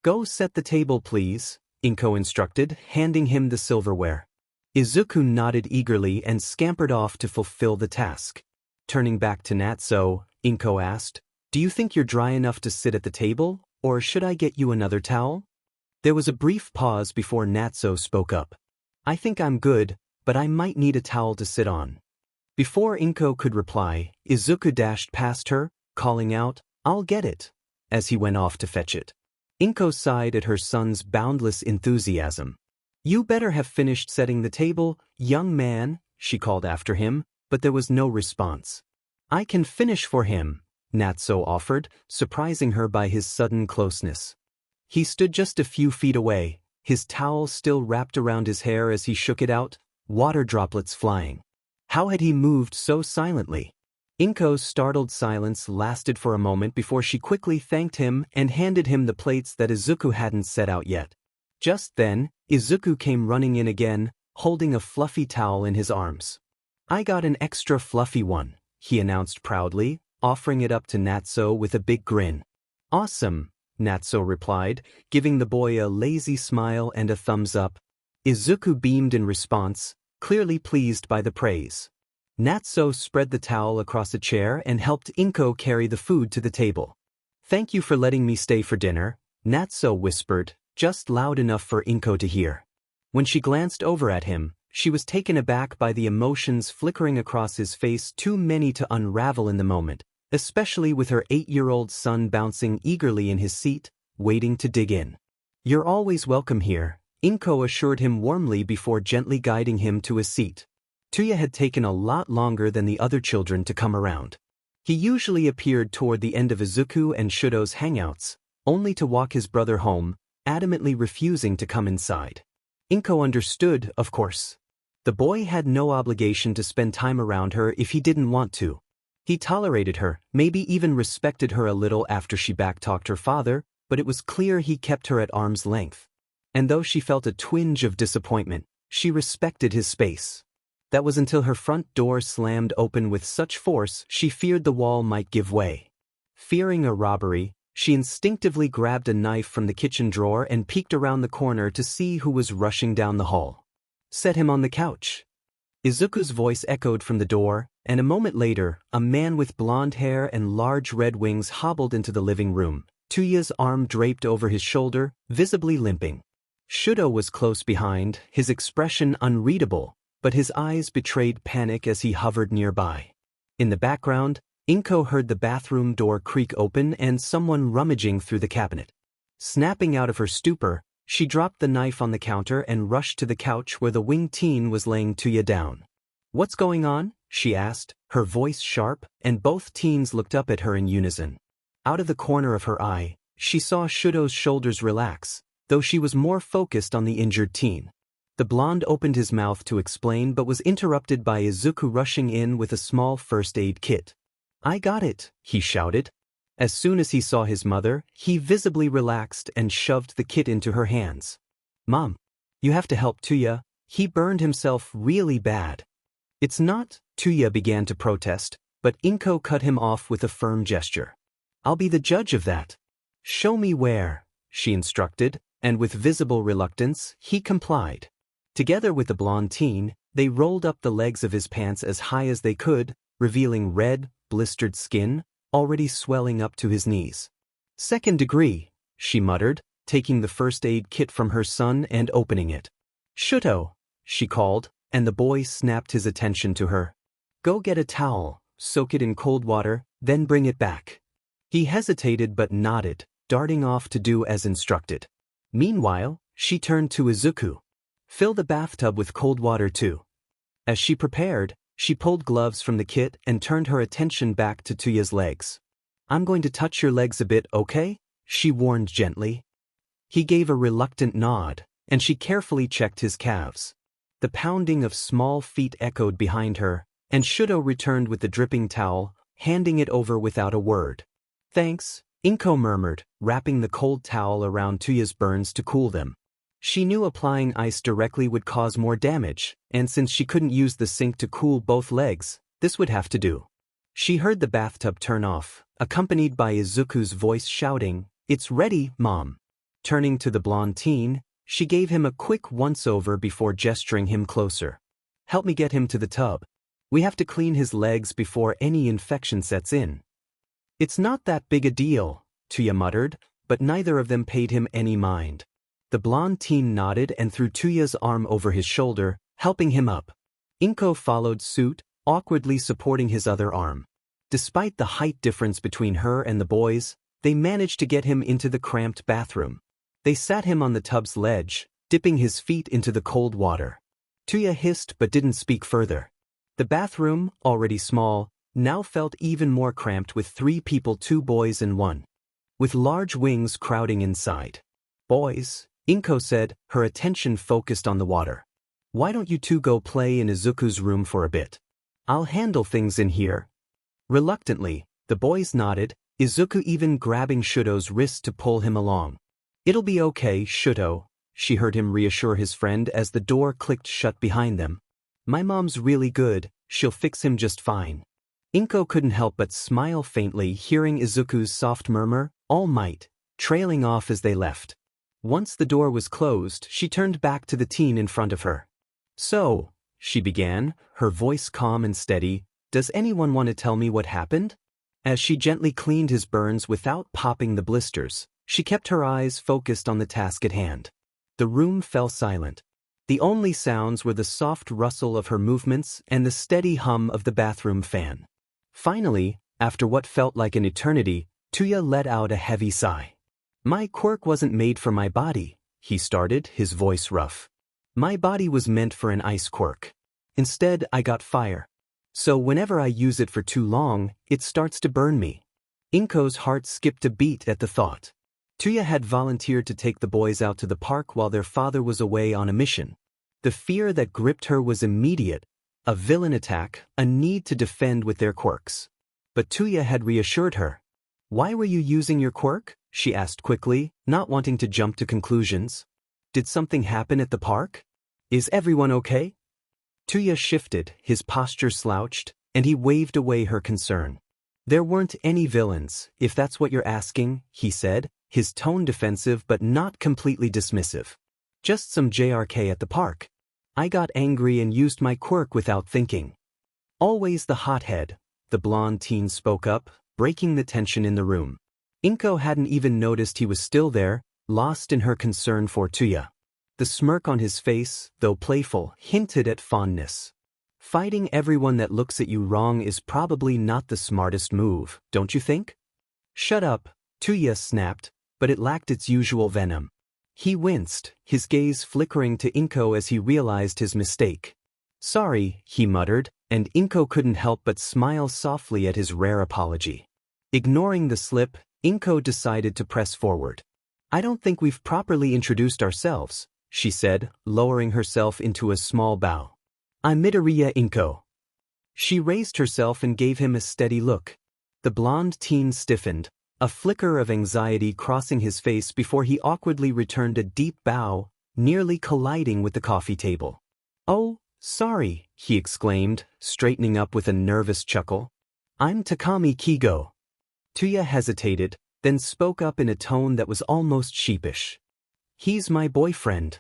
"Go set the table, please," Inko instructed, handing him the silverware. Izuku nodded eagerly and scampered off to fulfill the task. Turning back to Natsuo, Inko asked, "Do you think you're dry enough to sit at the table, or should I get you another towel?" There was a brief pause before Natsuo spoke up. "I think I'm good, but I might need a towel to sit on." Before Inko could reply, Izuku dashed past her, calling out, "I'll get it," as he went off to fetch it. Inko sighed at her son's boundless enthusiasm. "You better have finished setting the table, young man," she called after him, but there was no response. "I can finish for him," Natsuo offered, surprising her by his sudden closeness. He stood just a few feet away, his towel still wrapped around his hair as he shook it out, water droplets flying. How had he moved so silently? Inko's startled silence lasted for a moment before she quickly thanked him and handed him the plates that Izuku hadn't set out yet. Just then, Izuku came running in again, holding a fluffy towel in his arms. "I got an extra fluffy one," he announced proudly, offering it up to Natsuo with a big grin. "Awesome," Natsuo replied, giving the boy a lazy smile and a thumbs up. Izuku beamed in response, clearly pleased by the praise. Natsuo spread the towel across a chair and helped Inko carry the food to the table. "Thank you for letting me stay for dinner," Natsuo whispered, just loud enough for Inko to hear. When she glanced over at him, she was taken aback by the emotions flickering across his face, too many to unravel in the moment, especially with her 8-year-old son bouncing eagerly in his seat, waiting to dig in. "You're always welcome here," Inko assured him warmly before gently guiding him to a seat. Tuya had taken a lot longer than the other children to come around. He usually appeared toward the end of Izuku and Shouto's hangouts, only to walk his brother home, adamantly refusing to come inside. Inko understood, of course. The boy had no obligation to spend time around her if he didn't want to. He tolerated her, maybe even respected her a little after she backtalked her father, but it was clear he kept her at arm's length. And though she felt a twinge of disappointment, she respected his space. That was until her front door slammed open with such force she feared the wall might give way. Fearing a robbery, she instinctively grabbed a knife from the kitchen drawer and peeked around the corner to see who was rushing down the hall. "Set him on the couch." Izuku's voice echoed from the door, and a moment later, a man with blonde hair and large red wings hobbled into the living room, Tuya's arm draped over his shoulder, visibly limping. Shouto was close behind, his expression unreadable, but his eyes betrayed panic as he hovered nearby. In the background, Inko heard the bathroom door creak open and someone rummaging through the cabinet. Snapping out of her stupor, she dropped the knife on the counter and rushed to the couch where the winged teen was laying Tuya down. "What's going on?" she asked, her voice sharp, and both teens looked up at her in unison. Out of the corner of her eye, she saw Shouto's shoulders relax, though she was more focused on the injured teen. The blonde opened his mouth to explain but was interrupted by Izuku rushing in with a small first aid kit. "I got it," he shouted. As soon as he saw his mother, he visibly relaxed and shoved the kit into her hands. "Mom, you have to help Tuya, he burned himself really bad." "It's not," Tuya began to protest, but Inko cut him off with a firm gesture. "I'll be the judge of that." "Show me where," she instructed, and with visible reluctance, he complied. Together with the blonde teen, they rolled up the legs of his pants as high as they could, revealing red, blistered skin, already swelling up to his knees. "Second degree," she muttered, taking the first aid kit from her son and opening it. "Shouto," she called, and the boy snapped his attention to her. "Go get a towel, soak it in cold water, then bring it back." He hesitated but nodded, darting off to do as instructed. Meanwhile, she turned to Izuku. "Fill the bathtub with cold water too." As she prepared, she pulled gloves from the kit and turned her attention back to Tuya's legs. "I'm going to touch your legs a bit, okay?" she warned gently. He gave a reluctant nod, and she carefully checked his calves. The pounding of small feet echoed behind her, and Shouto returned with the dripping towel, handing it over without a word. "Thanks," Inko murmured, wrapping the cold towel around Tuya's burns to cool them. She knew applying ice directly would cause more damage, and since she couldn't use the sink to cool both legs, this would have to do. She heard the bathtub turn off, accompanied by Izuku's voice shouting, "It's ready, Mom." Turning to the blonde teen, she gave him a quick once-over before gesturing him closer. "Help me get him to the tub. We have to clean his legs before any infection sets in." "It's not that big a deal," Tuya muttered, but neither of them paid him any mind. The blonde teen nodded and threw Tuya's arm over his shoulder, helping him up. Inko followed suit, awkwardly supporting his other arm. Despite the height difference between her and the boys, they managed to get him into the cramped bathroom. They sat him on the tub's ledge, dipping his feet into the cold water. Tuya hissed but didn't speak further. The bathroom, already small, now felt even more cramped with 3 people, 2 boys and 1. With large wings crowding inside. "Boys," Inko said, her attention focused on the water. "Why don't you two go play in Izuku's room for a bit? I'll handle things in here." Reluctantly, the boys nodded, Izuku even grabbing Shouto's wrist to pull him along. "It'll be okay, Shouto," she heard him reassure his friend as the door clicked shut behind them. "My mom's really good, she'll fix him just fine." Inko couldn't help but smile faintly hearing Izuku's soft murmur, "All might," trailing off as they left. Once the door was closed, she turned back to the teen in front of her. "So," she began, her voice calm and steady, "does anyone want to tell me what happened?" As she gently cleaned his burns without popping the blisters, she kept her eyes focused on the task at hand. The room fell silent. The only sounds were the soft rustle of her movements and the steady hum of the bathroom fan. Finally, after what felt like an eternity, Tuya let out a heavy sigh. "My quirk wasn't made for my body," he started, his voice rough. "My body was meant for an ice quirk. Instead, I got fire. So whenever I use it for too long, it starts to burn me." Inko's heart skipped a beat at the thought. Tuya had volunteered to take the boys out to the park while their father was away on a mission. The fear that gripped her was immediate, a villain attack, a need to defend with their quirks. But Tuya had reassured her. "Why were you using your quirk?" she asked quickly, not wanting to jump to conclusions. "Did something happen at the park? Is everyone okay?" Tuya shifted, his posture slouched, and he waved away her concern. "There weren't any villains, if that's what you're asking," he said, his tone defensive but not completely dismissive. "Just some JRK at the park. I got angry and used my quirk without thinking." "Always the hothead," the blonde teen spoke up, breaking the tension in the room. Inko hadn't even noticed he was still there, lost in her concern for Tuya. The smirk on his face, though playful, hinted at fondness. "Fighting everyone that looks at you wrong is probably not the smartest move, don't you think?" "Shut up," Tuya snapped, but it lacked its usual venom. He winced, his gaze flickering to Inko as he realized his mistake. "Sorry," he muttered, and Inko couldn't help but smile softly at his rare apology. Ignoring the slip, Inko decided to press forward. I don't think we've properly introduced ourselves, she said, lowering herself into a small bow. I'm Midoriya Inko. She raised herself and gave him a steady look. The blonde teen stiffened, a flicker of anxiety crossing his face before he awkwardly returned a deep bow, nearly colliding with the coffee table. Oh, sorry, he exclaimed, straightening up with a nervous chuckle. I'm Takami Kigo. Tuya hesitated, then spoke up in a tone that was almost sheepish. He's my boyfriend.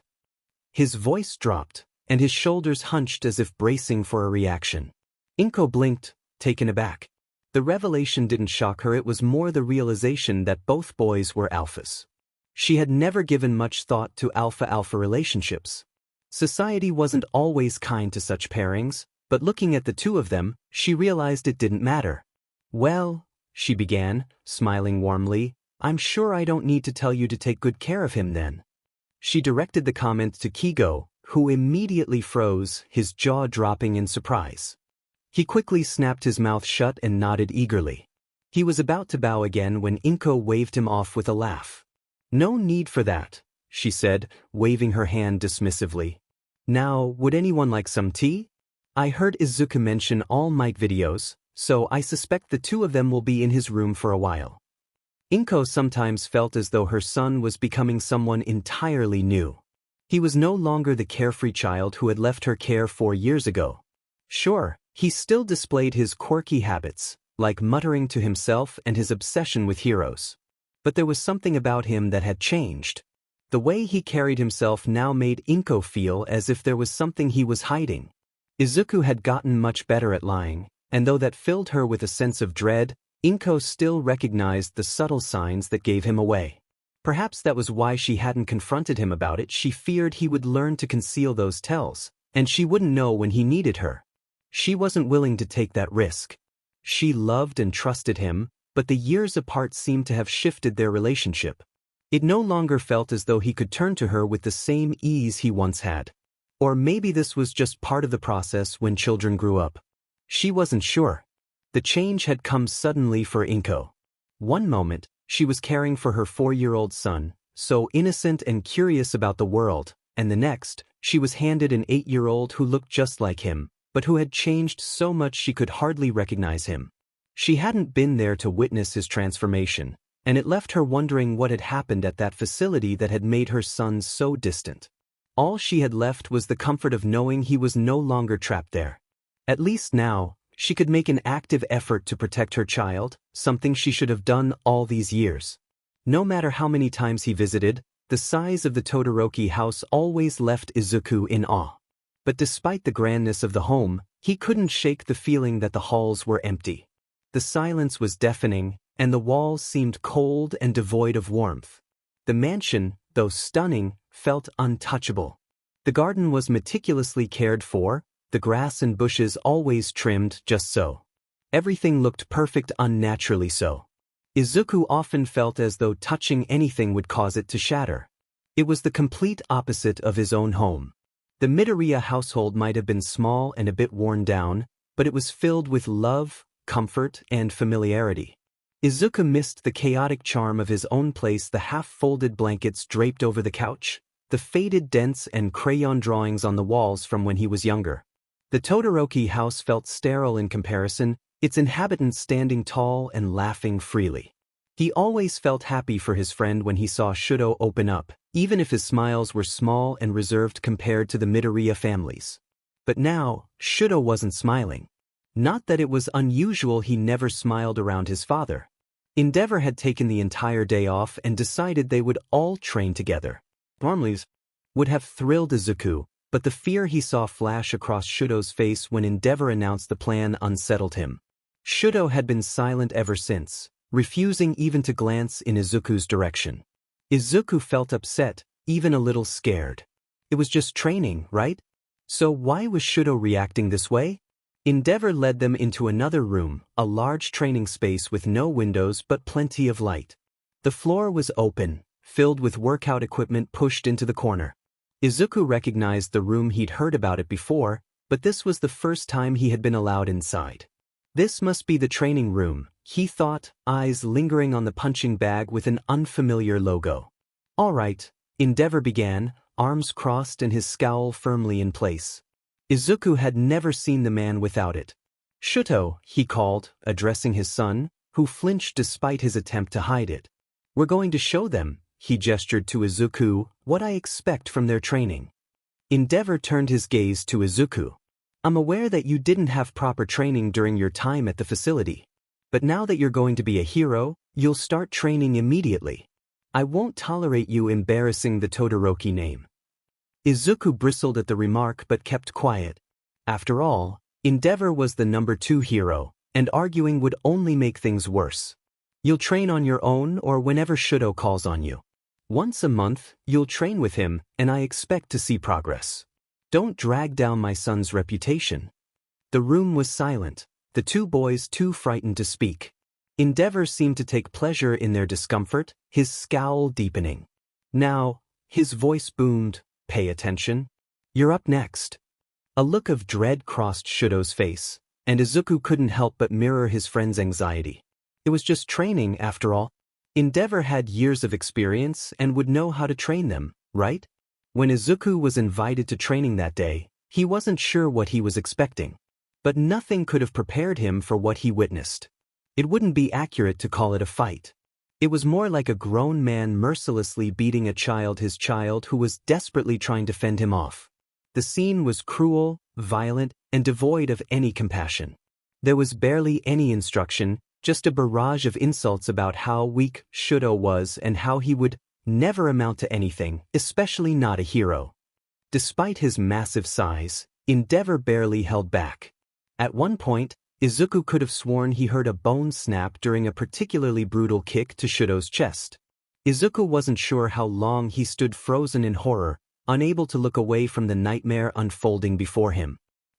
His voice dropped, and his shoulders hunched as if bracing for a reaction. Inko blinked, taken aback. The revelation didn't shock her, it was more the realization that both boys were alphas. She had never given much thought to alpha-alpha relationships. Society wasn't always kind to such pairings, but looking at the two of them, she realized it didn't matter. Well, she began, smiling warmly, I'm sure I don't need to tell you to take good care of him then. She directed the comment to Kigo, who immediately froze, his jaw dropping in surprise. He quickly snapped his mouth shut and nodded eagerly. He was about to bow again when Inko waved him off with a laugh. No need for that, she said, waving her hand dismissively. Now, would anyone like some tea? I heard Izuku mention All Might videos, so I suspect the two of them will be in his room for a while. Inko sometimes felt as though her son was becoming someone entirely new. He was no longer the carefree child who had left her care 4 years ago. Sure, he still displayed his quirky habits, like muttering to himself and his obsession with heroes. But there was something about him that had changed. The way he carried himself now made Inko feel as if there was something he was hiding. Izuku had gotten much better at lying, and though that filled her with a sense of dread, Inko still recognized the subtle signs that gave him away. Perhaps that was why she hadn't confronted him about it. She feared he would learn to conceal those tells, and she wouldn't know when he needed her. She wasn't willing to take that risk. She loved and trusted him, but the years apart seemed to have shifted their relationship. It no longer felt as though he could turn to her with the same ease he once had. Or maybe this was just part of the process when children grew up. She wasn't sure. The change had come suddenly for Inko. One moment, she was caring for her 4-year-old son, so innocent and curious about the world, and the next, she was handed an 8-year-old who looked just like him, but who had changed so much she could hardly recognize him. She hadn't been there to witness his transformation, and it left her wondering what had happened at that facility that had made her son so distant. All she had left was the comfort of knowing he was no longer trapped there. At least now, she could make an active effort to protect her child, something she should have done all these years. No matter how many times he visited, the size of the Todoroki house always left Izuku in awe. But despite the grandness of the home, he couldn't shake the feeling that the halls were empty. The silence was deafening, and the walls seemed cold and devoid of warmth. The mansion, though stunning, felt untouchable. The garden was meticulously cared for, the grass and bushes always trimmed just so. Everything looked perfect, unnaturally so. Izuku often felt as though touching anything would cause it to shatter. It was the complete opposite of his own home. The Midoriya household might have been small and a bit worn down, but it was filled with love, comfort, and familiarity. Izuku missed the chaotic charm of his own place, the half-folded blankets draped over the couch, the faded dents and crayon drawings on the walls from when he was younger. The Todoroki house felt sterile in comparison, its inhabitants standing tall and laughing freely. He always felt happy for his friend when he saw Shouto open up, even if his smiles were small and reserved compared to the Midoriya families. But now, Shouto wasn't smiling. Not that it was unusual, he never smiled around his father. Endeavor had taken the entire day off and decided they would all train together. Normalies would have thrilled Izuku, but the fear he saw flash across Shouto's face when Endeavor announced the plan unsettled him. Shouto had been silent ever since, refusing even to glance in Izuku's direction. Izuku felt upset, even a little scared. It was just training, right? So why was Shouto reacting this way? Endeavor led them into another room, a large training space with no windows but plenty of light. The floor was open, filled with workout equipment pushed into the corner. Izuku recognized the room, he'd heard about it before, but this was the first time he had been allowed inside. This must be the training room, he thought, eyes lingering on the punching bag with an unfamiliar logo. All right, Endeavor began, arms crossed and his scowl firmly in place. Izuku had never seen the man without it. Shouto, he called, addressing his son, who flinched despite his attempt to hide it. We're going to show them, he gestured to Izuku, what I expect from their training. Endeavor turned his gaze to Izuku. I'm aware that you didn't have proper training during your time at the facility. But now that you're going to be a hero, you'll start training immediately. I won't tolerate you embarrassing the Todoroki name. Izuku bristled at the remark but kept quiet. After all, Endeavor was the number 2 hero, and arguing would only make things worse. You'll train on your own or whenever Shouto calls on you. Once a month, you'll train with him, and I expect to see progress. Don't drag down my son's reputation. The room was silent, the two boys too frightened to speak. Endeavor seemed to take pleasure in their discomfort, his scowl deepening. Now, his voice boomed, pay attention. You're up next. A look of dread crossed Shouto's face, and Izuku couldn't help but mirror his friend's anxiety. It was just training, after all. Endeavor had years of experience and would know how to train them, right? When Izuku was invited to training that day, he wasn't sure what he was expecting. But nothing could have prepared him for what he witnessed. It wouldn't be accurate to call it a fight. It was more like a grown man mercilessly beating his child who was desperately trying to fend him off. The scene was cruel, violent, and devoid of any compassion. There was barely any instruction, just a barrage of insults about how weak Shouto was and how he would never amount to anything, especially not a hero. Despite his massive size, Endeavor barely held back. At one point, Izuku could have sworn he heard a bone snap during a particularly brutal kick to Shouto's chest. Izuku wasn't sure how long he stood frozen in horror, unable to look away from the nightmare unfolding before him.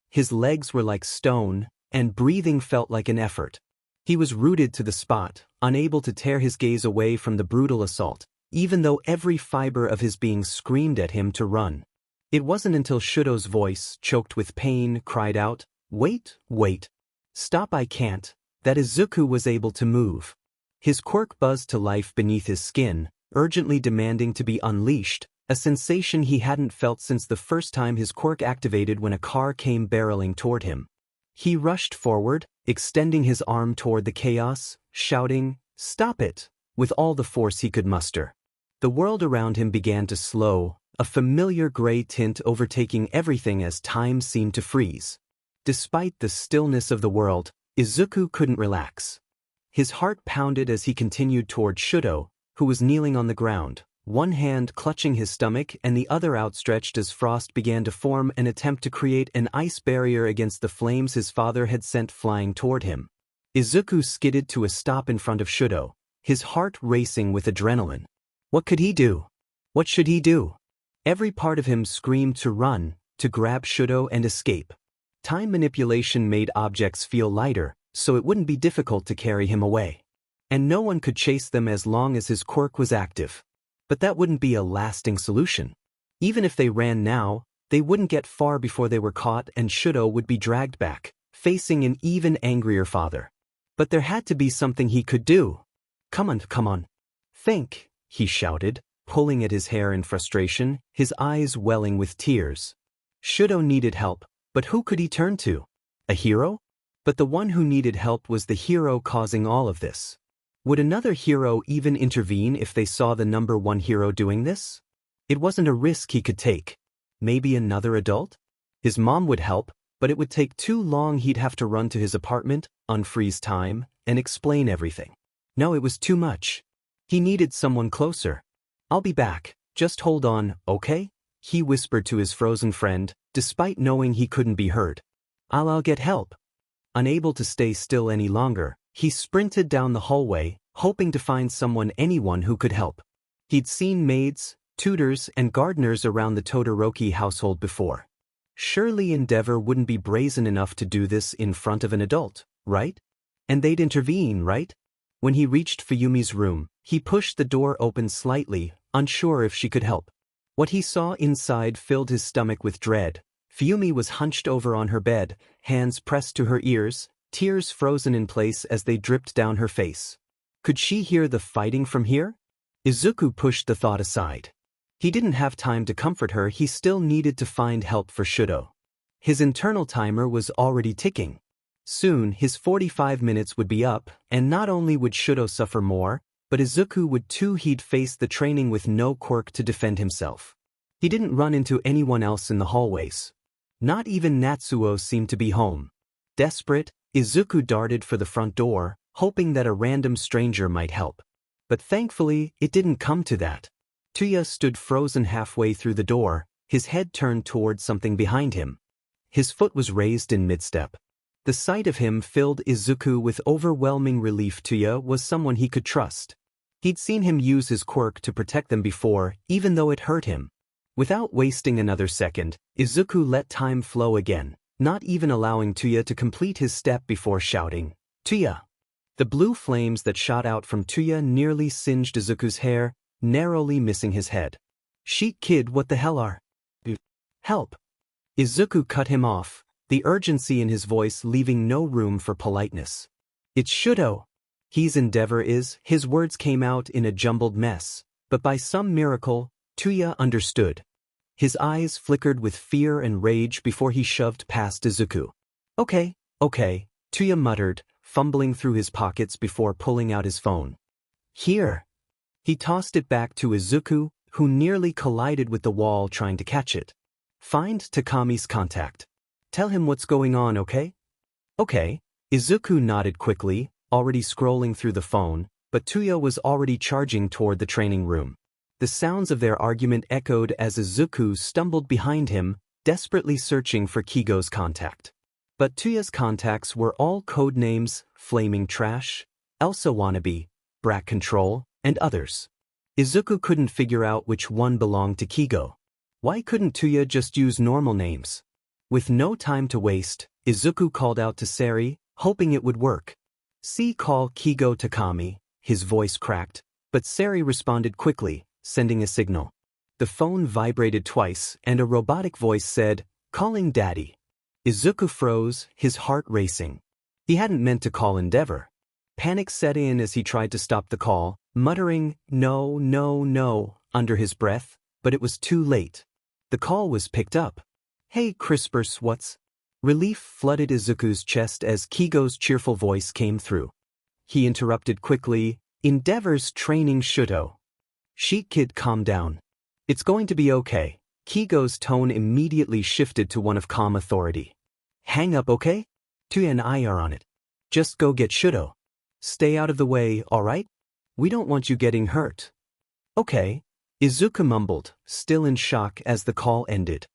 His legs were like stone, and breathing felt like an effort. He was rooted to the spot, unable to tear his gaze away from the brutal assault, even though every fiber of his being screamed at him to run. It wasn't until Shouto's voice, choked with pain, cried out, "Wait, wait. Stop, I can't," that Izuku was able to move. His quirk buzzed to life beneath his skin, urgently demanding to be unleashed, a sensation he hadn't felt since the first time his quirk activated when a car came barreling toward him. He rushed forward, extending his arm toward the chaos, shouting, "Stop it," with all the force he could muster. The world around him began to slow, a familiar gray tint overtaking everything as time seemed to freeze. Despite the stillness of the world, Izuku couldn't relax. His heart pounded as he continued toward Shouto, who was kneeling on the ground, one hand clutching his stomach and the other outstretched as frost began to form an attempt to create an ice barrier against the flames his father had sent flying toward him. Izuku skidded to a stop in front of Shouto, his heart racing with adrenaline. What could he do? What should he do? Every part of him screamed to run, to grab Shouto and escape. Time manipulation made objects feel lighter, so it wouldn't be difficult to carry him away. And no one could chase them as long as his quirk was active. But that wouldn't be a lasting solution. Even if they ran now, they wouldn't get far before they were caught and Shouto would be dragged back, facing an even angrier father. But there had to be something he could do. Come on. Think, he shouted, pulling at his hair in frustration, his eyes welling with tears. Shouto needed help. But who could he turn to? A hero? But the one who needed help was the hero causing all of this. Would another hero even intervene if they saw the number 1 hero doing this? It wasn't a risk he could take. Maybe another adult? His mom would help, but it would take too long. He'd have to run to his apartment, unfreeze time, and explain everything. No, it was too much. He needed someone closer. "I'll be back, just hold on, okay?" he whispered to his frozen friend, despite knowing he couldn't be heard. I'll get help." Unable to stay still any longer, he sprinted down the hallway, hoping to find anyone who could help. He'd seen maids, tutors, and gardeners around the Todoroki household before. Surely Endeavor wouldn't be brazen enough to do this in front of an adult, right? And they'd intervene, right? When he reached Fuyumi's room, he pushed the door open slightly, unsure if she could help. What he saw inside filled his stomach with dread. Fuyumi was hunched over on her bed, hands pressed to her ears, tears frozen in place as they dripped down her face. Could she hear the fighting from here? Izuku pushed the thought aside. He didn't have time to comfort her, he still needed to find help for Shouto. His internal timer was already ticking. Soon his 45 minutes would be up, and not only would Shouto suffer more, but Izuku would too. He'd face the training with no Quirk to defend himself. He didn't run into anyone else in the hallways. Not even Natsuo seemed to be home. Desperate, Izuku darted for the front door, hoping that a random stranger might help. But thankfully, it didn't come to that. Tuya stood frozen halfway through the door, his head turned towards something behind him. His foot was raised in mid-step. The sight of him filled Izuku with overwhelming relief. Tuya was someone he could trust. He'd seen him use his quirk to protect them before, even though it hurt him. Without wasting another second, Izuku let time flow again, not even allowing Tuya to complete his step before shouting, "Tuya!" The blue flames that shot out from Tuya nearly singed Izuku's hair, narrowly missing his head. "Sheik kid, what the hell are you? Help!" Izuku cut him off, the urgency in his voice leaving no room for politeness. "It's Shouto. His endeavor is," his words came out in a jumbled mess, but by some miracle, Tuya understood. His eyes flickered with fear and rage before he shoved past Izuku. Okay, Tuya muttered, fumbling through his pockets before pulling out his phone. "Here." He tossed it back to Izuku, who nearly collided with the wall trying to catch it. "Find Takami's contact. Tell him what's going on, okay?" "Okay." Izuku nodded quickly, already scrolling through the phone, but Tuya was already charging toward the training room. The sounds of their argument echoed as Izuku stumbled behind him, desperately searching for Kigo's contact. But Tuya's contacts were all code names: Flaming Trash, Elsa Wannabe, Brat Control, and others. Izuku couldn't figure out which one belonged to Kigo. Why couldn't Tuya just use normal names? With no time to waste, Izuku called out to Sari, hoping it would work. Call Kigo Takami," his voice cracked, but Sari responded quickly, sending a signal. The phone vibrated twice, and a robotic voice said, "Calling Daddy." Izuku froze, his heart racing. He hadn't meant to call Endeavor. Panic set in as he tried to stop the call, muttering, "No, no, no," under his breath, but it was too late. The call was picked up. "Hey Crispers, what's?" Relief flooded Izuku's chest as Kigo's cheerful voice came through. He interrupted quickly, "Endeavor's training Shouto." "Sheik kid, calm down. It's going to be okay." Kigo's tone immediately shifted to one of calm authority. "Hang up, okay? Tuya and I are on it. Just go get Shouto. Stay out of the way, alright? We don't want you getting hurt." "Okay," Izuku mumbled, still in shock as the call ended.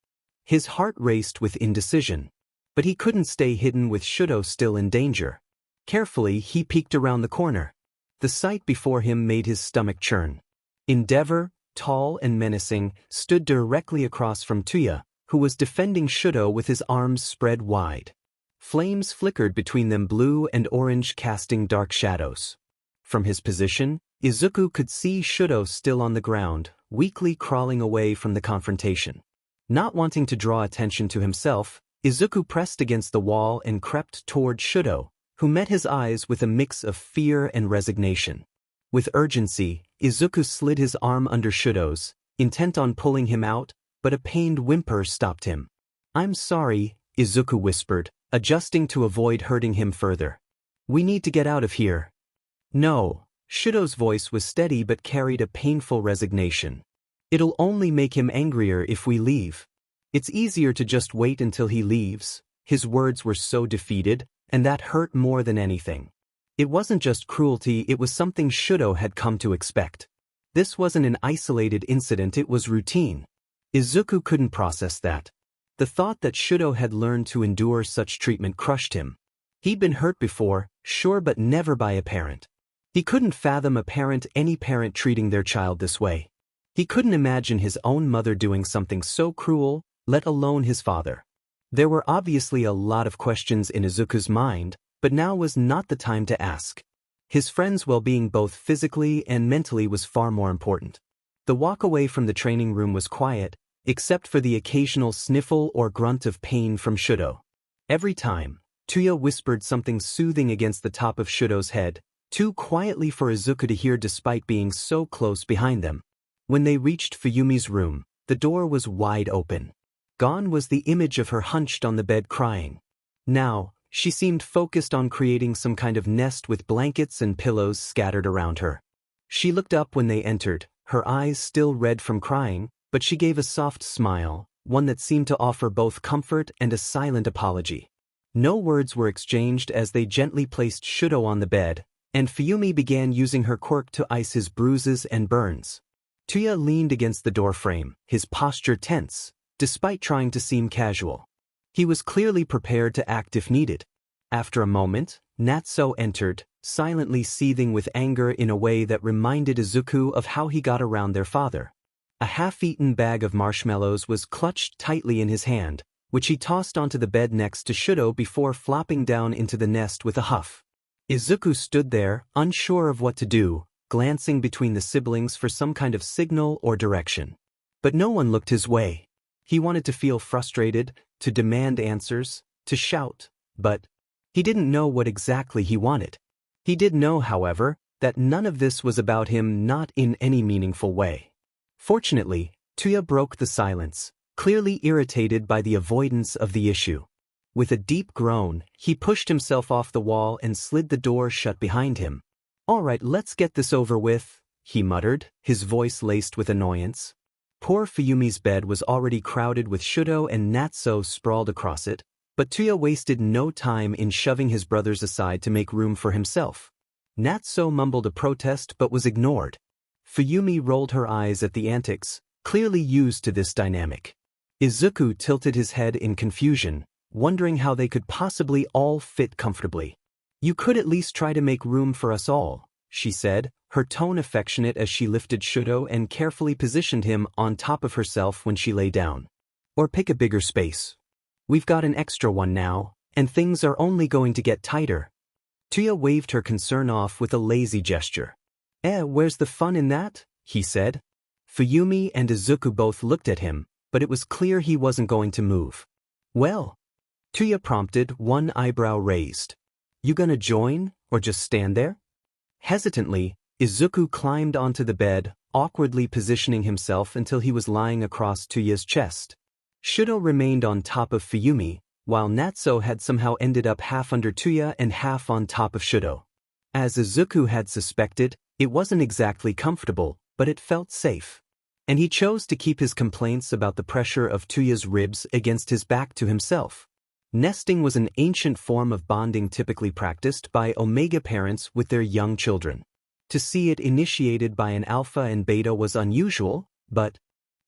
His heart raced with indecision. But he couldn't stay hidden with Shouto still in danger. Carefully, he peeked around the corner. The sight before him made his stomach churn. Endeavor, tall and menacing, stood directly across from Tuya, who was defending Shouto with his arms spread wide. Flames flickered between them, blue and orange, casting dark shadows. From his position, Izuku could see Shouto still on the ground, weakly crawling away from the confrontation. Not wanting to draw attention to himself, Izuku pressed against the wall and crept toward Shouto, who met his eyes with a mix of fear and resignation. With urgency, Izuku slid his arm under Shouto's, intent on pulling him out, but a pained whimper stopped him. "I'm sorry," Izuku whispered, adjusting to avoid hurting him further. "We need to get out of here." "No." Shouto's voice was steady but carried a painful resignation. "It'll only make him angrier if we leave. It's easier to just wait until he leaves." His words were so defeated, and that hurt more than anything. It wasn't just cruelty, it was something Shouto had come to expect. This wasn't an isolated incident, it was routine. Izuku couldn't process that. The thought that Shouto had learned to endure such treatment crushed him. He'd been hurt before, sure, but never by a parent. He couldn't fathom any parent treating their child this way. He couldn't imagine his own mother doing something so cruel, let alone his father. There were obviously a lot of questions in Izuku's mind, but now was not the time to ask. His friend's well-being both physically and mentally was far more important. The walk away from the training room was quiet, except for the occasional sniffle or grunt of pain from Shouto. Every time, Tuya whispered something soothing against the top of Shouto's head, too quietly for Izuku to hear despite being so close behind them. When they reached Fuyumi's room, the door was wide open. Gone was the image of her hunched on the bed crying. Now, she seemed focused on creating some kind of nest with blankets and pillows scattered around her. She looked up when they entered, her eyes still red from crying, but she gave a soft smile, one that seemed to offer both comfort and a silent apology. No words were exchanged as they gently placed Shouto on the bed, and Fuyumi began using her quirk to ice his bruises and burns. Tuya leaned against the doorframe, his posture tense, despite trying to seem casual. He was clearly prepared to act if needed. After a moment, Natsuo entered, silently seething with anger in a way that reminded Izuku of how he got around their father. A half-eaten bag of marshmallows was clutched tightly in his hand, which he tossed onto the bed next to Shouto before flopping down into the nest with a huff. Izuku stood there, unsure of what to do, glancing between the siblings for some kind of signal or direction. But no one looked his way. He wanted to feel frustrated, to demand answers, to shout, but he didn't know what exactly he wanted. He did know, however, that none of this was about him, not in any meaningful way. Fortunately, Tuya broke the silence, clearly irritated by the avoidance of the issue. With a deep groan, he pushed himself off the wall and slid the door shut behind him. "All right, let's get this over with," he muttered, his voice laced with annoyance. Poor Fuyumi's bed was already crowded with Shouto and Natsuo sprawled across it, but Tuya wasted no time in shoving his brothers aside to make room for himself. Natsuo mumbled a protest but was ignored. Fuyumi rolled her eyes at the antics, clearly used to this dynamic. Izuku tilted his head in confusion, wondering how they could possibly all fit comfortably. "You could at least try to make room for us all," she said, her tone affectionate as she lifted Shouto and carefully positioned him on top of herself when she lay down. "Or pick a bigger space. We've got an extra one now, and things are only going to get tighter." Tuya waved her concern off with a lazy gesture. Where's the fun in that?" he said. Fuyumi and Izuku both looked at him, but it was clear he wasn't going to move. "Well?" Tuya prompted, one eyebrow raised. "You gonna join, or just stand there?" Hesitantly, Izuku climbed onto the bed, awkwardly positioning himself until he was lying across Tuya's chest. Shouto remained on top of Fuyumi, while Natsuo had somehow ended up half under Tuya and half on top of Shouto. As Izuku had suspected, it wasn't exactly comfortable, but it felt safe. And he chose to keep his complaints about the pressure of Tuya's ribs against his back to himself. Nesting was an ancient form of bonding typically practiced by Omega parents with their young children. To see it initiated by an alpha and beta was unusual, but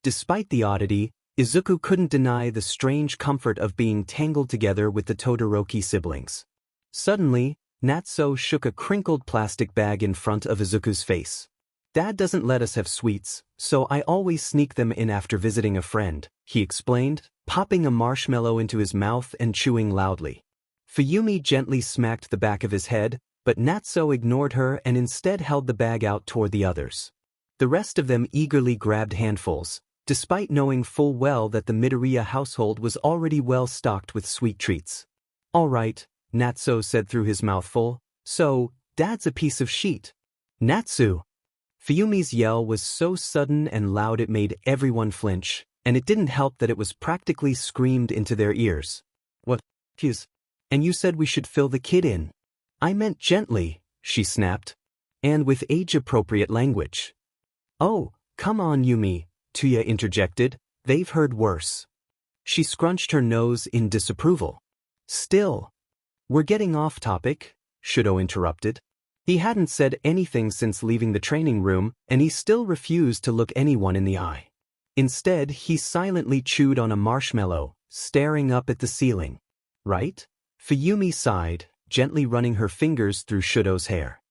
despite the oddity, Izuku couldn't deny the strange comfort of being tangled together with the Todoroki siblings. Suddenly, Natsuo shook a crinkled plastic bag in front of Izuku's face. "Dad doesn't let us have sweets, so I always sneak them in after visiting a friend," he explained, popping a marshmallow into his mouth and chewing loudly. Fuyumi gently smacked the back of his head, but Natsuo ignored her and instead held the bag out toward the others. The rest of them eagerly grabbed handfuls, despite knowing full well that the Midoriya household was already well stocked with sweet treats. "All right," Natsuo said through his mouthful, "so, Dad's a piece of shit." "Natsu!" Fuyumi's yell was so sudden and loud it made everyone flinch, and it didn't help that it was practically screamed into their ears. "What? His? And you said we should fill the kid in." "I meant gently," she snapped, and with age-appropriate language. "Oh, come on, Yumi," Tuya interjected, "they've heard worse." She scrunched her nose in disapproval. "Still." "We're getting off topic," Shouto interrupted. He hadn't said anything since leaving the training room, and he still refused to look anyone in the eye. Instead, he silently chewed on a marshmallow, staring up at the ceiling. "Right?" Fuyumi sighed, gently running her fingers through Shouto's hair.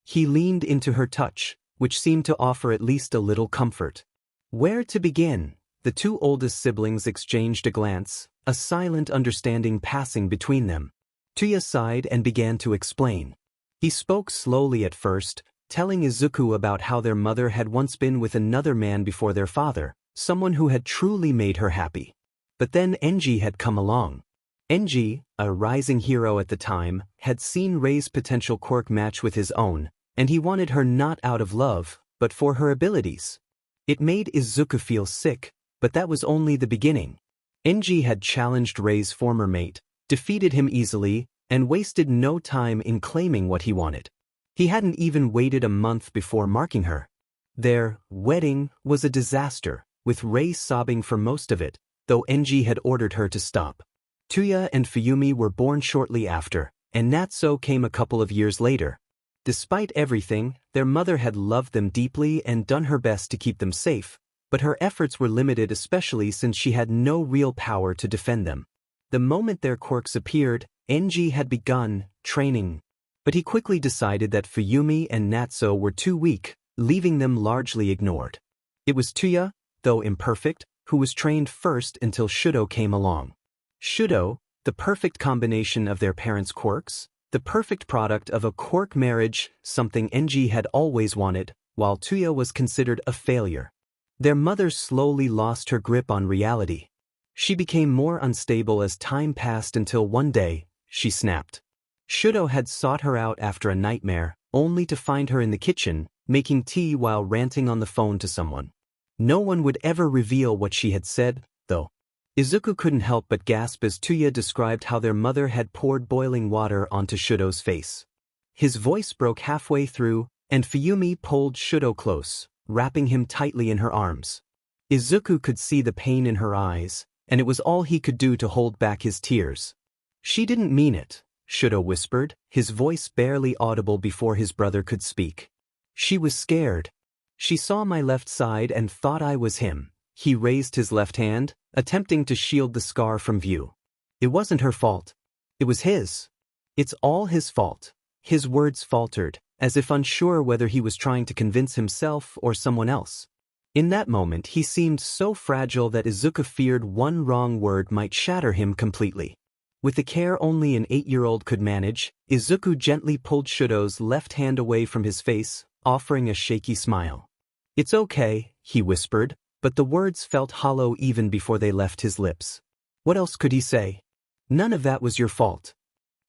He leaned into her touch, which seemed to offer at least a little comfort. Where to begin? The two oldest siblings exchanged a glance, a silent understanding passing between them. Tuya sighed and began to explain. He spoke slowly at first, telling Izuku about how their mother had once been with another man before their father, someone who had truly made her happy. But then Enji had come along. Enji, a rising hero at the time, had seen Rei's potential quirk match with his own, and he wanted her not out of love, but for her abilities. It made Izuku feel sick, but that was only the beginning. Enji had challenged Rei's former mate, defeated him easily, and wasted no time in claiming what he wanted. He hadn't even waited a month before marking her. Their wedding was a disaster, with Rei sobbing for most of it, though Enji had ordered her to stop. Tuya and Fuyumi were born shortly after, and Natsuo came a couple of years later. Despite everything, their mother had loved them deeply and done her best to keep them safe, but her efforts were limited, especially since she had no real power to defend them. The moment their quirks appeared, Enji had begun training. But he quickly decided that Fuyumi and Natsuo were too weak, leaving them largely ignored. It was Tuya, though imperfect, who was trained first until Shouto came along. Shouto, the perfect combination of their parents' quirks, the perfect product of a quirk marriage, something Enji had always wanted, while Tuya was considered a failure. Their mother slowly lost her grip on reality. She became more unstable as time passed until one day, she snapped. Shouto had sought her out after a nightmare, only to find her in the kitchen, making tea while ranting on the phone to someone. No one would ever reveal what she had said, though. Izuku couldn't help but gasp as Tuya described how their mother had poured boiling water onto Shouto's face. His voice broke halfway through, and Fuyumi pulled Shouto close, wrapping him tightly in her arms. Izuku could see the pain in her eyes, and it was all he could do to hold back his tears. "She didn't mean it," Shouto whispered, his voice barely audible before his brother could speak. "She was scared. She saw my left side and thought I was him." He raised his left hand, attempting to shield the scar from view. "It wasn't her fault. It was his. It's all his fault." His words faltered, as if unsure whether he was trying to convince himself or someone else. In that moment he seemed so fragile that Izuku feared one wrong word might shatter him completely. With the care only an 8-year-old could manage, Izuku gently pulled Shouto's left hand away from his face, offering a shaky smile. "It's okay," he whispered, but the words felt hollow even before they left his lips. What else could he say? "None of that was your fault."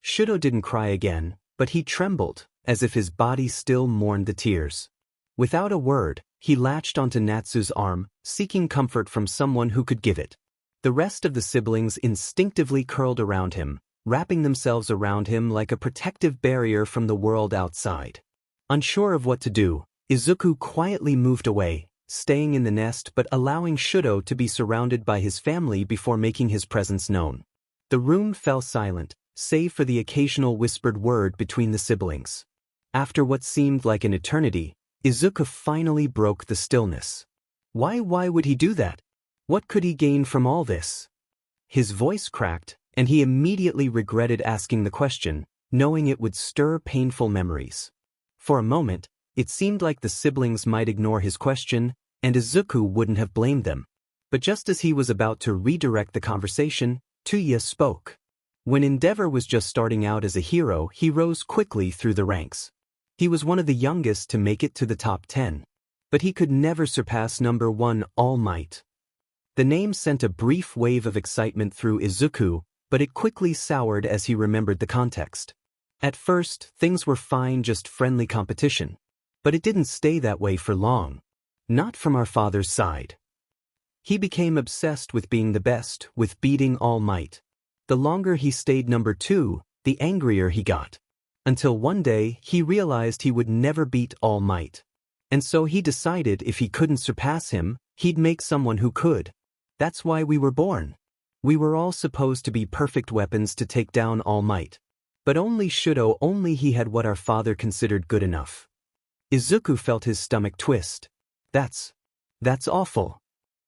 Shouto didn't cry again, but he trembled, as if his body still mourned the tears. Without a word, he latched onto Natsu's arm, seeking comfort from someone who could give it. The rest of the siblings instinctively curled around him, wrapping themselves around him like a protective barrier from the world outside. Unsure of what to do, Izuku quietly moved away, staying in the nest but allowing Shouto to be surrounded by his family before making his presence known. The room fell silent, save for the occasional whispered word between the siblings. After what seemed like an eternity, Izuku finally broke the stillness. Why would he do that? What could he gain from all this? His voice cracked, and he immediately regretted asking the question, knowing it would stir painful memories. For a moment, it seemed like the siblings might ignore his question, and Izuku wouldn't have blamed them. But just as he was about to redirect the conversation, Tuya spoke. When Endeavor was just starting out as a hero, he rose quickly through the ranks. He was one of the youngest to make it to the top 10. But he could never surpass number 1 All Might. The name sent a brief wave of excitement through Izuku, but it quickly soured as he remembered the context. At first, things were fine, just friendly competition. But it didn't stay that way for long. Not from our father's side. He became obsessed with being the best, with beating All Might. The longer he stayed number 2, the angrier he got. Until one day, he realized he would never beat All Might. And so he decided if he couldn't surpass him, he'd make someone who could. That's why we were born. We were all supposed to be perfect weapons to take down All Might. But only Shouto, only he had what our father considered good enough. Izuku felt his stomach twist. That's awful.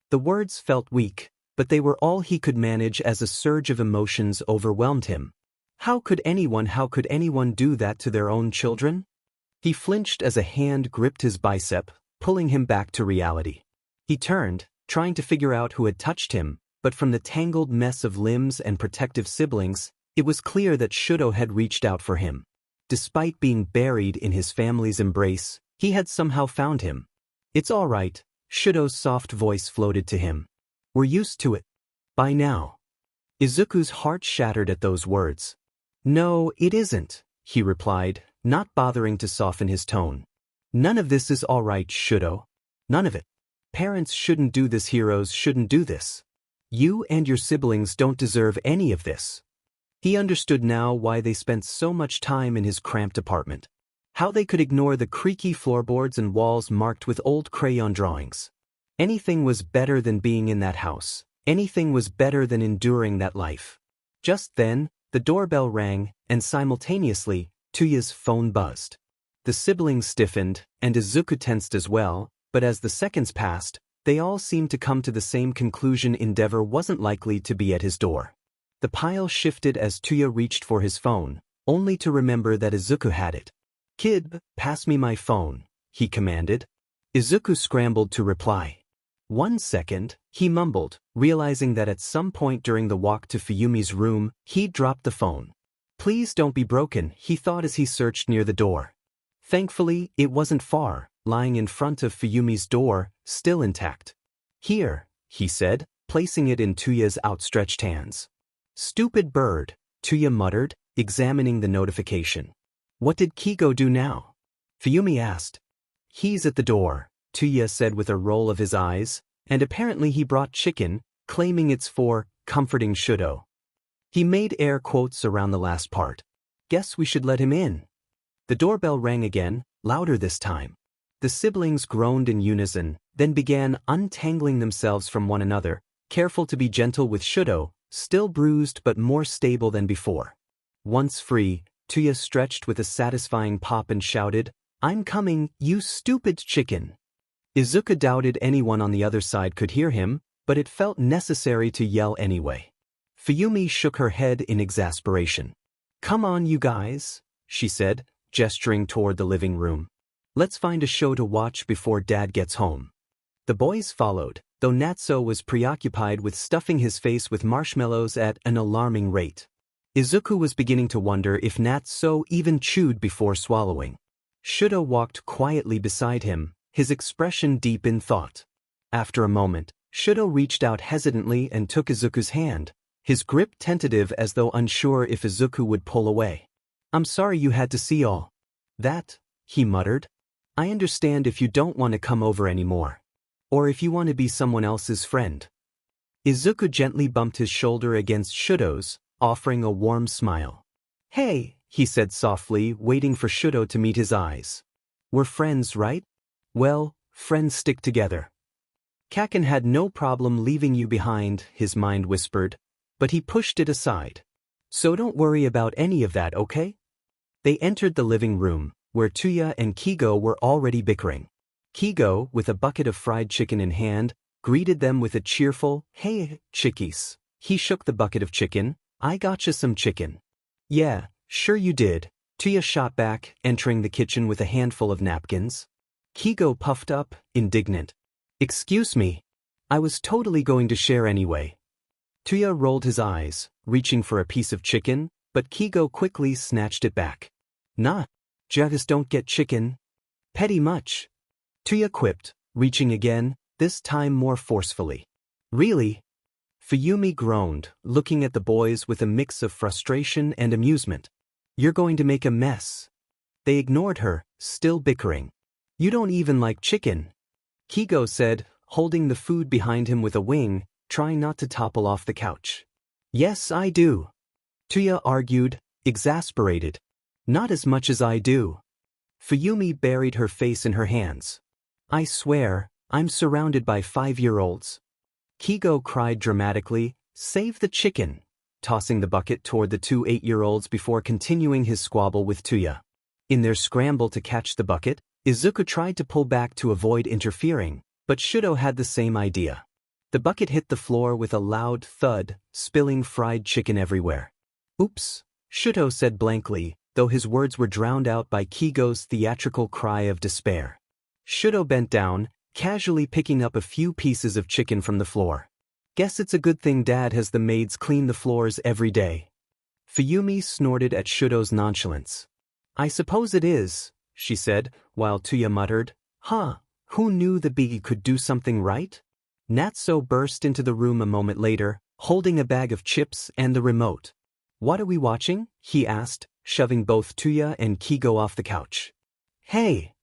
The words felt weak, but they were all he could manage as a surge of emotions overwhelmed him. How could anyone do that to their own children? He flinched as a hand gripped his bicep, pulling him back to reality. He turned, trying to figure out who had touched him, but from the tangled mess of limbs and protective siblings, it was clear that Shouto had reached out for him. Despite being buried in his family's embrace, he had somehow found him. "It's all right," Shouto's soft voice floated to him. "We're used to it. By now." Izuku's heart shattered at those words. No, it isn't, he replied, not bothering to soften his tone. None of this is all right, Shouto. None of it. Parents shouldn't do this, heroes shouldn't do this. You and your siblings don't deserve any of this. He understood now why they spent so much time in his cramped apartment. How they could ignore the creaky floorboards and walls marked with old crayon drawings. Anything was better than being in that house. Anything was better than enduring that life. Just then, the doorbell rang, and simultaneously, Tuya's phone buzzed. The siblings stiffened, and Izuku tensed as well, but as the seconds passed, they all seemed to come to the same conclusion: Endeavor wasn't likely to be at his door. The pile shifted as Tuya reached for his phone, only to remember that Izuku had it. Kid, pass me my phone, he commanded. Izuku scrambled to reply. 1 second, he mumbled, realizing that at some point during the walk to Fuyumi's room, he'd dropped the phone. Please don't be broken, he thought as he searched near the door. Thankfully, it wasn't far, lying in front of Fuyumi's door, still intact. Here, he said, placing it in Tuya's outstretched hands. Stupid bird, Tuya muttered, examining the notification. What did Kigo do now? Fuyumi asked. He's at the door, Tuya said with a roll of his eyes, and apparently he brought chicken, claiming it's for comforting Shouto. He made air quotes around the last part. Guess we should let him in. The doorbell rang again, louder this time. The siblings groaned in unison, then began untangling themselves from one another, careful to be gentle with Shouto, still bruised but more stable than before. Once free, Tuya stretched with a satisfying pop and shouted, I'm coming, you stupid chicken. Izuku doubted anyone on the other side could hear him, but it felt necessary to yell anyway. Fuyumi shook her head in exasperation. Come on, you guys, she said, gesturing toward the living room. Let's find a show to watch before Dad gets home. The boys followed, though Natsuo was preoccupied with stuffing his face with marshmallows at an alarming rate. Izuku was beginning to wonder if Natsuo even chewed before swallowing. Shouto walked quietly beside him, his expression deep in thought. After a moment, Shouto reached out hesitantly and took Izuku's hand, his grip tentative as though unsure if Izuku would pull away. I'm sorry you had to see all that, he muttered. I understand if you don't want to come over anymore. Or if you want to be someone else's friend. Izuku gently bumped his shoulder against Shouto's, offering a warm smile. Hey, he said softly, waiting for Shouto to meet his eyes. We're friends, right? Well, friends stick together. Kaken had no problem leaving you behind, his mind whispered, but he pushed it aside. So don't worry about any of that, okay? They entered the living room, where Tuya and Kigo were already bickering. Kigo, with a bucket of fried chicken in hand, greeted them with a cheerful, hey, chickies. He shook the bucket of chicken. I gotcha some chicken. Yeah, sure you did, Tuya shot back, entering the kitchen with a handful of napkins. Kigo puffed up, indignant. Excuse me. I was totally going to share anyway. Tuya rolled his eyes, reaching for a piece of chicken, but Kigo quickly snatched it back. Nah, Javis don't get chicken. Petty much. Tuya quipped, reaching again, this time more forcefully. Really? Fuyumi groaned, looking at the boys with a mix of frustration and amusement. You're going to make a mess. They ignored her, still bickering. You don't even like chicken, Kigo said, holding the food behind him with a wing, trying not to topple off the couch. Yes, I do. Tuya argued, exasperated. Not as much as I do. Fuyumi buried her face in her hands. I swear, I'm surrounded by 5-year-olds. Kigo cried dramatically, save the chicken, tossing the bucket toward the 2 8-year-olds before continuing his squabble with Tuya. In their scramble to catch the bucket, Izuku tried to pull back to avoid interfering, but Shouto had the same idea. The bucket hit the floor with a loud thud, spilling fried chicken everywhere. Oops, Shouto said blankly, though his words were drowned out by Kigo's theatrical cry of despair. Shouto bent down, casually picking up a few pieces of chicken from the floor. Guess it's a good thing Dad has the maids clean the floors every day. Fuyumi snorted at Shouto's nonchalance. I suppose it is, she said, while Tuya muttered, huh, who knew the Biggie could do something right? Natsuo burst into the room a moment later, holding a bag of chips and the remote. "What are we watching?" he asked, shoving both Tuya and Kigo off the couch. "Hey!"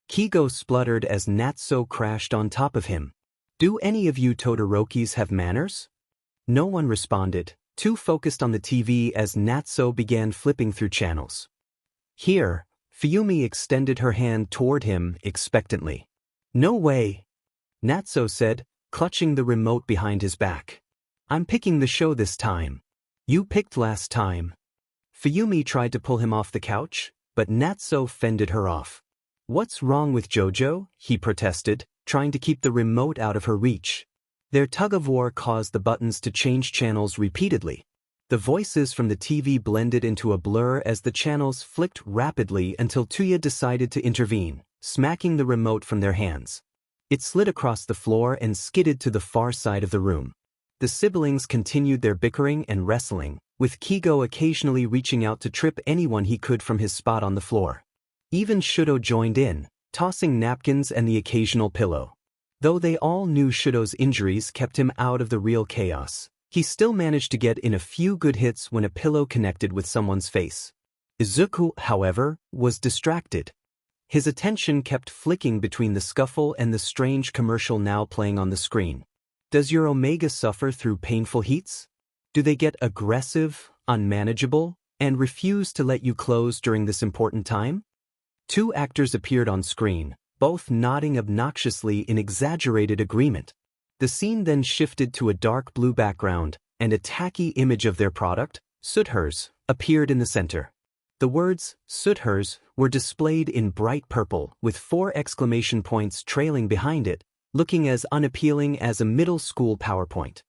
Kigo spluttered as Natsu crashed on top of him. "Do any of you Todorokis have manners?" No one responded, too focused on the TV as Natsu began flipping through channels. "Here," Fuyumi extended her hand toward him expectantly. "No way," Natsu said, clutching the remote behind his back. "I'm picking the show this time." "You picked last time." Fuyumi tried to pull him off the couch, but Natsu fended her off. "What's wrong with JoJo?" he protested, trying to keep the remote out of her reach. Their tug-of-war caused the buttons to change channels repeatedly. The voices from the TV blended into a blur as the channels flicked rapidly until Tuya decided to intervene, smacking the remote from their hands. It slid across the floor and skidded to the far side of the room. The siblings continued their bickering and wrestling, with Kigo occasionally reaching out to trip anyone he could from his spot on the floor. Even Shouto joined in, tossing napkins and the occasional pillow. Though they all knew Shudo's injuries kept him out of the real chaos, he still managed to get in a few good hits when a pillow connected with someone's face. Izuku, however, was distracted. His attention kept flicking between the scuffle and the strange commercial now playing on the screen. Does your Omega suffer through painful heats? Do they get aggressive, unmanageable, and refuse to let you close during this important time? Two actors appeared on screen, both nodding obnoxiously in exaggerated agreement. The scene then shifted to a dark blue background, and a tacky image of their product, Soothers, appeared in the center. The words, Soothers, were displayed in bright purple, with 4 exclamation points trailing behind it, looking as unappealing as a middle school PowerPoint.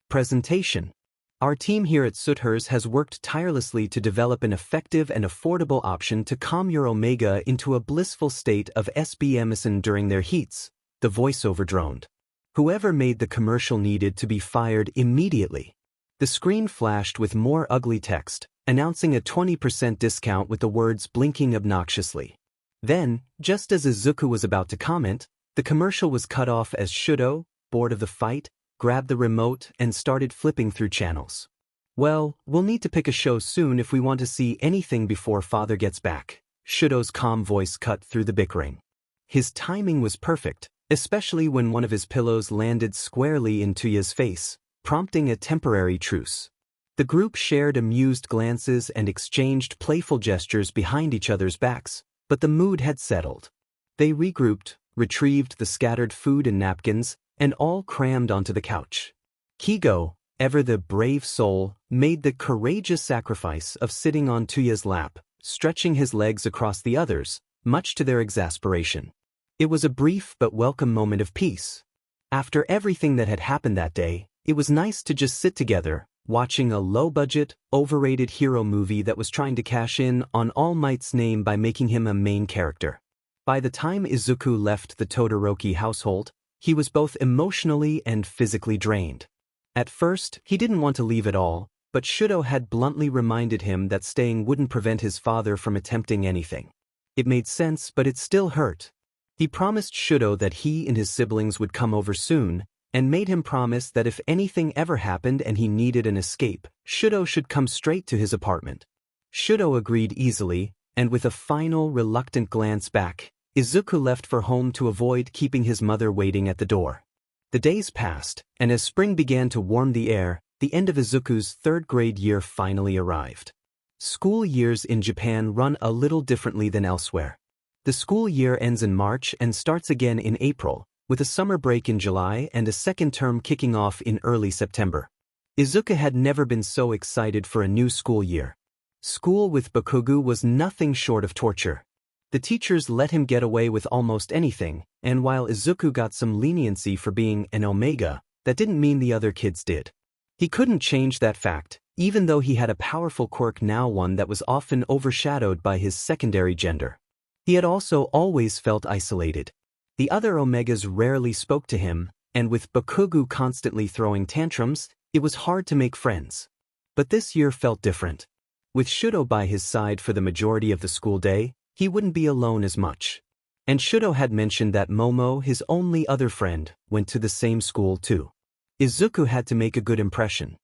Presentation. Our team here at Soothers has worked tirelessly to develop an effective and affordable option to calm your Omega into a blissful state of SB during their heats, the voiceover droned. Whoever made the commercial needed to be fired immediately. The screen flashed with more ugly text, announcing a 20% discount with the words blinking obnoxiously. Then, just as Izuku was about to comment, the commercial was cut off as Shouto, bored of the fight, grabbed the remote and started flipping through channels. "Well, we'll need to pick a show soon if we want to see anything before Father gets back," Shudo's calm voice cut through the bickering. His timing was perfect, especially when one of his pillows landed squarely in Tuya's face, prompting a temporary truce. The group shared amused glances and exchanged playful gestures behind each other's backs, but the mood had settled. They regrouped, retrieved the scattered food and napkins, and all crammed onto the couch. Kigo, ever the brave soul, made the courageous sacrifice of sitting on Tuya's lap, stretching his legs across the others, much to their exasperation. It was a brief but welcome moment of peace. After everything that had happened that day, it was nice to just sit together, watching a low-budget, overrated hero movie that was trying to cash in on All Might's name by making him a main character. By the time Izuku left the Todoroki household, he was both emotionally and physically drained. At first, he didn't want to leave at all, but Shouto had bluntly reminded him that staying wouldn't prevent his father from attempting anything. It made sense, but it still hurt. He promised Shouto that he and his siblings would come over soon, and made him promise that if anything ever happened and he needed an escape, Shouto should come straight to his apartment. Shouto agreed easily, and with a final reluctant glance back, Izuku left for home to avoid keeping his mother waiting at the door. The days passed, and as spring began to warm the air, the end of Izuku's 3rd grade year finally arrived. School years in Japan run a little differently than elsewhere. The school year ends in March and starts again in April, with a summer break in July and a second term kicking off in early September. Izuku had never been so excited for a new school year. School with Bakugo was nothing short of torture. The teachers let him get away with almost anything, and while Izuku got some leniency for being an Omega, that didn't mean the other kids did. He couldn't change that fact, even though he had a powerful quirk, now one that was often overshadowed by his secondary gender. He had also always felt isolated. The other Omegas rarely spoke to him, and with Bakugo constantly throwing tantrums, it was hard to make friends. But this year felt different. With Shouto by his side for the majority of the school day, he wouldn't be alone as much. And Shouto had mentioned that Momo, his only other friend, went to the same school too. Izuku had to make a good impression.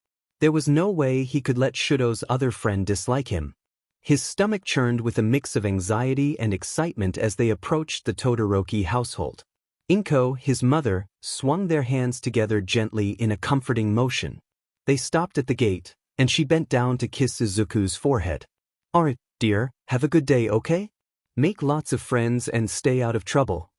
There was no way he could let Shouto's other friend dislike him. His stomach churned with a mix of anxiety and excitement as they approached the Todoroki household. Inko, his mother, swung their hands together gently in a comforting motion. They stopped at the gate, and she bent down to kiss Izuku's forehead. "Alright, dear, have a good day, okay? Make lots of friends and stay out of trouble."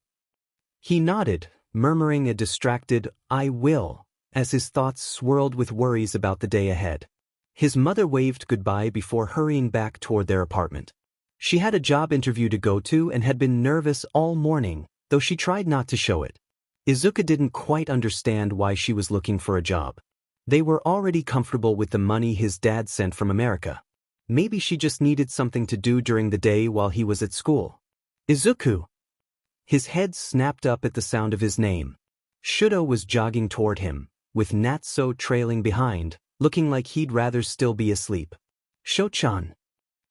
He nodded, murmuring a distracted, "I will," as his thoughts swirled with worries about the day ahead. His mother waved goodbye before hurrying back toward their apartment. She had a job interview to go to and had been nervous all morning, though she tried not to show it. Izuku didn't quite understand why she was looking for a job. They were already comfortable with the money his dad sent from America. Maybe she just needed something to do during the day while he was at school. "Izuku!" His head snapped up at the sound of his name. Shouto was jogging toward him, with Natsuo trailing behind, looking like he'd rather still be asleep. "Sho-chan."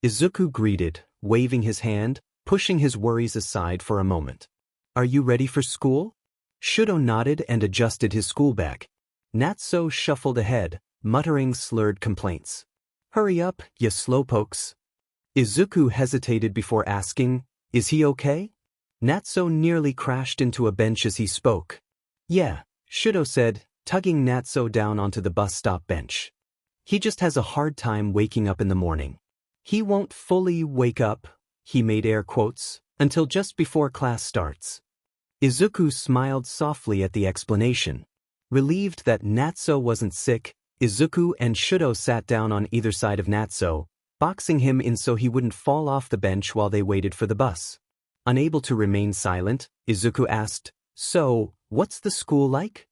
Izuku greeted, waving his hand, pushing his worries aside for a moment. "Are you ready for school?" Shouto nodded and adjusted his school bag. Natsuo shuffled ahead, muttering slurred complaints. "Hurry up, ya slowpokes." Izuku hesitated before asking, "Is he okay?" Natsuo nearly crashed into a bench as he spoke. "Yeah," Shouto said, tugging Natsuo down onto the bus stop bench. "He just has a hard time waking up in the morning. He won't fully wake up," he made air quotes, "until just before class starts." Izuku smiled softly at the explanation. Relieved that Natsuo wasn't sick, Izuku and Shouto sat down on either side of Natsuo, boxing him in so he wouldn't fall off the bench while they waited for the bus. Unable to remain silent, Izuku asked, "So, what's the school like?"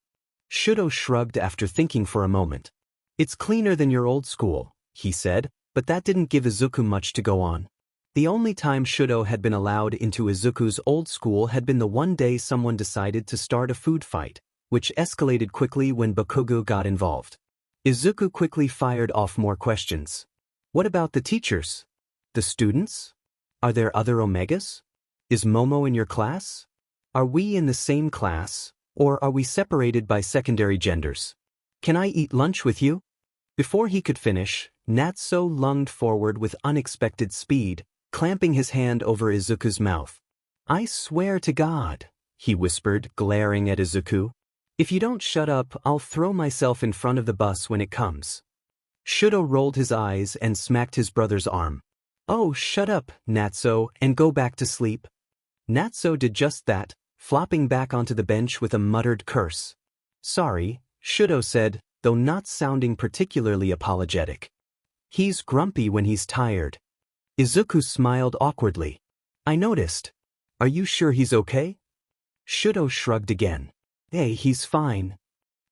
Shouto shrugged after thinking for a moment. "It's cleaner than your old school," he said, but that didn't give Izuku much to go on. The only time Shouto had been allowed into Izuku's old school had been the one day someone decided to start a food fight, which escalated quickly when Bakugo got involved. Izuku quickly fired off more questions. "What about the teachers? The students? Are there other Omegas? Is Momo in your class? Are we in the same class, or are we separated by secondary genders? Can I eat lunch with you?" Before he could finish, Natsuo lunged forward with unexpected speed, clamping his hand over Izuku's mouth. "I swear to God," he whispered, glaring at Izuku. "If you don't shut up, I'll throw myself in front of the bus when it comes." Shouto rolled his eyes and smacked his brother's arm. "Oh, shut up, Natsuo, and go back to sleep." Natsuo did just that, flopping back onto the bench with a muttered curse. "Sorry," Shouto said, though not sounding particularly apologetic. "He's grumpy when he's tired." Izuku smiled awkwardly. "I noticed. Are you sure he's okay?" Shouto shrugged again. "Hey, he's fine."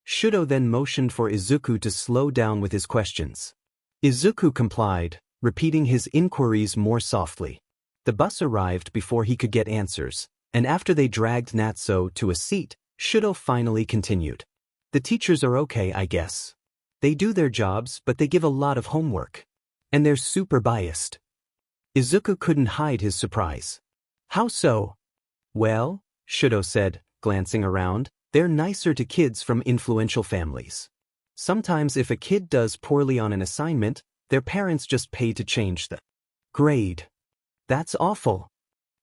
Shouto then motioned for Izuku to slow down with his questions. Izuku complied, repeating his inquiries more softly. The bus arrived before he could get answers, and after they dragged Natsuo to a seat, Shouto finally continued. "The teachers are okay, I guess. They do their jobs, but they give a lot of homework. And they're super biased." Izuku couldn't hide his surprise. "How so?" "Well," Shouto said, glancing around, "they're nicer to kids from influential families. Sometimes if a kid does poorly on an assignment, their parents just pay to change the grade." "That's awful,"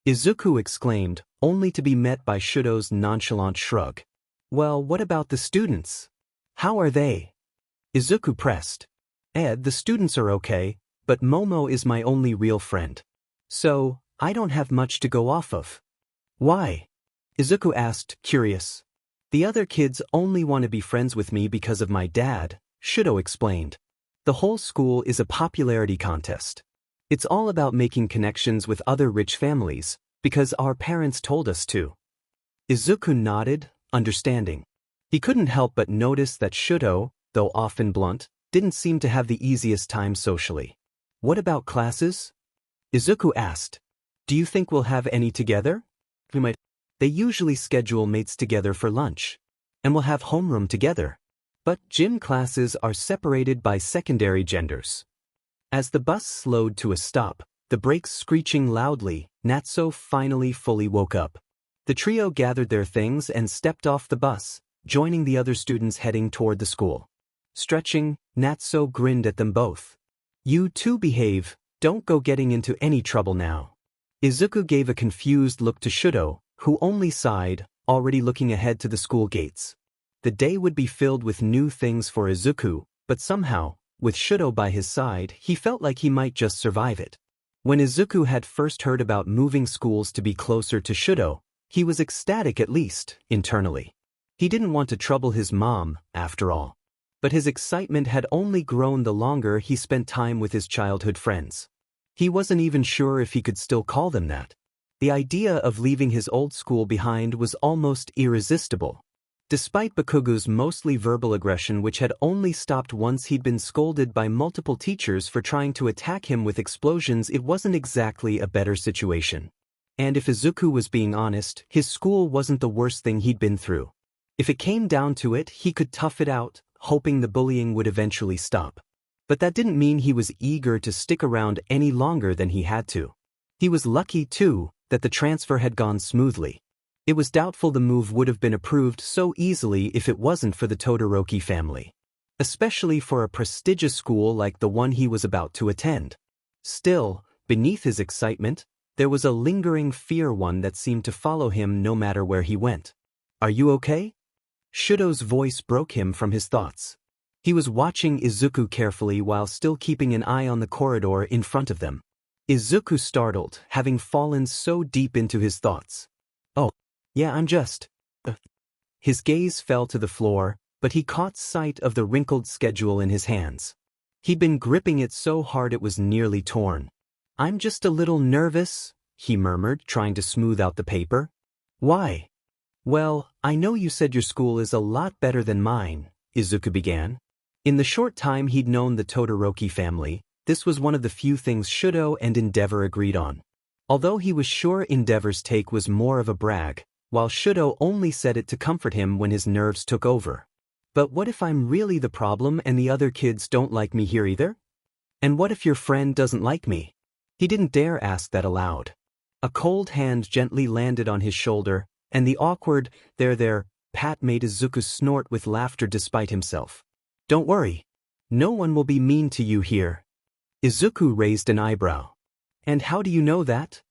Izuku exclaimed, only to be met by Shouto's nonchalant shrug. "Well, what about the students? How are they?" Izuku pressed. The students are okay, but Momo is my only real friend. So, I don't have much to go off of." "Why?" Izuku asked, curious. "The other kids only want to be friends with me because of my dad," Shouto explained. "The whole school is a popularity contest. It's all about making connections with other rich families, because our parents told us to." Izuku nodded, understanding. He couldn't help but notice that Shouto, though often blunt, didn't seem to have the easiest time socially. "What about classes?" Izuku asked. "Do you think we'll have any together?" "We might. They usually schedule mates together for lunch. And we'll have homeroom together. But gym classes are separated by secondary genders." As the bus slowed to a stop, the brakes screeching loudly, Natsuo finally fully woke up. The trio gathered their things and stepped off the bus, joining the other students heading toward the school. Stretching, Natsuo grinned at them both. You two behave, don't go getting into any trouble now. Izuku gave a confused look to Shouto, who only sighed, already looking ahead to the school gates. The day would be filled with new things for Izuku, but somehow, with Shouto by his side, he felt like he might just survive it. When Izuku had first heard about moving schools to be closer to Shouto, he was ecstatic at least, internally. He didn't want to trouble his mom, after all. But his excitement had only grown the longer he spent time with his childhood friends. He wasn't even sure if he could still call them that. The idea of leaving his old school behind was almost irresistible. Despite Bakugo's mostly verbal aggression, which had only stopped once he'd been scolded by multiple teachers for trying to attack him with explosions, it wasn't exactly a better situation. And if Izuku was being honest, his school wasn't the worst thing he'd been through. If it came down to it, he could tough it out, hoping the bullying would eventually stop. But that didn't mean he was eager to stick around any longer than he had to. He was lucky, too, that the transfer had gone smoothly. It was doubtful the move would have been approved so easily if it wasn't for the Todoroki family. Especially for a prestigious school like the one he was about to attend. Still, beneath his excitement, there was a lingering fear, one that seemed to follow him no matter where he went. Are you okay? Shouto's voice broke him from his thoughts. He was watching Izuku carefully while still keeping an eye on the corridor in front of them. Izuku startled, having fallen so deep into his thoughts. Oh, yeah, I'm just... His gaze fell to the floor, but he caught sight of the wrinkled schedule in his hands. He'd been gripping it so hard it was nearly torn. I'm just a little nervous, he murmured, trying to smooth out the paper. Why? Well, I know you said your school is a lot better than mine, Izuku began. In the short time he'd known the Todoroki family, this was one of the few things Shouto and Endeavor agreed on. Although he was sure Endeavor's take was more of a brag, while Shouto only said it to comfort him when his nerves took over. But what if I'm really the problem and the other kids don't like me here either? And what if your friend doesn't like me? He didn't dare ask that aloud. A cold hand gently landed on his shoulder, and the awkward, there, pat made Izuku snort with laughter despite himself. Don't worry. No one will be mean to you here. Izuku raised an eyebrow. And how do you know that?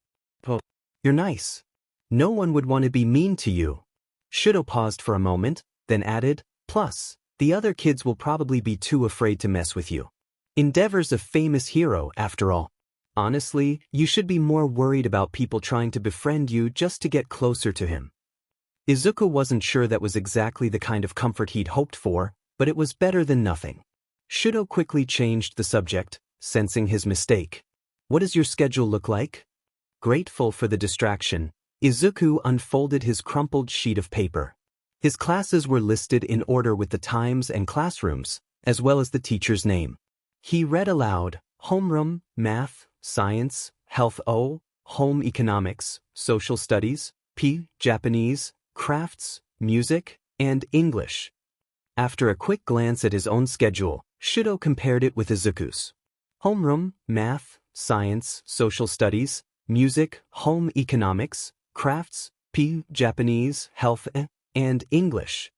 Well, you're nice. No one would want to be mean to you. Shouto paused for a moment, then added, plus, the other kids will probably be too afraid to mess with you. Endeavor's a famous hero, after all. Honestly, you should be more worried about people trying to befriend you just to get closer to him. Izuku wasn't sure that was exactly the kind of comfort he'd hoped for, but it was better than nothing. Shouto quickly changed the subject, sensing his mistake. What does your schedule look like? Grateful for the distraction, Izuku unfolded his crumpled sheet of paper. His classes were listed in order with the times and classrooms, as well as the teacher's name. He read aloud, homeroom, math, science, health O, home economics, social studies, P, Japanese, crafts, music, and English. After a quick glance at his own schedule, Shouto compared it with Izuku's. Homeroom, math, science, social studies, music, home economics, crafts, P, Japanese, health, and English.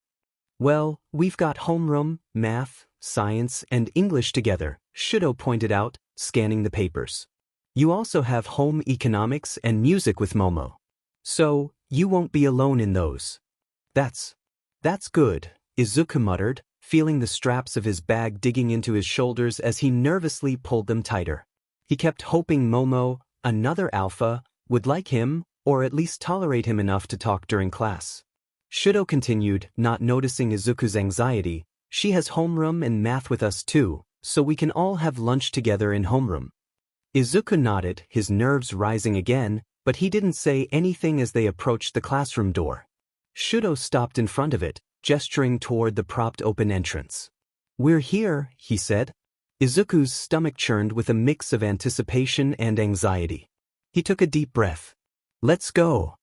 Well, we've got homeroom, math, science, and English together, Shouto pointed out, scanning the papers. You also have home economics and music with Momo. So, you won't be alone in those. That's good, Izuku muttered, feeling the straps of his bag digging into his shoulders as he nervously pulled them tighter. He kept hoping Momo, another alpha, would like him, or at least tolerate him enough to talk during class. Shouto continued, not noticing Izuku's anxiety, she has homeroom and math with us too, so we can all have lunch together in homeroom. Izuku nodded, his nerves rising again, but he didn't say anything as they approached the classroom door. Shouto stopped in front of it, gesturing toward the propped open entrance. We're here, he said. Izuku's stomach churned with a mix of anticipation and anxiety. He took a deep breath. Let's go.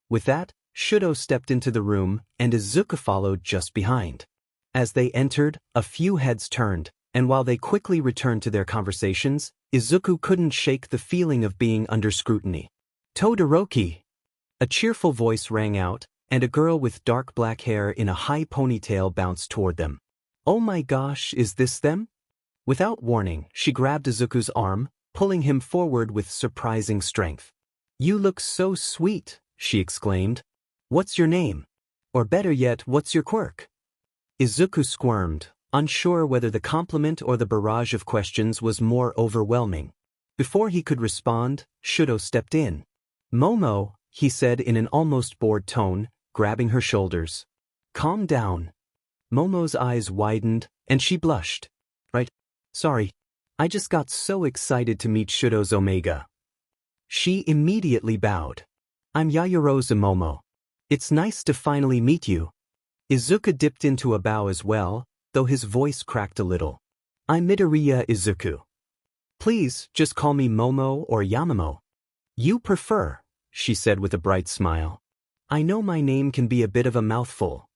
With that, Shouto stepped into the room, and Izuku followed just behind. As they entered, a few heads turned, and while they quickly returned to their conversations, Izuku couldn't shake the feeling of being under scrutiny. Todoroki! A cheerful voice rang out, and a girl with dark black hair in a high ponytail bounced toward them. Oh my gosh, is this them? Without warning, she grabbed Izuku's arm, pulling him forward with surprising strength. You look so sweet, she exclaimed. What's your name? Or better yet, what's your quirk? Izuku squirmed, unsure whether the compliment or the barrage of questions was more overwhelming. Before he could respond, Shouto stepped in. Momo, he said in an almost bored tone, grabbing her shoulders. Calm down. Momo's eyes widened, and she blushed. Right? Sorry. I just got so excited to meet Shouto's Omega. She immediately bowed. I'm Yaoyorozu Momo. It's nice to finally meet you. Izuku dipped into a bow as well, though his voice cracked a little. I'm Midoriya Izuku. Please, just call me Momo or Yamamo. You prefer, she said with a bright smile. I know my name can be a bit of a mouthful.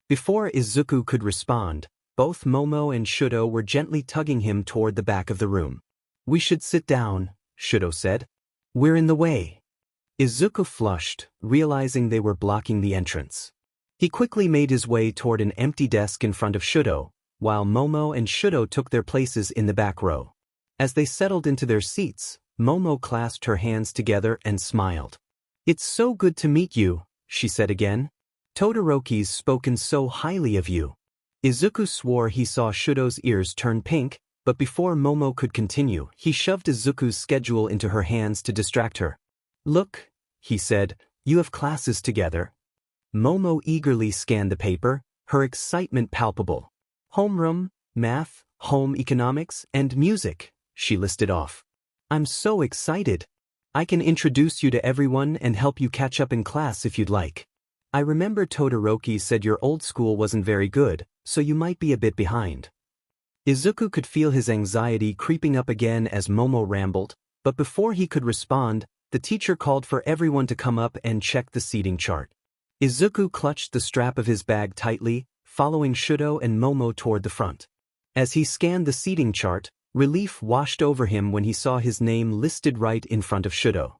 Before Izuku could respond, both Momo and Shouto were gently tugging him toward the back of the room. We should sit down, Shouto said. We're in the way. Izuku flushed, realizing they were blocking the entrance. He quickly made his way toward an empty desk in front of Shouto, while Momo and Shouto took their places in the back row. As they settled into their seats, Momo clasped her hands together and smiled. It's so good to meet you, she said again. Todoroki's spoken so highly of you. Izuku swore he saw Shouto's ears turn pink, but before Momo could continue, he shoved Izuku's schedule into her hands to distract her. Look, he said, you have classes together. Momo eagerly scanned the paper, her excitement palpable. Homeroom, math, home economics, and music, she listed off. I'm so excited. I can introduce you to everyone and help you catch up in class if you'd like. I remember Todoroki said your old school wasn't very good, so you might be a bit behind. Izuku could feel his anxiety creeping up again as Momo rambled, but before he could respond, the teacher called for everyone to come up and check the seating chart. Izuku clutched the strap of his bag tightly, following Shouto and Momo toward the front. As he scanned the seating chart, relief washed over him when he saw his name listed right in front of Shouto.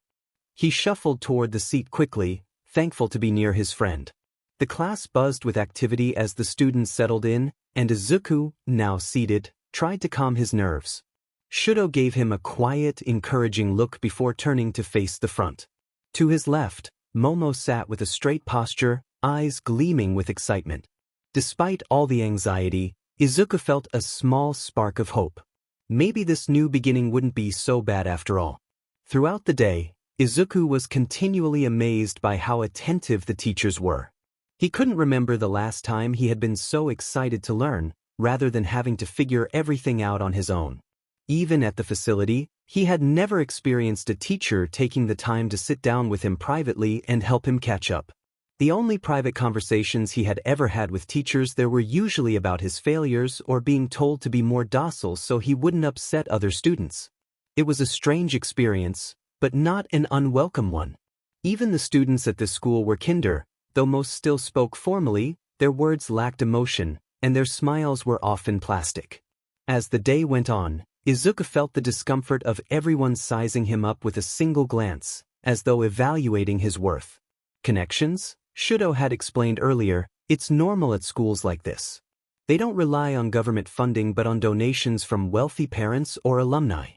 He shuffled toward the seat quickly, thankful to be near his friend. The class buzzed with activity as the students settled in, and Izuku, now seated, tried to calm his nerves. Shouto gave him a quiet, encouraging look before turning to face the front. To his left, Momo sat with a straight posture, eyes gleaming with excitement. Despite all the anxiety, Izuku felt a small spark of hope. Maybe this new beginning wouldn't be so bad after all. Throughout the day, Izuku was continually amazed by how attentive the teachers were. He couldn't remember the last time he had been so excited to learn, rather than having to figure everything out on his own. Even at the facility, he had never experienced a teacher taking the time to sit down with him privately and help him catch up. The only private conversations he had ever had with teachers there were usually about his failures or being told to be more docile so he wouldn't upset other students. It was a strange experience, but not an unwelcome one. Even the students at this school were kinder, though most still spoke formally, their words lacked emotion, and their smiles were often plastic. As the day went on, Izuku felt the discomfort of everyone sizing him up with a single glance, as though evaluating his worth. Connections? Shouto had explained earlier, it's normal at schools like this. They don't rely on government funding but on donations from wealthy parents or alumni.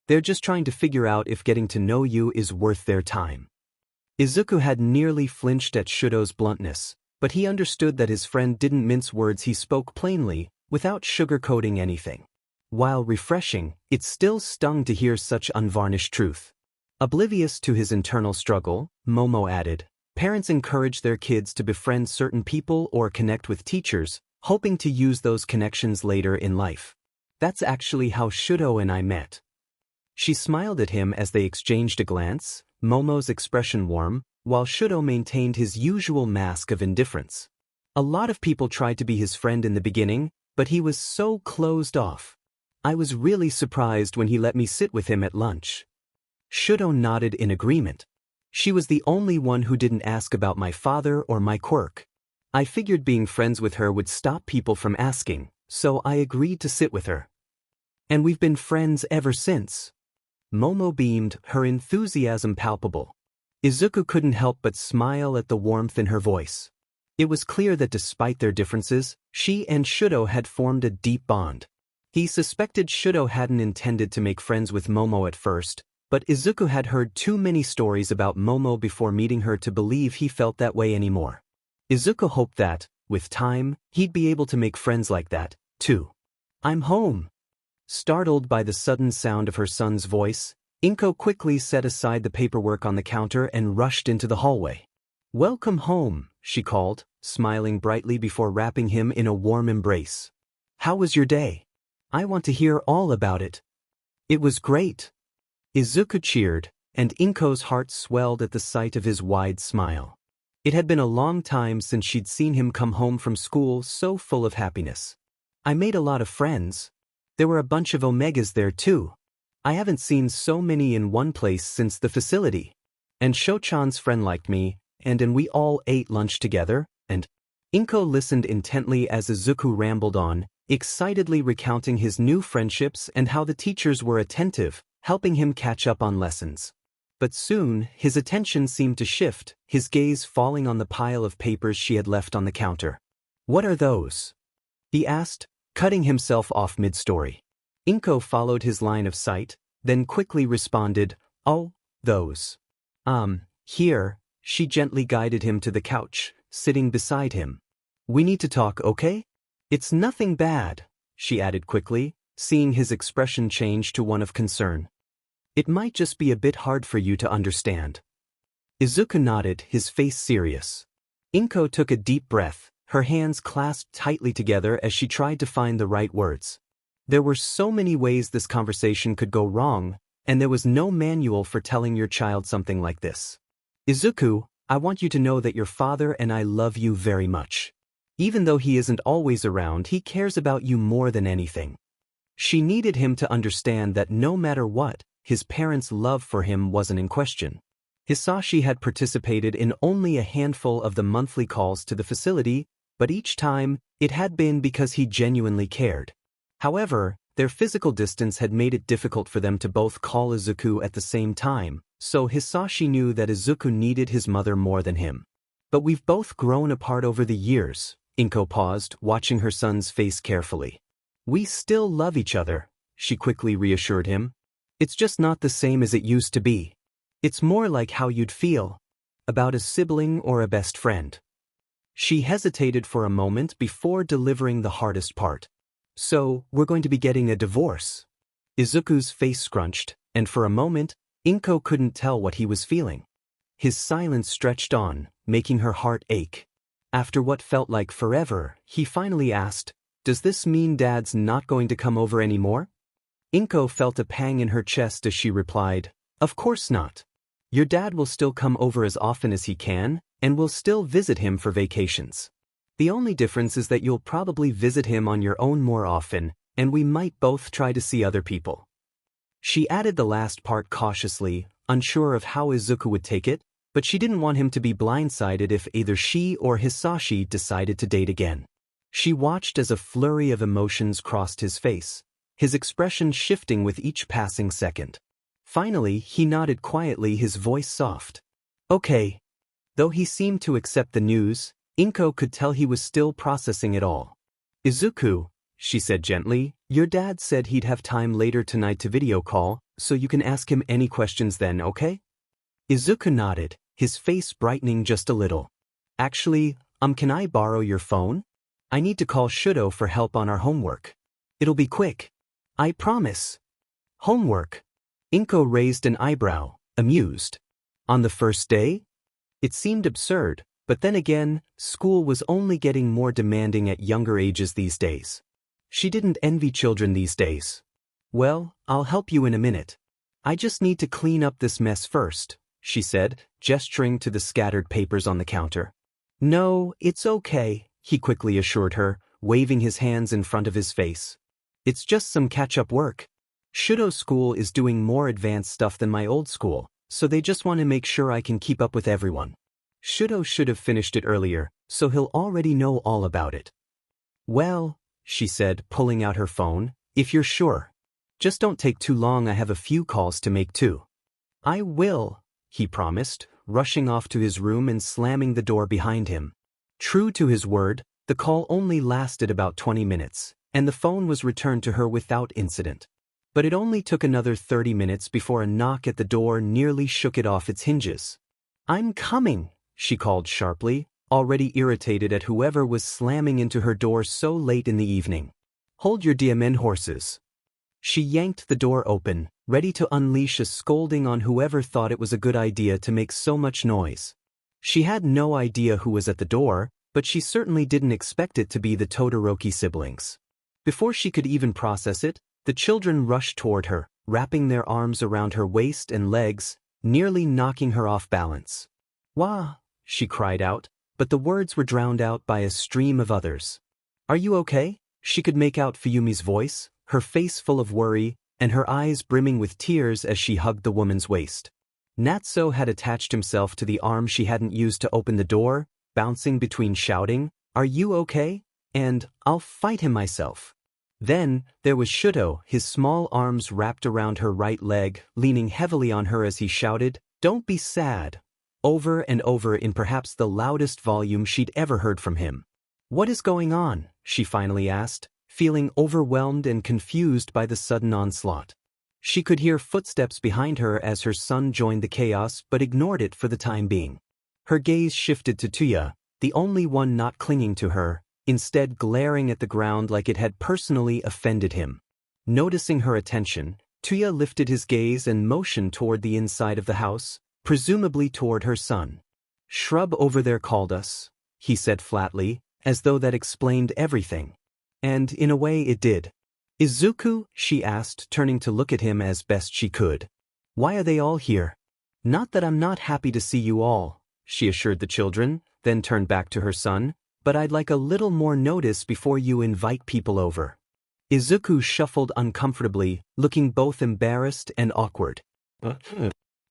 They're just trying to figure out if getting to know you is worth their time. Izuku had nearly flinched at Shouto's bluntness, but he understood that his friend didn't mince words. He spoke plainly, without sugarcoating anything. While refreshing, it still stung to hear such unvarnished truth. Oblivious to his internal struggle, Momo added, parents encourage their kids to befriend certain people or connect with teachers, hoping to use those connections later in life. That's actually how Shouto and I met. She smiled at him as they exchanged a glance, Momo's expression warm, while Shouto maintained his usual mask of indifference. A lot of people tried to be his friend in the beginning, but he was so closed off. I was really surprised when he let me sit with him at lunch. Shouto nodded in agreement. She was the only one who didn't ask about my father or my quirk. I figured being friends with her would stop people from asking, so I agreed to sit with her. And we've been friends ever since. Momo beamed, her enthusiasm palpable. Izuku couldn't help but smile at the warmth in her voice. It was clear that despite their differences, she and Shouto had formed a deep bond. He suspected Shouto hadn't intended to make friends with Momo at first, but Izuku had heard too many stories about Momo before meeting her to believe he felt that way anymore. Izuku hoped that, with time, he'd be able to make friends like that, too. "I'm home." Startled by the sudden sound of her son's voice, Inko quickly set aside the paperwork on the counter and rushed into the hallway. "Welcome home," she called, smiling brightly before wrapping him in a warm embrace. "How was your day? I want to hear all about it." "It was great." Izuku cheered, and Inko's heart swelled at the sight of his wide smile. It had been a long time since she'd seen him come home from school so full of happiness. "I made a lot of friends. There were a bunch of Omegas there too. I haven't seen so many in one place since the facility. And Shochan's friend liked me, and we all ate lunch together, and—" Inko listened intently as Izuku rambled on, excitedly recounting his new friendships and how the teachers were attentive, helping him catch up on lessons. But soon, his attention seemed to shift, his gaze falling on the pile of papers she had left on the counter. "What are those?" he asked, cutting himself off mid-story. Inko followed his line of sight, then quickly responded, "Oh, those. Here." She gently guided him to the couch, sitting beside him. "We need to talk, okay? It's nothing bad," she added quickly, seeing his expression change to one of concern. "It might just be a bit hard for you to understand." Izuku nodded, his face serious. Inko took a deep breath, her hands clasped tightly together as she tried to find the right words. There were so many ways this conversation could go wrong, and there was no manual for telling your child something like this. "Izuku, I want you to know that your father and I love you very much. Even though he isn't always around, he cares about you more than anything." She needed him to understand that no matter what, his parents' love for him wasn't in question. Hisashi had participated in only a handful of the monthly calls to the facility, but each time, it had been because he genuinely cared. However, their physical distance had made it difficult for them to both call Izuku at the same time, so Hisashi knew that Izuku needed his mother more than him. "But we've both grown apart over the years," Inko paused, watching her son's face carefully. "We still love each other," she quickly reassured him. "It's just not the same as it used to be. It's more like how you'd feel about a sibling or a best friend." She hesitated for a moment before delivering the hardest part. "So, we're going to be getting a divorce?" Izuku's face scrunched, and for a moment, Inko couldn't tell what he was feeling. His silence stretched on, making her heart ache. After what felt like forever, he finally asked, "Does this mean Dad's not going to come over anymore?" Inko felt a pang in her chest as she replied, "Of course not. Your dad will still come over as often as he can, and we'll still visit him for vacations. The only difference is that you'll probably visit him on your own more often, and we might both try to see other people." She added the last part cautiously, unsure of how Izuku would take it, but she didn't want him to be blindsided if either she or Hisashi decided to date again. She watched as a flurry of emotions crossed his face, his expression shifting with each passing second. Finally, he nodded quietly, his voice soft. "Okay." Though he seemed to accept the news, Inko could tell he was still processing it all. "Izuku," she said gently, "your dad said he'd have time later tonight to video call, so you can ask him any questions then, okay?" Izuku nodded, his face brightening just a little. "Actually, can I borrow your phone? I need to call Shouto for help on our homework. It'll be quick. I promise." "Homework?" Inko raised an eyebrow, amused. "On the first day?" It seemed absurd, but then again, school was only getting more demanding at younger ages these days. She didn't envy children these days. "Well, I'll help you in a minute. I just need to clean up this mess first," she said, gesturing to the scattered papers on the counter. "No, it's okay," he quickly assured her, waving his hands in front of his face. "It's just some catch-up work. Shouto school is doing more advanced stuff than my old school, so they just want to make sure I can keep up with everyone. Shouto should have finished it earlier, so he'll already know all about it." "Well," she said, pulling out her phone, "if you're sure. Just don't take too long, I have a few calls to make too." "I will," he promised, rushing off to his room and slamming the door behind him. True to his word, the call only lasted about 20 minutes, and the phone was returned to her without incident. But it only took another 30 minutes before a knock at the door nearly shook it off its hinges. "I'm coming," she called sharply, already irritated at whoever was slamming into her door so late in the evening. "Hold your diamond horses." She yanked the door open, ready to unleash a scolding on whoever thought it was a good idea to make so much noise. She had no idea who was at the door, but she certainly didn't expect it to be the Todoroki siblings. Before she could even process it, the children rushed toward her, wrapping their arms around her waist and legs, nearly knocking her off balance. "Wah!" she cried out, but the words were drowned out by a stream of others. "Are you okay?" She could make out Fuyumi's voice, her face full of worry, and her eyes brimming with tears as she hugged the woman's waist. Natsuo had attached himself to the arm she hadn't used to open the door, bouncing between shouting, "Are you okay?" and "I'll fight him myself." Then, there was Shouto, his small arms wrapped around her right leg, leaning heavily on her as he shouted, "Don't be sad," over and over in perhaps the loudest volume she'd ever heard from him. "What is going on?" she finally asked, feeling overwhelmed and confused by the sudden onslaught. She could hear footsteps behind her as her son joined the chaos but ignored it for the time being. Her gaze shifted to Tuya, the only one not clinging to her, instead glaring at the ground like it had personally offended him. Noticing her attention, Tuya lifted his gaze and motioned toward the inside of the house, presumably toward her son. "Shrub over there called us," he said flatly, as though that explained everything. And in a way it did. "Izuku?" she asked, turning to look at him as best she could. "Why are they all here?" "Not that I'm not happy to see you all," she assured the children, then turned back to her son, "but I'd like a little more notice before you invite people over." Izuku shuffled uncomfortably, looking both embarrassed and awkward.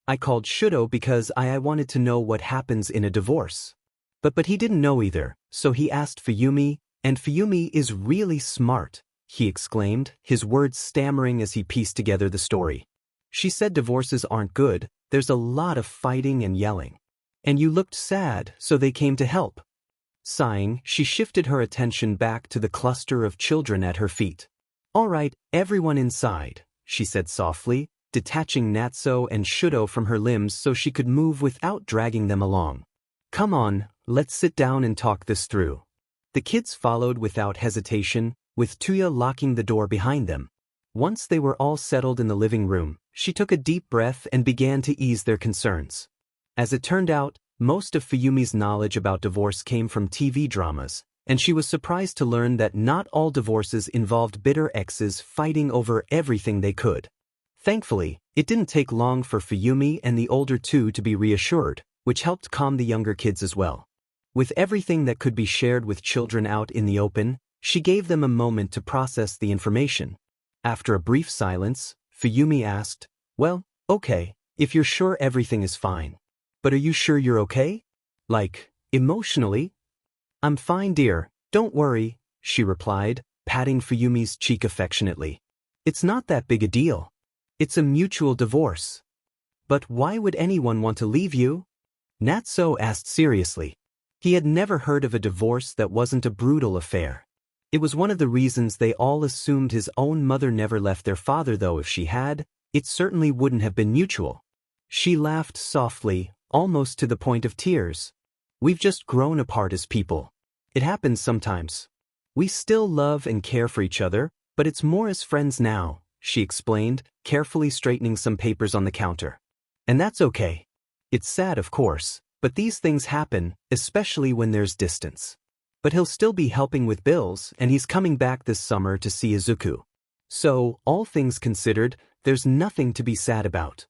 "I called Shouto because I wanted to know what happens in a divorce." But he didn't know either, so he asked Fuyumi, and Fuyumi is really smart, he exclaimed, his words stammering as he pieced together the story. "She said divorces aren't good, there's a lot of fighting and yelling. And you looked sad, so they came to help." Sighing, she shifted her attention back to the cluster of children at her feet. "All right, everyone inside," she said softly, detaching Natsuo and Shouto from her limbs so she could move without dragging them along. "Come on, let's sit down and talk this through." The kids followed without hesitation, with Tuya locking the door behind them. Once they were all settled in the living room, she took a deep breath and began to ease their concerns. As it turned out, most of Fuyumi's knowledge about divorce came from TV dramas, and she was surprised to learn that not all divorces involved bitter exes fighting over everything they could. Thankfully, it didn't take long for Fuyumi and the older two to be reassured, which helped calm the younger kids as well. With everything that could be shared with children out in the open, she gave them a moment to process the information. After a brief silence, Fuyumi asked, "Well, okay, if you're sure everything is fine. But are you sure you're okay? Like, emotionally?" "I'm fine, dear, don't worry," she replied, patting Fuyumi's cheek affectionately. "It's not that big a deal. It's a mutual divorce." "But why would anyone want to leave you?" Natsuo asked seriously. He had never heard of a divorce that wasn't a brutal affair. It was one of the reasons they all assumed his own mother never left their father, though if she had, it certainly wouldn't have been mutual. She laughed softly, almost to the point of tears. "We've just grown apart as people. It happens sometimes. We still love and care for each other, but it's more as friends now," she explained, carefully straightening some papers on the counter. "And that's okay. It's sad, of course, but these things happen, especially when there's distance. But he'll still be helping with bills, and he's coming back this summer to see Izuku. So, all things considered, there's nothing to be sad about."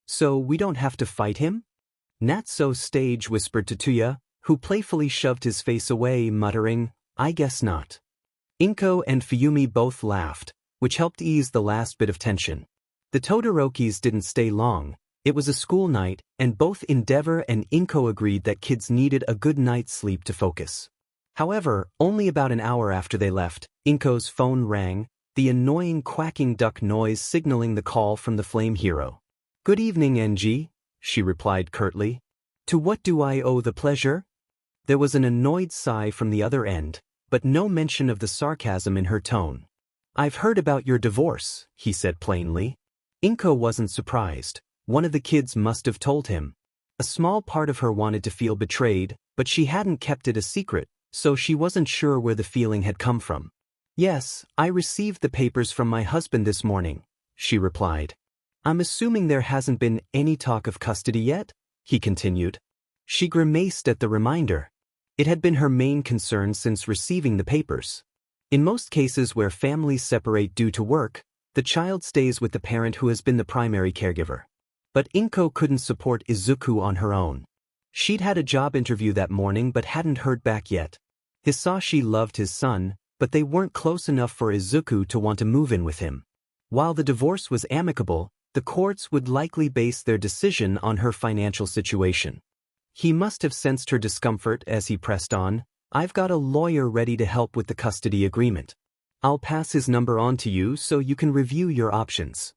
"So we don't have to fight him?" Natsuo stage whispered to Tuya, who playfully shoved his face away, muttering, "I guess not." Inko and Fuyumi both laughed, which helped ease the last bit of tension. The Todorokis didn't stay long. It was a school night, and both Endeavor and Inko agreed that kids needed a good night's sleep to focus. However, only about an hour after they left, Inko's phone rang, the annoying quacking duck noise signaling the call from the Flame Hero. "Good evening, NG," she replied curtly. "To what do I owe the pleasure?" There was an annoyed sigh from the other end, but no mention of the sarcasm in her tone. "I've heard about your divorce," he said plainly. Inko wasn't surprised. One of the kids must have told him. A small part of her wanted to feel betrayed, but she hadn't kept it a secret, so she wasn't sure where the feeling had come from. "Yes, I received the papers from my husband this morning," she replied. "I'm assuming there hasn't been any talk of custody yet?" he continued. She grimaced at the reminder. It had been her main concern since receiving the papers. In most cases where families separate due to work, the child stays with the parent who has been the primary caregiver. But Inko couldn't support Izuku on her own. She'd had a job interview that morning but hadn't heard back yet. Hisashi loved his son, but they weren't close enough for Izuku to want to move in with him. While the divorce was amicable, the courts would likely base their decision on her financial situation. He must have sensed her discomfort as he pressed on. "I've got a lawyer ready to help with the custody agreement. I'll pass his number on to you so you can review your options."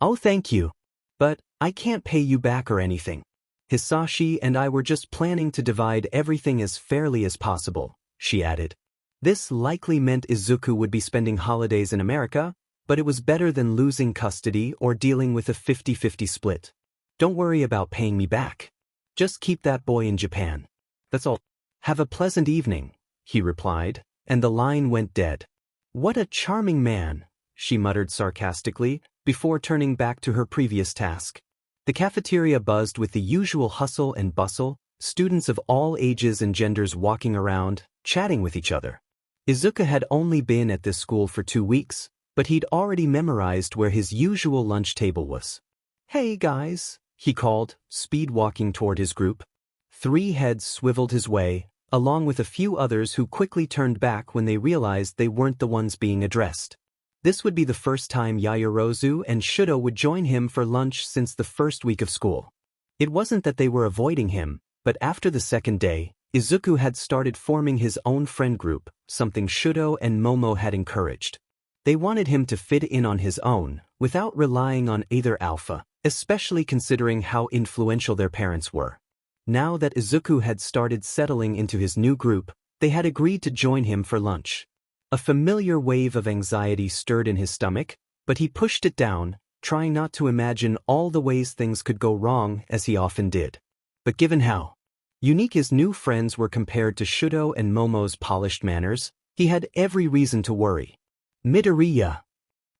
"Oh, thank you. But I can't pay you back or anything. Hisashi and I were just planning to divide everything as fairly as possible," she added. This likely meant Izuku would be spending holidays in America, but it was better than losing custody or dealing with a 50-50 split. "Don't worry about paying me back. Just keep that boy in Japan. That's all. Have a pleasant evening," he replied, and the line went dead. "What a charming man," she muttered sarcastically, before turning back to her previous task. The cafeteria buzzed with the usual hustle and bustle, students of all ages and genders walking around, chatting with each other. Izuku had only been at this school for 2 weeks, but he'd already memorized where his usual lunch table was. "Hey guys," he called, speed-walking toward his group. 3 heads swiveled his way, along with a few others who quickly turned back when they realized they weren't the ones being addressed. This would be the first time Yaoyorozu and Shouto would join him for lunch since the first week of school. It wasn't that they were avoiding him, but after the second day, Izuku had started forming his own friend group, something Shouto and Momo had encouraged. They wanted him to fit in on his own, without relying on either alpha, especially considering how influential their parents were. Now that Izuku had started settling into his new group, they had agreed to join him for lunch. A familiar wave of anxiety stirred in his stomach, but he pushed it down, trying not to imagine all the ways things could go wrong as he often did. But given how unique his new friends were compared to Shouto and Momo's polished manners, he had every reason to worry. "Midoriya,"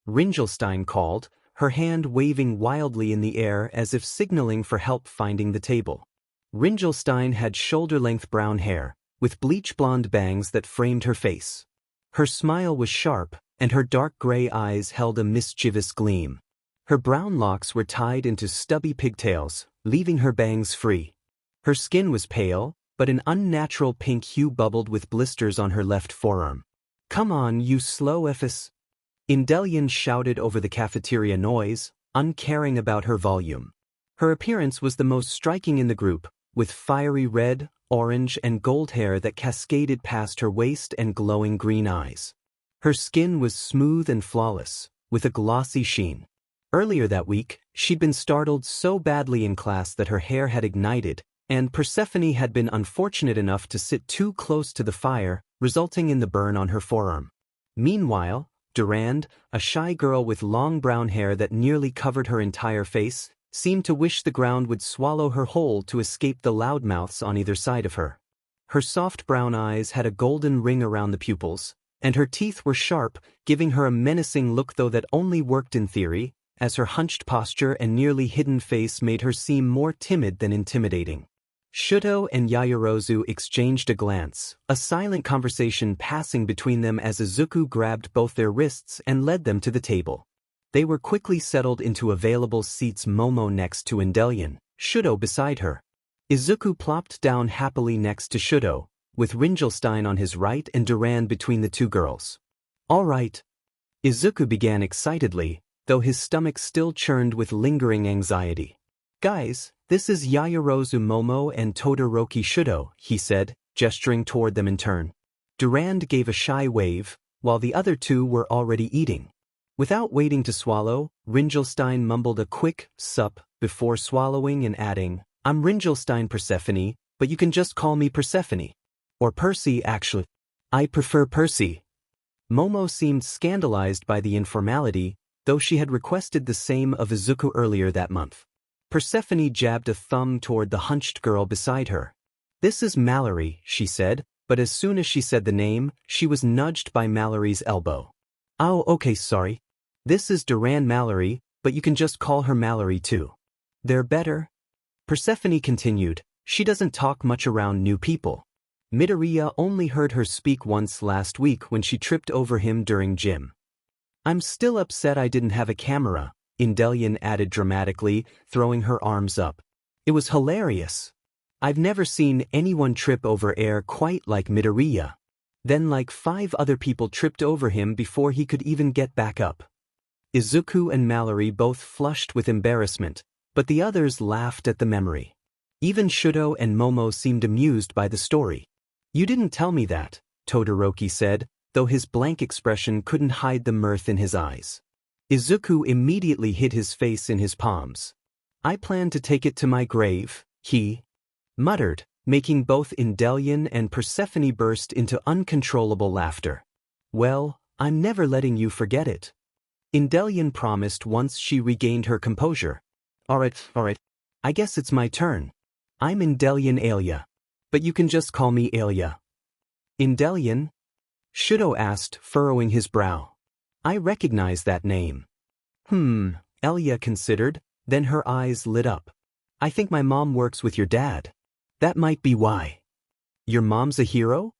Ringelstein called, her hand waving wildly in the air as if signaling for help finding the table. Ringelstein had shoulder-length brown hair, with bleach-blonde bangs that framed her face. Her smile was sharp, and her dark gray eyes held a mischievous gleam. Her brown locks were tied into stubby pigtails, leaving her bangs free. Her skin was pale, but an unnatural pink hue bubbled with blisters on her left forearm. "Come on, you slow effis," Indelian shouted over the cafeteria noise, uncaring about her volume. Her appearance was the most striking in the group, with fiery red, orange and gold hair that cascaded past her waist and glowing green eyes. Her skin was smooth and flawless, with a glossy sheen. Earlier that week, she'd been startled so badly in class that her hair had ignited, and Persephone had been unfortunate enough to sit too close to the fire, resulting in the burn on her forearm. Meanwhile, Durand, a shy girl with long brown hair that nearly covered her entire face, seemed to wish the ground would swallow her whole to escape the loudmouths on either side of her. Her soft brown eyes had a golden ring around the pupils, and her teeth were sharp, giving her a menacing look though that only worked in theory, as her hunched posture and nearly hidden face made her seem more timid than intimidating. Shouto and Yaoyorozu exchanged a glance, a silent conversation passing between them as Izuku grabbed both their wrists and led them to the table. They were quickly settled into available seats, Momo next to Indelian, Shouto beside her. Izuku plopped down happily next to Shouto, with Ringelstein on his right and Durand between the two girls. "All right," Izuku began excitedly, though his stomach still churned with lingering anxiety. "Guys, this is Yaoyorozu Momo and Todoroki Shouto," he said, gesturing toward them in turn. Durand gave a shy wave, while the other two were already eating. Without waiting to swallow, Ringelstein mumbled a quick sup before swallowing and adding, "I'm Ringelstein Persephone, but you can just call me Persephone. Or Percy, actually. I prefer Percy. Momo seemed scandalized by the informality, though she had requested the same of Izuku earlier that month. Persephone jabbed a thumb toward the hunched girl beside her. This is Mallory, she said, but as soon as she said the name, she was nudged by Mallory's elbow. Oh, okay, sorry. This is Duran Mallory, but you can just call her Mallory too. They're better. Persephone continued, she doesn't talk much around new people. Midoriya only heard her speak once last week when she tripped over him during gym. I'm still upset I didn't have a camera, Indelian added dramatically, throwing her arms up. It was hilarious. I've never seen anyone trip over air quite like Midoriya. Then like 5 other people tripped over him before he could even get back up. Izuku and Mallory both flushed with embarrassment, but the others laughed at the memory. Even Shouto and Momo seemed amused by the story. You didn't tell me that, Todoroki said, though his blank expression couldn't hide the mirth in his eyes. Izuku immediately hid his face in his palms. I plan to take it to my grave, he muttered, making both Indelian and Persephone burst into uncontrollable laughter. Well, I'm never letting you forget it. Indelian promised once she regained her composure. Alright, I guess it's my turn. I'm Indelian Alia. But you can just call me Alia. Indelian? Shouto asked, furrowing his brow. I recognize that name. Alia considered, then her eyes lit up. I think my mom works with your dad. That might be why. Your mom's a hero?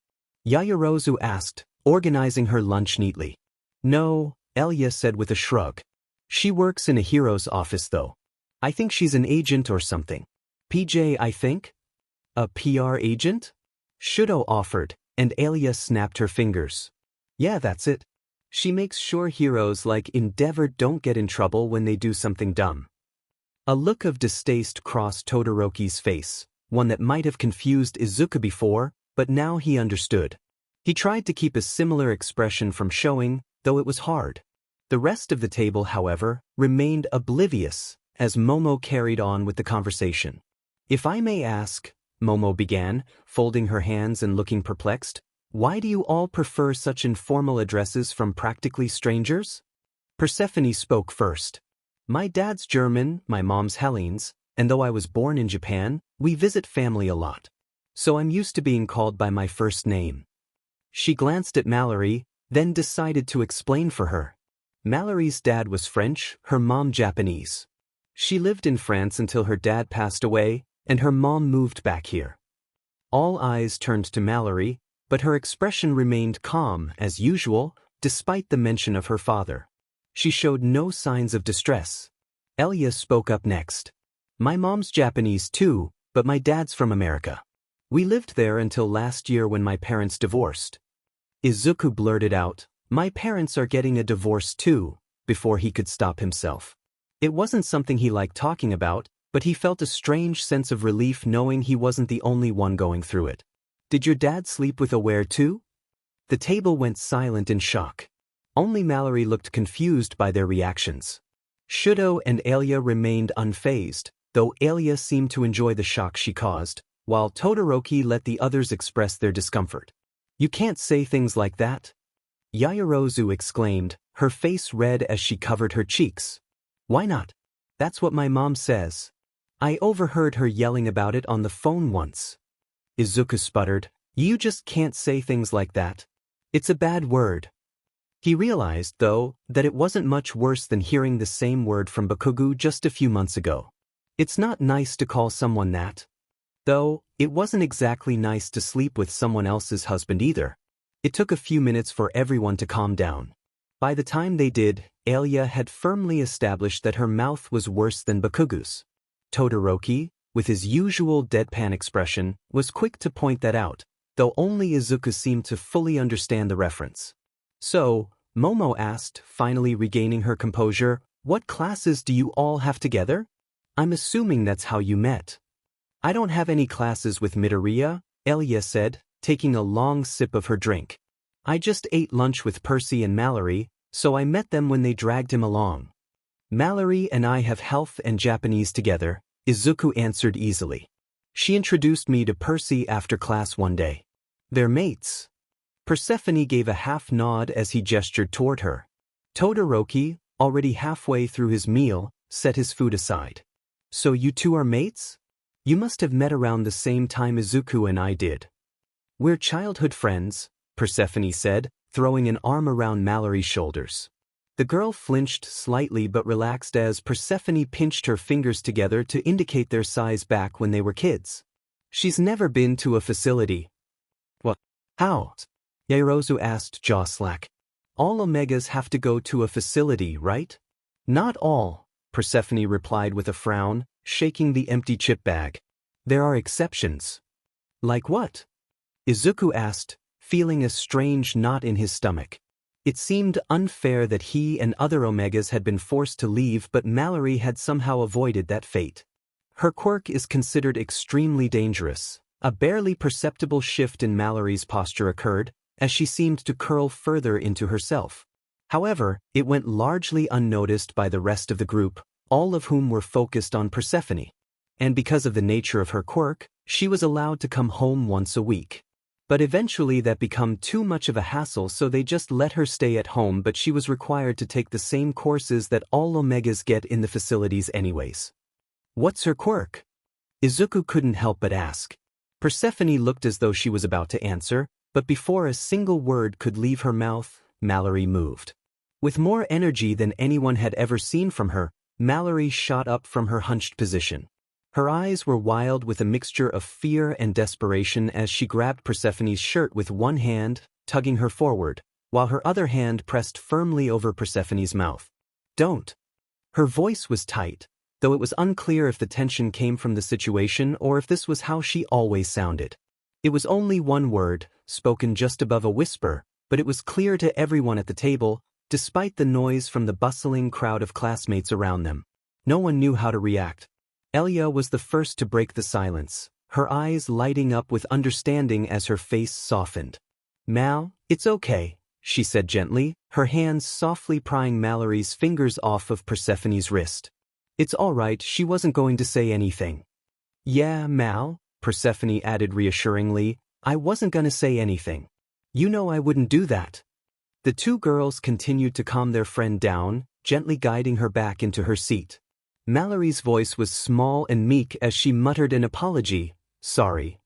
Yaoyorozu asked, organizing her lunch neatly. No, Alia said with a shrug. She works in a hero's office though. I think she's an agent or something. PJ, I think? A PR agent? Shouto offered, and Alia snapped her fingers. Yeah, that's it. She makes sure heroes like Endeavor don't get in trouble when they do something dumb. A look of distaste crossed Todoroki's face, one that might have confused Izuku before, but now he understood. He tried to keep a similar expression from showing, though it was hard. The rest of the table, however, remained oblivious, as Momo carried on with the conversation. If I may ask, Momo began, folding her hands and looking perplexed, why do you all prefer such informal addresses from practically strangers? Persephone spoke first. My dad's German, my mom's Hellenes, and though I was born in Japan, we visit family a lot. So I'm used to being called by my first name. She glanced at Mallory, then decided to explain for her. Mallory's dad was French, her mom Japanese. She lived in France until her dad passed away, and her mom moved back here. All eyes turned to Mallory, but her expression remained calm, as usual, despite the mention of her father. She showed no signs of distress. Alia spoke up next. My mom's Japanese too, but my dad's from America. We lived there until last year when my parents divorced. Izuku blurted out, my parents are getting a divorce too, before he could stop himself. It wasn't something he liked talking about, but he felt a strange sense of relief knowing he wasn't the only one going through it. Did your dad sleep with Aware too? The table went silent in shock. Only Mallory looked confused by their reactions. Shouto and Alia remained unfazed, though Alia seemed to enjoy the shock she caused, while Todoroki let the others express their discomfort. You can't say things like that. Yaoyorozu exclaimed, her face red as she covered her cheeks. Why not? That's what my mom says. I overheard her yelling about it on the phone once. Izuku sputtered, you just can't say things like that. It's a bad word. He realized, though, that it wasn't much worse than hearing the same word from Bakugo just a few months ago. It's not nice to call someone that. Though, it wasn't exactly nice to sleep with someone else's husband either. It took a few minutes for everyone to calm down. By the time they did, Alia had firmly established that her mouth was worse than Bakugo's. Todoroki, with his usual deadpan expression, was quick to point that out, though only Izuku seemed to fully understand the reference. So, Momo asked, finally regaining her composure, what classes do you all have together? I'm assuming that's how you met. I don't have any classes with Midoriya, Alia said, taking a long sip of her drink. I just ate lunch with Percy and Mallory, so I met them when they dragged him along. Mallory and I have health and Japanese together, Izuku answered easily. She introduced me to Percy after class one day. They're mates. Persephone gave a half nod as he gestured toward her. Todoroki, already halfway through his meal, set his food aside. So you two are mates? You must have met around the same time Izuku and I did. We're childhood friends, Persephone said, throwing an arm around Mallory's shoulders. The girl flinched slightly but relaxed as Persephone pinched her fingers together to indicate their size back when they were kids. She's never been to a facility. What? How? Yaoyorozu asked, jaw slack. All Omegas have to go to a facility, right? Not all, Persephone replied with a frown, shaking the empty chip bag. There are exceptions. Like what? Izuku asked, feeling a strange knot in his stomach. It seemed unfair that he and other Omegas had been forced to leave, but Mallory had somehow avoided that fate. Her quirk is considered extremely dangerous. A barely perceptible shift in Mallory's posture occurred, as she seemed to curl further into herself. However, it went largely unnoticed by the rest of the group, all of whom were focused on Persephone. And because of the nature of her quirk, she was allowed to come home once a week. But eventually that became too much of a hassle, so they just let her stay at home, but she was required to take the same courses that all Omegas get in the facilities anyways. What's her quirk? Izuku couldn't help but ask. Persephone looked as though she was about to answer, but before a single word could leave her mouth, Mallory moved. With more energy than anyone had ever seen from her, Mallory shot up from her hunched position. Her eyes were wild with a mixture of fear and desperation as she grabbed Persephone's shirt with one hand, tugging her forward, while her other hand pressed firmly over Persephone's mouth. Don't. Her voice was tight, though it was unclear if the tension came from the situation or if this was how she always sounded. It was only one word, spoken just above a whisper, but it was clear to everyone at the table, despite the noise from the bustling crowd of classmates around them. No one knew how to react. Elia was the first to break the silence, her eyes lighting up with understanding as her face softened. Mal, it's okay, she said gently, her hands softly prying Mallory's fingers off of Persephone's wrist. It's all right, she wasn't going to say anything. Yeah, Mal, Persephone added reassuringly, I wasn't gonna say anything. You know I wouldn't do that. The two girls continued to calm their friend down, gently guiding her back into her seat. Mallory's voice was small and meek as she muttered an apology, sorry.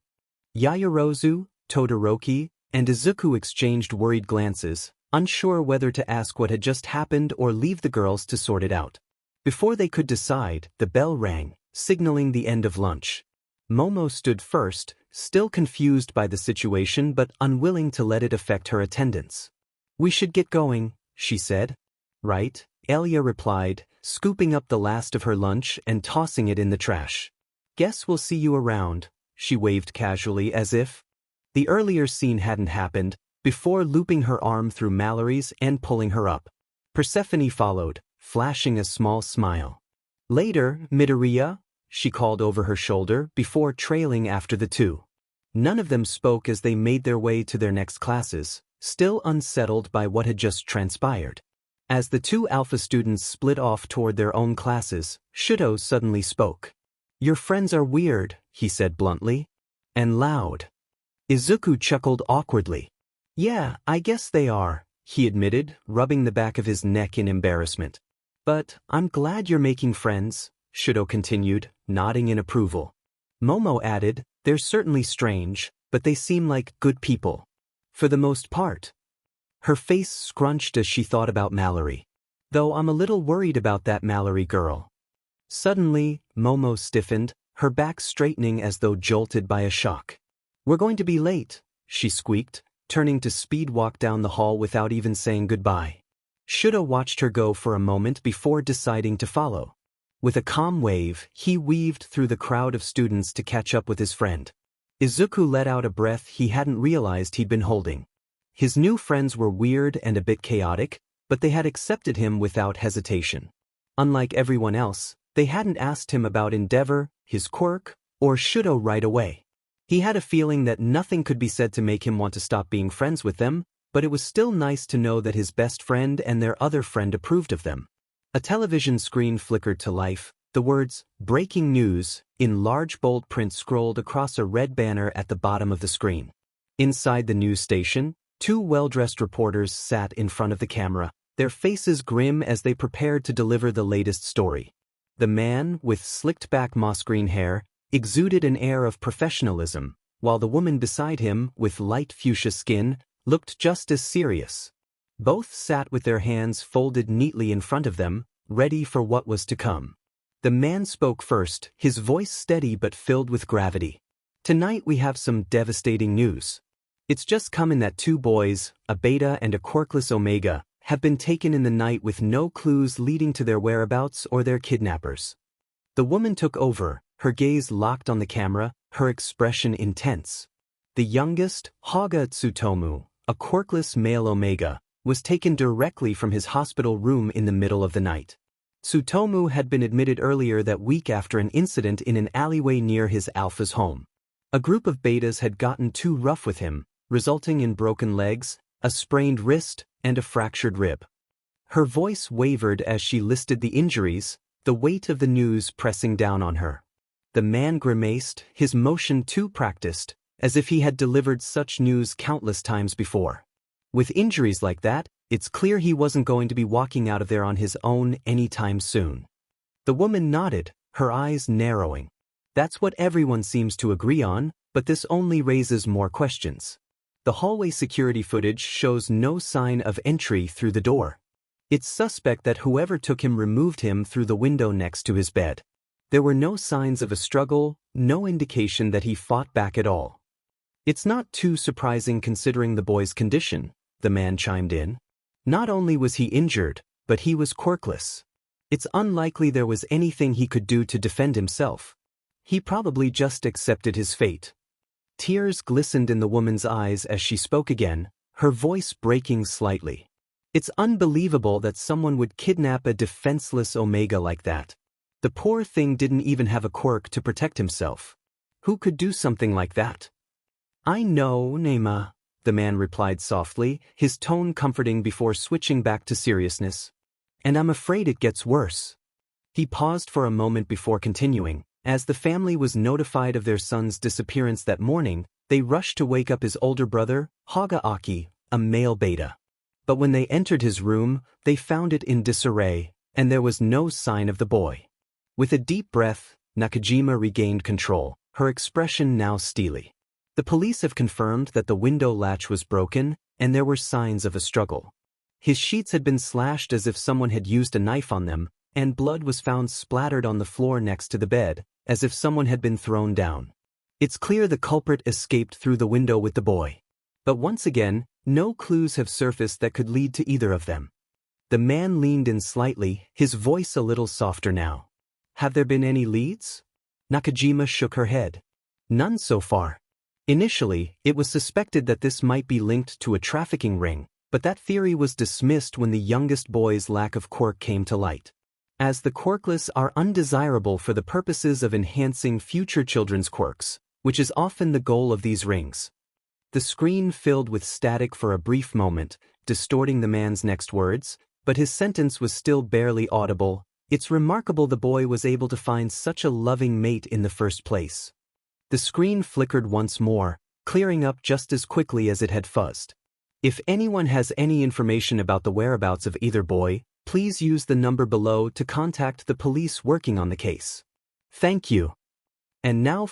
Yaoyorozu, Todoroki, and Izuku exchanged worried glances, unsure whether to ask what had just happened or leave the girls to sort it out. Before they could decide, the bell rang, signaling the end of lunch. Momo stood first, still confused by the situation but unwilling to let it affect her attendance. We should get going, she said. Right, Elia replied, scooping up the last of her lunch and tossing it in the trash. Guess we'll see you around, she waved casually as if the earlier scene hadn't happened, before looping her arm through Mallory's and pulling her up. Persephone followed, flashing a small smile. Later, Midoriya, she called over her shoulder before trailing after the two. None of them spoke as they made their way to their next classes, still unsettled by what had just transpired. As the two alpha students split off toward their own classes, Shouto suddenly spoke. Your friends are weird, he said bluntly. And loud. Izuku chuckled awkwardly. Yeah, I guess they are, he admitted, rubbing the back of his neck in embarrassment. But I'm glad you're making friends, Shouto continued, nodding in approval. Momo added, they're certainly strange, but they seem like good people. For the most part. Her face scrunched as she thought about Mallory. Though I'm a little worried about that Mallory girl. Suddenly, Momo stiffened, her back straightening as though jolted by a shock. We're going to be late, she squeaked, turning to speed walk down the hall without even saying goodbye. Shouto watched her go for a moment before deciding to follow. With a calm wave, he weaved through the crowd of students to catch up with his friend. Izuku let out a breath he hadn't realized he'd been holding. His new friends were weird and a bit chaotic, but they had accepted him without hesitation. Unlike everyone else, they hadn't asked him about Endeavor, his quirk, or Shouto right away. He had a feeling that nothing could be said to make him want to stop being friends with them, but it was still nice to know that his best friend and their other friend approved of them. A television screen flickered to life, The words, "Breaking News," in large bold print scrolled across a red banner at the bottom of the screen. Inside the news station, two well-dressed reporters sat in front of the camera, their faces grim as they prepared to deliver the latest story. The man, with slicked-back moss-green hair, exuded an air of professionalism, while the woman beside him, with light fuchsia skin, looked just as serious. Both sat with their hands folded neatly in front of them, ready for what was to come. The man spoke first, his voice steady but filled with gravity. "Tonight we have some devastating news. It's just come in that two boys, a beta and a quirkless omega, have been taken in the night with no clues leading to their whereabouts or their kidnappers." The woman took over, her gaze locked on the camera, her expression intense. The youngest, Haga Tsutomu, a quirkless male omega, was taken directly from his hospital room in the middle of the night. Tsutomu had been admitted earlier that week after an incident in an alleyway near his alpha's home. A group of betas had gotten too rough with him, resulting in broken legs, a sprained wrist, and a fractured rib. Her voice wavered as she listed the injuries, the weight of the news pressing down on her. The man grimaced, his motion too practiced, as if he had delivered such news countless times before. With injuries like that, it's clear he wasn't going to be walking out of there on his own anytime soon. The woman nodded, her eyes narrowing. That's what everyone seems to agree on, but this only raises more questions. The hallway security footage shows no sign of entry through the door. It's suspect that whoever took him removed him through the window next to his bed. There were no signs of a struggle, no indication that he fought back at all. "It's not too surprising considering the boy's condition," the man chimed in. "Not only was he injured, but he was quirkless. It's unlikely there was anything he could do to defend himself. He probably just accepted his fate." Tears glistened in the woman's eyes as she spoke again, her voice breaking slightly. "It's unbelievable that someone would kidnap a defenseless omega like that. The poor thing didn't even have a quirk to protect himself. Who could do something like that?" "I know, Nema," the man replied softly, his tone comforting before switching back to seriousness. "And I'm afraid it gets worse." He paused for a moment before continuing. As the family was notified of their son's disappearance that morning, they rushed to wake up his older brother, Hagaaki, a male beta. But when they entered his room, they found it in disarray, and there was no sign of the boy. With a deep breath, Nakajima regained control, her expression now steely. "The police have confirmed that the window latch was broken, and there were signs of a struggle. His sheets had been slashed as if someone had used a knife on them, and blood was found splattered on the floor next to the bed, as if someone had been thrown down. It's clear the culprit escaped through the window with the boy. But once again, no clues have surfaced that could lead to either of them." The man leaned in slightly, his voice a little softer now. "Have there been any leads?" Nakajima shook her head. "None so far. Initially, it was suspected that this might be linked to a trafficking ring, but that theory was dismissed when the youngest boy's lack of quirk came to light. As the quirkless are undesirable for the purposes of enhancing future children's quirks, which is often the goal of these rings." The screen filled with static for a brief moment, distorting the man's next words, but his sentence was still barely audible. "It's remarkable the boy was able to find such a loving mate in the first place." The screen flickered once more, clearing up just as quickly as it had fuzzed. "If anyone has any information about the whereabouts of either boy, please use the number below to contact the police working on the case. Thank you." And now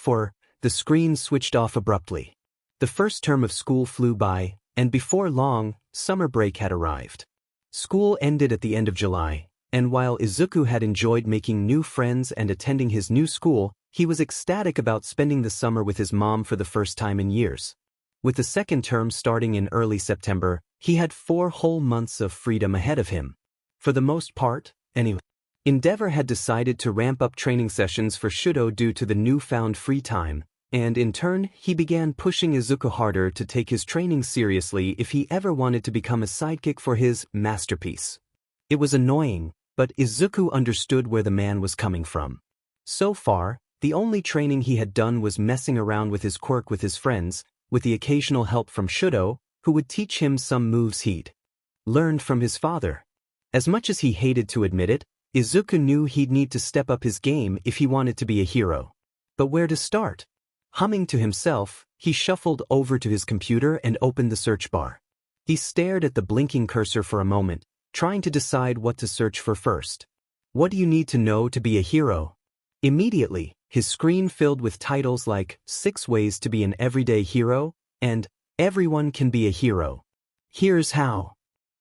the screen switched off abruptly. The first term of school flew by, and before long, summer break had arrived. School ended at the end of July, and while Izuku had enjoyed making new friends and attending his new school, he was ecstatic about spending the summer with his mom for the first time in years. With the second term starting in early September, he had 4 whole months of freedom ahead of him. For the most part, anyway. Endeavor had decided to ramp up training sessions for Shouto due to the newfound free time, and in turn, he began pushing Izuku harder to take his training seriously if he ever wanted to become a sidekick for his masterpiece. It was annoying, but Izuku understood where the man was coming from. So far, the only training he had done was messing around with his quirk with his friends, with the occasional help from Shouto, who would teach him some moves he'd learned from his father. As much as he hated to admit it, Izuku knew he'd need to step up his game if he wanted to be a hero. But where to start? Humming to himself, he shuffled over to his computer and opened the search bar. He stared at the blinking cursor for a moment, trying to decide what to search for first. What do you need to know to be a hero? Immediately, his screen filled with titles like 6 Ways to be an Everyday Hero and Everyone Can Be a Hero. Here's how.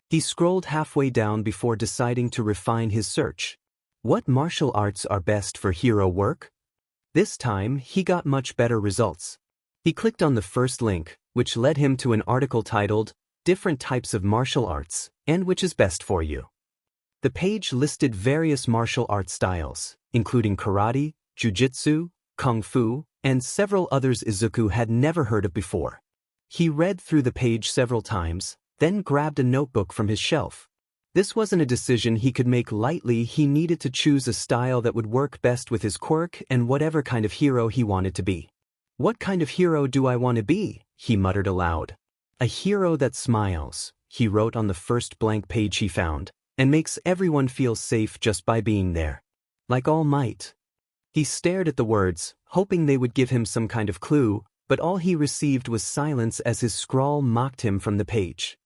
He scrolled halfway down before deciding to refine his search. What martial arts are best for hero work? This time, he got much better results. He clicked on the first link, which led him to an article titled, Different Types of Martial Arts, and Which is Best for You. The page listed various martial arts styles, including karate, jujitsu, kung fu, and several others Izuku had never heard of before. He read through the page several times, then grabbed a notebook from his shelf. This wasn't a decision he could make lightly. He needed to choose a style that would work best with his quirk and whatever kind of hero he wanted to be. What kind of hero do I want to be? He muttered aloud. A hero that smiles, he wrote on the first blank page he found, and makes everyone feel safe just by being there. Like All Might. He stared at the words, hoping they would give him some kind of clue, but all he received was silence as his scrawl mocked him from the page.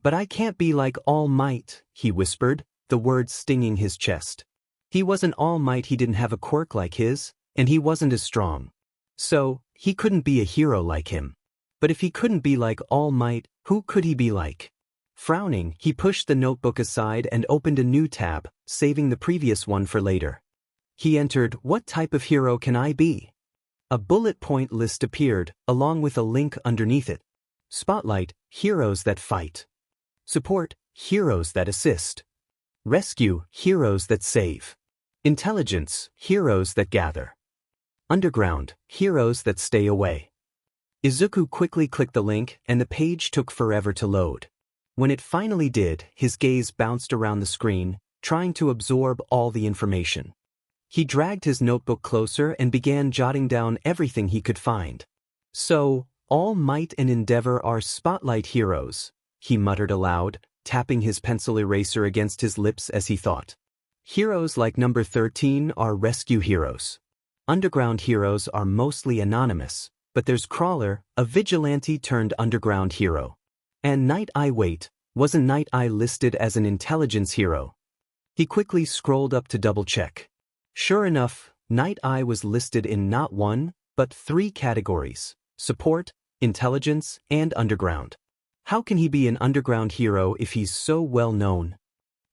But I can't be like All Might, he whispered, the words stinging his chest. He wasn't All Might, he didn't have a quirk like his, and he wasn't as strong. So, he couldn't be a hero like him. But if he couldn't be like All Might, who could he be like? Frowning, he pushed the notebook aside and opened a new tab, saving the previous one for later. He entered, What type of hero can I be? A bullet point list appeared, along with a link underneath it. Spotlight, heroes that fight. Support, heroes that assist. Rescue, heroes that save. Intelligence, heroes that gather. Underground, heroes that stay away. Izuku quickly clicked the link and the page took forever to load. When it finally did, his gaze bounced around the screen, trying to absorb all the information. He dragged his notebook closer and began jotting down everything he could find. So, All Might and Endeavor are spotlight heroes, he muttered aloud, tapping his pencil eraser against his lips as he thought. Heroes like number 13 are rescue heroes. Underground heroes are mostly anonymous, but there's Crawler, a vigilante turned underground hero. And Night Eye. Wait, wasn't Night Eye listed as an intelligence hero? He quickly scrolled up to double-check. Sure enough, Night Eye was listed in not 1, but 3 categories: support, intelligence, and underground. How can he be an underground hero if he's so well known?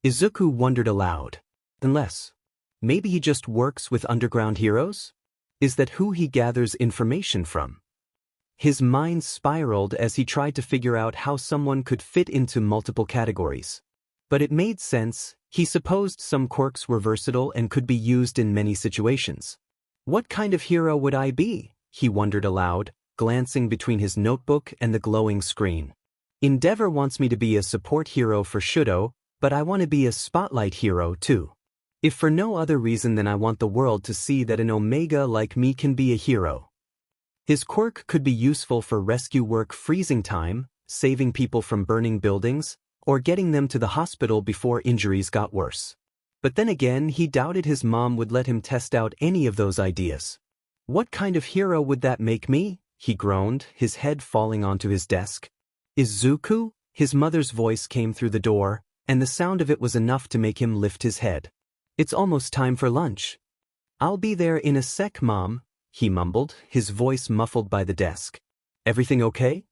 Izuku wondered aloud. Unless, maybe he just works with underground heroes? Is that who he gathers information from? His mind spiraled as he tried to figure out how someone could fit into multiple categories. But it made sense. He supposed some quirks were versatile and could be used in many situations. What kind of hero would I be? He wondered aloud, glancing between his notebook and the glowing screen. Endeavor wants me to be a support hero for Shouto, but I want to be a spotlight hero too. If for no other reason than I want the world to see that an Omega like me can be a hero. His quirk could be useful for rescue work, freezing time, saving people from burning buildings, or getting them to the hospital before injuries got worse. But then again, he doubted his mom would let him test out any of those ideas. What kind of hero would that make me? He groaned, his head falling onto his desk. Izuku? His mother's voice came through the door, and the sound of it was enough to make him lift his head. It's almost time for lunch. I'll be there in a sec, Mom, he mumbled, his voice muffled by the desk. Everything okay?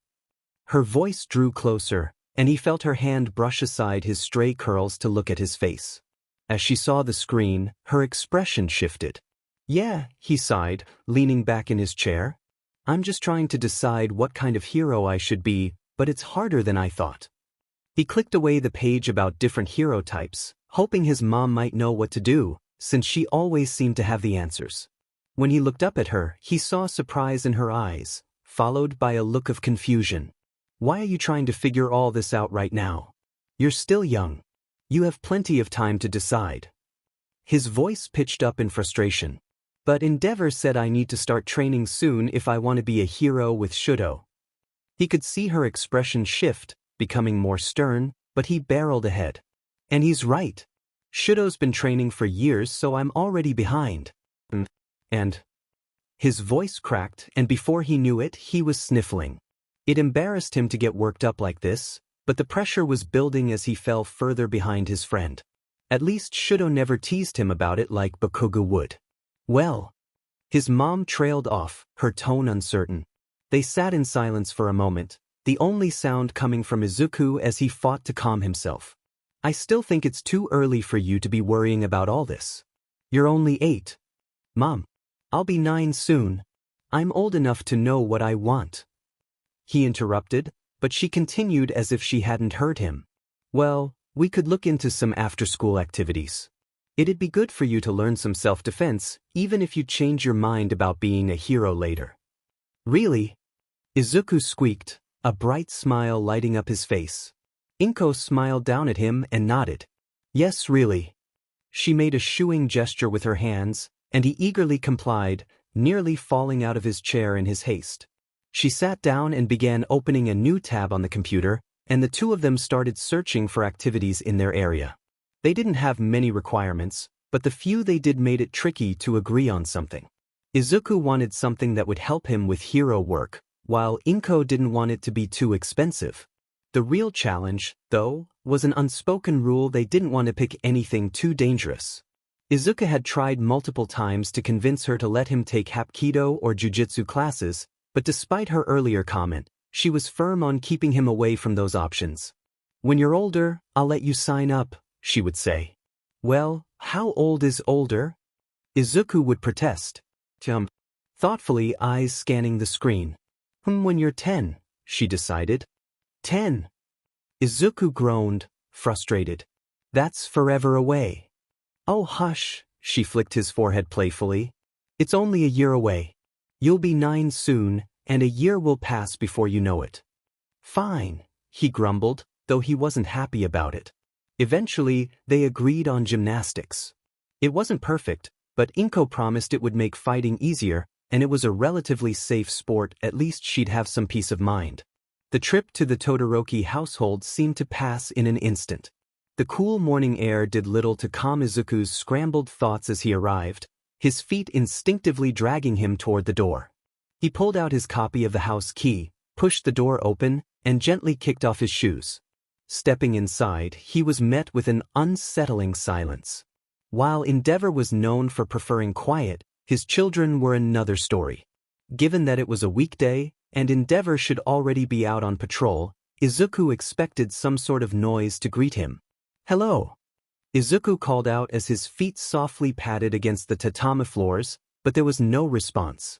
Her voice drew closer, and he felt her hand brush aside his stray curls to look at his face. As she saw the screen, her expression shifted. Yeah, he sighed, leaning back in his chair. I'm just trying to decide what kind of hero I should be, but it's harder than I thought. He clicked away the page about different hero types, hoping his mom might know what to do, since she always seemed to have the answers. When he looked up at her, he saw surprise in her eyes, followed by a look of confusion. Why are you trying to figure all this out right now? You're still young. You have plenty of time to decide. His voice pitched up in frustration. But Endeavor said I need to start training soon if I want to be a hero with Shouto. He could see her expression shift, becoming more stern, but he barreled ahead. And he's right. Shouto's been training for years, so I'm already behind. And his voice cracked, and before he knew it, he was sniffling. It embarrassed him to get worked up like this, but the pressure was building as he fell further behind his friend. At least Shouto never teased him about it like Bakugo would. Well. His mom trailed off, her tone uncertain. They sat in silence for a moment, the only sound coming from Izuku as he fought to calm himself. I still think it's too early for you to be worrying about all this. You're only 8. Mom. I'll be 9 soon. I'm old enough to know what I want. He interrupted, but she continued as if she hadn't heard him. Well, we could look into some after-school activities. It'd be good for you to learn some self-defense, even if you change your mind about being a hero later. Really? Izuku squeaked, a bright smile lighting up his face. Inko smiled down at him and nodded. Yes, really. She made a shooing gesture with her hands, and he eagerly complied, nearly falling out of his chair in his haste. She sat down and began opening a new tab on the computer, and the two of them started searching for activities in their area. They didn't have many requirements, but the few they did made it tricky to agree on something. Izuku wanted something that would help him with hero work, while Inko didn't want it to be too expensive. The real challenge, though, was an unspoken rule: they didn't want to pick anything too dangerous. Izuku had tried multiple times to convince her to let him take Hapkido or Jujutsu classes, but despite her earlier comment, she was firm on keeping him away from those options. When you're older, I'll let you sign up, she would say. Well, how old is older? Izuku would protest. Thoughtfully, eyes scanning the screen. When you're 10, she decided. 10. Izuku groaned, frustrated. That's forever away. Oh hush, she flicked his forehead playfully. It's only a year away. You'll be 9 soon, and a year will pass before you know it. Fine, he grumbled, though he wasn't happy about it. Eventually, they agreed on gymnastics. It wasn't perfect, but Inko promised it would make fighting easier, and it was a relatively safe sport. At least she'd have some peace of mind. The trip to the Todoroki household seemed to pass in an instant. The cool morning air did little to calm Izuku's scrambled thoughts as he arrived, his feet instinctively dragging him toward the door. He pulled out his copy of the house key, pushed the door open, and gently kicked off his shoes. Stepping inside, he was met with an unsettling silence. While Endeavor was known for preferring quiet, his children were another story. Given that it was a weekday, and Endeavor should already be out on patrol, Izuku expected some sort of noise to greet him. Hello. Izuku called out as his feet softly patted against the tatami floors, but there was no response.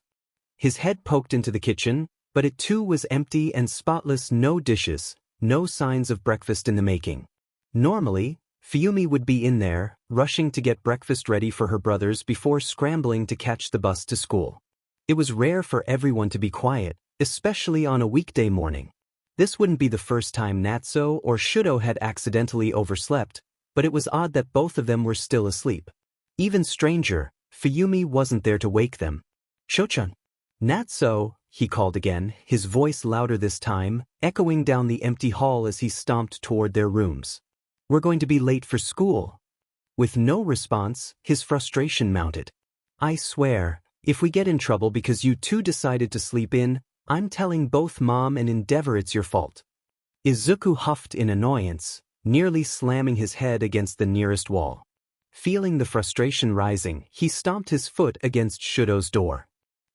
His head poked into the kitchen, but it too was empty and spotless. No dishes, no signs of breakfast in the making. Normally, Fuyumi would be in there, rushing to get breakfast ready for her brothers before scrambling to catch the bus to school. It was rare for everyone to be quiet, especially on a weekday morning. This wouldn't be the first time Natsuo or Shouto had accidentally overslept, but it was odd that both of them were still asleep. Even stranger, Fuyumi wasn't there to wake them. Shochan. Natsuo, he called again, his voice louder this time, echoing down the empty hall as he stomped toward their rooms. We're going to be late for school. With no response, his frustration mounted. I swear, if we get in trouble because you two decided to sleep in, I'm telling both Mom and Endeavor it's your fault. Izuku huffed in annoyance, nearly slamming his head against the nearest wall. Feeling the frustration rising, he stomped his foot against Shouto's door.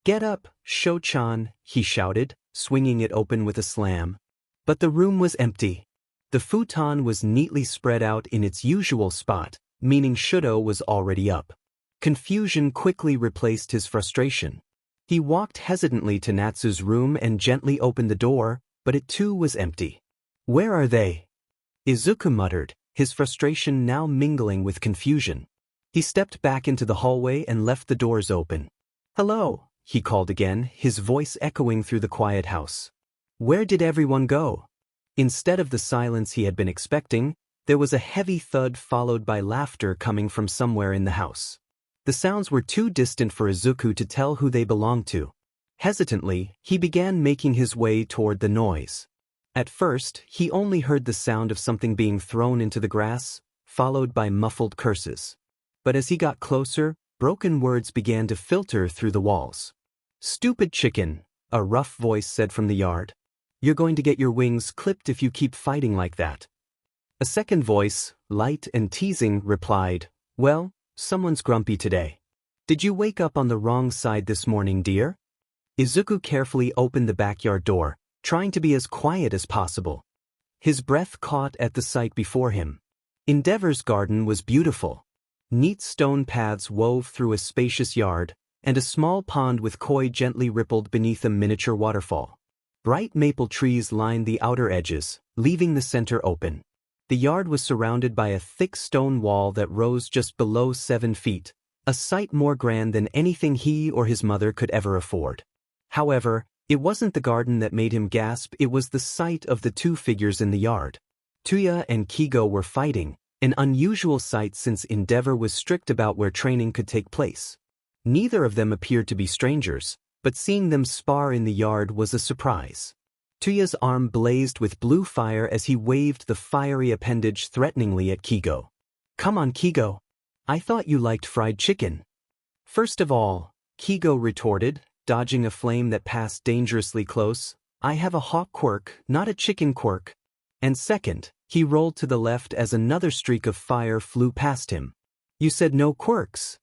Get up, Shochan, he shouted, swinging it open with a slam. But the room was empty. The futon was neatly spread out in its usual spot, meaning Shouto was already up. Confusion quickly replaced his frustration. He walked hesitantly to Natsu's room and gently opened the door, but it too was empty. Where are they? Izuku muttered, his frustration now mingling with confusion. He stepped back into the hallway and left the doors open. Hello, he called again, his voice echoing through the quiet house. Where did everyone go? Instead of the silence he had been expecting, there was a heavy thud followed by laughter coming from somewhere in the house. The sounds were too distant for Izuku to tell who they belonged to. Hesitantly, he began making his way toward the noise. At first, he only heard the sound of something being thrown into the grass, followed by muffled curses. But as he got closer, broken words began to filter through the walls. "Stupid chicken," a rough voice said from the yard. "You're going to get your wings clipped if you keep fighting like that." A second voice, light and teasing, replied, "Well, someone's grumpy today. Did you wake up on the wrong side this morning, dear?" Izuku carefully opened the backyard door, trying to be as quiet as possible. His breath caught at the sight before him. Endeavor's garden was beautiful. Neat stone paths wove through a spacious yard, and a small pond with koi gently rippled beneath a miniature waterfall. Bright maple trees lined the outer edges, leaving the center open. The yard was surrounded by a thick stone wall that rose just below 7 feet, a sight more grand than anything he or his mother could ever afford. However, it wasn't the garden that made him gasp, it was the sight of the two figures in the yard. Tuya and Kigo were fighting, an unusual sight since Endeavor was strict about where training could take place. Neither of them appeared to be strangers, but seeing them spar in the yard was a surprise. Tuya's arm blazed with blue fire as he waved the fiery appendage threateningly at Kigo. "Come on, Kigo. I thought you liked fried chicken." "First of all," Kigo retorted, dodging a flame that passed dangerously close, "I have a hawk quirk, not a chicken quirk." And second, he rolled to the left as another streak of fire flew past him. "You said no quirks."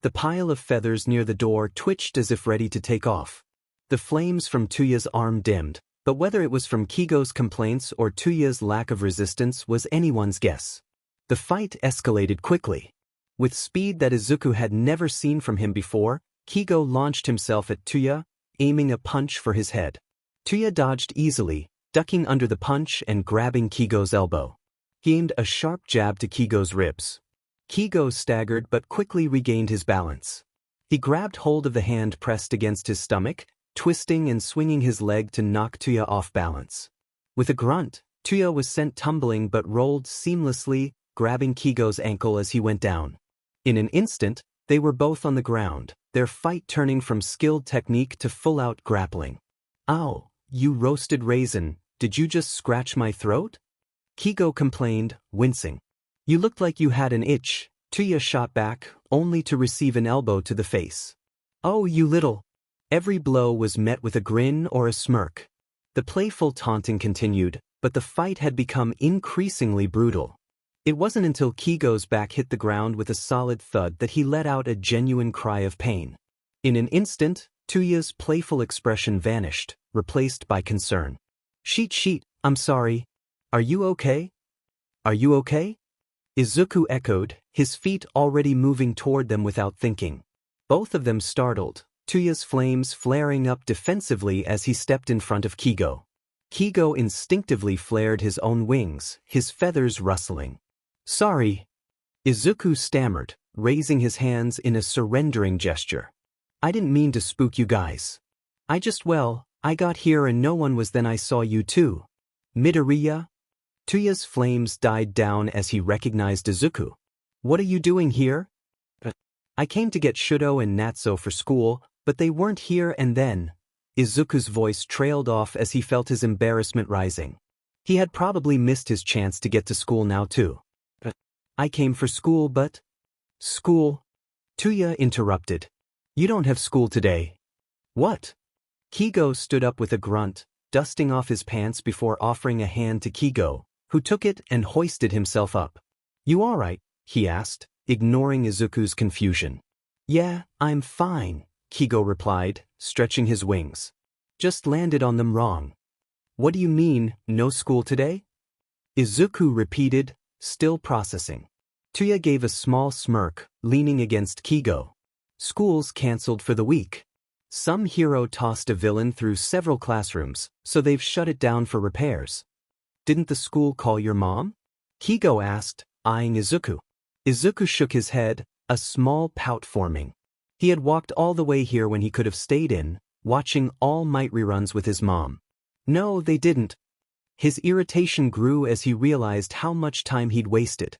The pile of feathers near the door twitched as if ready to take off. The flames from Tuya's arm dimmed, but whether it was from Kigo's complaints or Tuya's lack of resistance was anyone's guess. The fight escalated quickly. With speed that Izuku had never seen from him before, Kigo launched himself at Tuya, aiming a punch for his head. Tuya dodged easily, ducking under the punch and grabbing Kigo's elbow. He aimed a sharp jab to Kigo's ribs. Kigo staggered but quickly regained his balance. He grabbed hold of the hand pressed against his stomach, twisting and swinging his leg to knock Tuya off balance. With a grunt, Tuya was sent tumbling but rolled seamlessly, grabbing Kigo's ankle as he went down. In an instant, they were both on the ground, their fight turning from skilled technique to full-out grappling. "Ow, you roasted raisin, did you just scratch my throat?" Kigo complained, wincing. "You looked like you had an itch," Tuya shot back, only to receive an elbow to the face. "Oh, you little..." Every blow was met with a grin or a smirk. The playful taunting continued, but the fight had become increasingly brutal. It wasn't until Kigo's back hit the ground with a solid thud that he let out a genuine cry of pain. In an instant, Tuya's playful expression vanished, replaced by concern. Sheet, I'm sorry. Are you okay? Are you okay?" Izuku echoed, his feet already moving toward them without thinking. Both of them startled, Tuya's flames flaring up defensively as he stepped in front of Kigo. Kigo instinctively flared his own wings, his feathers rustling. "Sorry," Izuku stammered, raising his hands in a surrendering gesture. "I didn't mean to spook you guys. I got here and no one was, then I saw you too." "Midoriya?" Tuya's flames died down as he recognized Izuku. "What are you doing here?" "I came to get Shouto and Natsu for school, but they weren't here and then..." Izuku's voice trailed off as he felt his embarrassment rising. He had probably missed his chance to get to school now too. "I came for school but..." "School?" Tuya interrupted. "You don't have school today." "What?" Kigo stood up with a grunt, dusting off his pants before offering a hand to Kigo, who took it and hoisted himself up. "You all right?" he asked, ignoring Izuku's confusion. "Yeah, I'm fine," Kigo replied, stretching his wings. "Just landed on them wrong." "What do you mean, no school today?" Izuku repeated, still processing. Tuya gave a small smirk, leaning against Kigo. "School's cancelled for the week. Some hero tossed a villain through several classrooms, so they've shut it down for repairs." "Didn't the school call your mom?" Kigo asked, eyeing Izuku. Izuku shook his head, a small pout forming. He had walked all the way here when he could have stayed in, watching All Might reruns with his mom. "No, they didn't." His irritation grew as he realized how much time he'd wasted.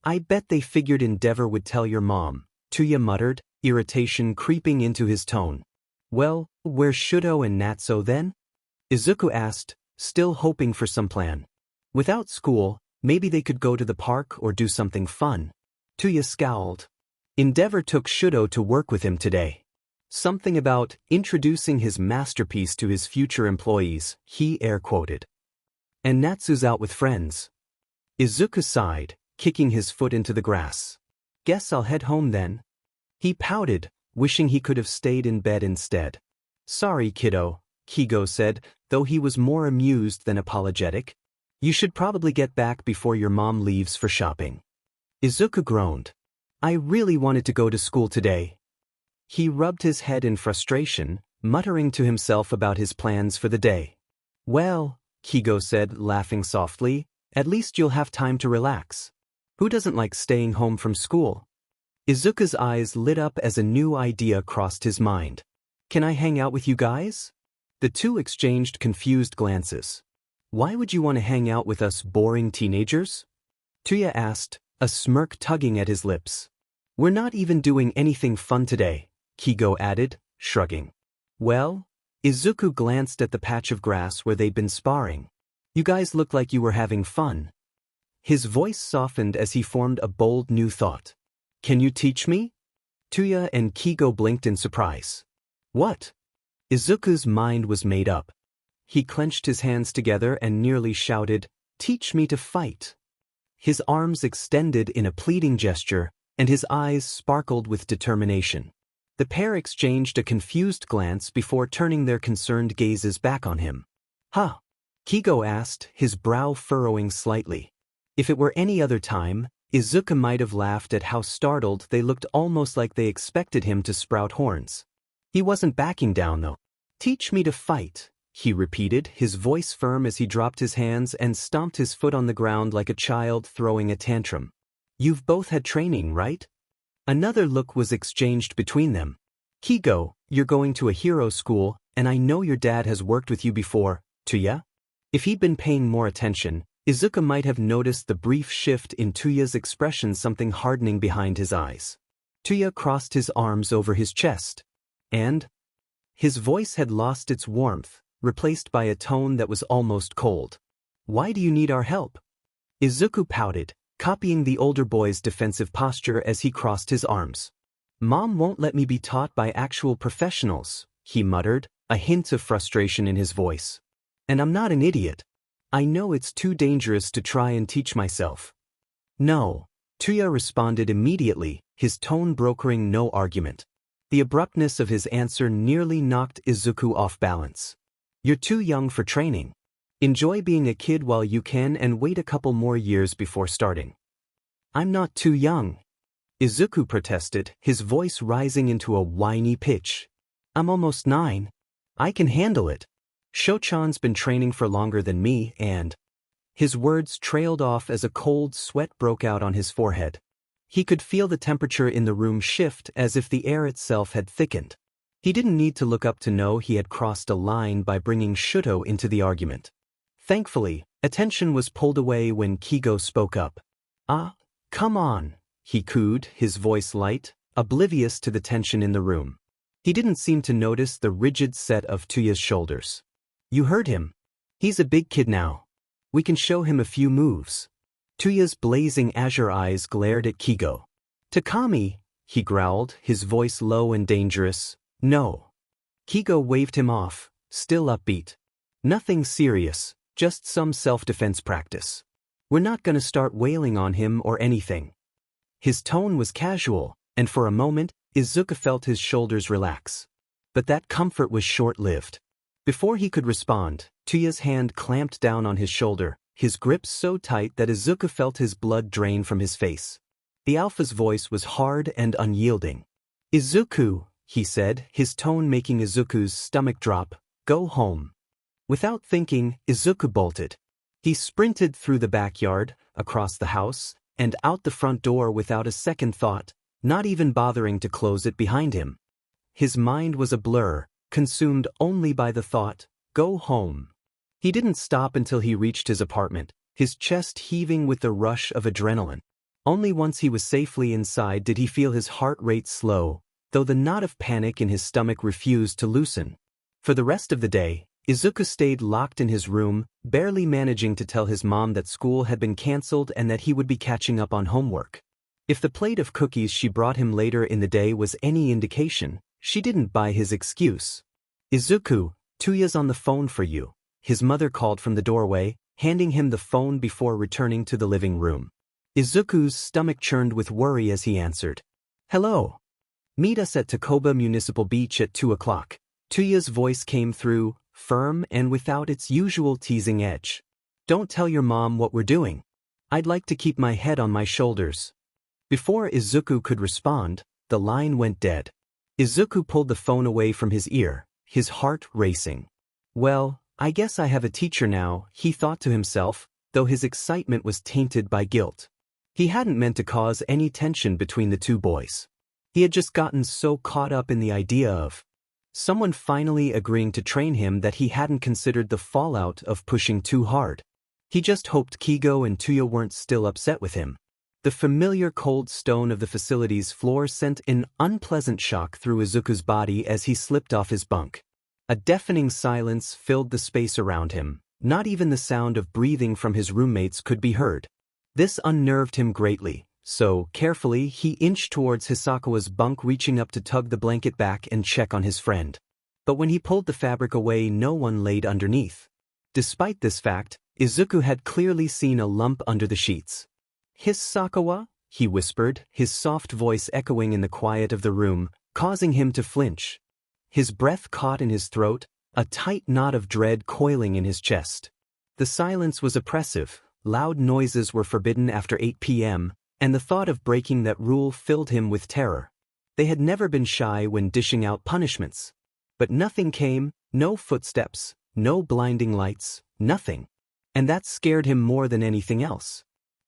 I bet they figured Endeavor would tell your mom," Tuya muttered, irritation creeping into his tone. "Well, where's Shouto and Natsu then?" Izuku asked, still hoping for some plan. "Without school, Maybe they could go to the park or do something fun. Tuya scowled. Endeavor took Shouto to work with him today. Something about introducing his masterpiece to his future employees, he air-quoted. And Natsu's out with friends. Izuku sighed, kicking his foot into the grass. Guess I'll head home then. He pouted, wishing he could have stayed in bed instead. Sorry, kiddo, Kigo said, though he was more amused than apologetic. You should probably get back before your mom leaves for shopping. Izuku groaned. I really wanted to go to school today. He rubbed his head in frustration, muttering to himself about his plans for the day. Well, Kigo said, laughing softly, at least you'll have time to relax. Who doesn't like staying home from school? Izuku's eyes lit up as a new idea crossed his mind. Can I hang out with you guys? The two exchanged confused glances. Why would you want to hang out with us boring teenagers? Tuya asked, a smirk tugging at his lips. We're not even doing anything fun today, Kigo added, shrugging. Well? Izuku glanced at the patch of grass where they'd been sparring. You guys look like you were having fun. His voice softened as he formed a bold new thought. Can you teach me? Tuya and Kigo blinked in surprise. What? Izuku's mind was made up. He clenched his hands together and nearly shouted, Teach me to fight. His arms extended in a pleading gesture, and his eyes sparkled with determination. The pair exchanged a confused glance before turning their concerned gazes back on him. Huh? Kigo asked, his brow furrowing slightly. If it were any other time, Izuku might have laughed at how startled they looked, almost like they expected him to sprout horns. He wasn't backing down though. Teach me to fight, he repeated, his voice firm as he dropped his hands and stomped his foot on the ground like a child throwing a tantrum. You've both had training, right? Another look was exchanged between them. Kigo, you're going to a hero school, and I know your dad has worked with you before, Tuya? If he'd been paying more attention, Izuku might have noticed the brief shift in Tuya's expression, something hardening behind his eyes. Tuya crossed his arms over his chest. And? His voice had lost its warmth, replaced by a tone that was almost cold. Why do you need our help? Izuku pouted, copying the older boy's defensive posture as he crossed his arms. Mom won't let me be taught by actual professionals, he muttered, a hint of frustration in his voice. And I'm not an idiot. I know it's too dangerous to try and teach myself. No, Tuya responded immediately, his tone brokering no argument. The abruptness of his answer nearly knocked Izuku off balance. You're too young for training. Enjoy being a kid while you can and wait a couple more years before starting. I'm not too young, Izuku protested, his voice rising into a whiny pitch. I'm almost 9. I can handle it. Shochan's been training for longer than me and… His words trailed off as a cold sweat broke out on his forehead. He could feel the temperature in the room shift as if the air itself had thickened. He didn't need to look up to know he had crossed a line by bringing Shouto into the argument. Thankfully, attention was pulled away when Kigo spoke up. Come on, he cooed, his voice light, oblivious to the tension in the room. He didn't seem to notice the rigid set of Tuya's shoulders. You heard him. He's a big kid now. We can show him a few moves. Tuya's blazing azure eyes glared at Kigo. Takami, he growled, his voice low and dangerous. No. Kigo waved him off, still upbeat. Nothing serious, just some self-defense practice. We're not gonna start wailing on him or anything. His tone was casual, and for a moment, Izuku felt his shoulders relax. But that comfort was short-lived. Before he could respond, Tuya's hand clamped down on his shoulder, his grip so tight that Izuku felt his blood drain from his face. The alpha's voice was hard and unyielding. Izuku, he said, his tone making Izuku's stomach drop, go home. Without thinking, Izuku bolted. He sprinted through the backyard, across the house, and out the front door without a second thought, not even bothering to close it behind him. His mind was a blur, consumed only by the thought, go home. He didn't stop until he reached his apartment, his chest heaving with the rush of adrenaline. Only once he was safely inside did he feel his heart rate slow, though the knot of panic in his stomach refused to loosen. For the rest of the day, Izuku stayed locked in his room, barely managing to tell his mom that school had been cancelled and that he would be catching up on homework. If the plate of cookies she brought him later in the day was any indication, she didn't buy his excuse. "Izuku, Tuya's on the phone for you," his mother called from the doorway, handing him the phone before returning to the living room. Izuku's stomach churned with worry as he answered. "Hello. Meet us at Takoba Municipal Beach at 2 o'clock. Tuya's voice came through, firm and without its usual teasing edge. "Don't tell your mom what we're doing. I'd like to keep my head on my shoulders." Before Izuku could respond, the line went dead. Izuku pulled the phone away from his ear, his heart racing. "Well, I guess I have a teacher now," he thought to himself, though his excitement was tainted by guilt. He hadn't meant to cause any tension between the two boys. He had just gotten so caught up in the idea of someone finally agreeing to train him that he hadn't considered the fallout of pushing too hard. He just hoped Kigo and Tuya weren't still upset with him. The familiar cold stone of the facility's floor sent an unpleasant shock through Izuku's body as he slipped off his bunk. A deafening silence filled the space around him. Not even the sound of breathing from his roommates could be heard. This unnerved him greatly, so carefully he inched towards Hisakawa's bunk, reaching up to tug the blanket back and check on his friend. But when he pulled the fabric away, no one laid underneath. Despite this fact, Izuku had clearly seen a lump under the sheets. "Hisakawa?" he whispered, his soft voice echoing in the quiet of the room, causing him to flinch. His breath caught in his throat, a tight knot of dread coiling in his chest. The silence was oppressive, loud noises were forbidden after 8 p.m., and the thought of breaking that rule filled him with terror. They had never been shy when dishing out punishments. But nothing came, no footsteps, no blinding lights, nothing. And that scared him more than anything else.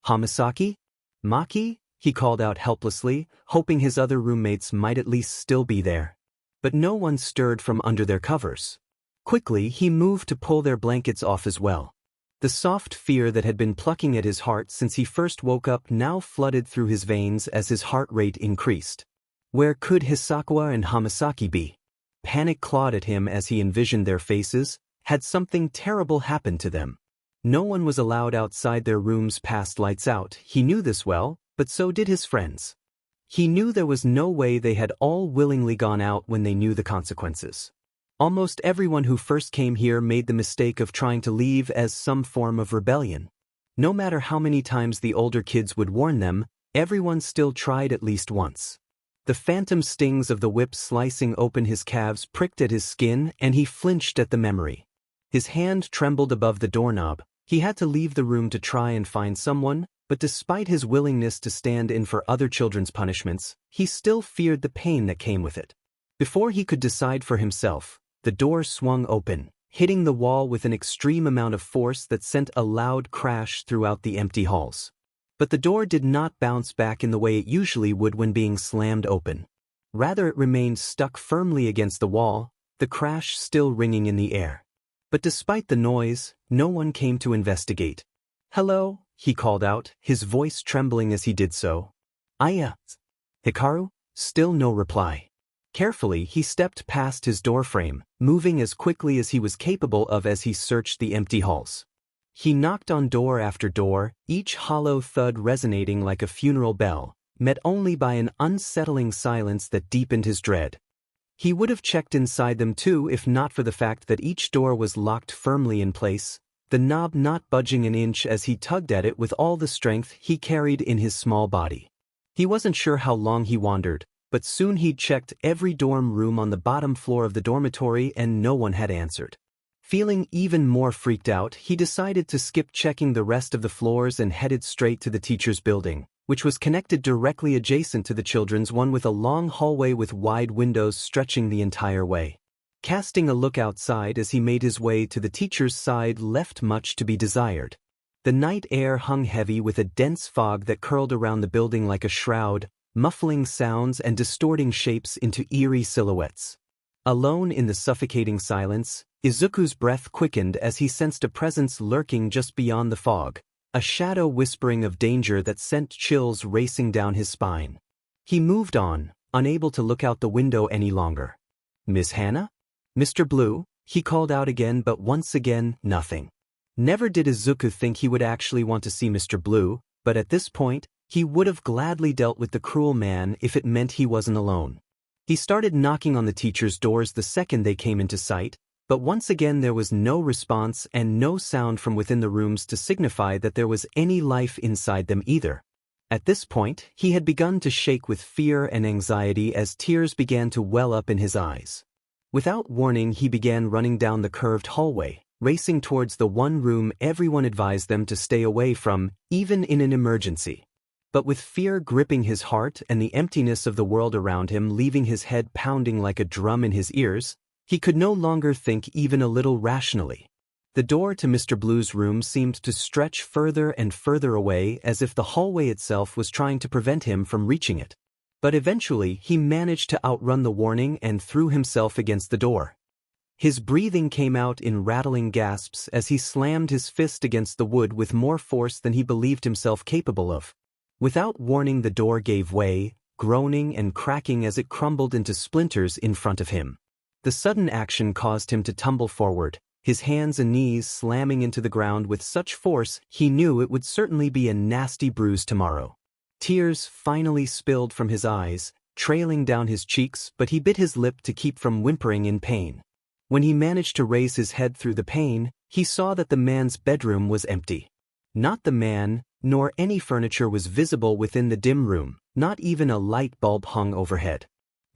"Hamasaki? Maki?" he called out helplessly, hoping his other roommates might at least still be there. But no one stirred from under their covers. Quickly he moved to pull their blankets off as well. The soft fear that had been plucking at his heart since he first woke up now flooded through his veins as his heart rate increased. Where could Hisakawa and Hamasaki be? Panic clawed at him as he envisioned their faces. Had something terrible happened to them? No one was allowed outside their rooms past lights out. He knew this well, but so did his friends. He knew there was no way they had all willingly gone out when they knew the consequences. Almost everyone who first came here made the mistake of trying to leave as some form of rebellion. No matter how many times the older kids would warn them, everyone still tried at least once. The phantom stings of the whip slicing open his calves pricked at his skin, and he flinched at the memory. His hand trembled above the doorknob. He had to leave the room to try and find someone, but despite his willingness to stand in for other children's punishments, he still feared the pain that came with it. Before he could decide for himself, the door swung open, hitting the wall with an extreme amount of force that sent a loud crash throughout the empty halls. But the door did not bounce back in the way it usually would when being slammed open. Rather, it remained stuck firmly against the wall, the crash still ringing in the air. But despite the noise, no one came to investigate. "Hello?" he called out, his voice trembling as he did so. "Aya." "Hikaru?" Still no reply. Carefully, he stepped past his doorframe, moving as quickly as he was capable of as he searched the empty halls. He knocked on door after door, each hollow thud resonating like a funeral bell, met only by an unsettling silence that deepened his dread. He would have checked inside them too if not for the fact that each door was locked firmly in place, the knob not budging an inch as he tugged at it with all the strength he carried in his small body. He wasn't sure how long he wandered, but soon he'd checked every dorm room on the bottom floor of the dormitory and no one had answered. Feeling even more freaked out, he decided to skip checking the rest of the floors and headed straight to the teacher's building, which was connected directly adjacent to the children's one with a long hallway with wide windows stretching the entire way. Casting a look outside as he made his way to the teacher's side left much to be desired. The night air hung heavy with a dense fog that curled around the building like a shroud, muffling sounds and distorting shapes into eerie silhouettes. Alone in the suffocating silence, Izuku's breath quickened as he sensed a presence lurking just beyond the fog, a shadow whispering of danger that sent chills racing down his spine. He moved on, unable to look out the window any longer. "Miss Hannah? Mr. Blue?" He called out again, but once again, nothing. Never did Izuku think he would actually want to see Mr. Blue, but at this point, he would have gladly dealt with the cruel man if it meant he wasn't alone. He started knocking on the teachers' doors the second they came into sight, but once again there was no response and no sound from within the rooms to signify that there was any life inside them either. At this point, he had begun to shake with fear and anxiety as tears began to well up in his eyes. Without warning, he began running down the curved hallway, racing towards the one room everyone advised them to stay away from, even in an emergency. But with fear gripping his heart and the emptiness of the world around him leaving his head pounding like a drum in his ears, he could no longer think even a little rationally. The door to Mr. Blue's room seemed to stretch further and further away as if the hallway itself was trying to prevent him from reaching it. But eventually, he managed to outrun the warning and threw himself against the door. His breathing came out in rattling gasps as he slammed his fist against the wood with more force than he believed himself capable of. Without warning, the door gave way, groaning and cracking as it crumbled into splinters in front of him. The sudden action caused him to tumble forward, his hands and knees slamming into the ground with such force he knew it would certainly be a nasty bruise tomorrow. Tears finally spilled from his eyes, trailing down his cheeks, but he bit his lip to keep from whimpering in pain. When he managed to raise his head through the pain, he saw that the man's bedroom was empty. Not the man, nor any furniture was visible within the dim room, not even a light bulb hung overhead.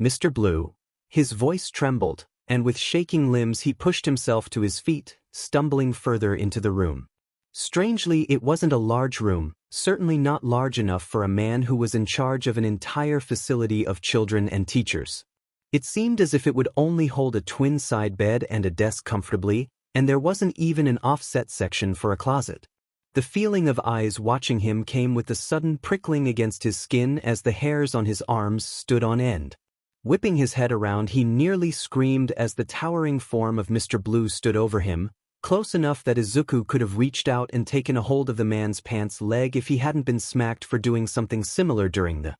Mr. Blue. His voice trembled, and with shaking limbs he pushed himself to his feet, stumbling further into the room. Strangely, it wasn't a large room, certainly not large enough for a man who was in charge of an entire facility of children and teachers. It seemed as if it would only hold a twin-side bed and a desk comfortably, and there wasn't even an offset section for a closet. The feeling of eyes watching him came with the sudden prickling against his skin as the hairs on his arms stood on end. Whipping his head around, he nearly screamed as the towering form of Mr. Blue stood over him, close enough that Izuku could have reached out and taken a hold of the man's pants leg if he hadn't been smacked for doing something similar during the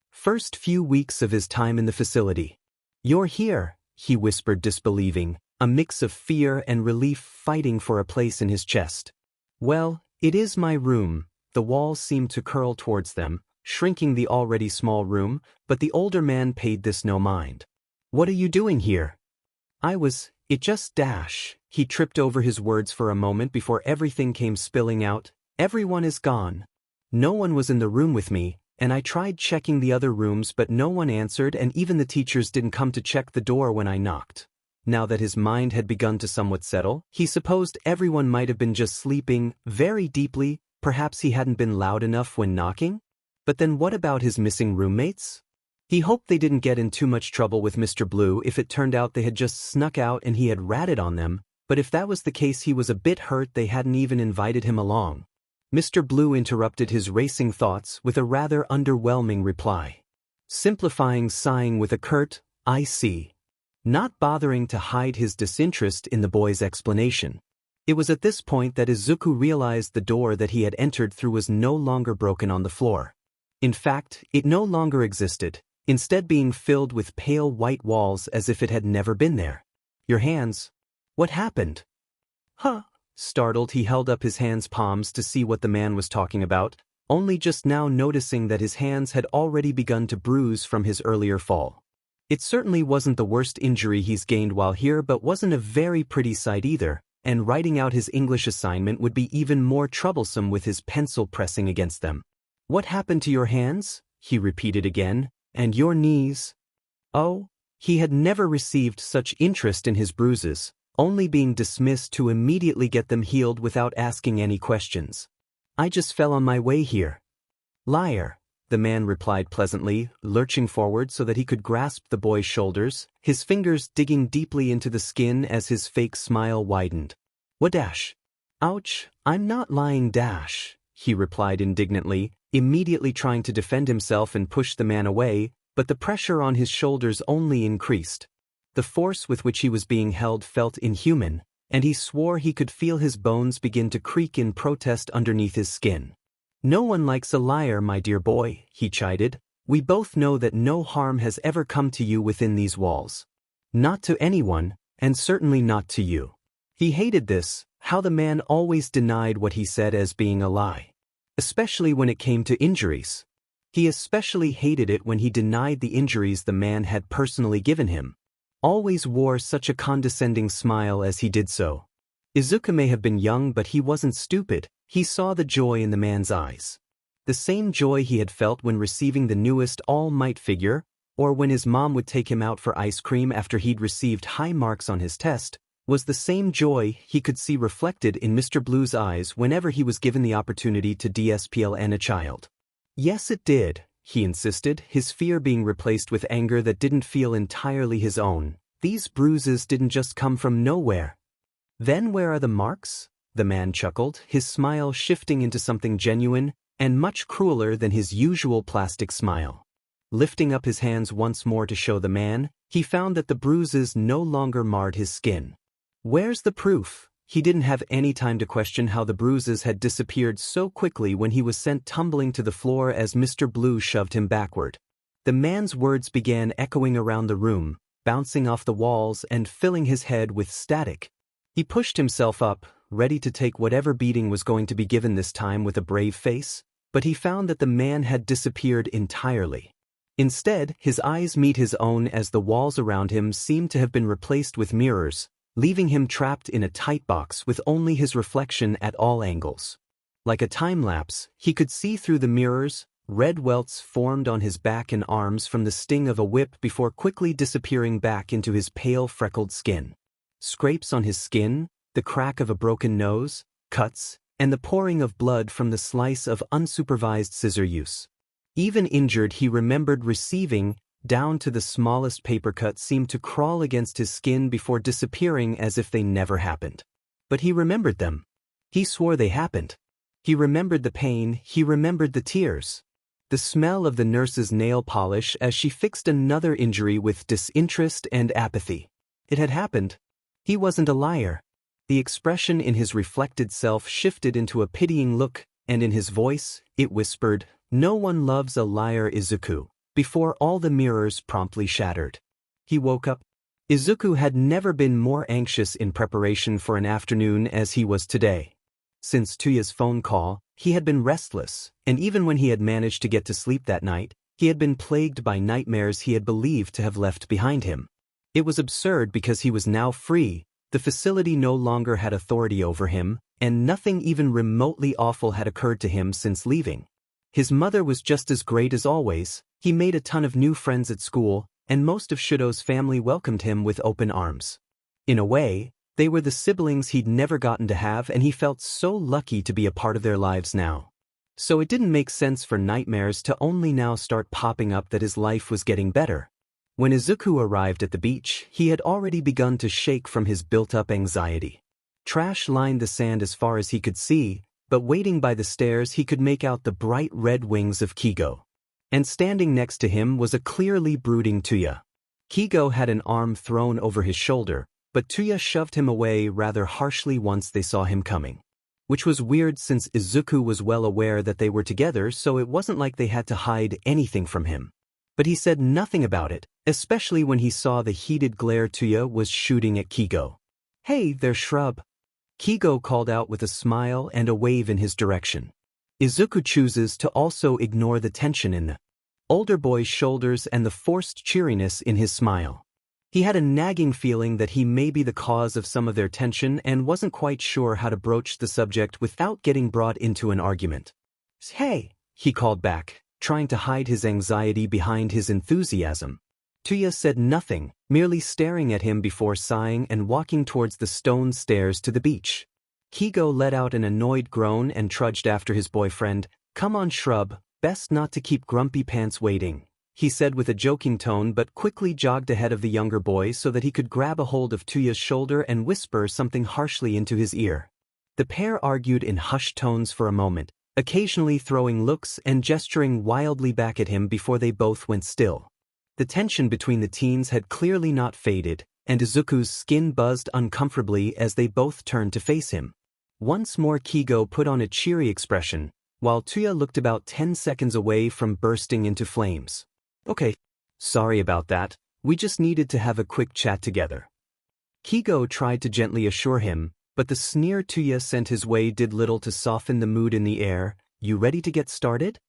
first few weeks of his time in the facility. "You're here," he whispered, disbelieving, a mix of fear and relief fighting for a place in his chest. "Well, it is my room." The walls seemed to curl towards them, shrinking the already small room, but the older man paid this no mind. "What are you doing here?" It just dash." He tripped over his words for a moment before everything came spilling out. "Everyone is gone. No one was in the room with me, and I tried checking the other rooms but no one answered, and even the teachers didn't come to check the door when I knocked." Now that his mind had begun to somewhat settle, he supposed everyone might have been just sleeping very deeply, perhaps he hadn't been loud enough when knocking? But then what about his missing roommates? He hoped they didn't get in too much trouble with Mr. Blue if it turned out they had just snuck out and he had ratted on them, but if that was the case he was a bit hurt they hadn't even invited him along. Mr. Blue interrupted his racing thoughts with a rather underwhelming reply. Simplifying, sighing with a curt, "I see." Not bothering to hide his disinterest in the boy's explanation. It was at this point that Izuku realized the door that he had entered through was no longer broken on the floor. In fact, it no longer existed, instead being filled with pale white walls as if it had never been there. "Your hands. What happened?" "Huh?" Startled, he held up his hands' palms to see what the man was talking about, only just now noticing that his hands had already begun to bruise from his earlier fall. It certainly wasn't the worst injury he's gained while here, but wasn't a very pretty sight either, and writing out his English assignment would be even more troublesome with his pencil pressing against them. "What happened to your hands?" he repeated again. "And your knees?" Oh, he had never received such interest in his bruises, only being dismissed to immediately get them healed without asking any questions. "I just fell on my way here." "Liar," the man replied pleasantly, lurching forward so that he could grasp the boy's shoulders, his fingers digging deeply into the skin as his fake smile widened. "What dash?" "Ouch, I'm not lying dash," he replied indignantly, immediately trying to defend himself and push the man away, but the pressure on his shoulders only increased. The force with which he was being held felt inhuman, and he swore he could feel his bones begin to creak in protest underneath his skin. "No one likes a liar, my dear boy," he chided. "We both know that no harm has ever come to you within these walls." "Not to anyone, and certainly not to you. He hated this, how the man always denied what he said as being a lie. Especially when it came to injuries. He especially hated it when he denied the injuries the man had personally given him. Always wore such a condescending smile as he did so. Izuku may have been young, but he wasn't stupid. He saw the joy in the man's eyes. The same joy he had felt when receiving the newest All Might figure, or when his mom would take him out for ice cream after he'd received high marks on his test, was the same joy he could see reflected in Mr. Blue's eyes whenever he was given the opportunity to DSPLN a child. Yes, it did, he insisted, his fear being replaced with anger that didn't feel entirely his own. These bruises didn't just come from nowhere. Then where are the marks? The man chuckled, his smile shifting into something genuine and much crueler than his usual plastic smile. Lifting up his hands once more to show the man, he found that the bruises no longer marred his skin. Where's the proof? He didn't have any time to question how the bruises had disappeared so quickly when he was sent tumbling to the floor as Mr. Blue shoved him backward. The man's words began echoing around the room, bouncing off the walls and filling his head with static. He pushed himself up, ready to take whatever beating was going to be given this time with a brave face, but he found that the man had disappeared entirely. Instead, his eyes met his own as the walls around him seemed to have been replaced with mirrors, leaving him trapped in a tight box with only his reflection at all angles. Like a time-lapse, he could see through the mirrors. Red welts formed on his back and arms from the sting of a whip before quickly disappearing back into his pale freckled skin. Scrapes on his skin, the crack of a broken nose, cuts, and the pouring of blood from the slice of unsupervised scissor use. Even injured, he remembered receiving, down to the smallest paper cut seemed to crawl against his skin before disappearing as if they never happened. But he remembered them. He swore they happened. He remembered the pain, he remembered the tears. The smell of the nurse's nail polish as she fixed another injury with disinterest and apathy. It had happened. He wasn't a liar. The expression in his reflected self shifted into a pitying look, and in his voice, it whispered, "No one loves a liar, Izuku," before all the mirrors promptly shattered. He woke up. Izuku had never been more anxious in preparation for an afternoon as he was today. Since Tuya's phone call, he had been restless, and even when he had managed to get to sleep that night, he had been plagued by nightmares he had believed to have left behind him. It was absurd because he was now free, the facility no longer had authority over him, and nothing even remotely awful had occurred to him since leaving. His mother was just as great as always, he made a ton of new friends at school, and most of Shouto's family welcomed him with open arms. In a way, they were the siblings he'd never gotten to have, and he felt so lucky to be a part of their lives now. So it didn't make sense for nightmares to only now start popping up that his life was getting better. When Izuku arrived at the beach, he had already begun to shake from his built-up anxiety. Trash lined the sand as far as he could see, but waiting by the stairs he could make out the bright red wings of Kigo. And standing next to him was a clearly brooding Tuya. Kigo had an arm thrown over his shoulder, but Tuya shoved him away rather harshly once they saw him coming. Which was weird since Izuku was well aware that they were together, so it wasn't like they had to hide anything from him. But he said nothing about it, especially when he saw the heated glare Tuya was shooting at Kigo. "Hey there, shrub," Kigo called out with a smile and a wave in his direction. Izuku chooses to also ignore the tension in the older boy's shoulders and the forced cheeriness in his smile. He had a nagging feeling that he may be the cause of some of their tension and wasn't quite sure how to broach the subject without getting brought into an argument. "Hey," he called back, trying to hide his anxiety behind his enthusiasm. Tuya said nothing, merely staring at him before sighing and walking towards the stone stairs to the beach. Kigo let out an annoyed groan and trudged after his boyfriend. "Come on, shrub, best not to keep Grumpy Pants waiting," he said with a joking tone, but quickly jogged ahead of the younger boy so that he could grab a hold of Tuya's shoulder and whisper something harshly into his ear. The pair argued in hushed tones for a moment, occasionally throwing looks and gesturing wildly back at him before they both went still. The tension between the teens had clearly not faded, and Izuku's skin buzzed uncomfortably as they both turned to face him. Once more Kigo put on a cheery expression, while Tuya looked about 10 seconds away from bursting into flames. "Okay. Sorry about that, we just needed to have a quick chat together." Kigo tried to gently assure him, but the sneer Tuya sent his way did little to soften the mood in the air. You ready to get started?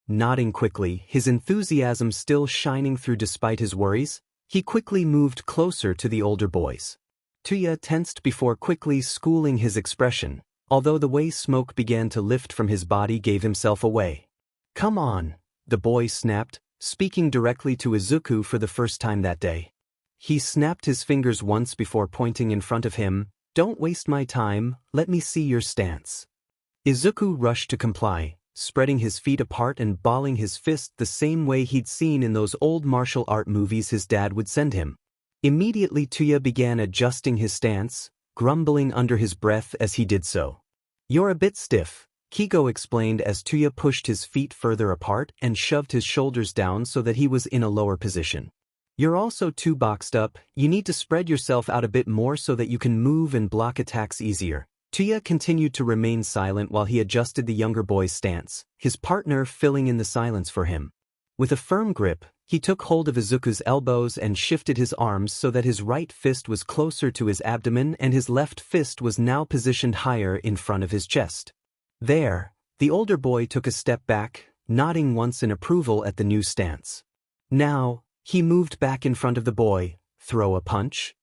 Nodding quickly, his enthusiasm still shining through despite his worries, he quickly moved closer to the older boys. Tuya tensed before quickly schooling his expression, although the way smoke began to lift from his body gave himself away. Come on, the boy snapped, speaking directly to Izuku for the first time that day. He snapped his fingers once before pointing in front of him. Don't waste my time, let me see your stance. Izuku rushed to comply, spreading his feet apart and balling his fist the same way he'd seen in those old martial art movies his dad would send him. Immediately Tuya began adjusting his stance, grumbling under his breath as he did so. You're a bit stiff, Kigo explained as Tuya pushed his feet further apart and shoved his shoulders down so that he was in a lower position. You're also too boxed up, you need to spread yourself out a bit more so that you can move and block attacks easier. Tuya continued to remain silent while he adjusted the younger boy's stance, his partner filling in the silence for him. With a firm grip, he took hold of Izuku's elbows and shifted his arms so that his right fist was closer to his abdomen and his left fist was now positioned higher in front of his chest. There, the older boy took a step back, nodding once in approval at the new stance. Now, he moved back in front of the boy. Throw a punch?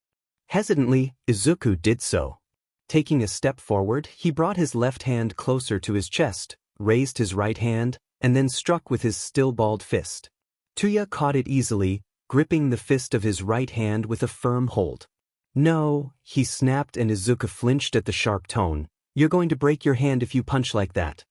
Hesitantly, Izuku did so. Taking a step forward, he brought his left hand closer to his chest, raised his right hand, and then struck with his still balled fist. Tuya caught it easily, gripping the fist of his right hand with a firm hold. No, he snapped and Izuku flinched at the sharp tone. You're going to break your hand if you punch like that.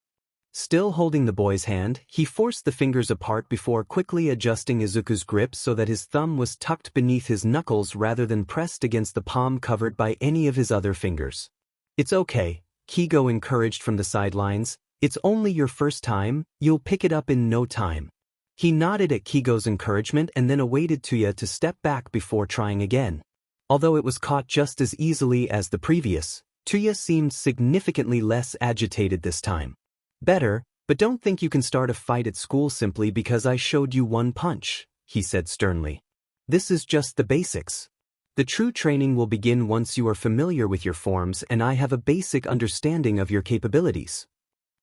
Still holding the boy's hand, he forced the fingers apart before quickly adjusting Izuku's grip so that his thumb was tucked beneath his knuckles rather than pressed against the palm covered by any of his other fingers. It's okay, Kigo encouraged from the sidelines. It's only your first time, you'll pick it up in no time. He nodded at Kigo's encouragement and then awaited Tuya to step back before trying again. Although it was caught just as easily as the previous, Tuya seemed significantly less agitated this time. Better, but don't think you can start a fight at school simply because I showed you one punch, he said sternly. This is just the basics. The true training will begin once you are familiar with your forms and I have a basic understanding of your capabilities.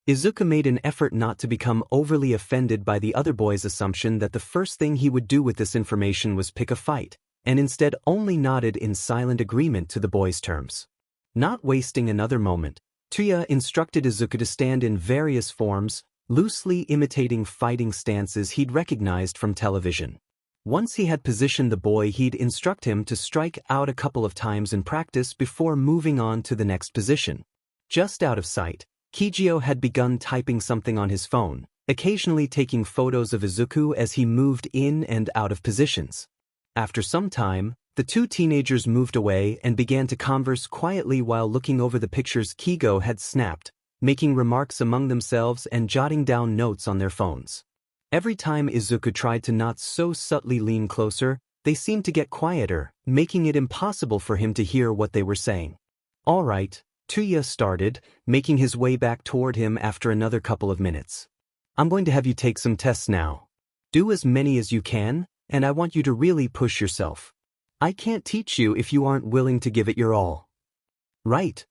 Izuku made an effort not to become overly offended by the other boy's assumption that the first thing he would do with this information was pick a fight, and instead only nodded in silent agreement to the boy's terms. Not wasting another moment, Tuya instructed Izuku to stand in various forms, loosely imitating fighting stances he'd recognized from television. Once he had positioned the boy, he'd instruct him to strike out a couple of times in practice before moving on to the next position. Just out of sight, Kijio had begun typing something on his phone, occasionally taking photos of Izuku as he moved in and out of positions. After some time, the two teenagers moved away and began to converse quietly while looking over the pictures Kigo had snapped, making remarks among themselves and jotting down notes on their phones. Every time Izuku tried to not so subtly lean closer, they seemed to get quieter, making it impossible for him to hear what they were saying. All right, Tuya started, making his way back toward him after another couple of minutes. I'm going to have you take some tests now. Do as many as you can, and I want you to really push yourself. I can't teach you if you aren't willing to give it your all. Right.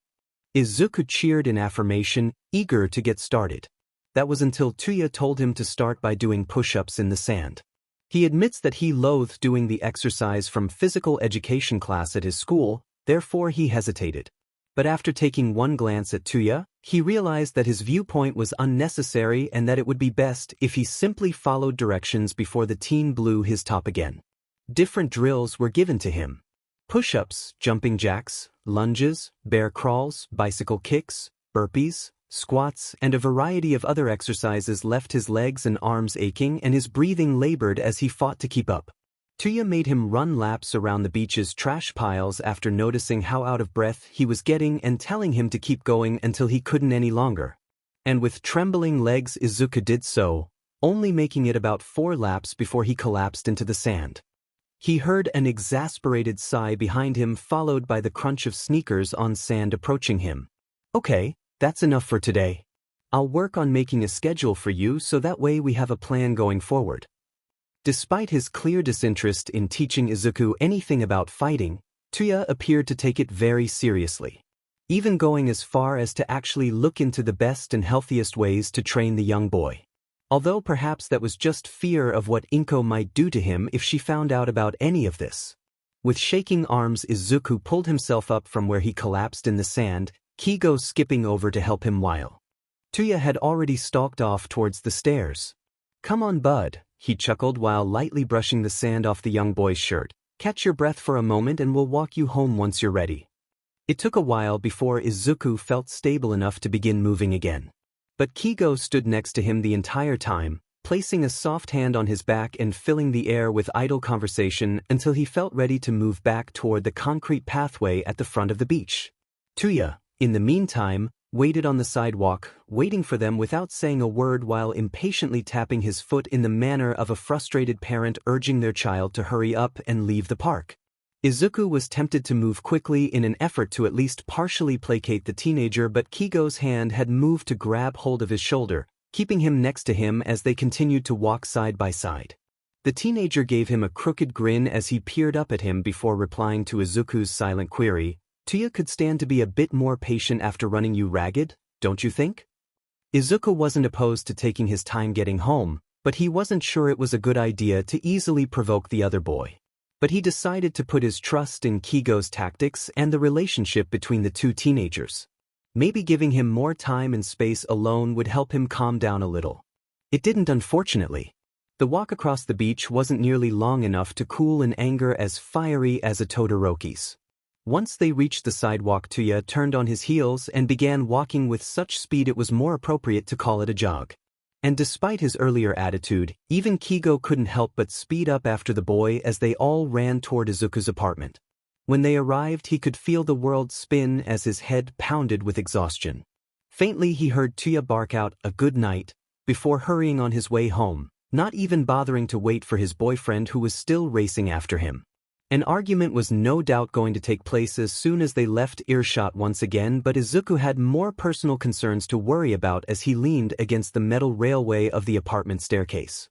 Izuku cheered in affirmation, eager to get started. That was until Tuya told him to start by doing push-ups in the sand. He admits that he loathed doing the exercise from physical education class at his school, therefore he hesitated. But after taking one glance at Tuya, he realized that his viewpoint was unnecessary and that it would be best if he simply followed directions before the teen blew his top again. Different drills were given to him. Push-ups, jumping jacks, lunges, bear crawls, bicycle kicks, burpees, squats, and a variety of other exercises left his legs and arms aching and his breathing labored as he fought to keep up. Tuya made him run laps around the beach's trash piles after noticing how out of breath he was getting and telling him to keep going until he couldn't any longer. And with trembling legs Izuku did so, only making it about 4 laps before he collapsed into the sand. He heard an exasperated sigh behind him followed by the crunch of sneakers on sand approaching him. Okay, that's enough for today. I'll work on making a schedule for you so that way we have a plan going forward. Despite his clear disinterest in teaching Izuku anything about fighting, Tuya appeared to take it very seriously, even going as far as to actually look into the best and healthiest ways to train the young boy. Although perhaps that was just fear of what Inko might do to him if she found out about any of this. With shaking arms, Izuku pulled himself up from where he collapsed in the sand, Kigo skipping over to help him while Tuya had already stalked off towards the stairs. "Come on, bud," he chuckled while lightly brushing the sand off the young boy's shirt. "Catch your breath for a moment and we'll walk you home once you're ready." It took a while before Izuku felt stable enough to begin moving again. But Kigo stood next to him the entire time, placing a soft hand on his back and filling the air with idle conversation until he felt ready to move back toward the concrete pathway at the front of the beach. Tuya, in the meantime, waited on the sidewalk, waiting for them without saying a word while impatiently tapping his foot in the manner of a frustrated parent urging their child to hurry up and leave the park. Izuku was tempted to move quickly in an effort to at least partially placate the teenager, but Kigo's hand had moved to grab hold of his shoulder, keeping him next to him as they continued to walk side by side. The teenager gave him a crooked grin as he peered up at him before replying to Izuku's silent query. "Tuya could stand to be a bit more patient after running you ragged, don't you think?" Izuku wasn't opposed to taking his time getting home, but he wasn't sure it was a good idea to easily provoke the other boy. But he decided to put his trust in Kigo's tactics and the relationship between the two teenagers. Maybe giving him more time and space alone would help him calm down a little. It didn't, unfortunately. The walk across the beach wasn't nearly long enough to cool an anger as fiery as a Todoroki's. Once they reached the sidewalk, Tuya turned on his heels and began walking with such speed it was more appropriate to call it a jog. And despite his earlier attitude, even Kigo couldn't help but speed up after the boy as they all ran toward Izuku's apartment. When they arrived, he could feel the world spin as his head pounded with exhaustion. Faintly he heard Tuya bark out a good night before hurrying on his way home, not even bothering to wait for his boyfriend who was still racing after him. An argument was no doubt going to take place as soon as they left earshot once again, but Izuku had more personal concerns to worry about as he leaned against the metal railway of the apartment staircase.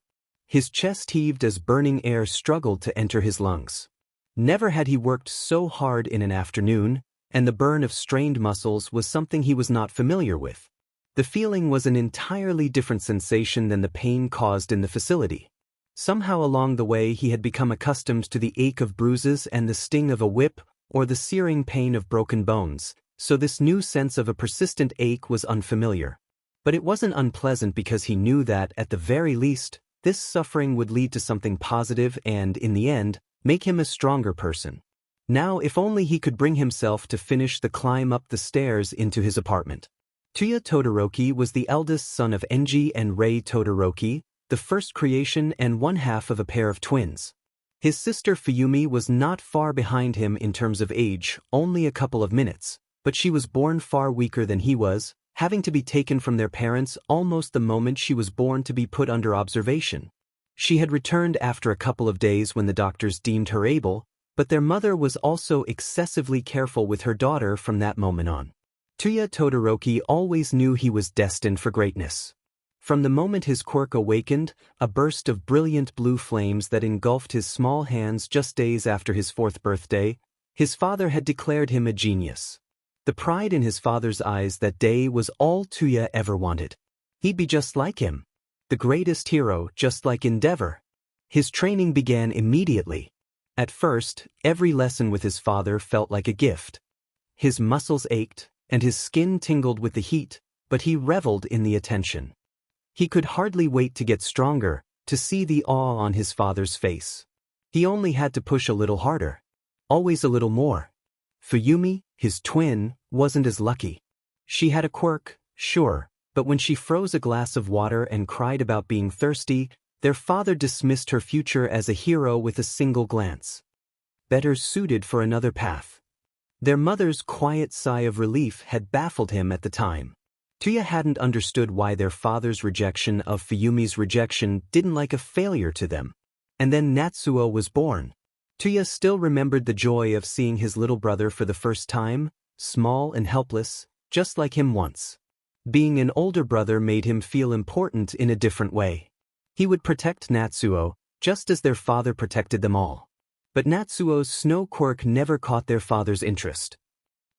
His chest heaved as burning air struggled to enter his lungs. Never had he worked so hard in an afternoon, and the burn of strained muscles was something he was not familiar with. The feeling was an entirely different sensation than the pain caused in the facility. Somehow along the way he had become accustomed to the ache of bruises and the sting of a whip, or the searing pain of broken bones, so this new sense of a persistent ache was unfamiliar. But it wasn't unpleasant because he knew that, at the very least, this suffering would lead to something positive and, in the end, make him a stronger person. Now if only he could bring himself to finish the climb up the stairs into his apartment. Tuya Todoroki was the eldest son of Enji and Rei Todoroki, the first creation and one half of a pair of twins. His sister Fuyumi was not far behind him in terms of age, only a couple of minutes, but she was born far weaker than he was, having to be taken from their parents almost the moment she was born to be put under observation. She had returned after a couple of days when the doctors deemed her able, but their mother was also excessively careful with her daughter from that moment on. Tuya Todoroki always knew he was destined for greatness. From the moment his quirk awakened, a burst of brilliant blue flames that engulfed his small hands just days after his 4th birthday, his father had declared him a genius. The pride in his father's eyes that day was all Tuya ever wanted. He'd be just like him. The greatest hero, just like Endeavor. His training began immediately. At first, every lesson with his father felt like a gift. His muscles ached, and his skin tingled with the heat, but he reveled in the attention. He could hardly wait to get stronger, to see the awe on his father's face. He only had to push a little harder. Always a little more. Fuyumi, his twin, wasn't as lucky. She had a quirk, sure, but when she froze a glass of water and cried about being thirsty, their father dismissed her future as a hero with a single glance. Better suited for another path. Their mother's quiet sigh of relief had baffled him at the time. Tuya hadn't understood why their father's rejection of Fuyumi's rejection didn't like a failure to them. And then Natsuo was born. Tuya still remembered the joy of seeing his little brother for the first time, small and helpless, just like him once. Being an older brother made him feel important in a different way. He would protect Natsuo, just as their father protected them all. But Natsuo's snow quirk never caught their father's interest.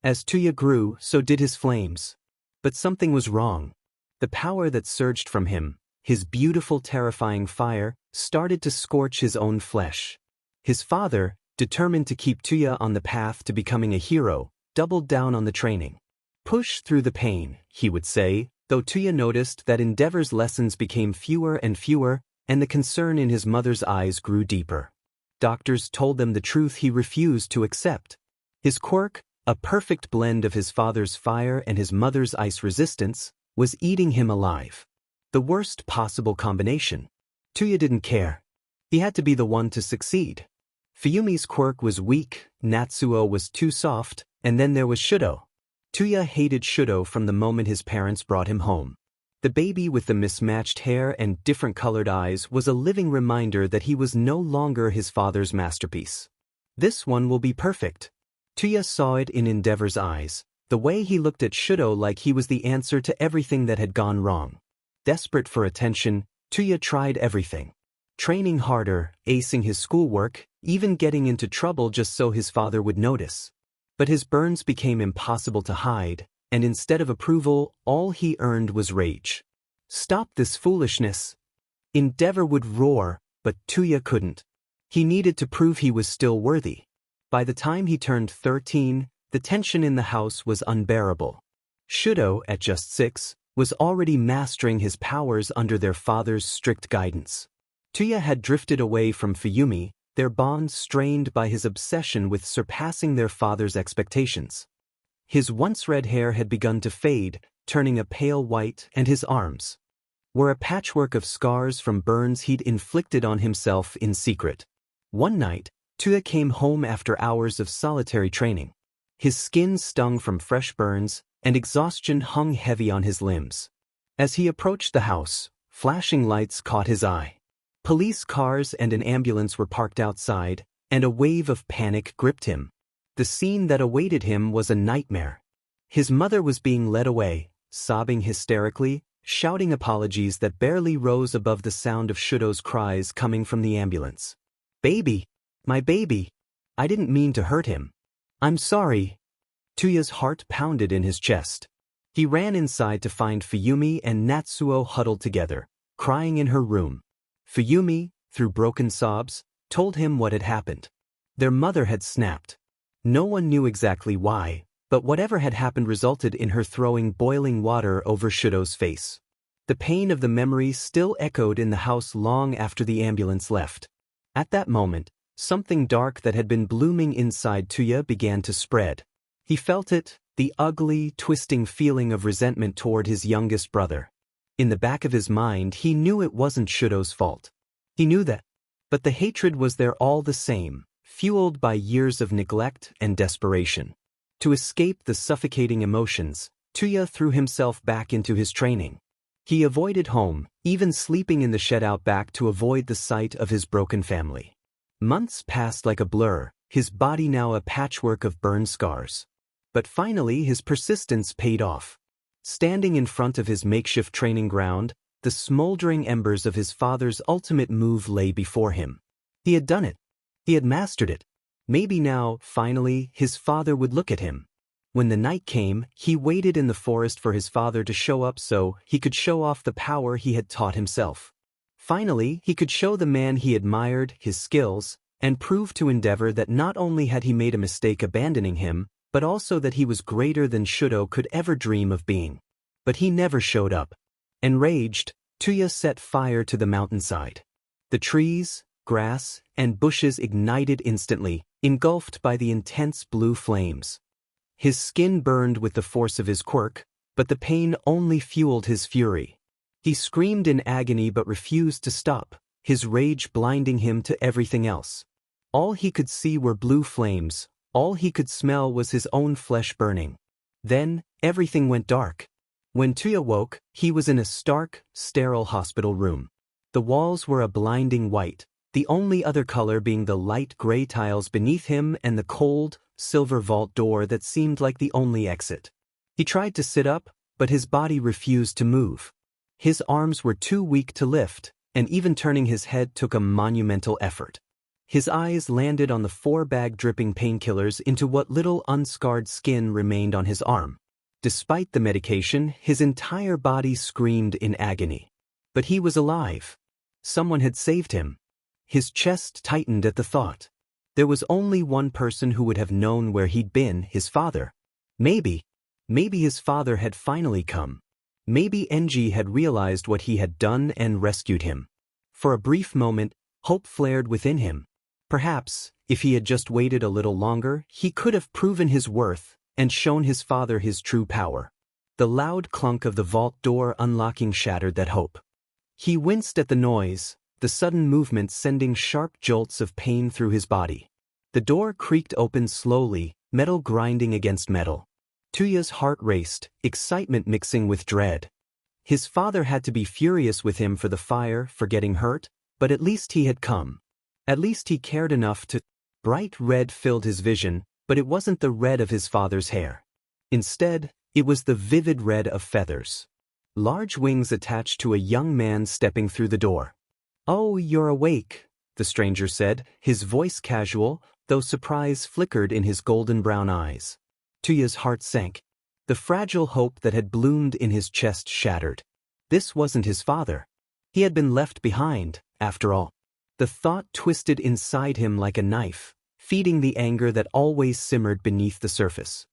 As Tuya grew, so did his flames. But something was wrong. The power that surged from him, his beautiful terrifying fire, started to scorch his own flesh. His father, determined to keep Tuya on the path to becoming a hero, doubled down on the training. Push through the pain, he would say, though Tuya noticed that Endeavor's lessons became fewer and fewer, and the concern in his mother's eyes grew deeper. Doctors told them the truth he refused to accept. His quirk, a perfect blend of his father's fire and his mother's ice resistance, was eating him alive. The worst possible combination. Tuya didn't care. He had to be the one to succeed. Fuyumi's quirk was weak, Natsuo was too soft, and then there was Shouto. Tuya hated Shouto from the moment his parents brought him home. The baby with the mismatched hair and different colored eyes was a living reminder that he was no longer his father's masterpiece. This one will be perfect. Tuya saw it in Endeavor's eyes, the way he looked at Shouto like he was the answer to everything that had gone wrong. Desperate for attention, Tuya tried everything. Training harder, acing his schoolwork, even getting into trouble just so his father would notice. But his burns became impossible to hide, and instead of approval, all he earned was rage. Stop this foolishness. Endeavor would roar, but Tuya couldn't. He needed to prove he was still worthy. By the time he turned 13, the tension in the house was unbearable. Shouto, at just 6, was already mastering his powers under their father's strict guidance. Tuya had drifted away from Fuyumi, their bond strained by his obsession with surpassing their father's expectations. His once red hair had begun to fade, turning a pale white, and his arms were a patchwork of scars from burns he'd inflicted on himself in secret. One night, Tuya came home after hours of solitary training. His skin stung from fresh burns, and exhaustion hung heavy on his limbs. As he approached the house, flashing lights caught his eye. Police cars and an ambulance were parked outside, and a wave of panic gripped him. The scene that awaited him was a nightmare. His mother was being led away, sobbing hysterically, shouting apologies that barely rose above the sound of Shouto's cries coming from the ambulance. "Baby! My baby! I didn't mean to hurt him. I'm sorry." Tuya's heart pounded in his chest. He ran inside to find Fuyumi and Natsuo huddled together, crying in her room. Fuyumi, through broken sobs, told him what had happened. Their mother had snapped. No one knew exactly why, but whatever had happened resulted in her throwing boiling water over Shouto's face. The pain of the memory still echoed in the house long after the ambulance left. At that moment, something dark that had been blooming inside Tuya began to spread. He felt it, the ugly, twisting feeling of resentment toward his youngest brother. In the back of his mind, he knew it wasn't Shouto's fault. He knew that. But the hatred was there all the same, fueled by years of neglect and desperation. To escape the suffocating emotions, Tuya threw himself back into his training. He avoided home, even sleeping in the shed out back to avoid the sight of his broken family. Months passed like a blur, his body now a patchwork of burn scars. But finally his persistence paid off. Standing in front of his makeshift training ground, the smoldering embers of his father's ultimate move lay before him. He had done it. He had mastered it. Maybe now, finally, his father would look at him. When the night came, he waited in the forest for his father to show up so he could show off the power he had taught himself. Finally, he could show the man he admired his skills, and prove to Endeavor that not only had he made a mistake abandoning him, but also that he was greater than Shouto could ever dream of being. But he never showed up. Enraged, Tuya set fire to the mountainside. The trees, grass, and bushes ignited instantly, engulfed by the intense blue flames. His skin burned with the force of his quirk, but the pain only fueled his fury. He screamed in agony but refused to stop, his rage blinding him to everything else. All he could see were blue flames. All he could smell was his own flesh burning. Then, everything went dark. When Tuya woke, he was in a stark, sterile hospital room. The walls were a blinding white, the only other color being the light gray tiles beneath him and the cold, silver vault door that seemed like the only exit. He tried to sit up, but his body refused to move. His arms were too weak to lift, and even turning his head took a monumental effort. His eyes landed on the 4-bag dripping painkillers into what little unscarred skin remained on his arm. Despite the medication, his entire body screamed in agony. But he was alive. Someone had saved him. His chest tightened at the thought. There was only one person who would have known where he'd been, his father. Maybe his father had finally come. Maybe Enji had realized what he had done and rescued him. For a brief moment, hope flared within him. Perhaps, if he had just waited a little longer, he could have proven his worth and shown his father his true power. The loud clunk of the vault door unlocking shattered that hope. He winced at the noise, the sudden movement sending sharp jolts of pain through his body. The door creaked open slowly, metal grinding against metal. Tuya's heart raced, excitement mixing with dread. His father had to be furious with him for the fire, for getting hurt, but at least he had come. At least he cared enough to. Bright red filled his vision, but it wasn't the red of his father's hair. Instead, it was the vivid red of feathers. Large wings attached to a young man stepping through the door. "Oh, you're awake," the stranger said, his voice casual, though surprise flickered in his golden brown eyes. Tuya's heart sank. The fragile hope that had bloomed in his chest shattered. This wasn't his father. He had been left behind, after all. The thought twisted inside him like a knife, feeding the anger that always simmered beneath the surface.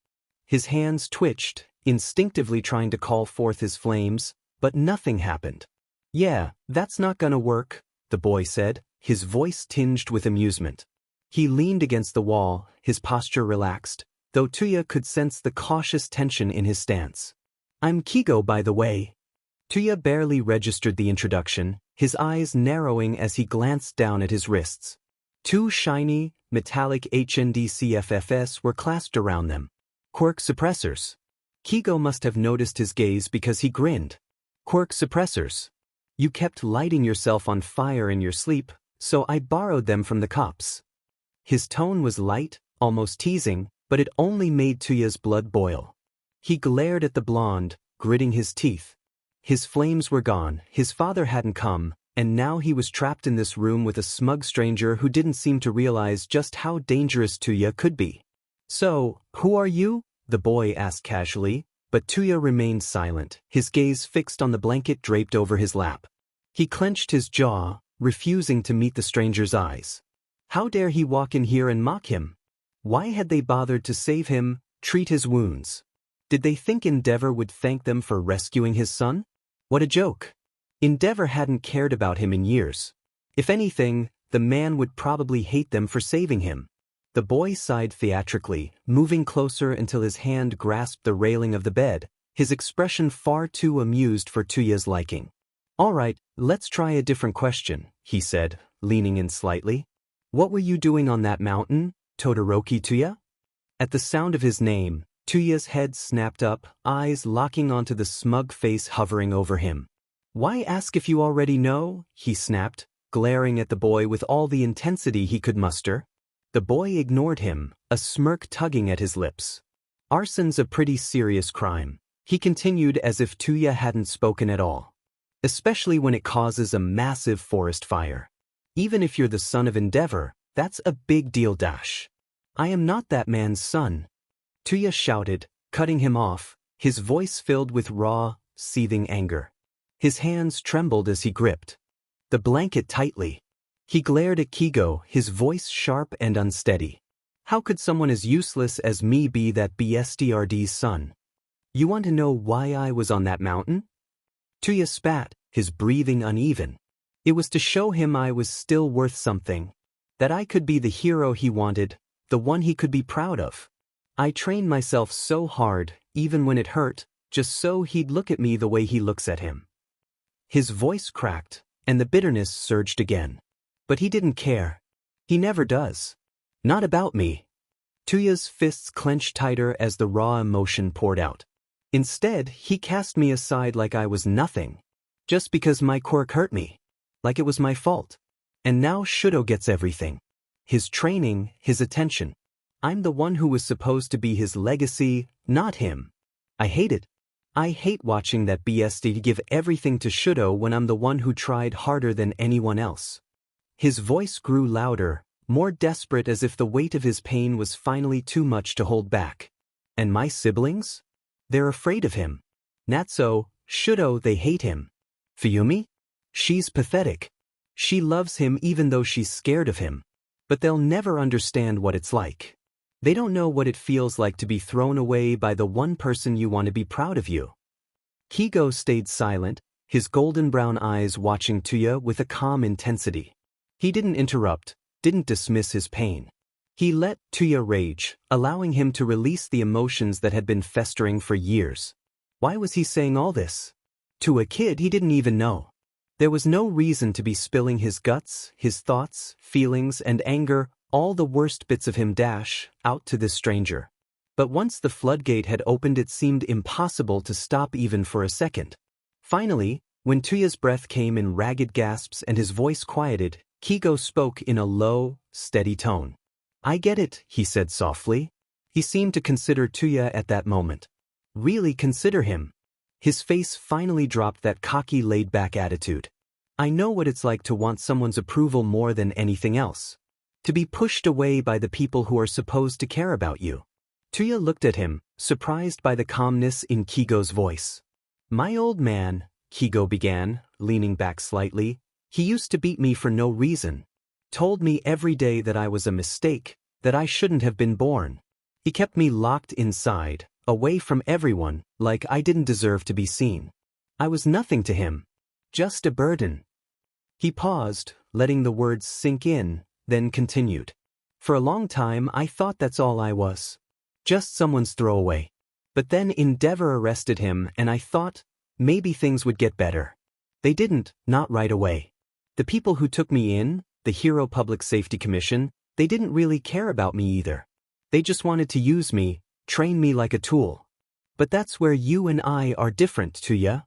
His hands twitched, instinctively trying to call forth his flames, but nothing happened. "Yeah, that's not gonna work," the boy said, his voice tinged with amusement. He leaned against the wall, his posture relaxed, though Tuya could sense the cautious tension in his stance. "I'm Kigo, by the way." Tuya barely registered the introduction, his eyes narrowing as he glanced down at his wrists. Two shiny, metallic HNDCFFs were clasped around them. Quirk suppressors. Kigo must have noticed his gaze because he grinned. "Quirk suppressors. You kept lighting yourself on fire in your sleep, so I borrowed them from the cops." His tone was light, almost teasing, but it only made Tuya's blood boil. He glared at the blonde, gritting his teeth. His flames were gone, his father hadn't come, and now he was trapped in this room with a smug stranger who didn't seem to realize just how dangerous Tuya could be. "So, who are you?" the boy asked casually, but Tuya remained silent, his gaze fixed on the blanket draped over his lap. He clenched his jaw, refusing to meet the stranger's eyes. How dare he walk in here and mock him? Why had they bothered to save him, treat his wounds? Did they think Endeavor would thank them for rescuing his son? What a joke. Endeavor hadn't cared about him in years. If anything, the man would probably hate them for saving him. The boy sighed theatrically, moving closer until his hand grasped the railing of the bed, his expression far too amused for Tuya's liking. "All right, let's try a different question," he said, leaning in slightly. "What were you doing on that mountain, Todoroki Tuya?" At the sound of his name, Tuya's head snapped up, eyes locking onto the smug face hovering over him. "Why ask if you already know?" he snapped, glaring at the boy with all the intensity he could muster. The boy ignored him, a smirk tugging at his lips. "Arson's a pretty serious crime," he continued as if Tuya hadn't spoken at all. "Especially when it causes a massive forest fire. Even if you're the son of Endeavor, that's a big deal dash. I am not that man's son." Tuya shouted, cutting him off, his voice filled with raw, seething anger. His hands trembled as he gripped the blanket tightly. He glared at Kigo, his voice sharp and unsteady. "How could someone as useless as me be that BSTRD's son? You want to know why I was on that mountain?" Tuya spat, his breathing uneven. "It was to show him I was still worth something. That I could be the hero he wanted, the one he could be proud of. I trained myself so hard, even when it hurt, just so he'd look at me the way he looks at him." His voice cracked, and the bitterness surged again. But he didn't care. He never does. Not about me. Tuya's fists clenched tighter as the raw emotion poured out. Instead, he cast me aside like I was nothing. Just because my quirk hurt me. Like it was my fault. And now Shouto gets everything. His training, his attention. I'm the one who was supposed to be his legacy, not him. I hate it. I hate watching that BSD give everything to Shouto when I'm the one who tried harder than anyone else. His voice grew louder, more desperate as if the weight of his pain was finally too much to hold back. And my siblings? They're afraid of him. Natsuo, Shouto, they hate him. Fuyumi? She's pathetic. She loves him even though she's scared of him. But they'll never understand what it's like. They don't know what it feels like to be thrown away by the one person you want to be proud of you. Kigo stayed silent, his golden brown eyes watching Tuya with a calm intensity. He didn't interrupt, didn't dismiss his pain. He let Tuya rage, allowing him to release the emotions that had been festering for years. Why was he saying all this? To a kid he didn't even know. There was no reason to be spilling his guts, his thoughts, feelings, and anger, all the worst bits of him out to this stranger. But once the floodgate had opened, it seemed impossible to stop even for a second. Finally, when Tuya's breath came in ragged gasps and his voice quieted, Kigo spoke in a low, steady tone. I get it, he said softly. He seemed to consider Tuya at that moment. Really consider him. His face finally dropped that cocky, laid-back attitude. I know what it's like to want someone's approval more than anything else. To be pushed away by the people who are supposed to care about you. Tuya looked at him, surprised by the calmness in Kigo's voice. My old man, Kigo began, leaning back slightly, he used to beat me for no reason. Told me every day that I was a mistake, that I shouldn't have been born. He kept me locked inside, away from everyone, like I didn't deserve to be seen. I was nothing to him. Just a burden. He paused, letting the words sink in, then continued. For a long time I thought that's all I was. Just someone's throwaway. But then Endeavor arrested him and I thought, maybe things would get better. They didn't, not right away. The people who took me in, the Hero Public Safety Commission, they didn't really care about me either. They just wanted to use me, train me like a tool. But that's where you and I are different, Tuya.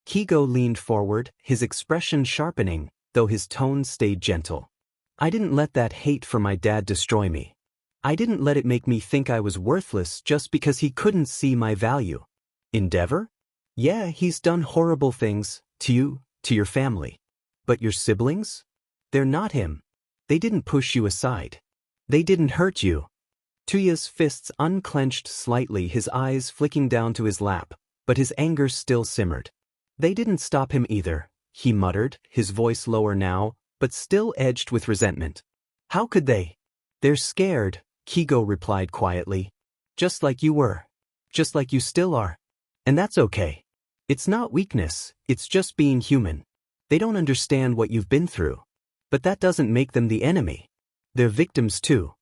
Kigo leaned forward, his expression sharpening, though his tone stayed gentle. I didn't let that hate for my dad destroy me. I didn't let it make me think I was worthless just because he couldn't see my value. Endeavor? Yeah, he's done horrible things, to you, to your family. But your siblings? They're not him. They didn't push you aside. They didn't hurt you. Tuya's fists unclenched slightly, his eyes flicking down to his lap, but his anger still simmered. They didn't stop him either, he muttered, his voice lower now, but still edged with resentment. How could they? They're scared, Kigo replied quietly. Just like you were. Just like you still are. And that's okay. It's not weakness, it's just being human. They don't understand what you've been through. But that doesn't make them the enemy. They're victims too.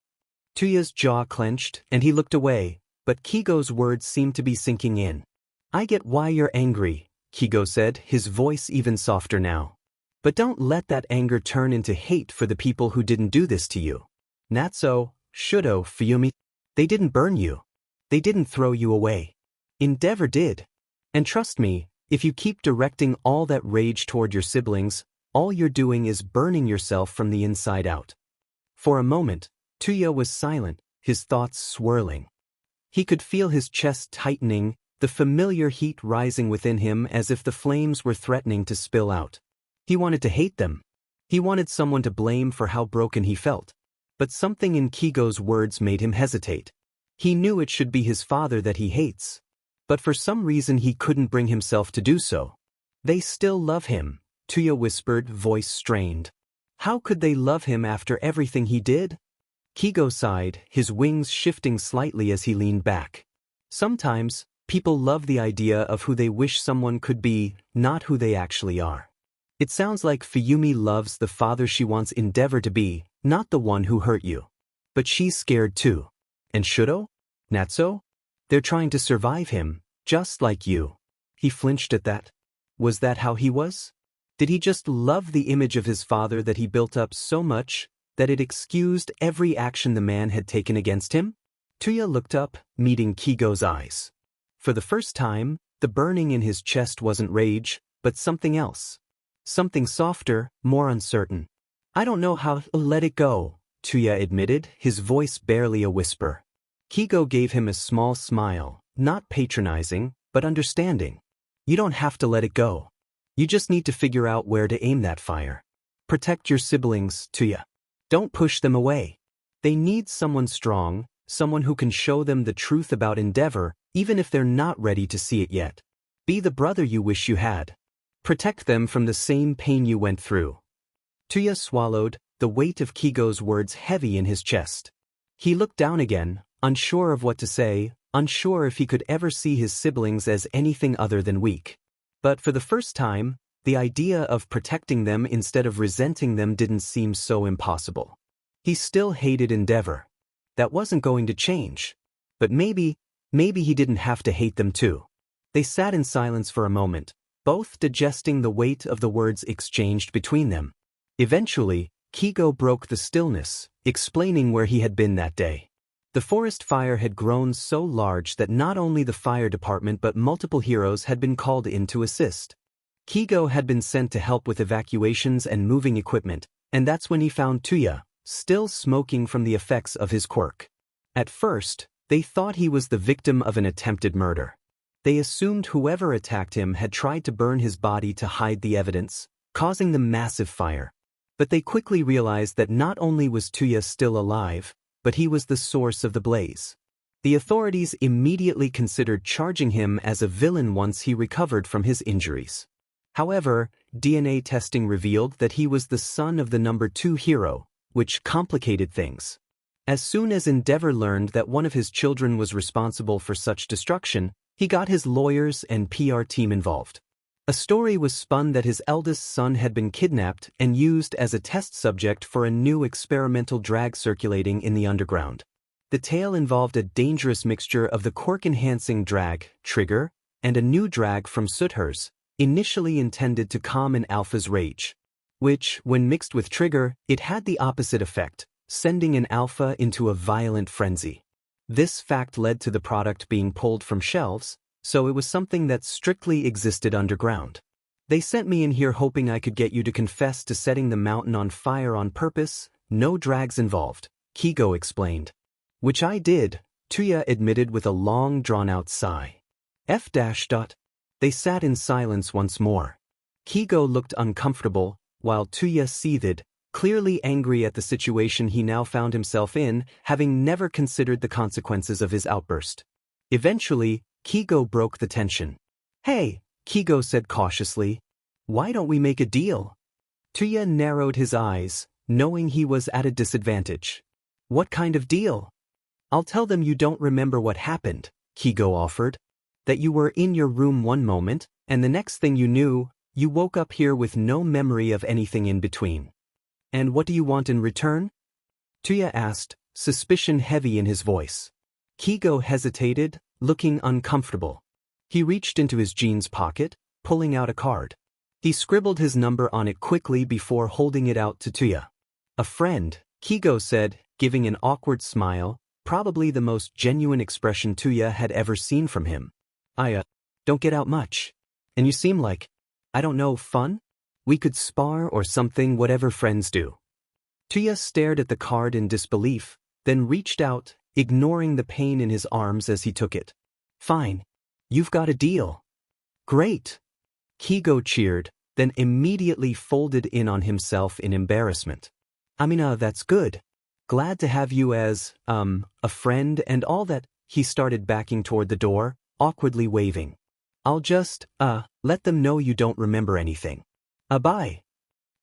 Tuya's jaw clenched, and he looked away, but Kigo's words seemed to be sinking in. I get why you're angry, Kigo said, his voice even softer now. But don't let that anger turn into hate for the people who didn't do this to you. Natsuo, Shouto, Fuyumi, they didn't burn you. They didn't throw you away. Endeavor did. And trust me, if you keep directing all that rage toward your siblings, all you're doing is burning yourself from the inside out. For a moment, Tuya was silent, his thoughts swirling. He could feel his chest tightening, the familiar heat rising within him as if the flames were threatening to spill out. He wanted to hate them. He wanted someone to blame for how broken he felt. But something in Kigo's words made him hesitate. He knew it should be his father that he hates. But for some reason he couldn't bring himself to do so. They still love him, Tuya whispered, voice strained. How could they love him after everything he did? Kigo sighed, his wings shifting slightly as he leaned back. Sometimes, people love the idea of who they wish someone could be, not who they actually are. It sounds like Fuyumi loves the father she wants Endeavor to be, not the one who hurt you. But she's scared too. And Shouto? Natsuo? They're trying to survive him, just like you. He flinched at that. Was that how he was? Did he just love the image of his father that he built up so much that it excused every action the man had taken against him? Tuya looked up, meeting Kigo's eyes. For the first time, the burning in his chest wasn't rage, but something else. Something softer, more uncertain. I don't know how to let it go, Tuya admitted, his voice barely a whisper. Kigo gave him a small smile, not patronizing, but understanding. You don't have to let it go. You just need to figure out where to aim that fire. Protect your siblings, Tuya. Don't push them away. They need someone strong, someone who can show them the truth about Endeavor, even if they're not ready to see it yet. Be the brother you wish you had. Protect them from the same pain you went through. Tuya swallowed, the weight of Kigo's words heavy in his chest. He looked down again, unsure of what to say, unsure if he could ever see his siblings as anything other than weak. But for the first time, the idea of protecting them instead of resenting them didn't seem so impossible. He still hated Endeavor. That wasn't going to change. But maybe he didn't have to hate them too. They sat in silence for a moment, both digesting the weight of the words exchanged between them. Eventually, Kigo broke the stillness, explaining where he had been that day. The forest fire had grown so large that not only the fire department but multiple heroes had been called in to assist. Kigo had been sent to help with evacuations and moving equipment, and that's when he found Tuya, still smoking from the effects of his quirk. At first, they thought he was the victim of an attempted murder. They assumed whoever attacked him had tried to burn his body to hide the evidence, causing the massive fire. But they quickly realized that not only was Tuya still alive, but he was the source of the blaze. The authorities immediately considered charging him as a villain once he recovered from his injuries. However, DNA testing revealed that he was the son of the number 2 hero, which complicated things. As soon as Endeavor learned that one of his children was responsible for such destruction, he got his lawyers and PR team involved. A story was spun that his eldest son had been kidnapped and used as a test subject for a new experimental drag circulating in the underground. The tale involved a dangerous mixture of the quirk-enhancing drag, Trigger, and a new drag from Soothurst, initially intended to calm an alpha's rage. Which, when mixed with Trigger, it had the opposite effect, sending an alpha into a violent frenzy. This fact led to the product being pulled from shelves, so it was something that strictly existed underground. They sent me in here hoping I could get you to confess to setting the mountain on fire on purpose, no drags involved, Kigo explained. Which I did, Tuya admitted with a long drawn-out sigh. They sat in silence once more. Kigo looked uncomfortable, while Tuya seethed, clearly angry at the situation he now found himself in, having never considered the consequences of his outburst. Eventually, Kigo broke the tension. Hey, Kigo said cautiously. Why don't we make a deal? Tuya narrowed his eyes, knowing he was at a disadvantage. What kind of deal? I'll tell them you don't remember what happened, Kigo offered. That you were in your room one moment, and the next thing you knew, you woke up here with no memory of anything in between. And what do you want in return? Tuya asked, suspicion heavy in his voice. Kigo hesitated, looking uncomfortable. He reached into his jeans pocket, pulling out a card. He scribbled his number on it quickly before holding it out to Tuya. A friend, Kigo said, giving an awkward smile, probably the most genuine expression Tuya had ever seen from him. I don't get out much. And you seem like, I don't know, fun? We could spar or something, whatever friends do. Tuya stared at the card in disbelief, then reached out, ignoring the pain in his arms as he took it. Fine. You've got a deal. Great. Kigo cheered, then immediately folded in on himself in embarrassment. That's good. Glad to have you as, a friend and all that. He started backing toward the door, awkwardly waving. I'll just, let them know you don't remember anything. Bye.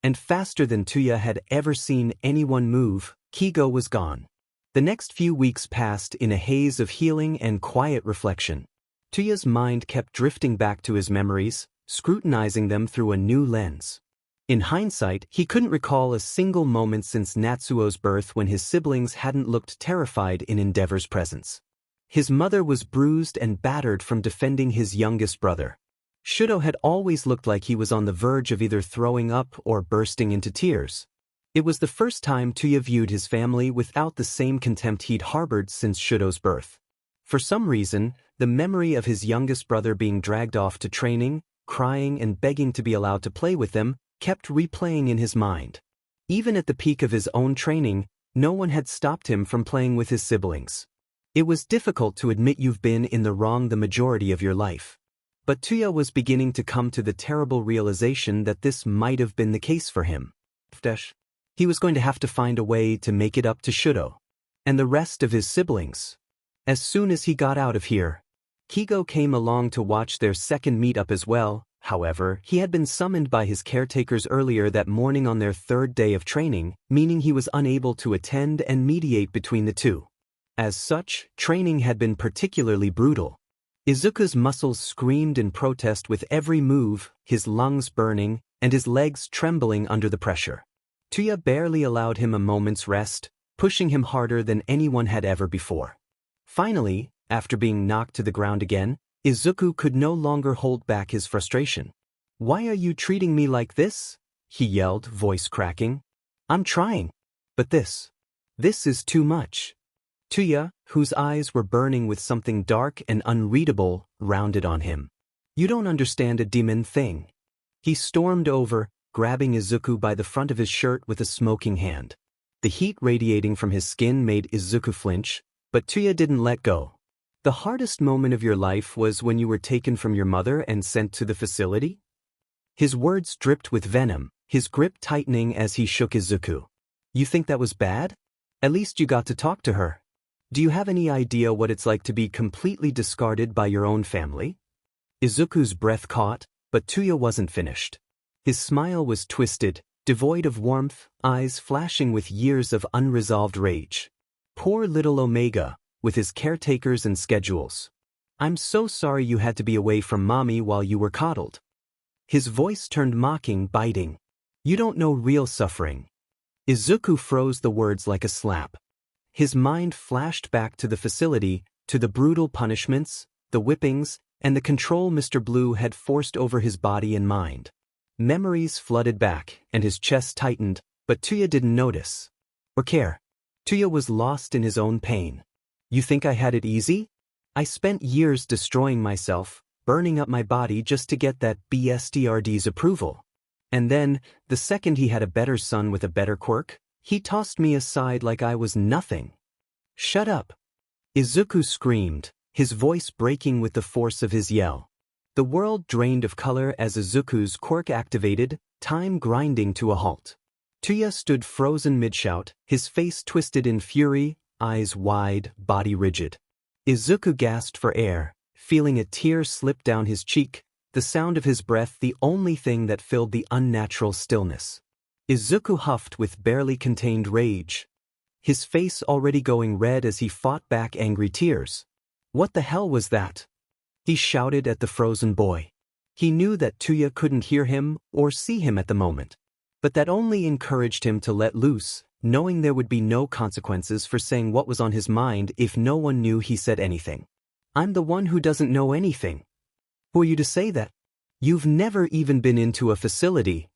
And faster than Tuya had ever seen anyone move, Kigo was gone. The next few weeks passed in a haze of healing and quiet reflection. Tuya's mind kept drifting back to his memories, scrutinizing them through a new lens. In hindsight, he couldn't recall a single moment since Natsuo's birth when his siblings hadn't looked terrified in Endeavor's presence. His mother was bruised and battered from defending his youngest brother. Shouto had always looked like he was on the verge of either throwing up or bursting into tears. It was the first time Tuya viewed his family without the same contempt he'd harbored since Shouto's birth. For some reason, the memory of his youngest brother being dragged off to training, crying and begging to be allowed to play with them, kept replaying in his mind. Even at the peak of his own training, no one had stopped him from playing with his siblings. It was difficult to admit you've been in the wrong the majority of your life. But Tuya was beginning to come to the terrible realization that this might have been the case for him. He was going to have to find a way to make it up to Shouto and the rest of his siblings. As soon as he got out of here, Kigo came along to watch their second meetup as well. However, he had been summoned by his caretakers earlier that morning on their third day of training, meaning he was unable to attend and mediate between the two. As such, training had been particularly brutal. Izuku's muscles screamed in protest with every move, his lungs burning, and his legs trembling under the pressure. Tuya barely allowed him a moment's rest, pushing him harder than anyone had ever before. Finally, after being knocked to the ground again, Izuku could no longer hold back his frustration. "Why are you treating me like this?" he yelled, voice cracking. "I'm trying. But this is too much." Tuya, whose eyes were burning with something dark and unreadable, rounded on him. "You don't understand a demon thing." He stormed over, grabbing Izuku by the front of his shirt with a smoking hand. The heat radiating from his skin made Izuku flinch, but Tuya didn't let go. "The hardest moment of your life was when you were taken from your mother and sent to the facility?" His words dripped with venom, his grip tightening as he shook Izuku. "You think that was bad? At least you got to talk to her. Do you have any idea what it's like to be completely discarded by your own family?" Izuku's breath caught, but Tuya wasn't finished. His smile was twisted, devoid of warmth, eyes flashing with years of unresolved rage. Poor little Omega, with his caretakers and schedules. "I'm so sorry you had to be away from mommy while you were coddled." His voice turned mocking, biting. "You don't know real suffering." Izuku froze the words like a slap. His mind flashed back to the facility, to the brutal punishments, the whippings, and the control Mr. Blue had forced over his body and mind. Memories flooded back, and his chest tightened, but Tuya didn't notice or care. Tuya was lost in his own pain. "You think I had it easy? I spent years destroying myself, burning up my body just to get that BSTRD's approval. And then, the second he had a better son with a better quirk, he tossed me aside like I was nothing." "Shut up!" Izuku screamed, his voice breaking with the force of his yell. The world drained of color as Izuku's quirk activated, time grinding to a halt. Tuya stood frozen mid-shout, his face twisted in fury, eyes wide, body rigid. Izuku gasped for air, feeling a tear slip down his cheek, the sound of his breath the only thing that filled the unnatural stillness. Izuku huffed with barely contained rage, his face already going red as he fought back angry tears. What the hell was that? He shouted at the frozen boy. He knew that Tuya couldn't hear him or see him at the moment, but that only encouraged him to let loose, knowing there would be no consequences for saying what was on his mind if no one knew he said anything. "I'm the one who doesn't know anything. Who are you to say that? You've never even been into a facility."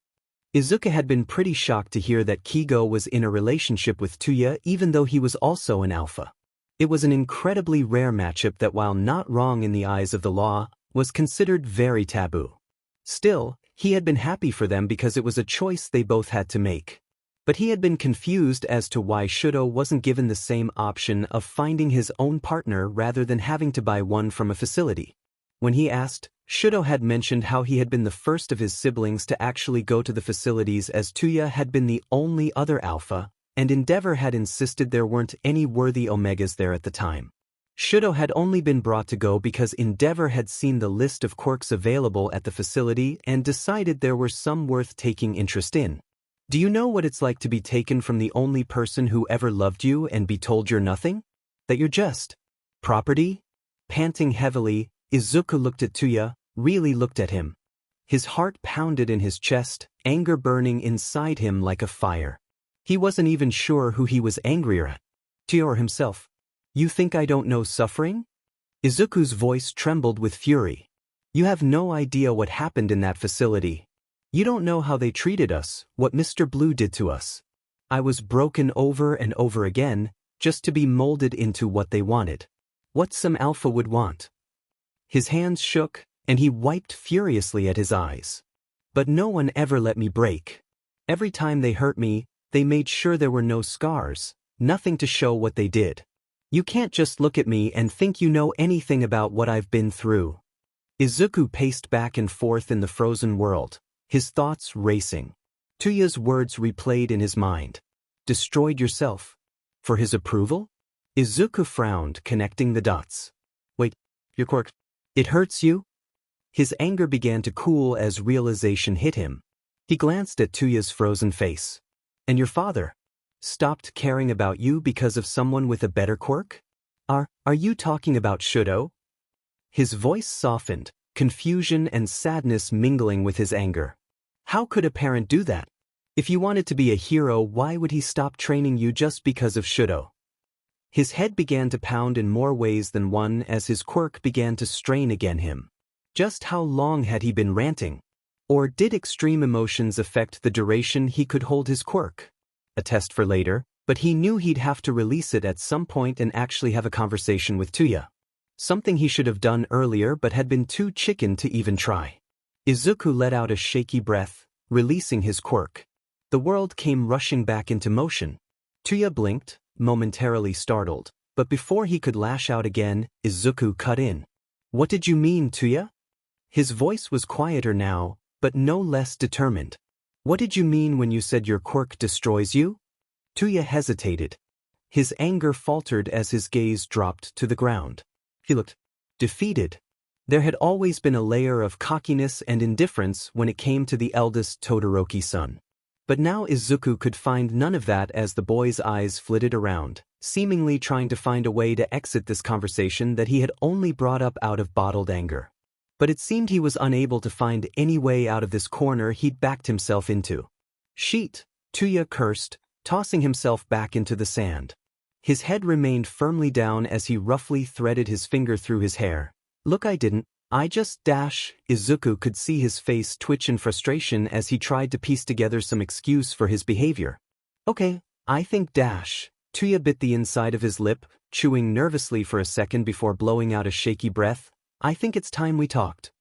Izuku had been pretty shocked to hear that Kigo was in a relationship with Tuya even though he was also an alpha. It was an incredibly rare matchup that, while not wrong in the eyes of the law, was considered very taboo. Still, he had been happy for them because it was a choice they both had to make. But he had been confused as to why Shouto wasn't given the same option of finding his own partner rather than having to buy one from a facility. When he asked, Shouto had mentioned how he had been the first of his siblings to actually go to the facilities, as Tuya had been the only other alpha, and Endeavor had insisted there weren't any worthy Omegas there at the time. Shouto had only been brought to go because Endeavor had seen the list of quirks available at the facility and decided there were some worth taking interest in. Do you know what it's like to be taken from the only person who ever loved you and be told you're nothing? That you're just property? Panting heavily, Izuku looked at Tuya, really looked at him. His heart pounded in his chest, anger burning inside him like a fire. He wasn't even sure who he was angrier at, Tuya or himself. "You think I don't know suffering?" Izuku's voice trembled with fury. "You have no idea what happened in that facility. You don't know how they treated us, what Mr. Blue did to us. I was broken over and over again, just to be molded into what they wanted. What some alpha would want." His hands shook, and he wiped furiously at his eyes. "But no one ever let me break. Every time they hurt me, they made sure there were no scars, nothing to show what they did. You can't just look at me and think you know anything about what I've been through." Izuku paced back and forth in the frozen world, his thoughts racing. Tuya's words replayed in his mind. Destroyed yourself. For his approval? Izuku frowned, connecting the dots. Wait, your quirk. It hurts you? His anger began to cool as realization hit him. He glanced at Tuya's frozen face. And your father? Stopped caring about you because of someone with a better quirk? Are you talking about Shouto? His voice softened, confusion and sadness mingling with his anger. How could a parent do that? If you wanted to be a hero, why would he stop training you just because of Shouto? His head began to pound in more ways than one as his quirk began to strain against him. Just how long had he been ranting? Or did extreme emotions affect the duration he could hold his quirk? A test for later, but he knew he'd have to release it at some point and actually have a conversation with Tuya. Something he should have done earlier but had been too chicken to even try. Izuku let out a shaky breath, releasing his quirk. The world came rushing back into motion. Tuya blinked, momentarily startled, but before he could lash out again, Izuku cut in. What did you mean, Tuya? His voice was quieter now, but no less determined. What did you mean when you said your quirk destroys you? Tuya hesitated. His anger faltered as his gaze dropped to the ground. He looked defeated. There had always been a layer of cockiness and indifference when it came to the eldest Todoroki son. But now Izuku could find none of that as the boy's eyes flitted around, seemingly trying to find a way to exit this conversation that he had only brought up out of bottled anger. But it seemed he was unable to find any way out of this corner he'd backed himself into. Sheet, Tuya cursed, tossing himself back into the sand. His head remained firmly down as he roughly threaded his finger through his hair. Look, I just dash. Izuku could see his face twitch in frustration as he tried to piece together some excuse for his behavior. Okay, I think dash. Tuya bit the inside of his lip, chewing nervously for a second before blowing out a shaky breath. I think it's time we talked.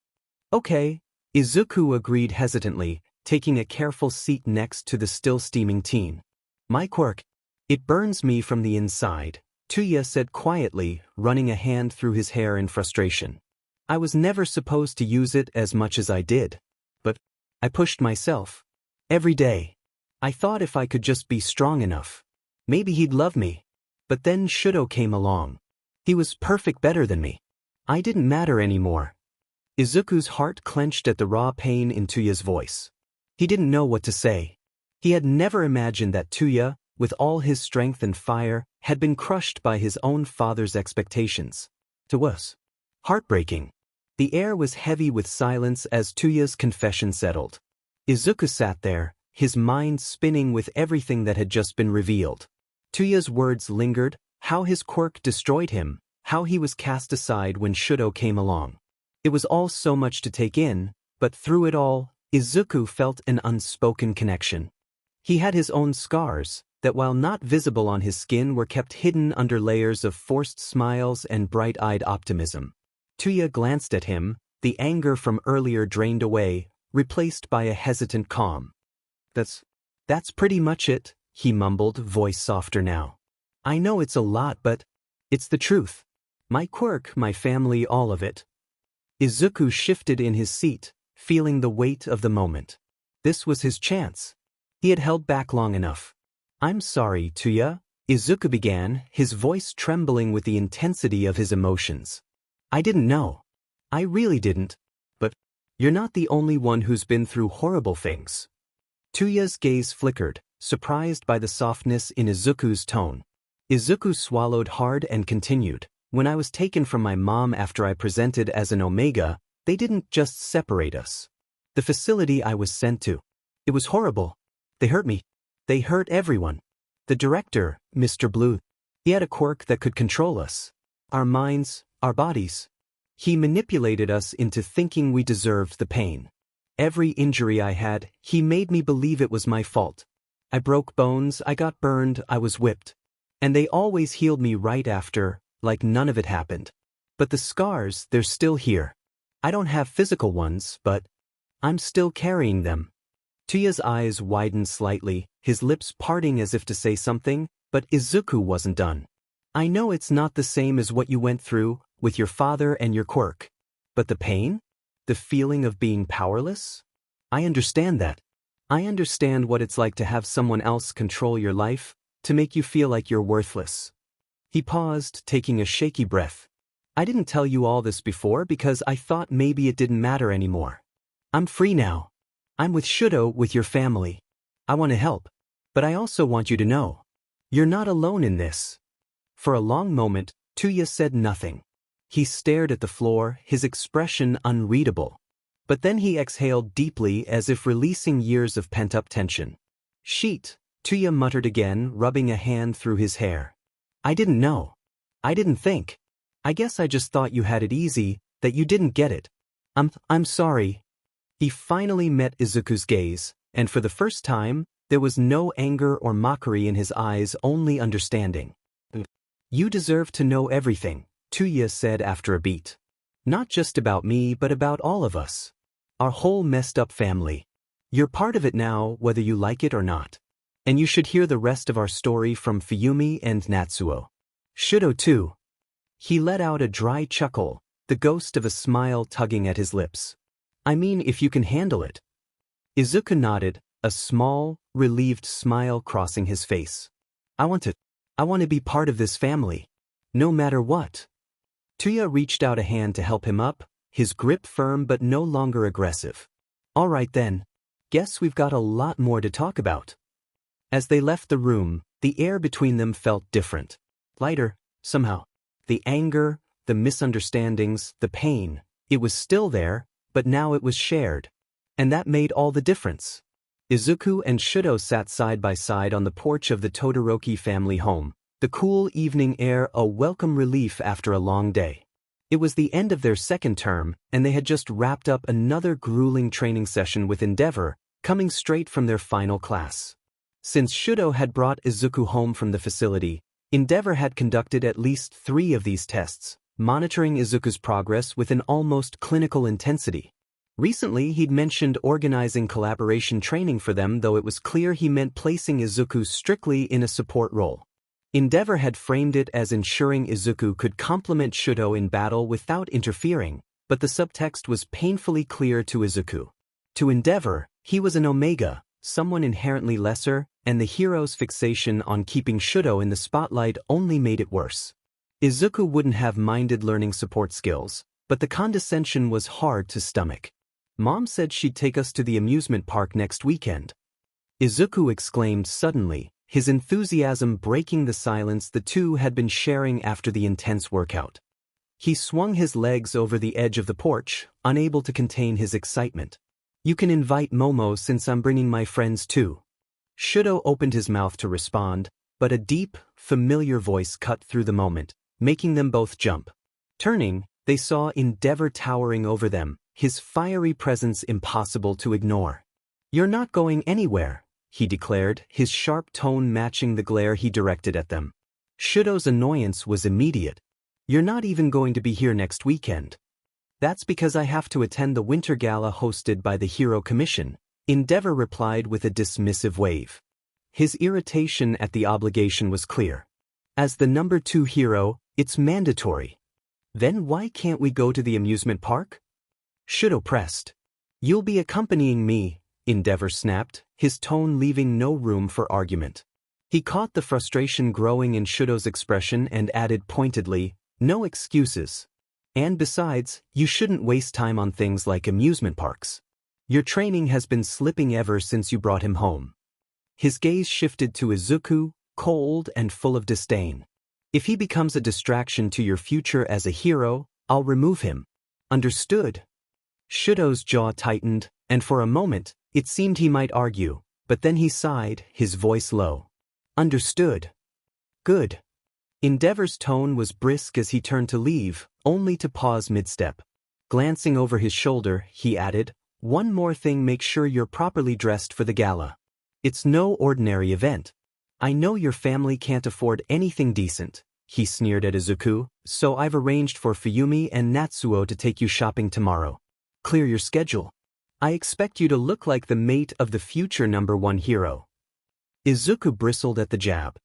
Okay, Izuku agreed hesitantly, taking a careful seat next to the still steaming teen. My quirk. It burns me from the inside, Tuya said quietly, running a hand through his hair in frustration. I was never supposed to use it as much as I did. But I pushed myself. Every day. I thought if I could just be strong enough, maybe he'd love me. But then Shouto came along. He was perfect, better than me. I didn't matter anymore. Izuku's heart clenched at the raw pain in Tuya's voice. He didn't know what to say. He had never imagined that Tuya, with all his strength and fire, had been crushed by his own father's expectations. To was heartbreaking. The air was heavy with silence as Tuya's confession settled. Izuku sat there, his mind spinning with everything that had just been revealed. Tuya's words lingered, how his quirk destroyed him, how he was cast aside when Shouto came along. It was all so much to take in, but through it all, Izuku felt an unspoken connection. He had his own scars, that while not visible on his skin were kept hidden under layers of forced smiles and bright-eyed optimism. Tuya glanced at him, the anger from earlier drained away, replaced by a hesitant calm. That's pretty much it, he mumbled, voice softer now. I know it's a lot, but it's the truth. My quirk, my family, all of it. Izuku shifted in his seat, feeling the weight of the moment. This was his chance. He had held back long enough. I'm sorry, Tuya, Izuku began, his voice trembling with the intensity of his emotions. I didn't know. I really didn't. But you're not the only one who's been through horrible things. Tuya's gaze flickered, surprised by the softness in Izuku's tone. Izuku swallowed hard and continued. When I was taken from my mom after I presented as an Omega, they didn't just separate us. The facility I was sent to. It was horrible. They hurt me. They hurt everyone. The director, Mr. Blue, he had a quirk that could control us. Our minds, our bodies. He manipulated us into thinking we deserved the pain. Every injury I had, he made me believe it was my fault. I broke bones, I got burned, I was whipped. And they always healed me right after, like none of it happened. But the scars, they're still here. I don't have physical ones, but I'm still carrying them. Tuya's eyes widened slightly, his lips parting as if to say something, but Izuku wasn't done. I know it's not the same as what you went through, with your father and your quirk. But the pain? The feeling of being powerless? I understand that. I understand what it's like to have someone else control your life, to make you feel like you're worthless. He paused, taking a shaky breath. I didn't tell you all this before because I thought maybe it didn't matter anymore. I'm free now. I'm with Shouto, with your family. I want to help. But I also want you to know. You're not alone in this. For a long moment, Tuya said nothing. He stared at the floor, his expression unreadable. But then he exhaled deeply as if releasing years of pent-up tension. Sheet, Tuya muttered again, rubbing a hand through his hair. I didn't know. I didn't think. I guess I just thought you had it easy, that you didn't get it. I'm sorry. He finally met Izuku's gaze, and for the first time, there was no anger or mockery in his eyes, only understanding. You deserve to know everything, Tuya said after a beat. Not just about me but about all of us. Our whole messed up family. You're part of it now, whether you like it or not. And you should hear the rest of our story from Fuyumi and Natsuo. Shouto too. He let out a dry chuckle, the ghost of a smile tugging at his lips. I mean, if you can handle it. Izuku nodded, a small, relieved smile crossing his face. I want to be part of this family. No matter what. Tuya reached out a hand to help him up, his grip firm but no longer aggressive. All right then. Guess we've got a lot more to talk about. As they left the room, the air between them felt different. Lighter, somehow. The anger, the misunderstandings, the pain, it was still there, but now it was shared. And that made all the difference. Izuku and Shouto sat side by side on the porch of the Todoroki family home, the cool evening air a welcome relief after a long day. It was the end of their second term, and they had just wrapped up another grueling training session with Endeavor, coming straight from their final class. Since Shouto had brought Izuku home from the facility, Endeavor had conducted at least 3 of these tests, monitoring Izuku's progress with an almost clinical intensity. Recently he'd mentioned organizing collaboration training for them, though it was clear he meant placing Izuku strictly in a support role. Endeavor had framed it as ensuring Izuku could complement Shouto in battle without interfering, but the subtext was painfully clear to Izuku. To Endeavor, he was an Omega, someone inherently lesser, and the hero's fixation on keeping Shouto in the spotlight only made it worse. Izuku wouldn't have minded learning support skills, but the condescension was hard to stomach. Mom said she'd take us to the amusement park next weekend. Izuku exclaimed suddenly, his enthusiasm breaking the silence the two had been sharing after the intense workout. He swung his legs over the edge of the porch, unable to contain his excitement. You can invite Momo since I'm bringing my friends too. Shouto opened his mouth to respond, but a deep, familiar voice cut through the moment, making them both jump. Turning, they saw Endeavor towering over them, his fiery presence impossible to ignore. You're not going anywhere, he declared, his sharp tone matching the glare he directed at them. Shouto's annoyance was immediate. You're not even going to be here next weekend. That's because I have to attend the winter gala hosted by the Hero Commission, Endeavor replied with a dismissive wave. His irritation at the obligation was clear. As the number 2 hero, it's mandatory. Then why can't we go to the amusement park? Shouto pressed. You'll be accompanying me, Endeavor snapped, his tone leaving no room for argument. He caught the frustration growing in Shouto's expression and added pointedly, no excuses. And besides, you shouldn't waste time on things like amusement parks. Your training has been slipping ever since you brought him home. His gaze shifted to Izuku, cold and full of disdain. If he becomes a distraction to your future as a hero, I'll remove him. Understood? Shouto's jaw tightened, and for a moment, it seemed he might argue, but then he sighed, his voice low. Understood. Good. Endeavor's tone was brisk as he turned to leave, only to pause mid-step. Glancing over his shoulder, he added, one more thing, make sure you're properly dressed for the gala. It's no ordinary event. I know your family can't afford anything decent, he sneered at Izuku, so I've arranged for Fuyumi and Natsuo to take you shopping tomorrow. Clear your schedule. I expect you to look like the mate of the future number 1 hero. Izuku bristled at the jab.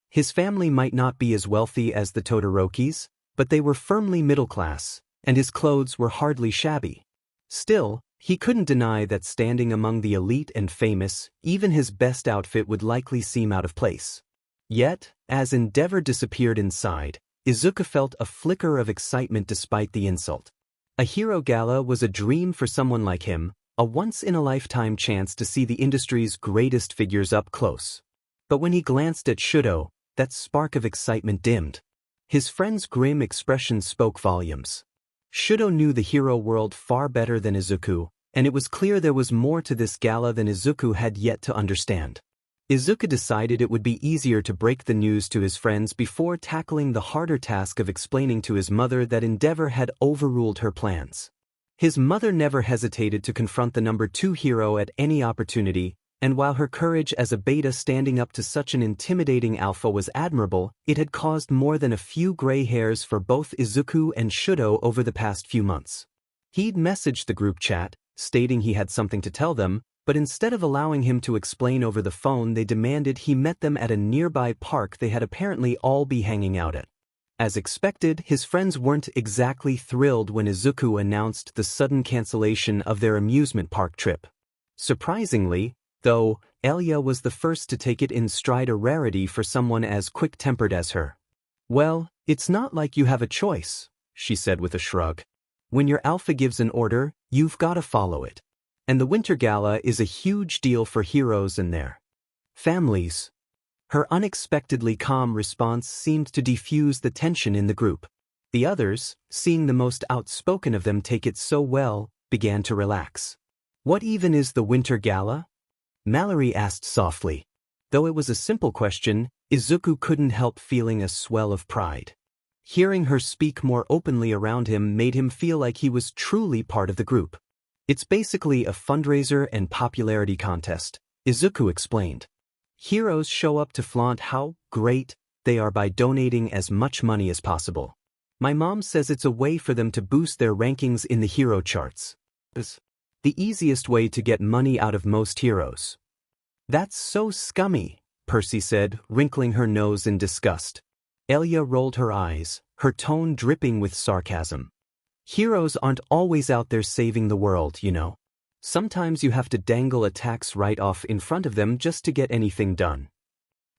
His family might not be as wealthy as the Todorokis, but they were firmly middle class, and his clothes were hardly shabby. Still, He couldn't deny that standing among the elite and famous, even his best outfit would likely seem out of place. Yet, as Endeavor disappeared inside, Izuku felt a flicker of excitement despite the insult. A hero gala was a dream for someone like him, a once-in-a-lifetime chance to see the industry's greatest figures up close. But when he glanced at Shouto, that spark of excitement dimmed. His friend's grim expression spoke volumes. Shouto knew the hero world far better than Izuku, and it was clear there was more to this gala than Izuku had yet to understand. Izuku decided it would be easier to break the news to his friends before tackling the harder task of explaining to his mother that Endeavor had overruled her plans. His mother never hesitated to confront the number 2 hero at any opportunity, and while her courage as a beta standing up to such an intimidating alpha was admirable, it had caused more than a few gray hairs for both Izuku and Shouto over the past few months. He'd messaged the group chat, stating he had something to tell them, but instead of allowing him to explain over the phone, they demanded he met them at a nearby park they had apparently all be hanging out at. As expected, his friends weren't exactly thrilled when Izuku announced the sudden cancellation of their amusement park trip. Surprisingly, though, Elia was the first to take it in stride, a rarity for someone as quick-tempered as her. "Well, it's not like you have a choice," she said with a shrug. "When your alpha gives an order, you've got to follow it. And the Winter Gala is a huge deal for heroes and their families." Her unexpectedly calm response seemed to defuse the tension in the group. The others, seeing the most outspoken of them take it so well, began to relax. "What even is the Winter Gala?" Mallory asked softly. Though it was a simple question, Izuku couldn't help feeling a swell of pride. Hearing her speak more openly around him made him feel like he was truly part of the group. "It's basically a fundraiser and popularity contest," Izuku explained. "Heroes show up to flaunt how great they are by donating as much money as possible. My mom says it's a way for them to boost their rankings in the hero charts. It's the easiest way to get money out of most heroes." "That's so scummy," Percy said, wrinkling her nose in disgust. Elia rolled her eyes, her tone dripping with sarcasm. "Heroes aren't always out there saving the world, you know. Sometimes you have to dangle a tax write-off in front of them just to get anything done."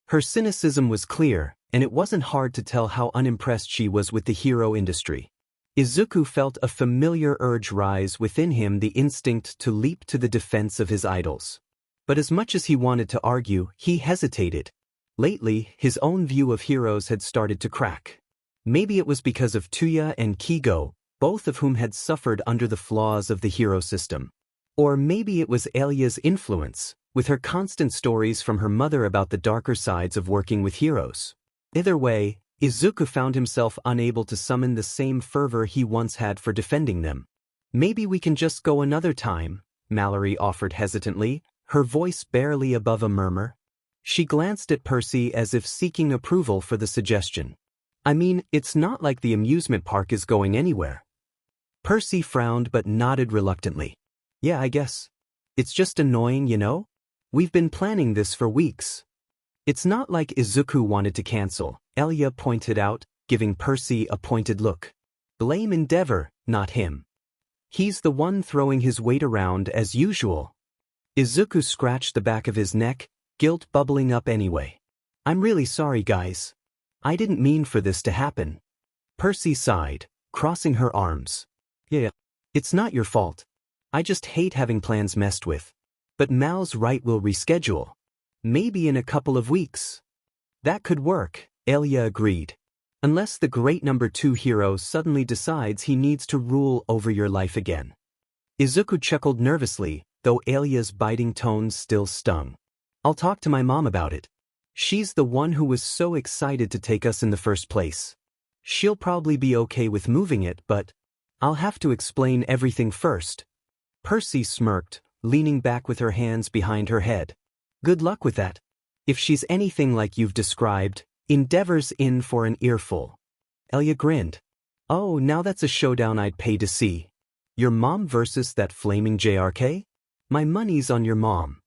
Her cynicism was clear, and it wasn't hard to tell how unimpressed she was with the hero industry. Izuku felt a familiar urge rise within him, the instinct to leap to the defense of his idols. But as much as he wanted to argue, he hesitated. Lately, his own view of heroes had started to crack. Maybe it was because of Tuya and Kigo, both of whom had suffered under the flaws of the hero system. Or maybe it was Elia's influence, with her constant stories from her mother about the darker sides of working with heroes. Either way, Izuku found himself unable to summon the same fervor he once had for defending them. "Maybe we can just go another time," Mallory offered hesitantly, her voice barely above a murmur. She glanced at Percy as if seeking approval for the suggestion. "I mean, it's not like the amusement park is going anywhere." Percy frowned but nodded reluctantly. "Yeah, I guess. It's just annoying, you know? We've been planning this for weeks." "It's not like Izuku wanted to cancel," Elia pointed out, giving Percy a pointed look. "Blame Endeavor, not him. He's the one throwing his weight around as usual." Izuku scratched the back of his neck, guilt bubbling up anyway. "I'm really sorry, guys. I didn't mean for this to happen." Percy sighed, crossing her arms. "Yeah, it's not your fault. I just hate having plans messed with. But Mal's right, we'll reschedule. Maybe in a couple of weeks." "That could work," Elia agreed. "Unless the great number 2 hero suddenly decides he needs to rule over your life again." Izuku chuckled nervously, though Elia's biting tones still stung. "I'll talk to my mom about it. She's the one who was so excited to take us in the first place. She'll probably be okay with moving it, but I'll have to explain everything first." Percy smirked, leaning back with her hands behind her head. "Good luck with that. If she's anything like you've described, Endeavor's in for an earful." Elia grinned. "Oh, now that's a showdown I'd pay to see. Your mom versus that flaming JRK? My money's on your mom."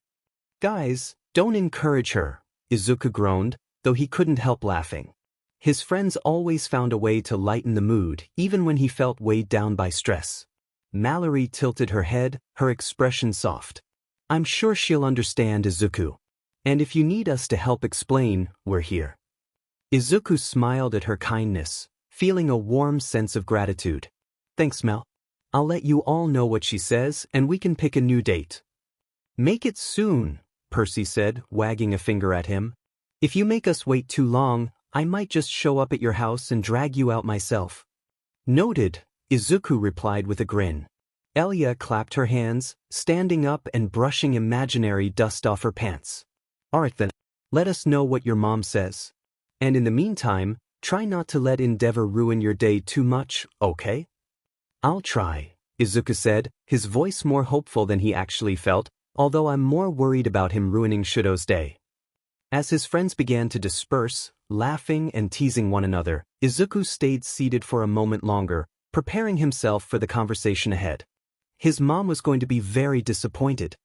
"Guys, don't encourage her," Izuku groaned, though he couldn't help laughing. His friends always found a way to lighten the mood, even when he felt weighed down by stress. Mallory tilted her head, her expression soft. I'm sure she'll understand, Izuku. And if you need us to help explain, we're here. Izuku smiled at her kindness, feeling a warm sense of gratitude. Thanks, Mel. I'll let you all know what she says and we can pick a new date. Make it soon, Percy said, wagging a finger at him. If you make us wait too long, I might just show up at your house and drag you out myself. Noted, Izuku replied with a grin. Elia clapped her hands, standing up and brushing imaginary dust off her pants. Alright then, let us know what your mom says. And in the meantime, try not to let Endeavor ruin your day too much, okay? I'll try, Izuku said, his voice more hopeful than he actually felt, although I'm more worried about him ruining Shouto's day. As his friends began to disperse, laughing and teasing one another, Izuku stayed seated for a moment longer, preparing himself for the conversation ahead. His mom was going to be very disappointed.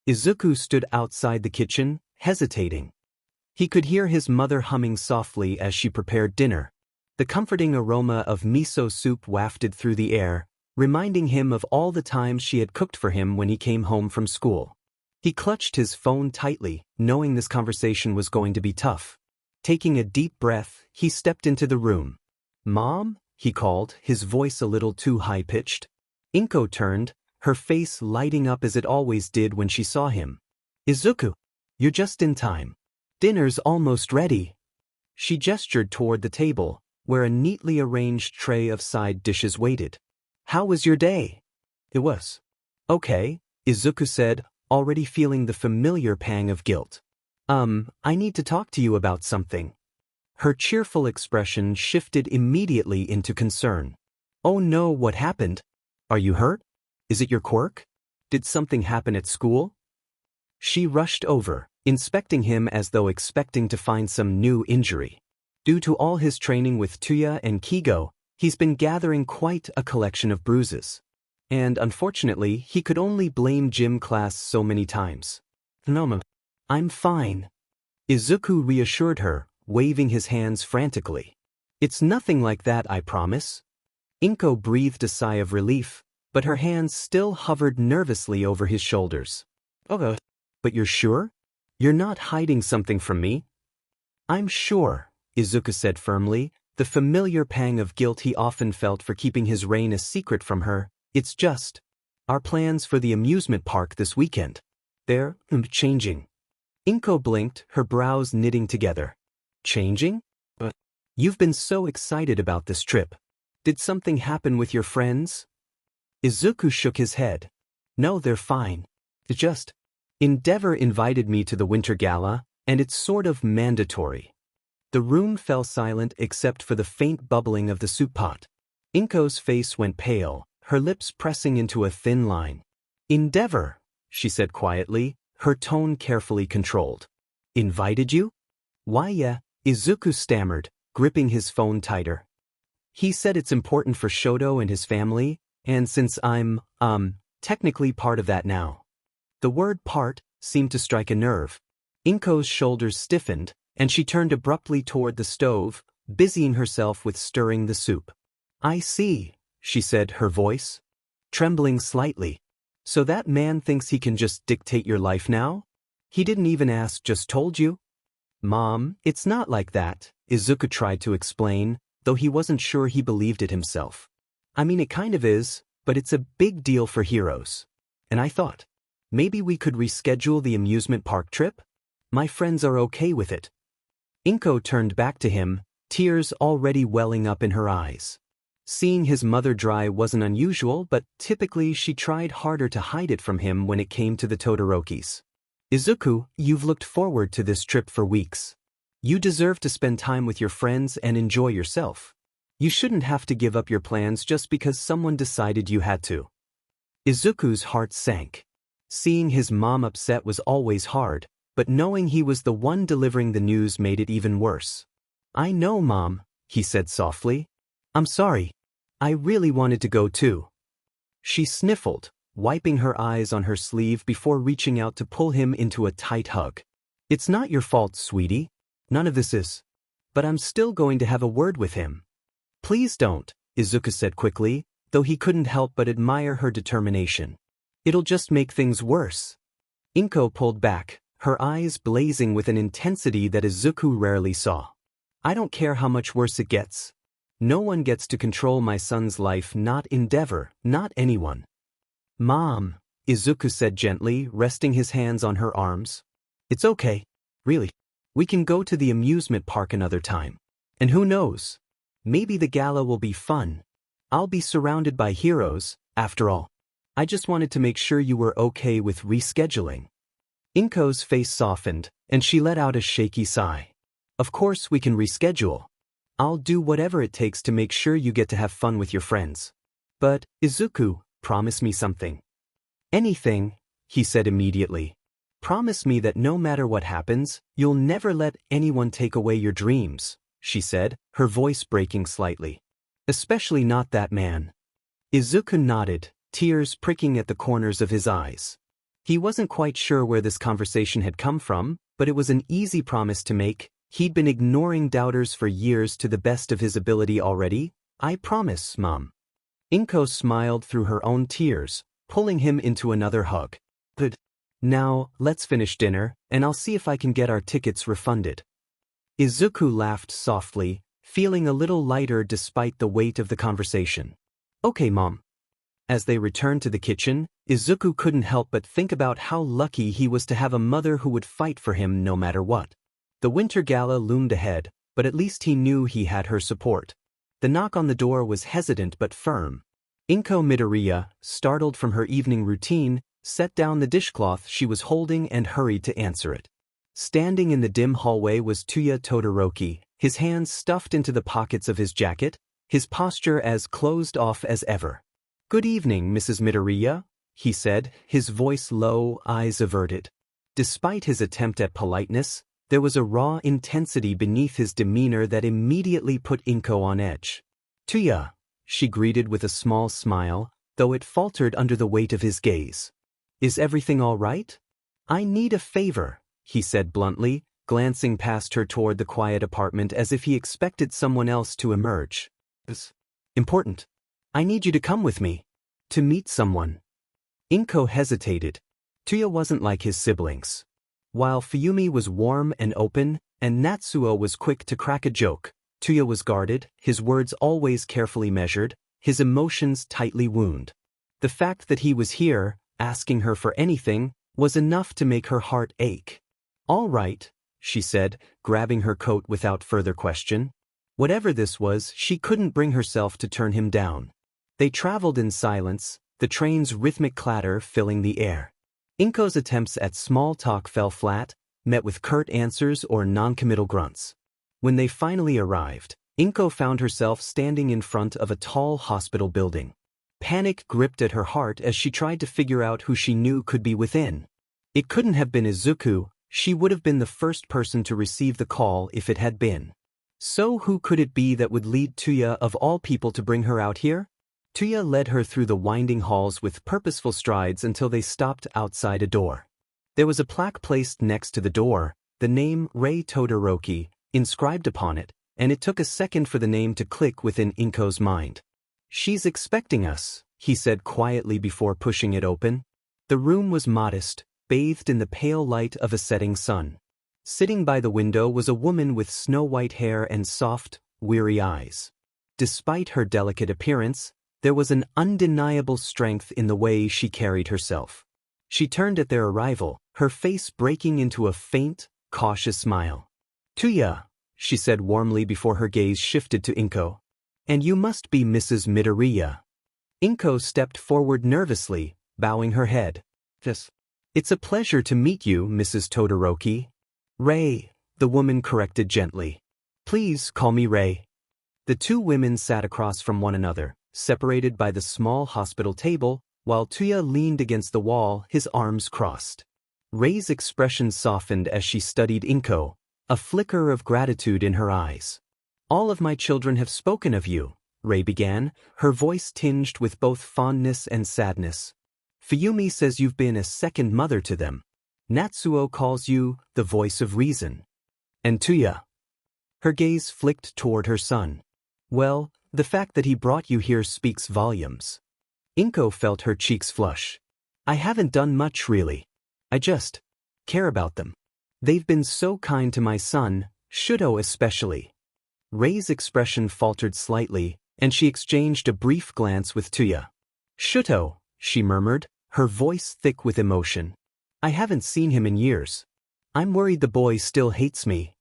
Izuku stood outside the kitchen, hesitating. He could hear his mother humming softly as she prepared dinner. The comforting aroma of miso soup wafted through the air, reminding him of all the times she had cooked for him when he came home from school. He clutched his phone tightly, knowing this conversation was going to be tough. Taking a deep breath, he stepped into the room. Mom? He called, his voice a little too high-pitched. Inko turned, her face lighting up as it always did when she saw him. Izuku, you're just in time. Dinner's almost ready. She gestured toward the table, where a neatly arranged tray of side dishes waited. How was your day? It was okay, Izuku said, already feeling the familiar pang of guilt. I need to talk to you about something. Her cheerful expression shifted immediately into concern. Oh no, what happened? Are you hurt? Is it your quirk? Did something happen at school? She rushed over, inspecting him as though expecting to find some new injury. Due to all his training with Tuya and Kigo, he's been gathering quite a collection of bruises. And unfortunately, he could only blame gym class so many times. No, I'm fine. Izuku reassured her, waving his hands frantically. It's nothing like that, I promise. Inko breathed a sigh of relief, but her hands still hovered nervously over his shoulders. Okay. But you're sure? You're not hiding something from me? I'm sure, Izuku said firmly, the familiar pang of guilt he often felt for keeping his reign a secret from her. It's just our plans for the amusement park this weekend. They're changing. Inko blinked, her brows knitting together. Changing? But you've been so excited about this trip. Did something happen with your friends? Izuku shook his head. No, they're fine. It's just Endeavor invited me to the winter gala, and it's sort of mandatory. The room fell silent except for the faint bubbling of the soup pot. Inko's face went pale, her lips pressing into a thin line. Endeavor, she said quietly, her tone carefully controlled. Invited you? Why, yeah, Izuku stammered, gripping his phone tighter. He said it's important for Shouto and his family, and since I'm, technically part of that now. The word part seemed to strike a nerve. Inko's shoulders stiffened, and she turned abruptly toward the stove, busying herself with stirring the soup. I see, she said, her voice trembling slightly. So that man thinks he can just dictate your life now? He didn't even ask, just told you? Mom, it's not like that, Izuku tried to explain, though he wasn't sure he believed it himself. I mean, it kind of is, but it's a big deal for heroes. And I thought, maybe we could reschedule the amusement park trip? My friends are okay with it. Inko turned back to him, tears already welling up in her eyes. Seeing his mother dry wasn't unusual, but typically she tried harder to hide it from him when it came to the Todorokis. Izuku, you've looked forward to this trip for weeks. You deserve to spend time with your friends and enjoy yourself. You shouldn't have to give up your plans just because someone decided you had to. Izuku's heart sank. Seeing his mom upset was always hard, but knowing he was the one delivering the news made it even worse. I know, Mom, he said softly. I'm sorry. I really wanted to go too. She sniffled, wiping her eyes on her sleeve before reaching out to pull him into a tight hug. It's not your fault, sweetie. None of this is. But I'm still going to have a word with him. Please don't, Izuku said quickly, though he couldn't help but admire her determination. It'll just make things worse. Inko pulled back, her eyes blazing with an intensity that Izuku rarely saw. I don't care how much worse it gets. No one gets to control my son's life, not Endeavor, not anyone. Mom, Izuku said gently, resting his hands on her arms. It's okay. Really. We can go to the amusement park another time. And who knows? Maybe the gala will be fun. I'll be surrounded by heroes, after all. I just wanted to make sure you were okay with rescheduling. Inko's face softened, and she let out a shaky sigh. Of course we can reschedule. I'll do whatever it takes to make sure you get to have fun with your friends. But, Izuku, promise me something. Anything, he said immediately. Promise me that no matter what happens, you'll never let anyone take away your dreams, she said, her voice breaking slightly. Especially not that man. Izuku nodded, tears pricking at the corners of his eyes. He wasn't quite sure where this conversation had come from, but it was an easy promise to make. He'd been ignoring doubters for years to the best of his ability already. I promise, Mom. Inko smiled through her own tears, pulling him into another hug. Good. Now, let's finish dinner, and I'll see if I can get our tickets refunded. Izuku laughed softly, feeling a little lighter despite the weight of the conversation. Okay, Mom. As they returned to the kitchen, Izuku couldn't help but think about how lucky he was to have a mother who would fight for him no matter what. The winter gala loomed ahead, but at least he knew he had her support. The knock on the door was hesitant but firm. Inko Midoriya, startled from her evening routine, set down the dishcloth she was holding and hurried to answer it. Standing in the dim hallway was Tuya Todoroki, his hands stuffed into the pockets of his jacket, his posture as closed off as ever. Good evening, Mrs. Midoriya, he said, his voice low, eyes averted. Despite his attempt at politeness, there was a raw intensity beneath his demeanor that immediately put Inko on edge. Tuya, she greeted with a small smile, though it faltered under the weight of his gaze. Is everything all right? I need a favor, he said bluntly, glancing past her toward the quiet apartment as if he expected someone else to emerge. It's important. I need you to come with me. To meet someone. Inko hesitated. Tuya wasn't like his siblings. While Fuyumi was warm and open, and Natsuo was quick to crack a joke, Tuya was guarded, his words always carefully measured, his emotions tightly wound. The fact that he was here, asking her for anything, was enough to make her heart ache. All right, she said, grabbing her coat without further question. Whatever this was, she couldn't bring herself to turn him down. They traveled in silence, the train's rhythmic clatter filling the air. Inko's attempts at small talk fell flat, met with curt answers or non-committal grunts. When they finally arrived, Inko found herself standing in front of a tall hospital building. Panic gripped at her heart as she tried to figure out who she knew could be within. It couldn't have been Izuku, she would have been the first person to receive the call if it had been. So who could it be that would lead Tuya of all people to bring her out here? Tuya led her through the winding halls with purposeful strides until they stopped outside a door. There was a plaque placed next to the door, the name Rei Todoroki, inscribed upon it, and it took a second for the name to click within Inko's mind. She's expecting us, he said quietly before pushing it open. The room was modest, bathed in the pale light of a setting sun. Sitting by the window was a woman with snow-white hair and soft, weary eyes. Despite her delicate appearance, there was an undeniable strength in the way she carried herself. She turned at their arrival, her face breaking into a faint, cautious smile. Tuya, she said warmly before her gaze shifted to Inko. And you must be Mrs. Midoriya. Inko stepped forward nervously, bowing her head. It's a pleasure to meet you, Mrs. Todoroki. Rei, the woman corrected gently. Please call me Rei. The two women sat across from one another, separated by the small hospital table, while Tuya leaned against the wall, his arms crossed. Rei's expression softened as she studied Inko, a flicker of gratitude in her eyes. All of my children have spoken of you, Rei began, her voice tinged with both fondness and sadness. Fuyumi says you've been a second mother to them. Natsuo calls you the voice of reason. And Tuya. Her gaze flicked toward her son. Well, The fact that he brought you here speaks volumes. Inko felt her cheeks flush. I haven't done much really. I just care about them. They've been so kind to my son, Shouto especially. Rei's expression faltered slightly, and she exchanged a brief glance with Tuya. Shouto, she murmured, her voice thick with emotion. I haven't seen him in years. I'm worried the boy still hates me.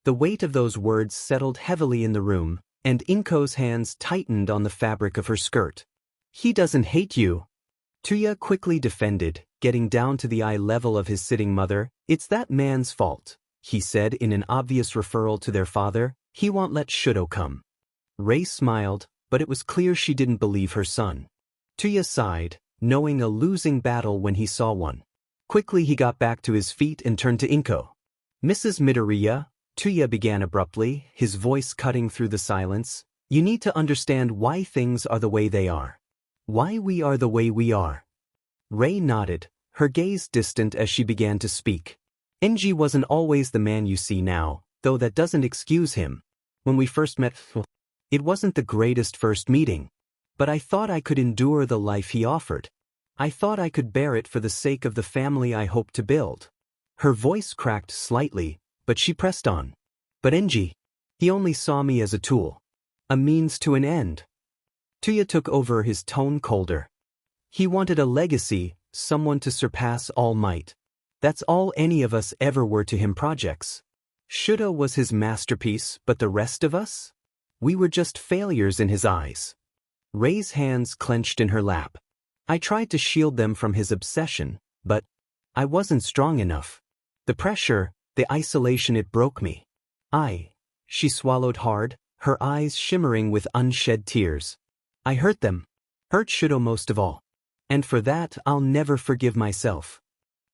The weight of those words settled heavily in the room, and Inko's hands tightened on the fabric of her skirt. He doesn't hate you. Tuya quickly defended, getting down to the eye level of his sitting mother. It's that man's fault, he said in an obvious referral to their father. He won't let Shouto come. Rei smiled, but it was clear she didn't believe her son. Tuya sighed, knowing a losing battle when he saw one. Quickly he got back to his feet and turned to Inko. Mrs. Midoriya, Tuya began abruptly, his voice cutting through the silence. You need to understand why things are the way they are. Why we are the way we are. Rei nodded, her gaze distant as she began to speak. Enji wasn't always the man you see now, though that doesn't excuse him. When we first met, it wasn't the greatest first meeting. But I thought I could endure the life he offered. I thought I could bear it for the sake of the family I hoped to build. Her voice cracked slightly, but she pressed on. But Enji, he only saw me as a tool. A means to an end. Tuya took over, his tone colder. He wanted a legacy, someone to surpass All Might. That's all any of us ever were to him. Projects. Shouto was his masterpiece, but the rest of us? We were just failures in his eyes. Rei's hands clenched in her lap. I tried to shield them from his obsession, but I wasn't strong enough. The pressure, the isolation, it broke me. She swallowed hard, her eyes shimmering with unshed tears. I hurt them. Hurt Shouto most of all. And for that I'll never forgive myself.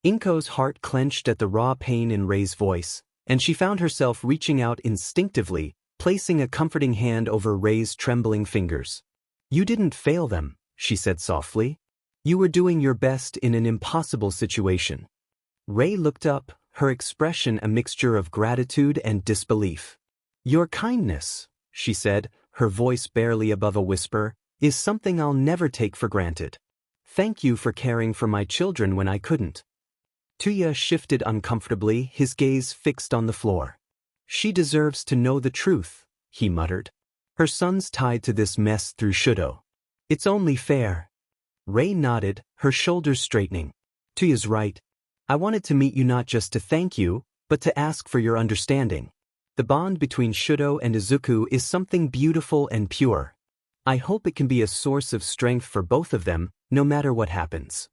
Inko's heart clenched at the raw pain in Rei's voice, and she found herself reaching out instinctively, placing a comforting hand over Rei's trembling fingers. You didn't fail them, she said softly. You were doing your best in an impossible situation. Rei looked up, her expression a mixture of gratitude and disbelief. Your kindness, she said, her voice barely above a whisper, is something I'll never take for granted. Thank you for caring for my children when I couldn't. Tuya shifted uncomfortably, his gaze fixed on the floor. She deserves to know the truth, he muttered. Her son's tied to this mess through Shouto. It's only fair. Rei nodded, her shoulders straightening. Tuya's right. I wanted to meet you not just to thank you, but to ask for your understanding. The bond between Shouto and Izuku is something beautiful and pure. I hope it can be a source of strength for both of them, no matter what happens.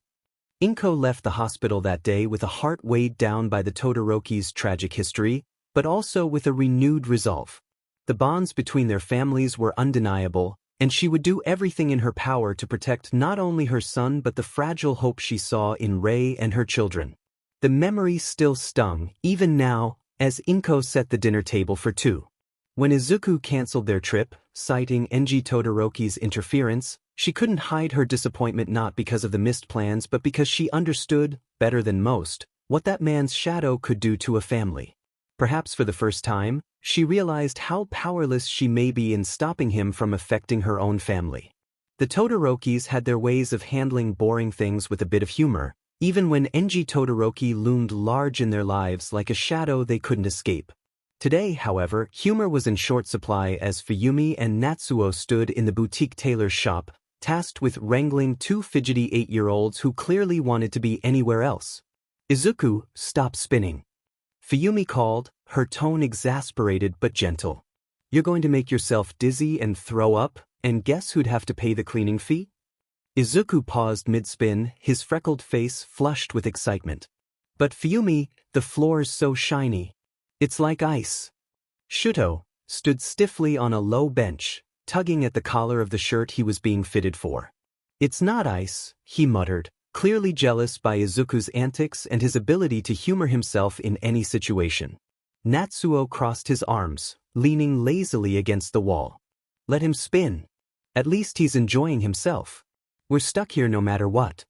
Inko left the hospital that day with a heart weighed down by the Todorokis' tragic history, but also with a renewed resolve. The bonds between their families were undeniable, and she would do everything in her power to protect not only her son but the fragile hope she saw in Rei and her children. The memory still stung, even now, as Inko set the dinner table for two. When Izuku canceled their trip, citing Enji Todoroki's interference, she couldn't hide her disappointment, not because of the missed plans but because she understood, better than most, what that man's shadow could do to a family. Perhaps for the first time, she realized how powerless she may be in stopping him from affecting her own family. The Todorokis had their ways of handling boring things with a bit of humor, even when Enji Todoroki loomed large in their lives like a shadow they couldn't escape. Today, however, humor was in short supply as Fuyumi and Natsuo stood in the boutique tailor's shop, tasked with wrangling two fidgety 8-year-olds who clearly wanted to be anywhere else. Izuku, stop spinning. Fuyumi called, her tone exasperated but gentle. You're going to make yourself dizzy and throw up, and guess who'd have to pay the cleaning fee? Izuku paused mid-spin, his freckled face flushed with excitement. But Fuyumi, the floor's so shiny. It's like ice. Shouto stood stiffly on a low bench, tugging at the collar of the shirt he was being fitted for. It's not ice, he muttered, clearly jealous by Izuku's antics and his ability to humor himself in any situation. Natsuo crossed his arms, leaning lazily against the wall. Let him spin. At least he's enjoying himself. We're stuck here no matter what.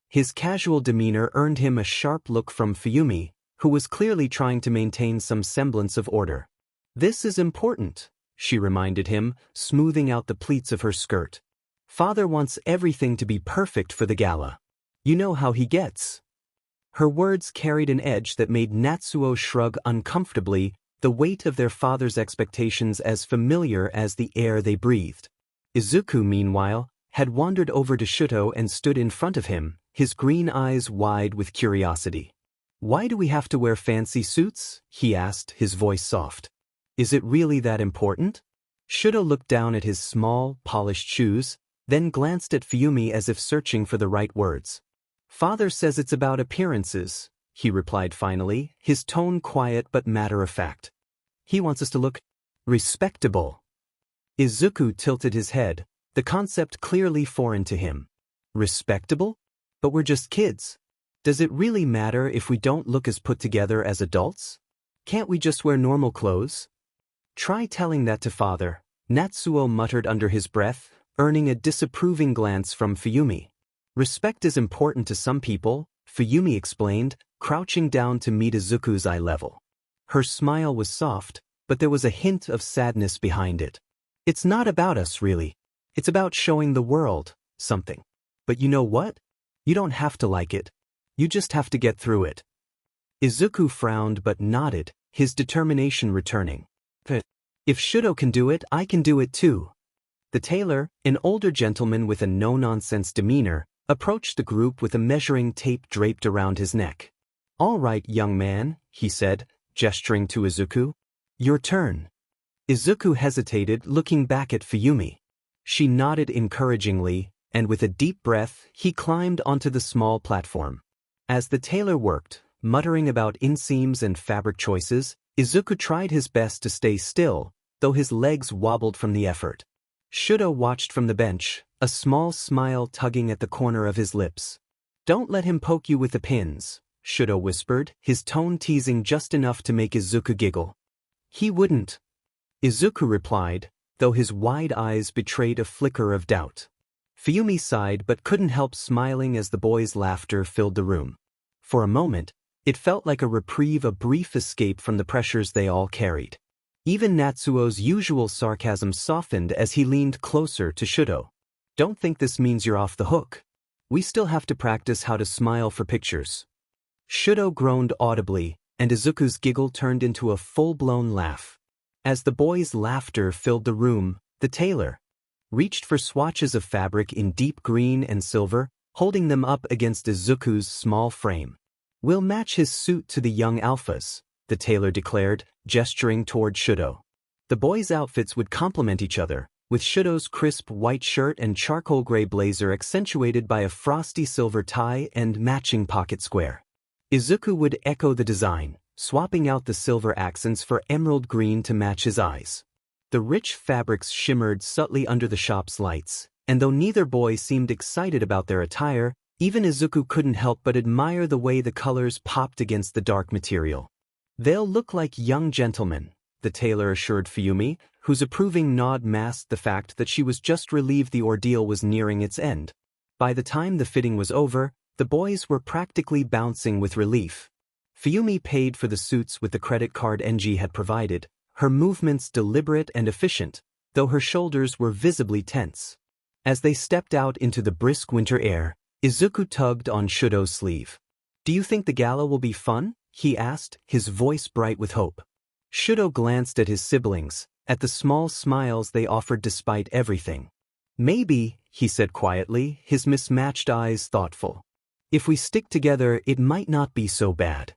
His casual demeanor earned him a sharp look from Fuyumi, who was clearly trying to maintain some semblance of order. This is important, she reminded him, smoothing out the pleats of her skirt. Father wants everything to be perfect for the gala. You know how he gets. Her words carried an edge that made Natsuo shrug uncomfortably, the weight of their father's expectations as familiar as the air they breathed. Izuku, meanwhile, had wandered over to Shouto and stood in front of him, his green eyes wide with curiosity. Why do we have to wear fancy suits? He asked, his voice soft. Is it really that important? Shouto looked down at his small, polished shoes, then glanced at Fuyumi as if searching for the right words. Father says it's about appearances, he replied finally, his tone quiet but matter-of-fact. He wants us to look respectable. Izuku tilted his head, the concept clearly foreign to him. Respectable? But we're just kids. Does it really matter if we don't look as put together as adults? Can't we just wear normal clothes? Try telling that to father, Natsuo muttered under his breath, earning a disapproving glance from Fuyumi. Respect is important to some people, Fuyumi explained, crouching down to meet Izuku's eye level. Her smile was soft, but there was a hint of sadness behind it. It's not about us, really. It's about showing the world something. But you know what? You don't have to like it. You just have to get through it. Izuku frowned but nodded, his determination returning. If Shouto can do it, I can do it too. The tailor, an older gentleman with a no-nonsense demeanor, approached the group with a measuring tape draped around his neck. All right, young man, he said, gesturing to Izuku. Your turn. Izuku hesitated, looking back at Fuyumi. She nodded encouragingly, and with a deep breath, he climbed onto the small platform. As the tailor worked, muttering about inseams and fabric choices, Izuku tried his best to stay still, though his legs wobbled from the effort. Shouto watched from the bench, a small smile tugging at the corner of his lips. Don't let him poke you with the pins, Shouto whispered, his tone teasing just enough to make Izuku giggle. He wouldn't. Izuku replied, though his wide eyes betrayed a flicker of doubt. Fuyumi sighed but couldn't help smiling as the boys' laughter filled the room. For a moment, it felt like a reprieve, a brief escape from the pressures they all carried. Even Natsuo's usual sarcasm softened as he leaned closer to Shouto. Don't think this means you're off the hook. We still have to practice how to smile for pictures. Shouto groaned audibly, and Izuku's giggle turned into a full-blown laugh. As the boys' laughter filled the room, the tailor reached for swatches of fabric in deep green and silver, holding them up against Izuku's small frame. We'll match his suit to the young alphas, the tailor declared, gesturing toward Shouto. The boys' outfits would complement each other, with Shouto's crisp white shirt and charcoal gray blazer accentuated by a frosty silver tie and matching pocket square. Izuku would echo the design, swapping out the silver accents for emerald green to match his eyes. The rich fabrics shimmered subtly under the shop's lights, and though neither boy seemed excited about their attire, even Izuku couldn't help but admire the way the colors popped against the dark material. They'll look like young gentlemen, the tailor assured Fuyumi, whose approving nod masked the fact that she was just relieved the ordeal was nearing its end. By the time the fitting was over, the boys were practically bouncing with relief. Fuyumi paid for the suits with the credit card NG had provided, her movements deliberate and efficient, though her shoulders were visibly tense. As they stepped out into the brisk winter air, Izuku tugged on Shouto's sleeve. Do you think the gala will be fun? He asked, his voice bright with hope. Shouto glanced at his siblings, at the small smiles they offered despite everything. Maybe, he said quietly, his mismatched eyes thoughtful. If we stick together, it might not be so bad.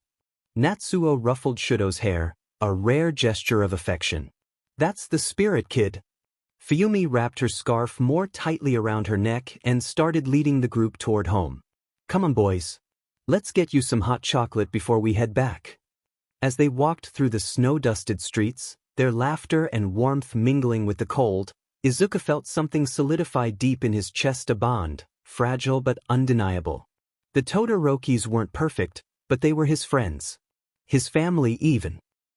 Natsuo ruffled Shouto's hair, a rare gesture of affection. That's the spirit, kid. Fuyumi wrapped her scarf more tightly around her neck and started leading the group toward home. Come on, boys. Let's get you some hot chocolate before we head back. As they walked through the snow-dusted streets, their laughter and warmth mingling with the cold, Izuku felt something solidify deep in his chest, a bond, fragile but undeniable. The Todorokis weren't perfect, but they were his friends. His family even.